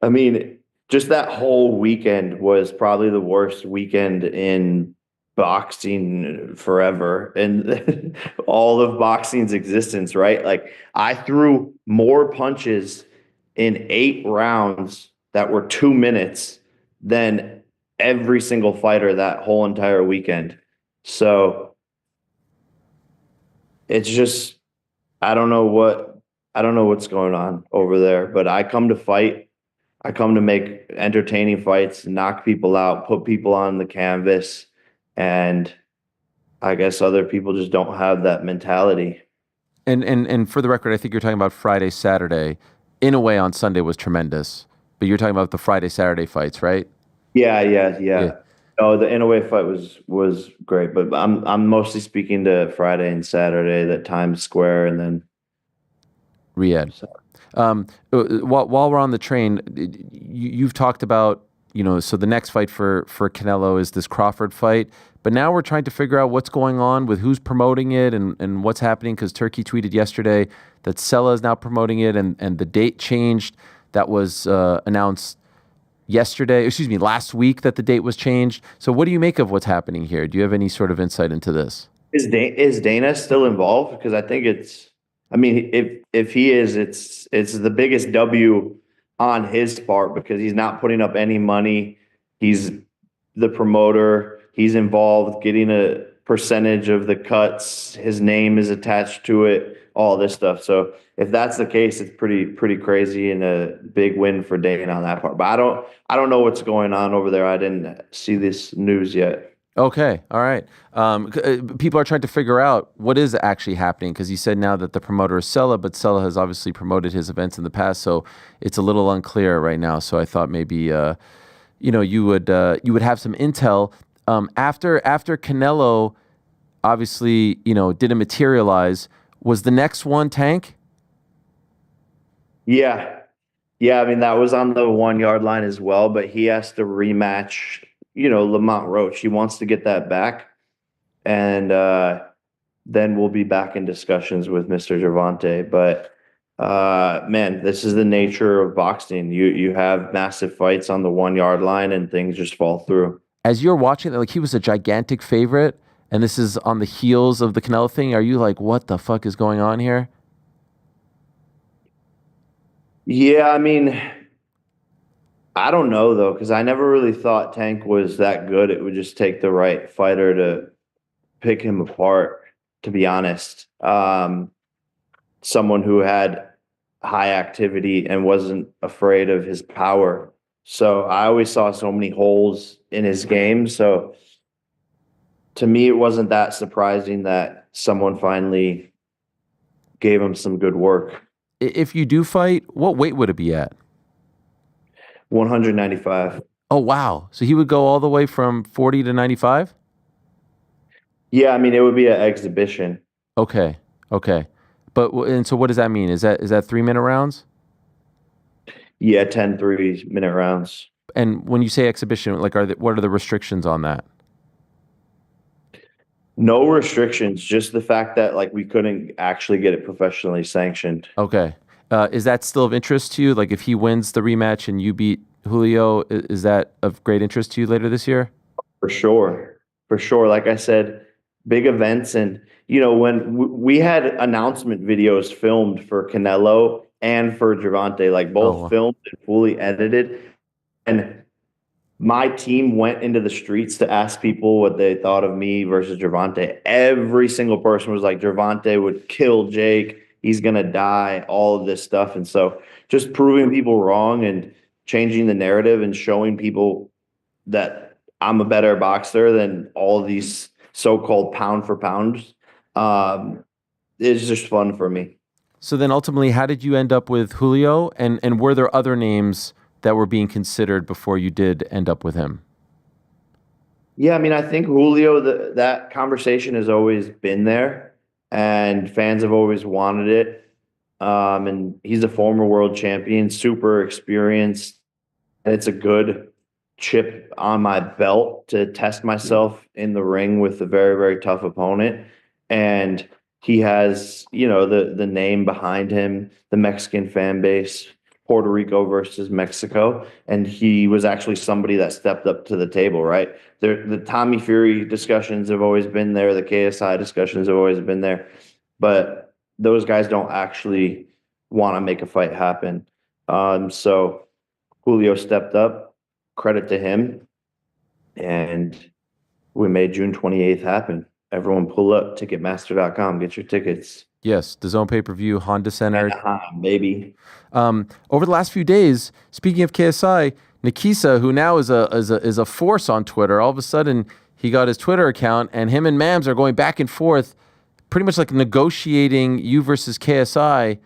Speaker 18: I mean, just that whole weekend was probably the worst weekend in boxing forever, and all of boxing's existence, right? Like, I threw more punches in 8 rounds that were 2 minutes than every single fighter that whole entire weekend. So it's just, I don't know what's going on over there, but I come to fight. I come to make entertaining fights, knock people out, put people on the canvas. And I guess other people just don't have that mentality.
Speaker 2: And for the record, I think you're talking about Friday, Saturday. In a way, on Sunday was tremendous, but you're talking about the Friday, Saturday fights, right?
Speaker 18: Yeah. Oh, the Inouye fight was great, but I'm mostly speaking to Friday and Saturday, that Times Square, and then
Speaker 2: Riyadh. While we're on the train, you've talked about, you know, so the next fight for Canelo is this Crawford fight, but now we're trying to figure out what's going on with who's promoting it and what's happening, because Turkey tweeted yesterday that Sella is now promoting it, and the date changed. That was announced last week, that the date was changed. So what do you make of what's happening here? Do you have any sort of insight into this?
Speaker 18: Is Dana still involved? Because I think it's I mean, if he is, it's the biggest W on his part because he's not putting up any money. He's the promoter. He's involved getting a percentage of the cuts. His name is attached to it, all this stuff. So if that's the case, it's pretty crazy and a big win for Dane on that part. But I don't know what's going on over there. I didn't see this news yet.
Speaker 2: Okay, all right. People are trying to figure out what is actually happening because you said now that the promoter is Sella, but Sella has obviously promoted his events in the past, so it's a little unclear right now. So I thought maybe you would have some intel after Canelo obviously didn't materialize. Was the next one Tank?
Speaker 18: Yeah. I mean, that was on the 1 yard line as well, but he has to rematch Lamont Roach. He wants to get that back. And then we'll be back in discussions with Mr. Gervonta. But man, this is the nature of boxing. You have massive fights on the 1 yard line and things just fall through.
Speaker 2: As you're watching it, like he was a gigantic favorite, and this is on the heels of the Canelo thing. Are you like, what the fuck is going on here?
Speaker 18: Yeah, I mean, I don't know though, because I never really thought Tank was that good. It would just take the right fighter to pick him apart, to be honest. Someone who had high activity and wasn't afraid of his power. So I always saw so many holes in his game. So to me, it wasn't that surprising that someone finally gave him some good work.
Speaker 2: If you do fight, what weight would it be at?
Speaker 18: 195.
Speaker 2: Oh, wow. So he would go all the way from 40 to 95?
Speaker 18: Yeah, I mean, it would be an exhibition.
Speaker 2: Okay. And so what does that mean? Is that 3-minute rounds?
Speaker 18: Yeah, 10 3-minute rounds.
Speaker 2: And when you say exhibition, like what are the restrictions on that?
Speaker 18: No restrictions, just the fact that like we couldn't actually get it professionally sanctioned.
Speaker 2: Okay. Is that still of interest to you? Like if he wins the rematch and you beat Julio, is that of great interest to you later this year?
Speaker 18: For sure. Like I said, big events. And, when we had announcement videos filmed for Canelo and for Gervonta, like both filmed and fully edited. And my team went into the streets to ask people what they thought of me versus Gervonta. Every single person was like, Gervonta would kill Jake. He's going to die, all of this stuff. And so just proving people wrong and changing the narrative and showing people that I'm a better boxer than all of these so-called pound for pound is just fun for me.
Speaker 2: So then ultimately, how did you end up with Julio? And were there other names that were being considered before you did end up with him?
Speaker 18: Yeah, I mean, I think Julio, that conversation has always been there. And fans have always wanted it. And he's a former world champion, super experienced. And it's a good chip on my belt to test myself in the ring with a very, very tough opponent. And he has, the name behind him, the Mexican fan base, Puerto Rico versus Mexico. And he was actually somebody that stepped up to the table, right? The Tommy Fury discussions have always been there. The KSI discussions have always been there. But those guys don't actually want to make a fight happen. So Julio stepped up, credit to him. And we made June 28th happen. Everyone pull up, Ticketmaster.com, get your tickets.
Speaker 2: Yes, the Zone pay-per-view, Honda Center.
Speaker 18: Baby.
Speaker 2: Over the last few days, speaking of KSI, Nikisa, who now is a force on Twitter, all of a sudden he got his Twitter account, and him and Mams are going back and forth, pretty much like negotiating you versus KSI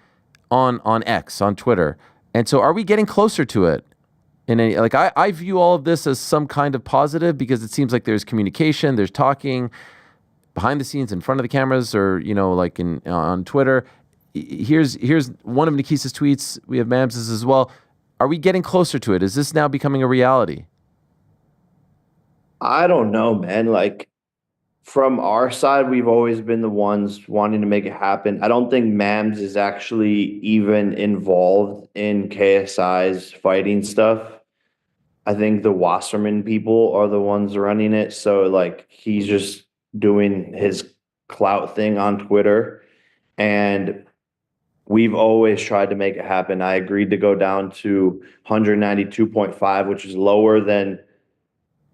Speaker 2: on X, on Twitter. And so are we getting closer to it? I view all of this as some kind of positive because it seems like there's communication, there's talking behind the scenes, in front of the cameras, or like on Twitter. Here's one of Nikisa's tweets. We have Mams's as well. Are we getting closer to it? Is this now becoming a reality?
Speaker 18: I don't know, man. Like from our side, we've always been the ones wanting to make it happen. I don't think Mams is actually even involved in KSI's fighting stuff. I think the Wasserman people are the ones running it. So like he's just doing his clout thing on Twitter. And we've always tried to make it happen. I agreed to go down to 192.5, which is lower than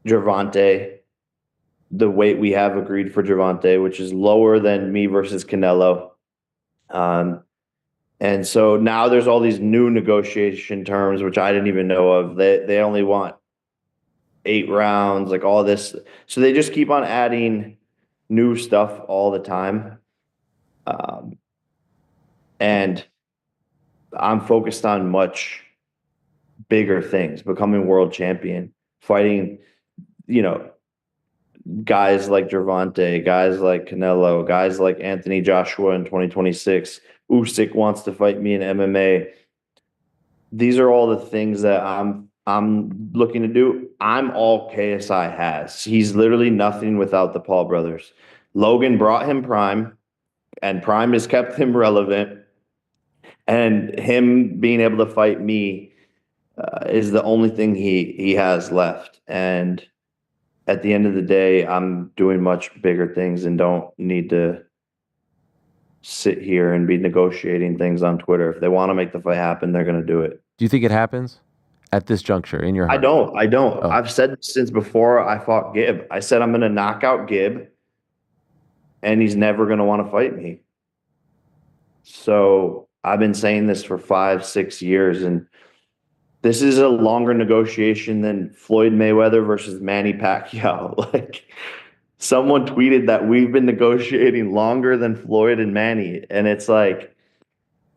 Speaker 18: Gervonta, the weight we have agreed for Gervonta, which is lower than me versus Canelo. And so now there's all these new negotiation terms, which I didn't even know of. They only want 8 rounds, like all this. So they just keep on adding new stuff all the time. And I'm focused on much bigger things, becoming world champion, fighting, guys like Gervonta, guys like Canelo, guys like Anthony Joshua in 2026. Usyk wants to fight me in MMA. These are all the things that I'm looking to do. I'm all KSI has. He's literally nothing without the Paul brothers. Logan brought him Prime, and Prime has kept him relevant. And him being able to fight me is the only thing he has left. And at the end of the day, I'm doing much bigger things and don't need to sit here and be negotiating things on Twitter. If they want to make the fight happen, they're going to do it.
Speaker 2: Do you think it happens at this juncture in your heart?
Speaker 18: I don't.
Speaker 2: Oh.
Speaker 18: I've said since before I fought Gib. I said I'm going to knock out Gib, and he's never going to want to fight me. So I've been saying this for 5-6 years, and this is a longer negotiation than Floyd Mayweather versus Manny Pacquiao. Like, someone tweeted that we've been negotiating longer than Floyd and Manny. And it's like,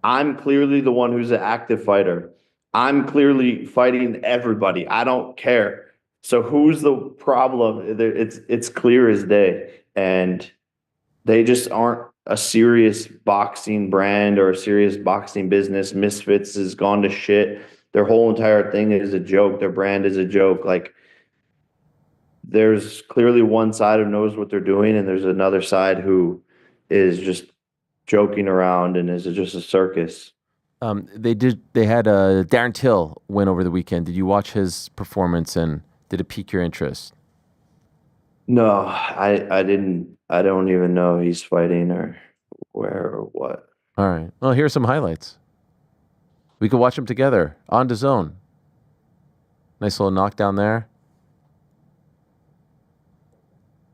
Speaker 18: I'm clearly the one who's an active fighter. I'm clearly fighting everybody. I don't care. So who's the problem? It's clear as day. And they just aren't a serious boxing brand or a serious boxing business. Misfits has gone to shit. Their whole entire thing is a joke. Their brand is a joke. Like, there's clearly one side who knows what they're doing, and there's another side who is just joking around and is just a circus.
Speaker 2: They had Darren Till win over the weekend. Did you watch his performance, and did it pique your interest?
Speaker 18: No, I didn't. I don't even know he's fighting or where or what.
Speaker 2: All right. Well, here's some highlights. We could watch them together on DAZN. Nice little knockdown there.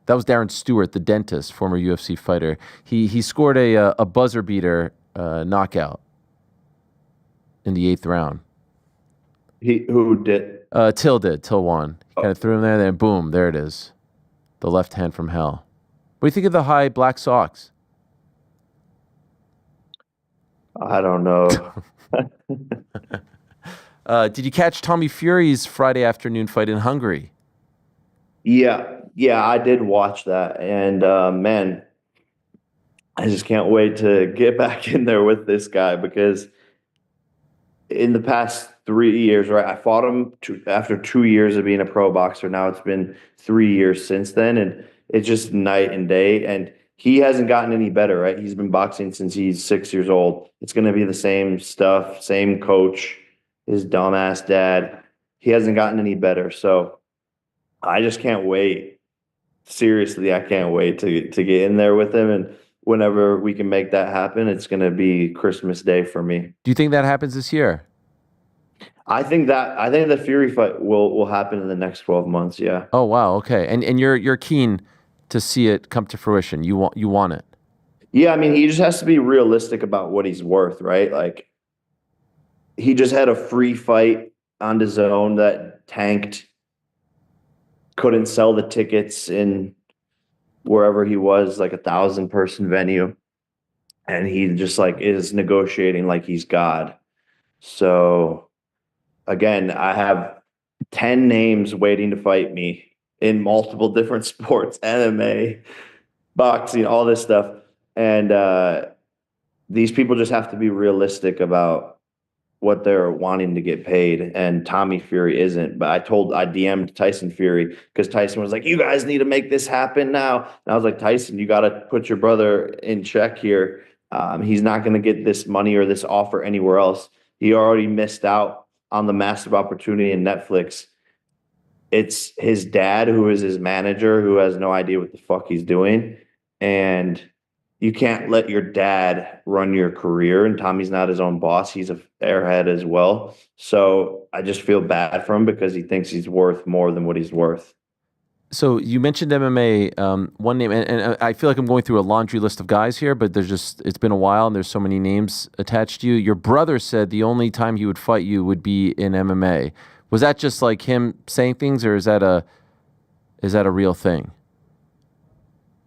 Speaker 2: That was Darren Stewart, the dentist, former UFC fighter. He scored a buzzer beater knockout in the 8th round.
Speaker 18: Who did?
Speaker 2: Till did. Till won. He kind of threw him there, then boom, there it is. The left hand from hell. What do you think of the high black socks?
Speaker 18: I don't know.
Speaker 2: Did you catch Tommy Fury's Friday afternoon fight in Hungary?
Speaker 18: Yeah, I did watch that. And man, I just can't wait to get back in there with this guy, because in the past 3 years, right, I fought him after 2 years of being a pro boxer. Now it's been 3 years since then, and it's just night and day. And he hasn't gotten any better, right? He's been boxing since he's 6 years old. It's going to be the same stuff, same coach, his dumbass dad. He hasn't gotten any better. So I just can't wait. Seriously, I can't wait to get in there with him. And whenever we can make that happen, it's going to be Christmas Day for me.
Speaker 2: Do you think that happens this year?
Speaker 18: I think the Fury fight will happen in the next 12 months. Yeah.
Speaker 2: Oh wow. Okay. And you're keen to see it come to fruition. You want it.
Speaker 18: Yeah. I mean, he just has to be realistic about what he's worth, right? Like, he just had a free fight on DAZN that tanked. Couldn't sell the tickets in wherever he was, like 1,000-person venue. And he just is negotiating like he's God. So again, I have 10 names waiting to fight me in multiple different sports, MMA, boxing, all this stuff. And these people just have to be realistic about what they're wanting to get paid. And Tommy Fury isn't. But I DM'd Tyson Fury, because Tyson was like, you guys need to make this happen now. And I was like, Tyson, you got to put your brother in check here. He's not going to get this money or this offer anywhere else. He already missed out on the massive opportunity in Netflix. It's his dad who is his manager, who has no idea what the fuck he's doing. And you can't let your dad run your career, and Tommy's not his own boss. He's a airhead as well. So I just feel bad for him because he thinks he's worth more than what he's worth.
Speaker 2: So you mentioned MMA, one name, and I feel like I'm going through a laundry list of guys here, but it's been a while and there's so many names attached to you. Your brother said the only time he would fight you would be in MMA. Was that just like him saying things, or is that a real thing?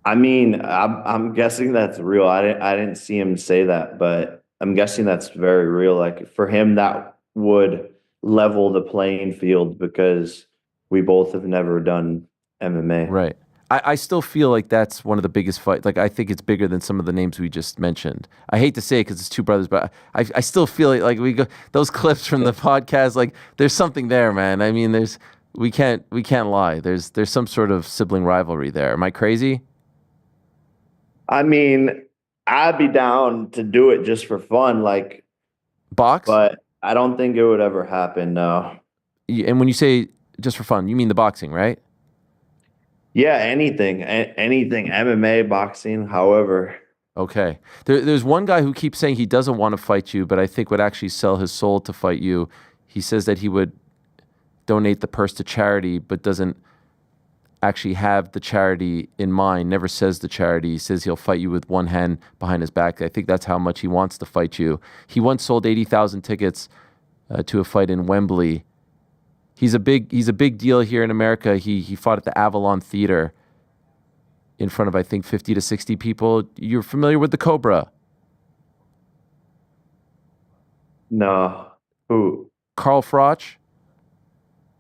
Speaker 18: I mean, I'm guessing that's real. I didn't see him say that, but I'm guessing that's very real. Like for him, that would level the playing field because we both have never done MMA.
Speaker 2: Right. I still feel like that's one of the biggest fights. Like, I think it's bigger than some of the names we just mentioned. I hate to say it because it's two brothers, but I still feel like we go those clips from the podcast. Like, there's something there, man. I mean, we can't lie. There's some sort of sibling rivalry there. Am I crazy?
Speaker 18: I mean, I'd be down to do it just for fun, like
Speaker 2: box,
Speaker 18: but I don't think it would ever happen. No.
Speaker 2: And when you say just for fun, you mean the boxing, right?
Speaker 18: Yeah, anything, MMA, boxing, however.
Speaker 2: Okay. There's one guy who keeps saying he doesn't want to fight you, but I think would actually sell his soul to fight you. He says that he would donate the purse to charity, but doesn't actually have the charity in mind, never says the charity. He says he'll fight you with one hand behind his back. I think that's how much he wants to fight you. He once sold 80,000 tickets to a fight in Wembley. He's a big deal here in America. He fought at the Avalon Theater in front of, I think, 50 to 60 people. You're familiar with the Cobra?
Speaker 18: No. Who?
Speaker 2: Carl Froch.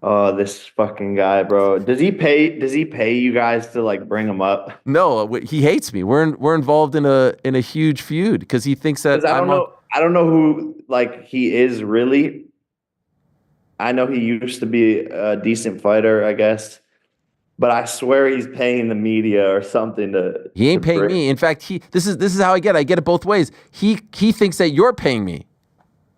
Speaker 18: Oh, this fucking guy, bro. Does he pay you guys to like bring him up?
Speaker 2: No, he hates me. We're involved in a huge feud because he thinks that
Speaker 18: I don't know who like he is really. I know he used to be a decent fighter, I guess, but I swear he's paying the media or something to.
Speaker 2: He ain't paying me. In fact, this is how I get it both ways. He thinks that you're paying me.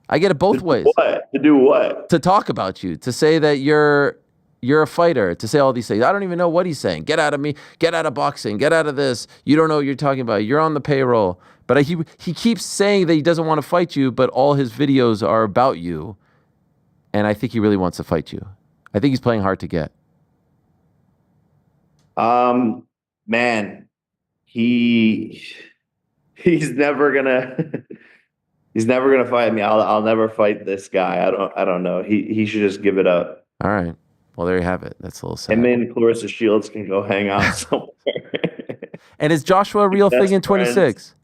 Speaker 2: I get it both ways.
Speaker 18: What? To do what?
Speaker 2: To talk about you, to say that you're a fighter, to say all these things. I don't even know what he's saying. Get out of me. Get out of boxing. Get out of this. You don't know what you're talking about. You're on the payroll. But he keeps saying that he doesn't want to fight you, but all his videos are about you. And I think he really wants to fight you. I think he's playing hard to get.
Speaker 18: Man, he's never gonna fight me. I'll never fight this guy. I don't know. He should just give it up.
Speaker 2: All right. Well, there you have it. That's a little sad.
Speaker 18: And then Claressa Shields can go hang out somewhere.
Speaker 2: And is Joshua a real thing in 26?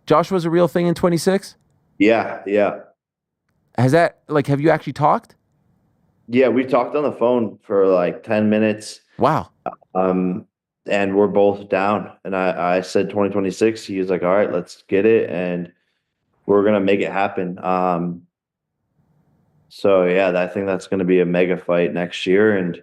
Speaker 2: Joshua's a real thing in 26?
Speaker 18: Yeah.
Speaker 2: Have you actually talked?
Speaker 18: Yeah, we talked on the phone for like 10 minutes.
Speaker 2: Wow.
Speaker 18: And we're both down. And I said 2026. He was like, all right, let's get it. And we're going to make it happen. So yeah, I think that's going to be a mega fight next year and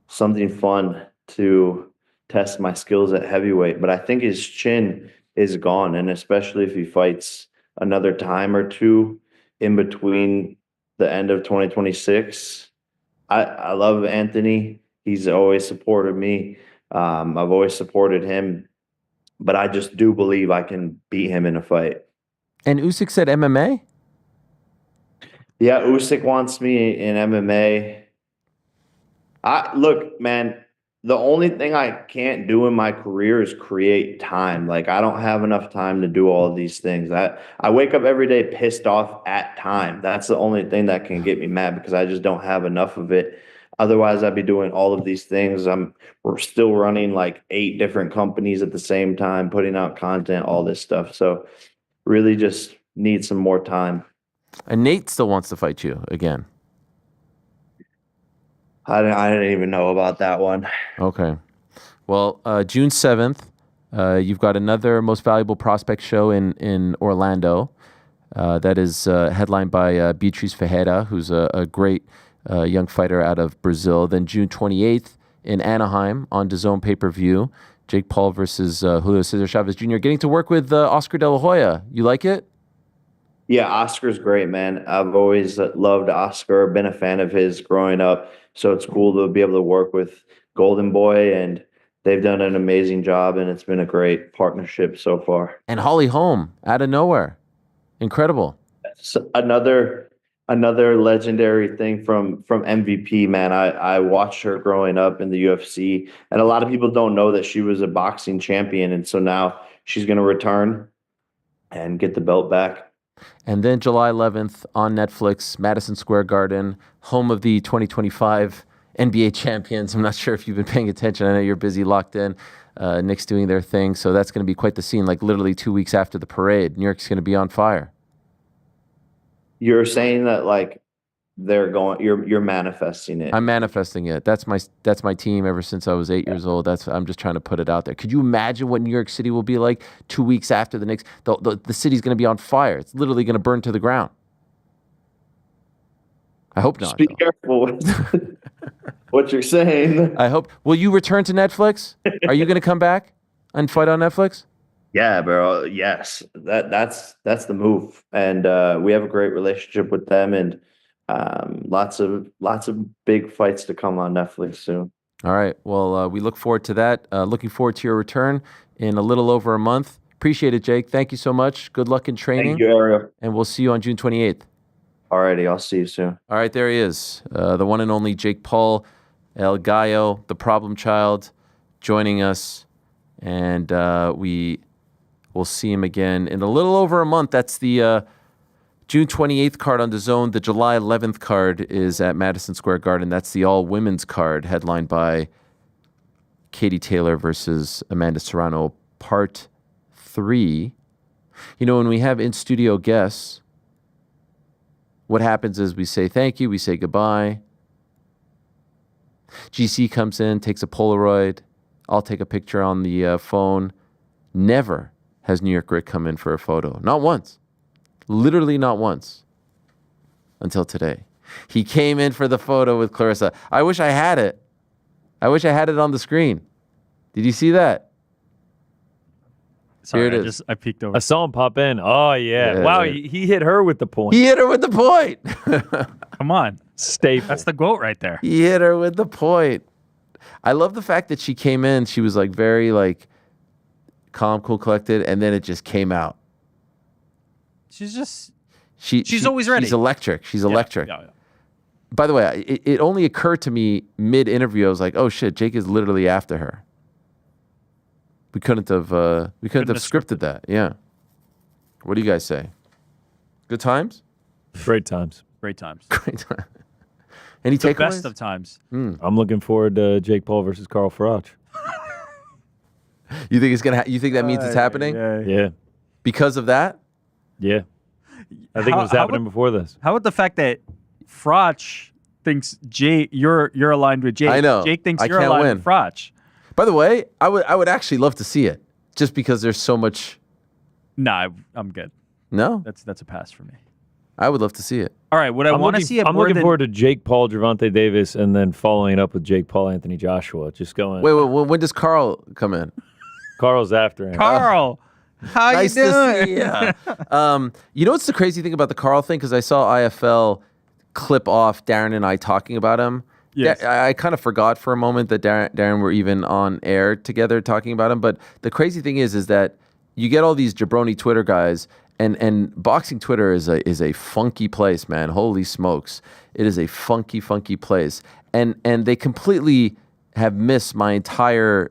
Speaker 18: something fun to test my skills at heavyweight. But I think his chin is gone. And especially if he fights another time or two in between the end of 2026. I love Anthony. He's always supported me. I've always supported him, but I just do believe I can beat him in a fight.
Speaker 2: And Usyk said MMA?
Speaker 18: Yeah, Usyk wants me in MMA. Look, man, the only thing I can't do in my career is create time. Like, I don't have enough time to do all of these things. I wake up every day pissed off at time. That's the only thing that can get me mad because I just don't have enough of it. Otherwise, I'd be doing all of these things. We're still running like 8 different companies at the same time, putting out content, all this stuff. So really just need some more time.
Speaker 2: And Nate still wants to fight you again.
Speaker 18: I didn't even know about that one.
Speaker 2: Okay. Well, June 7th, you've got another Most Valuable Prospect show in Orlando. That is headlined by Beatriz Ferreira, who's a great young fighter out of Brazil. Then June 28th in Anaheim on DAZN pay-per-view, Jake Paul versus Julio Cesar Chavez Jr. Getting to work with Oscar De La Hoya. You like it?
Speaker 18: Yeah, Oscar's great, man. I've always loved Oscar, been a fan of his growing up. So it's cool to be able to work with Golden Boy and they've done an amazing job, and it's been a great partnership so far.
Speaker 2: And Holly Holm out of nowhere. Incredible.
Speaker 18: So another legendary thing from MVP, man. I watched her growing up in the UFC, and a lot of people don't know that she was a boxing champion, and so now she's going to return and get the belt back.
Speaker 2: And then July 11th on Netflix, Madison Square Garden, home of the 2025 NBA champions. I'm not sure if you've been paying attention. I know you're busy, locked in. Knicks doing their thing, so that's going to be quite the scene. Like literally 2 weeks after the parade, New York's going to be on fire.
Speaker 18: You're saying that like they're going. You're manifesting it.
Speaker 2: I'm manifesting it. That's my team ever since I was 8 years old. I'm just trying to put it out there. Could you imagine what New York City will be like 2 weeks after the Knicks? The city's going to be on fire. It's literally going to burn to the ground. I hope not.
Speaker 18: Just be careful with what you're saying.
Speaker 2: I hope. Will you return to Netflix? Are you going to come back and fight on Netflix?
Speaker 18: Yeah, bro. Yes, that's the move, and we have a great relationship with them, and lots of big fights to come on Netflix soon.
Speaker 2: All right. Well, we look forward to that. Looking forward to your return in a little over a month. Appreciate it, Jake. Thank you so much. Good luck in training.
Speaker 18: Thank you, Ariel.
Speaker 2: And we'll see you on June 28th.
Speaker 18: Alrighty, I'll see you soon.
Speaker 2: All right, there he is, the one and only Jake Paul, El Gallo, the problem child, joining us, and we will see him again in a little over a month. That's the June 28th card on DAZN. The July 11th card is at Madison Square Garden. That's the all-women's card, headlined by Katie Taylor versus Amanda Serrano, Part 3. You know, when we have in-studio guests, what happens is we say thank you, we say goodbye. GC comes in, takes a Polaroid. I'll take a picture on the phone. Never has New York Rick come in for a photo. Not once. Literally not once. Until today. He came in for the photo with Claressa. I wish I had it. I wish I had it on the screen. Did you see that?
Speaker 3: Sorry,
Speaker 2: Here it is.
Speaker 3: I peeked over.
Speaker 4: I saw him pop in. Oh, yeah. Wow, he hit her with the point.
Speaker 2: He hit her with the point.
Speaker 3: Come on.
Speaker 4: Staple.
Speaker 3: That's the GOAT right there.
Speaker 2: He hit her with the point. I love the fact that she came in. She was like very like calm, cool, collected, and then it just came out. She's
Speaker 3: always ready.
Speaker 2: She's electric. She's electric.
Speaker 3: Yeah.
Speaker 2: By the way, it only occurred to me mid-interview. I was like, oh shit, Jake is literally after her. We couldn't have scripted that. Yeah. What do you guys say? Good times?
Speaker 4: Great times.
Speaker 3: Great times.
Speaker 2: Great times. Any
Speaker 3: The
Speaker 2: takeaways?
Speaker 3: best of times.
Speaker 4: I'm looking forward to Jake Paul versus Carl Farage.
Speaker 2: You think it's gonna? You think that means it's happening?
Speaker 4: Yeah.
Speaker 2: Because of that?
Speaker 4: Yeah. I think it was happening before this.
Speaker 3: How about the fact that Frotch thinks Jake, you're aligned with Jake?
Speaker 2: I know.
Speaker 3: Jake thinks
Speaker 2: I
Speaker 3: you're
Speaker 2: can't
Speaker 3: aligned
Speaker 2: win.
Speaker 3: with Frotch.
Speaker 2: By the way, I would actually love to see it, just because there's so much.
Speaker 3: Nah, I'm good.
Speaker 2: No,
Speaker 3: that's a pass for me.
Speaker 2: I would love to see it.
Speaker 3: All right, what I want to see it
Speaker 4: I'm
Speaker 3: more
Speaker 4: looking
Speaker 3: than
Speaker 4: forward to Jake Paul, Gervonta Davis, and then following it up with Jake Paul, Anthony Joshua. Just going.
Speaker 2: Wait, when does Carl come in?
Speaker 4: Carl's after him.
Speaker 3: Carl. How
Speaker 2: Nice
Speaker 3: you
Speaker 2: to
Speaker 3: doing?
Speaker 2: see ya. You know what's the crazy thing about the Carl thing? Because I saw IFL clip off Darren and I talking about him.
Speaker 3: Yes.
Speaker 2: Yeah, I kind of forgot for a moment that Darren were even on air together talking about him. But the crazy thing is that you get all these jabroni Twitter guys, and boxing Twitter is a funky place, man. Holy smokes, it is a funky place, and they completely have missed my entire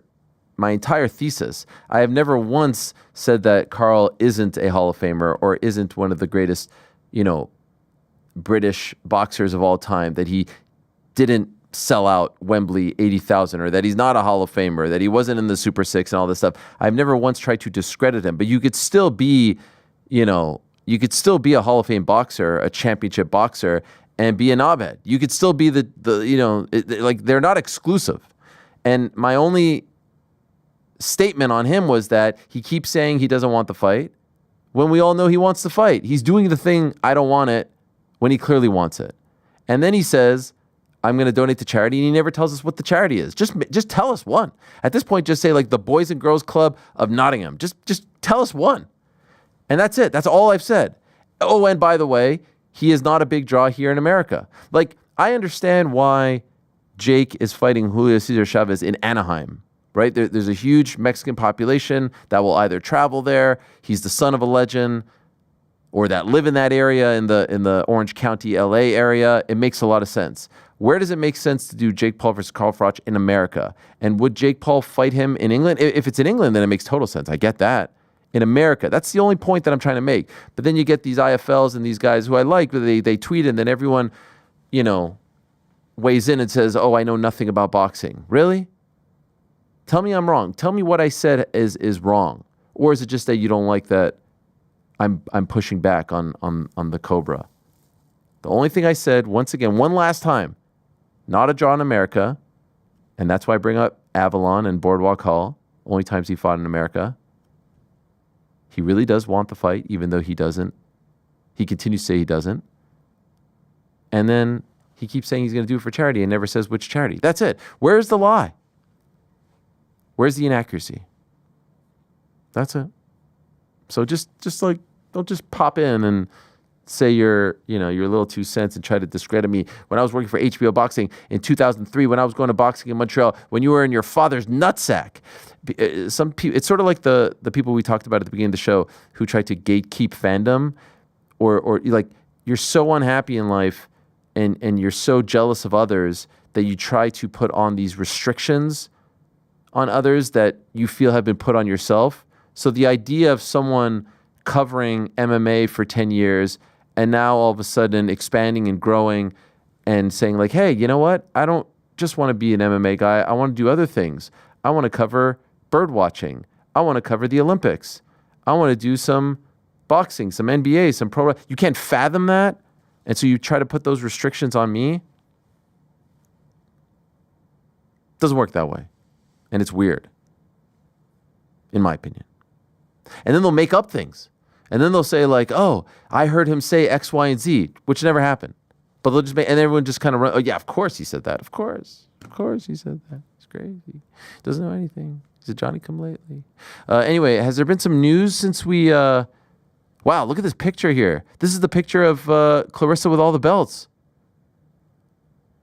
Speaker 2: thesis. I have never once said that Carl isn't a Hall of Famer or isn't one of the greatest, British boxers of all time, that he didn't sell out Wembley 80,000, or that he's not a Hall of Famer, that he wasn't in the Super Six and all this stuff. I've never once tried to discredit him, but you could still be, a Hall of Fame boxer, a championship boxer, and be an knobhead. You could still be they're not exclusive. And my only statement on him was that he keeps saying he doesn't want the fight when we all know he wants the fight. He's doing the thing, I don't want it, when he clearly wants it. And then he says, I'm going to donate to charity, and he never tells us what the charity is. Just tell us one. At this point, just say like the Boys and Girls Club of Nottingham. Just tell us one. And that's it. That's all I've said. Oh, and by the way, he is not a big draw here in America. Like, I understand why Jake is fighting Julio Cesar Chavez in Anaheim right? There's a huge Mexican population that will either travel there, he's the son of a legend, or that live in that area in the Orange County, LA area. It makes a lot of sense. Where does it make sense to do Jake Paul versus Carl Froch in America? And would Jake Paul fight him in England? If it's in England, then it makes total sense. I get that. In America, that's the only point that I'm trying to make. But then you get these IFLs and these guys who I like, but they tweet and then everyone, weighs in and says, oh, I know nothing about boxing. Really? Tell me I'm wrong. Tell me what I said is wrong. Or is it just that you don't like that I'm pushing back on the Cobra? The only thing I said, once again, one last time, not a draw in America, and that's why I bring up Avalon and Boardwalk Hall, only times he fought in America. He really does want the fight, even though he doesn't. He continues to say he doesn't. And then he keeps saying he's going to do it for charity and never says which charity. That's it. Where's the lie? Where's the inaccuracy? That's it. So just like, don't just pop in and say your little 2 cents and try to discredit me. When I was working for HBO Boxing in 2003, when I was going to boxing in Montreal, when you were in your father's nutsack, some people, it's sort of like the people we talked about at the beginning of the show who tried to gatekeep fandom, or like you're so unhappy in life and you're so jealous of others that you try to put on these restrictions on others that you feel have been put on yourself. So the idea of someone covering MMA for 10 years and now all of a sudden expanding and growing and saying like, hey, you know what? I don't just want to be an MMA guy. I want to do other things. I want to cover bird watching. I want to cover the Olympics. I want to do some boxing, some NBA, some pro. You can't fathom that. And so you try to put those restrictions on me. Doesn't work that way. And it's weird, in my opinion. And then they'll make up things. And then they'll say like, oh, I heard him say X, Y, and Z, which never happened. But they'll just make, and everyone just kind of run, oh yeah, of course he said that. Of course he said that. It's crazy. Doesn't know anything. He's a Johnny-come-lately. Anyway, has there been some news since we, wow, look at this picture here. This is the picture of Claressa with all the belts.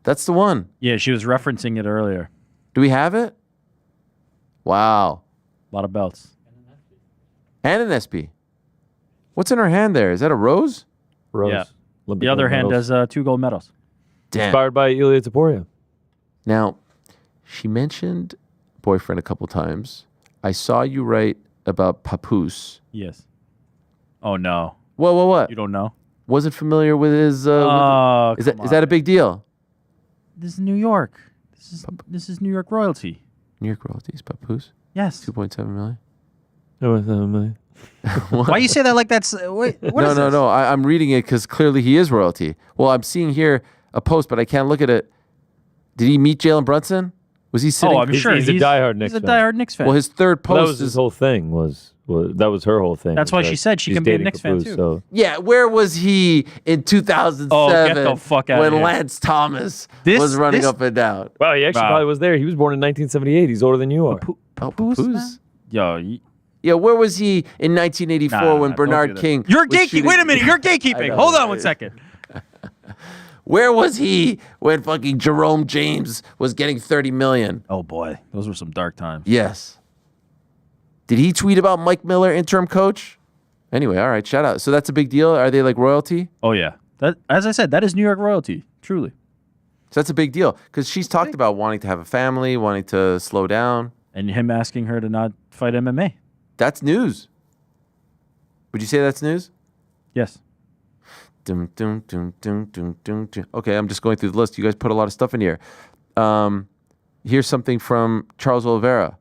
Speaker 2: That's the one.
Speaker 3: Yeah, she was referencing it earlier.
Speaker 2: Do we have it? Wow.
Speaker 3: A lot of belts.
Speaker 2: And an SB. What's in her hand there? Is that a rose?
Speaker 4: Rose.
Speaker 3: Yeah.
Speaker 4: Olympic
Speaker 3: The other hand
Speaker 4: medals.
Speaker 3: has 2 gold medals.
Speaker 2: Damn.
Speaker 4: Inspired by Ilia Topuria.
Speaker 2: Now, she mentioned boyfriend a couple times. I saw you write about Papoose.
Speaker 3: Yes. Oh, no.
Speaker 2: What?
Speaker 3: You don't know?
Speaker 2: Wasn't familiar with his...
Speaker 3: Oh,
Speaker 2: is that a big deal?
Speaker 3: This is New York. This is New York royalty.
Speaker 2: New York royalties, Papoose?
Speaker 3: Yes.
Speaker 2: 2.7 million?
Speaker 4: 2.7 million.
Speaker 3: Why you say that like that's... Wait, what is this?
Speaker 2: No. I'm reading it because clearly he is royalty. Well, I'm seeing here a post, but I can't look at it. Did he meet Jalen Brunson? Was he sitting?
Speaker 3: Oh, I'm sure.
Speaker 4: He's a diehard Knicks fan.
Speaker 3: He's a diehard Knicks fan.
Speaker 2: Well, his third post
Speaker 4: that was his whole thing. That was her whole thing.
Speaker 3: That's why she said she can be a Knicks fan, too.
Speaker 4: So.
Speaker 2: Yeah, where was he in 2007
Speaker 3: Oh, get the fuck out
Speaker 2: when
Speaker 3: of here.
Speaker 2: Lance Thomas was running up and down?
Speaker 4: Wow, he actually probably was there. He was born in 1978. He's older than you are.
Speaker 2: Papoose?
Speaker 3: Yo,
Speaker 2: Yeah, where was he in 1984 when Bernard King...
Speaker 3: You're
Speaker 2: was
Speaker 3: gatekeeping.
Speaker 2: shooting-
Speaker 3: Wait a minute. You're gatekeeping. Hold on one second.
Speaker 2: Where was he when fucking Jerome James was getting 30 million?
Speaker 3: Oh, boy. Those were some dark times.
Speaker 2: Yes. Did he tweet about Mike Miller, interim coach? Anyway, all right, shout out. So that's a big deal? Are they like royalty?
Speaker 3: Oh, yeah. That, as I said, that is New York royalty. Truly.
Speaker 2: So that's a big deal because she's talked about wanting to have a family, wanting to slow down.
Speaker 3: And him asking her to not fight MMA.
Speaker 2: That's news. Would you say that's news?
Speaker 3: Yes.
Speaker 2: Dum, dum, dum, dum, dum, dum, dum. Okay, I'm just going through the list. You guys put a lot of stuff in here. Here's something from Charles Oliveira.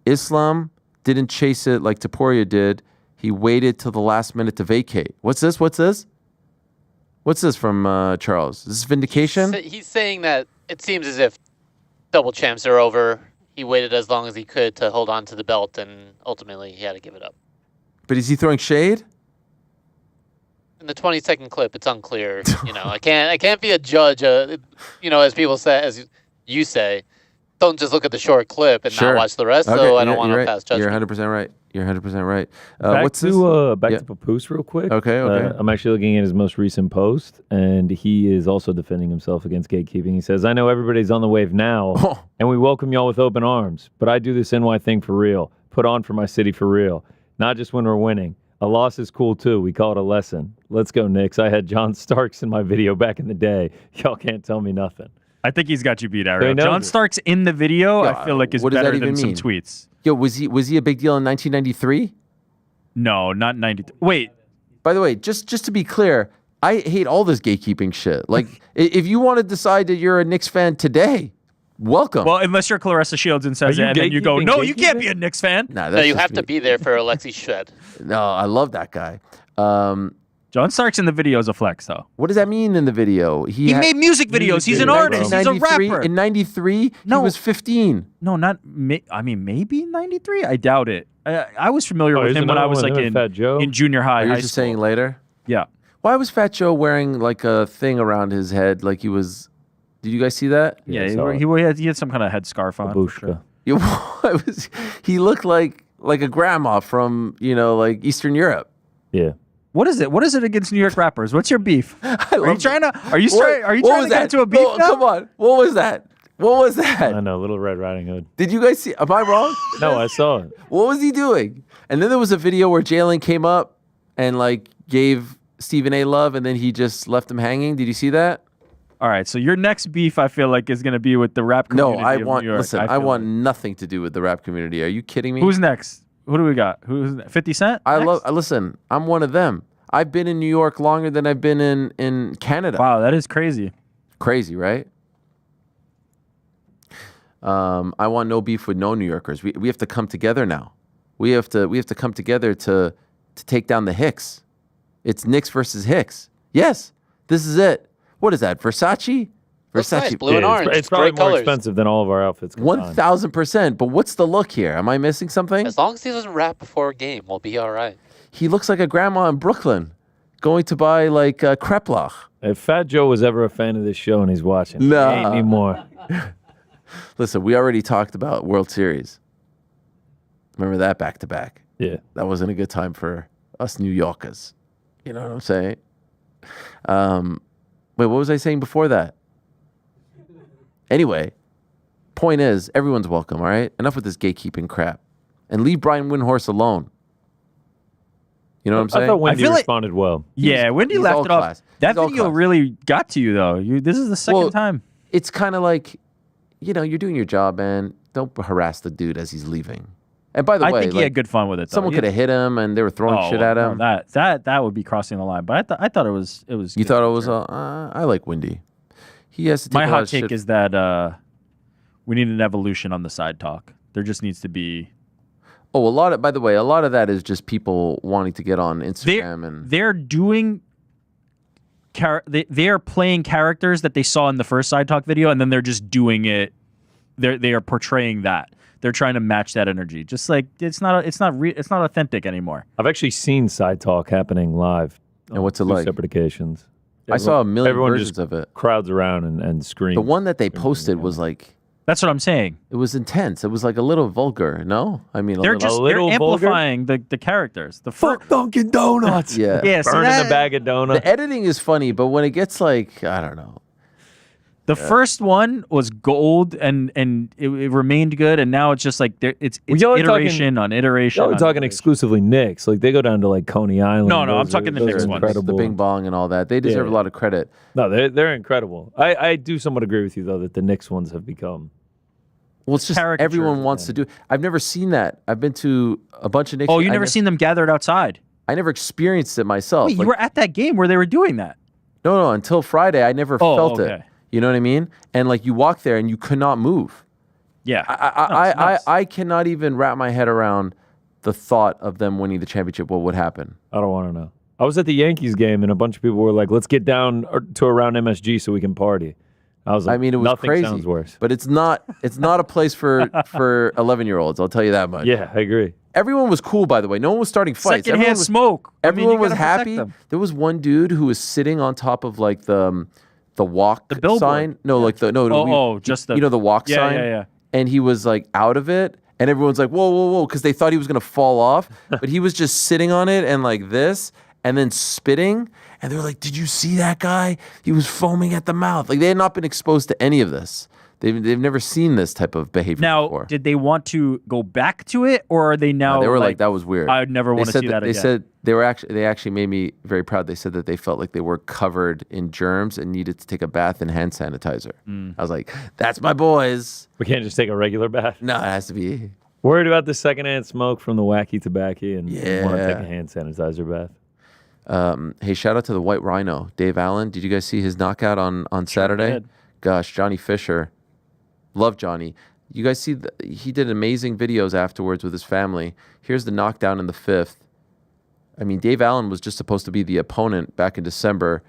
Speaker 2: Islam didn't chase it like Topuria did. He waited till the last minute to vacate. What's this? What's this from Charles? Is this vindication?
Speaker 19: He's saying that it seems as if double champs are over. He waited as long as he could to hold on to the belt, and ultimately he had to give it up.
Speaker 2: But is he throwing shade?
Speaker 19: In the 20-second clip, it's unclear. I can't be a judge. As people say, as you say, don't just look at the short clip and not watch the rest.
Speaker 2: Okay,
Speaker 19: So I don't want
Speaker 2: you're
Speaker 19: to
Speaker 2: right.
Speaker 19: pass judgment.
Speaker 2: You're 100% right. You're 100% right.
Speaker 4: Back to Papoose real quick.
Speaker 2: Okay.
Speaker 4: I'm actually looking at his most recent post, and he is also defending himself against gatekeeping. He says, "I know everybody's on the wave now, and we welcome y'all with open arms. But I do this NY thing for real. Put on for my city for real. Not just when we're winning. A loss is cool too. We call it a lesson. Let's go, Knicks. I had John Starks in my video back in the day. Y'all can't tell me nothing."
Speaker 3: I think he's got you beat, Ariel.
Speaker 4: knows
Speaker 3: John
Speaker 4: it.
Speaker 3: Starks in the video, I feel like is
Speaker 2: what does that
Speaker 3: better
Speaker 2: even
Speaker 3: than some
Speaker 2: mean?
Speaker 3: tweets.
Speaker 2: Yo, was he a big deal in 1993?
Speaker 3: No, not 90. Wait.
Speaker 2: By the way, just to be clear, I hate all this gatekeeping shit. Like, if you want to decide that you're a Knicks fan today, welcome.
Speaker 3: Well, unless you're Claressa Shields and says it, and then you go, no, you can't be a Knicks fan.
Speaker 2: Nah,
Speaker 19: No,
Speaker 2: that's
Speaker 19: you
Speaker 2: just
Speaker 19: have to
Speaker 2: me.
Speaker 19: be there for Alexi Shved.
Speaker 2: No, I love that guy.
Speaker 3: John Starks in the video is a flex, though.
Speaker 2: What does that mean in the video?
Speaker 3: He made music videos. He's an artist. He's a rapper.
Speaker 2: In 93, he was 15.
Speaker 3: No, I mean, maybe 93? I doubt it. I was familiar with
Speaker 4: here's
Speaker 3: him when I
Speaker 4: another
Speaker 3: was
Speaker 4: one,
Speaker 3: like
Speaker 4: him and Fat Joe.
Speaker 3: in junior high.
Speaker 2: Are you
Speaker 3: high
Speaker 2: just
Speaker 3: school.
Speaker 2: saying later?
Speaker 3: Yeah.
Speaker 2: Why was Fat Joe wearing like a thing around his head? Like he was. Did you guys see that?
Speaker 3: Yeah, he had some kind of headscarf on. for sure.
Speaker 2: He looked like a grandma from like Eastern Europe.
Speaker 4: Yeah.
Speaker 3: What is it? What is it against New York rappers? What's your beef? Are you trying to
Speaker 2: What
Speaker 3: get into a beef now?
Speaker 2: Come on. What was that? What was that?
Speaker 4: I know, Little Red Riding Hood.
Speaker 2: Did you guys see? Am I wrong?
Speaker 4: No, I saw it.
Speaker 2: What was he doing? And then there was a video where Jalen came up and like gave Stephen A. love, and then he just left him hanging. Did you see that?
Speaker 3: All right, so your next beef, I feel like, is going to be with the rap community.
Speaker 2: No, I
Speaker 3: of
Speaker 2: want.
Speaker 3: New York.
Speaker 2: Listen, I want nothing to do with the rap community. Are you kidding me?
Speaker 3: Who's next? Who do we got? 50 Cent?
Speaker 2: Listen, I'm one of them. I've been in New York longer than I've been in Canada.
Speaker 3: Wow, that is crazy.
Speaker 2: Crazy, right? I want no beef with no New Yorkers. We have to come together now. We have to come together to take down the Hicks. It's Knicks versus Hicks. Yes, this is it. What is that? Versace?
Speaker 19: That's nice, blue and orange.
Speaker 4: It's probably
Speaker 19: Great
Speaker 4: more
Speaker 19: colors.
Speaker 4: expensive than all of our outfits.
Speaker 2: 1,000%. But what's the look here? Am I missing something?
Speaker 19: As long as he doesn't rap before a game, we'll be all right.
Speaker 2: He looks like a grandma in Brooklyn going to buy like Kreplach.
Speaker 4: If Fat Joe was ever a fan of this show and he's watching,
Speaker 2: Nah.
Speaker 4: he ain't anymore.
Speaker 2: Listen, we already talked about World Series. Remember that back to back?
Speaker 4: Yeah.
Speaker 2: That wasn't a good time for us New Yorkers. You know what I'm saying? Wait, what was I saying before that? Anyway, point is, everyone's welcome, all right? Enough with this gatekeeping crap. And leave Brian Windhorst alone. You know what I'm saying?
Speaker 4: I thought Wendy
Speaker 3: feel like-
Speaker 4: responded well.
Speaker 3: Yeah, Wendy
Speaker 2: he's
Speaker 3: left
Speaker 2: all
Speaker 3: it off.
Speaker 2: class.
Speaker 3: That
Speaker 2: He's all
Speaker 3: video
Speaker 2: class.
Speaker 3: really got to you, though. This is the second time.
Speaker 2: It's kind of like, you're doing your job, man. Don't harass the dude as he's leaving. And by the
Speaker 3: I
Speaker 2: way,
Speaker 3: think he had good fun with it. Though.
Speaker 2: someone could have hit him, and they were throwing shit at him.
Speaker 3: No, that would be crossing the line. But I thought it was.
Speaker 2: You
Speaker 3: good.
Speaker 2: thought it was? I like Wendy. He has to take
Speaker 3: My
Speaker 2: a lot
Speaker 3: hot
Speaker 2: of
Speaker 3: take
Speaker 2: shit.
Speaker 3: is that we need an evolution on the side talk. There just needs to be.
Speaker 2: Oh, by the way, a lot of that is just people wanting to get on Instagram and
Speaker 3: They're doing. They are playing characters that they saw in the first side talk video, and then they're just doing it. They are portraying that. They're trying to match that energy. Just like it's not authentic anymore.
Speaker 4: I've actually seen Side Talk happening live.
Speaker 2: And what's it
Speaker 4: two
Speaker 2: like?
Speaker 4: Separate occasions.
Speaker 2: I saw a million
Speaker 4: Everyone
Speaker 2: versions
Speaker 4: just
Speaker 2: of it.
Speaker 4: crowds around and screams.
Speaker 2: The one that they posted was like.
Speaker 3: That's what I'm saying.
Speaker 2: It was intense. It was like a little vulgar. No, I mean
Speaker 3: They're amplifying the characters. The
Speaker 4: Fuck Dunkin' Donuts.
Speaker 2: Yeah,
Speaker 3: Yeah, so
Speaker 4: burning
Speaker 3: that-
Speaker 4: a bag of donuts.
Speaker 2: The editing is funny, but when it gets like I don't know.
Speaker 3: The first one was gold and it remained good, and now it's just like it's
Speaker 4: y'all are
Speaker 3: iteration on iteration.
Speaker 4: Y'all are
Speaker 3: on
Speaker 4: talking
Speaker 3: iteration.
Speaker 4: exclusively Knicks. Like they go down to like Coney Island.
Speaker 3: No, I'm
Speaker 4: Those
Speaker 3: talking the
Speaker 4: those
Speaker 3: Knicks
Speaker 4: are
Speaker 3: ones.
Speaker 4: incredible.
Speaker 2: The Bing Bong and all that. They deserve
Speaker 4: Yeah.
Speaker 2: a lot of credit.
Speaker 4: No, they're incredible. I do somewhat agree with you though that the Knicks ones have become.
Speaker 2: Well, it's just everyone wants to do. I've never seen that. I've been to a bunch of Knicks.
Speaker 3: Oh, you never seen them gathered outside?
Speaker 2: I never experienced it myself.
Speaker 3: Wait, you were at that game where they were doing that?
Speaker 2: No, until Friday, I never
Speaker 3: Oh,
Speaker 2: felt
Speaker 3: okay.
Speaker 2: it. You know what I mean? And like you walk there and you could not move.
Speaker 3: Yeah.
Speaker 2: I cannot even wrap my head around the thought of them winning the championship. What would happen?
Speaker 4: I don't want to know. I was at the Yankees game and a bunch of people were like, "Let's get down to around MSG so we can party." I was like,
Speaker 2: I mean, it was
Speaker 4: nothing
Speaker 2: crazy.
Speaker 4: sounds worse.
Speaker 2: But it's not a place for 11-year-olds. I'll tell you that much.
Speaker 4: Yeah, I agree.
Speaker 2: Everyone was cool, by the way. No one was starting fights.
Speaker 3: Secondhand
Speaker 2: Everyone was,
Speaker 3: smoke.
Speaker 2: Everyone
Speaker 3: you
Speaker 2: was
Speaker 3: gotta protect
Speaker 2: happy.
Speaker 3: them.
Speaker 2: There was one dude who was sitting on top of like the walk
Speaker 3: billboard.
Speaker 2: sign. No, like
Speaker 3: just the
Speaker 2: the walk
Speaker 3: yeah,
Speaker 2: sign.
Speaker 3: yeah.
Speaker 2: and he was like out of it, and everyone's like, whoa, whoa, whoa, because they thought he was gonna fall off, but he was just sitting on it and like this, and then spitting, and they were like, did you see that guy? He was foaming at the mouth. Like they had not been exposed to any of this. They've never seen this type of behavior before.
Speaker 3: Did they want to go back to it, or are they now?
Speaker 2: No, they were like, that was weird.
Speaker 3: I would never want to see that again.
Speaker 2: They said they actually made me very proud. They said that they felt like they were covered in germs and needed to take a bath in hand sanitizer. I was like, that's my boys.
Speaker 4: We can't just take a regular bath.
Speaker 2: No, it has to be.
Speaker 4: Worried about the secondhand smoke from the wacky tobacco and want to take a hand sanitizer bath.
Speaker 2: Hey, shout out to the White Rhino, Dave Allen. Did you guys see his knockout on Saturday?
Speaker 3: did.
Speaker 2: Gosh, Johnny Fisher. Love Johnny. You guys see, he did amazing videos afterwards with his family. Here's the knockdown in the 5th. I mean, Dave Allen was just supposed to be the opponent back in December.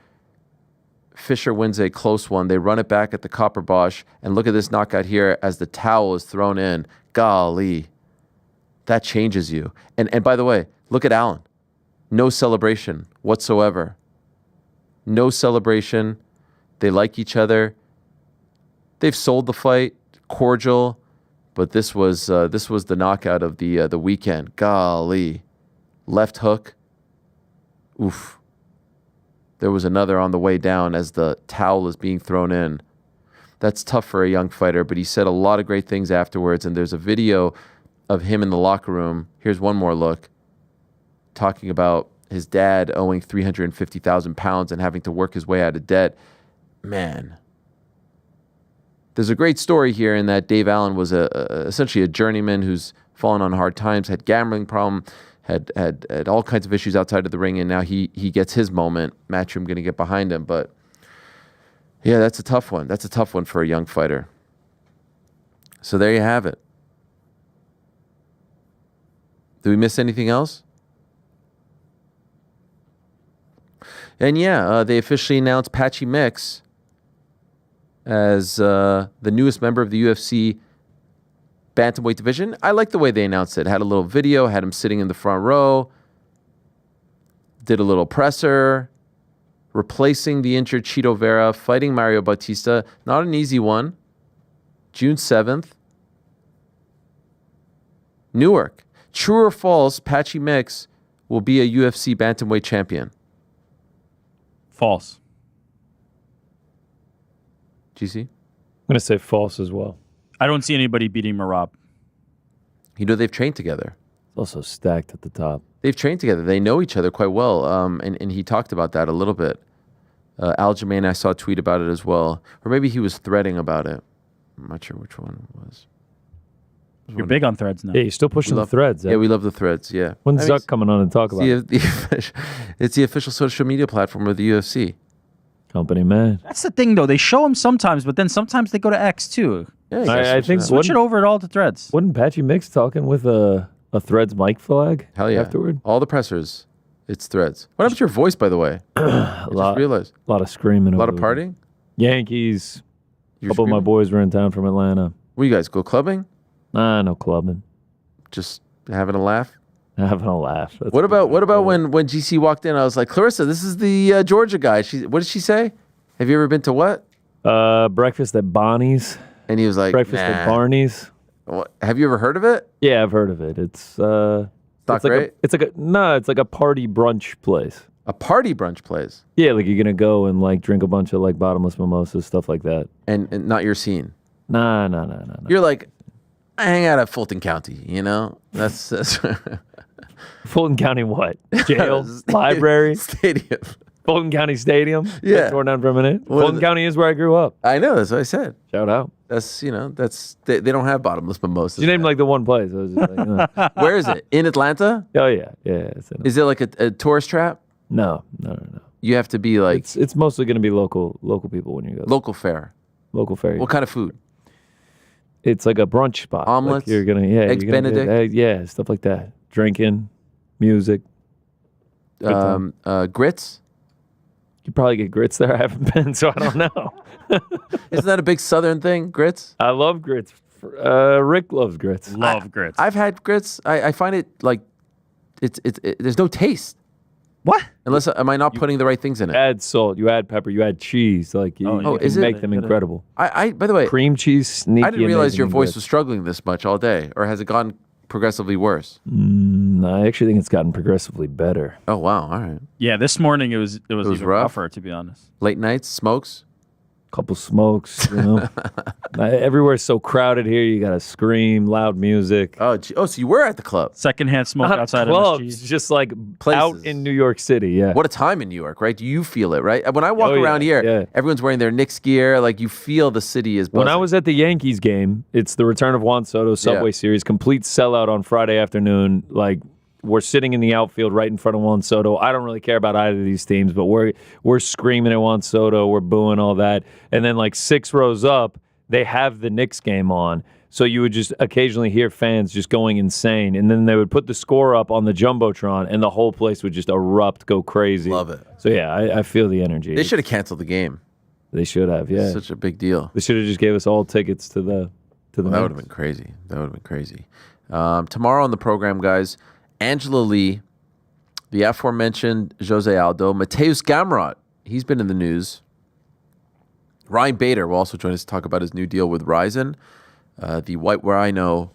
Speaker 2: Fisher wins a close one. They run it back at the Copper Bosch. And look at this knockout here as the towel is thrown in. Golly. That changes you. And by the way, look at Allen. No celebration whatsoever. No celebration. They like each other. They've sold the fight, cordial, but this was the knockout of the weekend. Golly, left hook. Oof. There was another on the way down as the towel is being thrown in. That's tough for a young fighter, but he said a lot of great things afterwards. And there's a video of him in the locker room. Here's one more look, talking about his dad owing 350,000 pounds and having to work his way out of debt. Man. There's a great story here in that Dave Allen was essentially a journeyman who's fallen on hard times, had gambling problem, had all kinds of issues outside of the ring, and now he gets his moment. Matchroom going to get behind him, but yeah, that's a tough one. That's a tough one for a young fighter. So there you have it. Did we miss anything else? And yeah, they officially announced Patchy Mix as the newest member of the UFC bantamweight division. I like the way they announced it. Had a little video, had him sitting in the front row, did a little presser, replacing the injured Chito Vera, fighting Mario Bautista. Not an easy one. June 7th. Newark. True or false, Patchy Mix will be a UFC bantamweight champion?
Speaker 3: False.
Speaker 2: GC?
Speaker 4: I'm going to say false as well.
Speaker 3: I don't see anybody beating Marab.
Speaker 2: You know, they've trained together.
Speaker 4: It's also stacked at the top.
Speaker 2: They've trained together. They know each other quite well. And he talked about that a little bit. Aljamain, I saw a tweet about it as well. Or maybe he was threading about it. I'm not sure which one it was.
Speaker 3: You're big on threads now.
Speaker 4: Yeah, you're still pushing the threads.
Speaker 2: Yeah, we love the threads, yeah.
Speaker 4: When's Zuck coming on and talk about it?
Speaker 2: It's the official social media platform of the UFC.
Speaker 4: Company man.
Speaker 3: That's the thing, though. They show them sometimes, but then sometimes they go to X, too.
Speaker 2: Yeah,
Speaker 4: I think
Speaker 3: switch it over at all to threads.
Speaker 4: Wasn't Patchy Mix talking with a threads mic flag?
Speaker 2: Hell yeah.
Speaker 4: Afterward?
Speaker 2: All the pressers. It's threads. What happened to your voice, by the way? I just realized.
Speaker 4: A lot of screaming.
Speaker 2: A lot of partying?
Speaker 4: Yankees. A couple of my boys were in town from Atlanta.
Speaker 2: Where you guys go clubbing?
Speaker 4: Nah, no clubbing.
Speaker 2: Just having a laugh?
Speaker 4: Having a laugh. That's
Speaker 2: What about when GC walked in? I was like, Claressa, this is the Georgia guy. What did she say? Have you ever been to what?
Speaker 4: Breakfast at Bonnie's.
Speaker 2: And he was like,
Speaker 4: breakfast at Barney's.
Speaker 2: What? Have you ever heard of it?
Speaker 4: Yeah, I've heard of it. It's
Speaker 2: not great.
Speaker 4: It's like a party brunch place.
Speaker 2: A party brunch place?
Speaker 4: Yeah, like you're gonna go and like drink a bunch of like bottomless mimosas, stuff like that.
Speaker 2: And not your scene.
Speaker 4: Nah.
Speaker 2: You're like, I hang out at Fulton County, you know? That's
Speaker 4: Fulton County what? Jail? Library?
Speaker 2: Stadium.
Speaker 4: Fulton County Stadium?
Speaker 2: Yeah.
Speaker 4: Got torn down for a minute. Fulton County is where I grew up.
Speaker 2: I know, that's what I said.
Speaker 4: Shout out.
Speaker 2: That's, they don't have bottomless mimosas.
Speaker 4: You named like the one place. I was just like,
Speaker 2: Where is it? In Atlanta?
Speaker 4: Oh, yeah. Yeah.
Speaker 2: Is it like a tourist trap?
Speaker 4: No.
Speaker 2: You have to be like...
Speaker 4: It's mostly going to be local people when you go.
Speaker 2: Local fare.
Speaker 4: Local fare.
Speaker 2: What kind of food?
Speaker 4: It's like a brunch spot.
Speaker 2: Omelets?
Speaker 4: Like you're gonna,
Speaker 2: Eggs Benedict?
Speaker 4: Yeah, stuff like that. Drinking, music.
Speaker 2: Grits?
Speaker 4: You probably get grits there. I haven't been, so I don't know.
Speaker 2: Isn't that a big Southern thing, grits?
Speaker 4: I love grits. Rick loves grits.
Speaker 3: Love grits.
Speaker 2: I've had grits. I find it like it's there's no taste.
Speaker 3: What?
Speaker 2: Unless, am I not putting the right things in it?
Speaker 4: Add salt, you add pepper, you add cheese. Like you can make them incredible.
Speaker 2: I by the way,
Speaker 4: cream cheese, sneaky.
Speaker 2: I didn't realize
Speaker 4: amazing
Speaker 2: your voice
Speaker 4: good.
Speaker 2: was struggling this much all day, or has it gotten progressively worse?
Speaker 4: I actually think it's gotten progressively better.
Speaker 2: Oh wow! All right.
Speaker 3: Yeah, this morning it was even
Speaker 2: rough?
Speaker 3: rougher, to be honest.
Speaker 2: Late nights, smokes.
Speaker 4: Couple smokes, you know. Everywhere's so crowded here. You gotta scream, loud music.
Speaker 2: Oh, so you were at the club?
Speaker 3: Secondhand smoke
Speaker 4: Not
Speaker 3: outside
Speaker 4: clubs,
Speaker 3: MSG.
Speaker 4: just like
Speaker 2: Places.
Speaker 4: out in New York City. Yeah.
Speaker 2: What a time in New York, right? Do you feel it, right? When I walk
Speaker 4: Oh,
Speaker 2: around
Speaker 4: yeah,
Speaker 2: here,
Speaker 4: yeah.
Speaker 2: everyone's wearing their Knicks gear. Like you feel the city is buzzing.
Speaker 4: When I was at the Yankees game, it's the return of Juan Soto Subway Series, complete sellout on Friday afternoon. Like we're sitting in the outfield right in front of Juan Soto. I don't really care about either of these teams, but we're screaming at Juan Soto, we're booing all that, and then like 6 rows up, they have the Knicks game on. So you would just occasionally hear fans just going insane, and then they would put the score up on the jumbotron, and the whole place would just erupt, go crazy.
Speaker 2: Love it.
Speaker 4: So yeah, I feel the energy.
Speaker 2: They should have canceled the game.
Speaker 4: They should have. Yeah.
Speaker 2: Such a big deal.
Speaker 4: They should have just gave us all tickets to the.
Speaker 2: That would have been crazy. That would have been crazy. Tomorrow on the program, guys, Angela Lee, the aforementioned Jose Aldo, Mateus Gamrot. He's been in the news. Ryan Bader will also join us to talk about his new deal with Ryzen. The White Where I Know,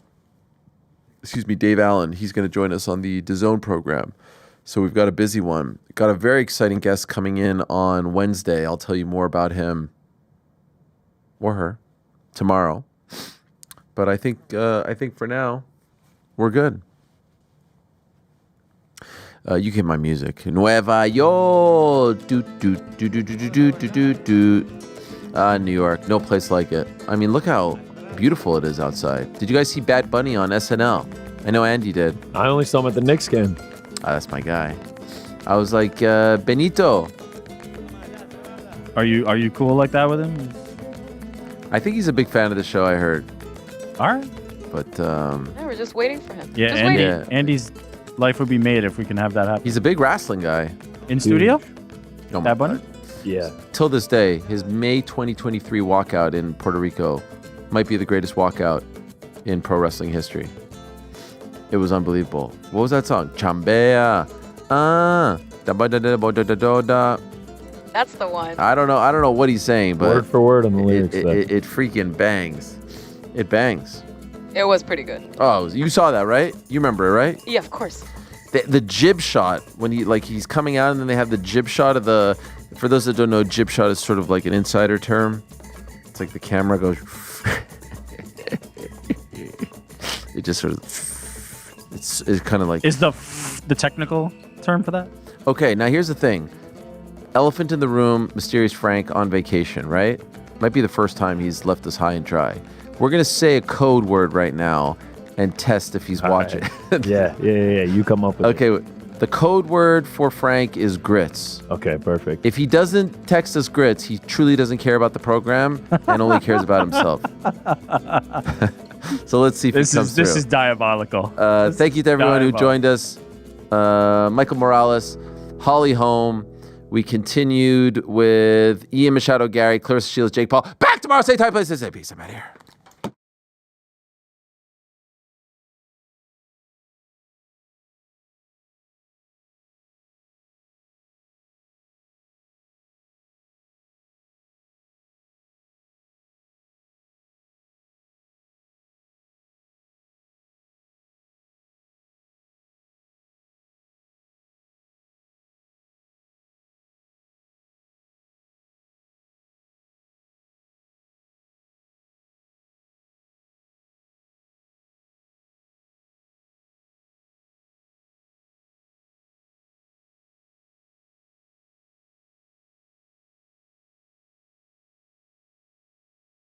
Speaker 2: Dave Allen, he's going to join us on the DAZN program. So we've got a busy one. Got a very exciting guest coming in on Wednesday. I'll tell you more about him or her tomorrow. But I think for now, we're good. You get my music. Nueva York. New York. No place like it. I mean, look how beautiful it is outside. Did you guys see Bad Bunny on SNL? I know Andy did.
Speaker 4: I only saw him at the Knicks game.
Speaker 2: That's my guy. I was like, Benito.
Speaker 3: Are you cool like that with him?
Speaker 2: I think he's a big fan of the show, I heard.
Speaker 3: All right.
Speaker 2: But
Speaker 1: No, we're just waiting for him.
Speaker 3: Yeah,
Speaker 1: just
Speaker 3: Andy,
Speaker 1: waiting.
Speaker 3: Andy's life would be made if we can have that happen.
Speaker 2: he's a big wrestling guy.
Speaker 3: In studio?
Speaker 2: Oh my
Speaker 3: Bad Bunny?
Speaker 2: God.
Speaker 4: Yeah.
Speaker 2: Till this day, his May 2023 walkout in Puerto Rico might be the greatest walkout in pro wrestling history. It was unbelievable. What was that song? Chambea. Da ba da da ba da da da da.
Speaker 1: That's the one.
Speaker 2: I don't know what he's saying, but
Speaker 4: Word for word on the lyrics.
Speaker 2: it freaking bangs. It bangs.
Speaker 1: It was pretty good.
Speaker 2: Oh, you saw that, right? You remember it, right?
Speaker 1: Yeah, of course.
Speaker 2: The jib shot when he's coming out, and then they have the jib shot of the. For those that don't know, jib shot is sort of like an insider term. It's like the camera goes. It just sort of. It's kind of like.
Speaker 3: Is the technical term for that?
Speaker 2: Okay, now here's the thing. Elephant in the room, Mysterious Frank on vacation, right? Might be the first time he's left us high and dry. We're going to say a code word right now and test if he's watching.
Speaker 4: Right. Yeah. You come up with it.
Speaker 2: Okay, the code word for Frank is grits.
Speaker 4: Okay, perfect.
Speaker 2: If he doesn't text us grits, he truly doesn't care about the program and only cares about himself. So let's see if he comes through.
Speaker 3: This is diabolical.
Speaker 2: Thank you to everyone who joined us. Michael Morales, Holly Holm. We continued with Ian Machado Garry, Claressa Shields, Jake Paul. Back tomorrow, same time, place. Peace. I'm out of here.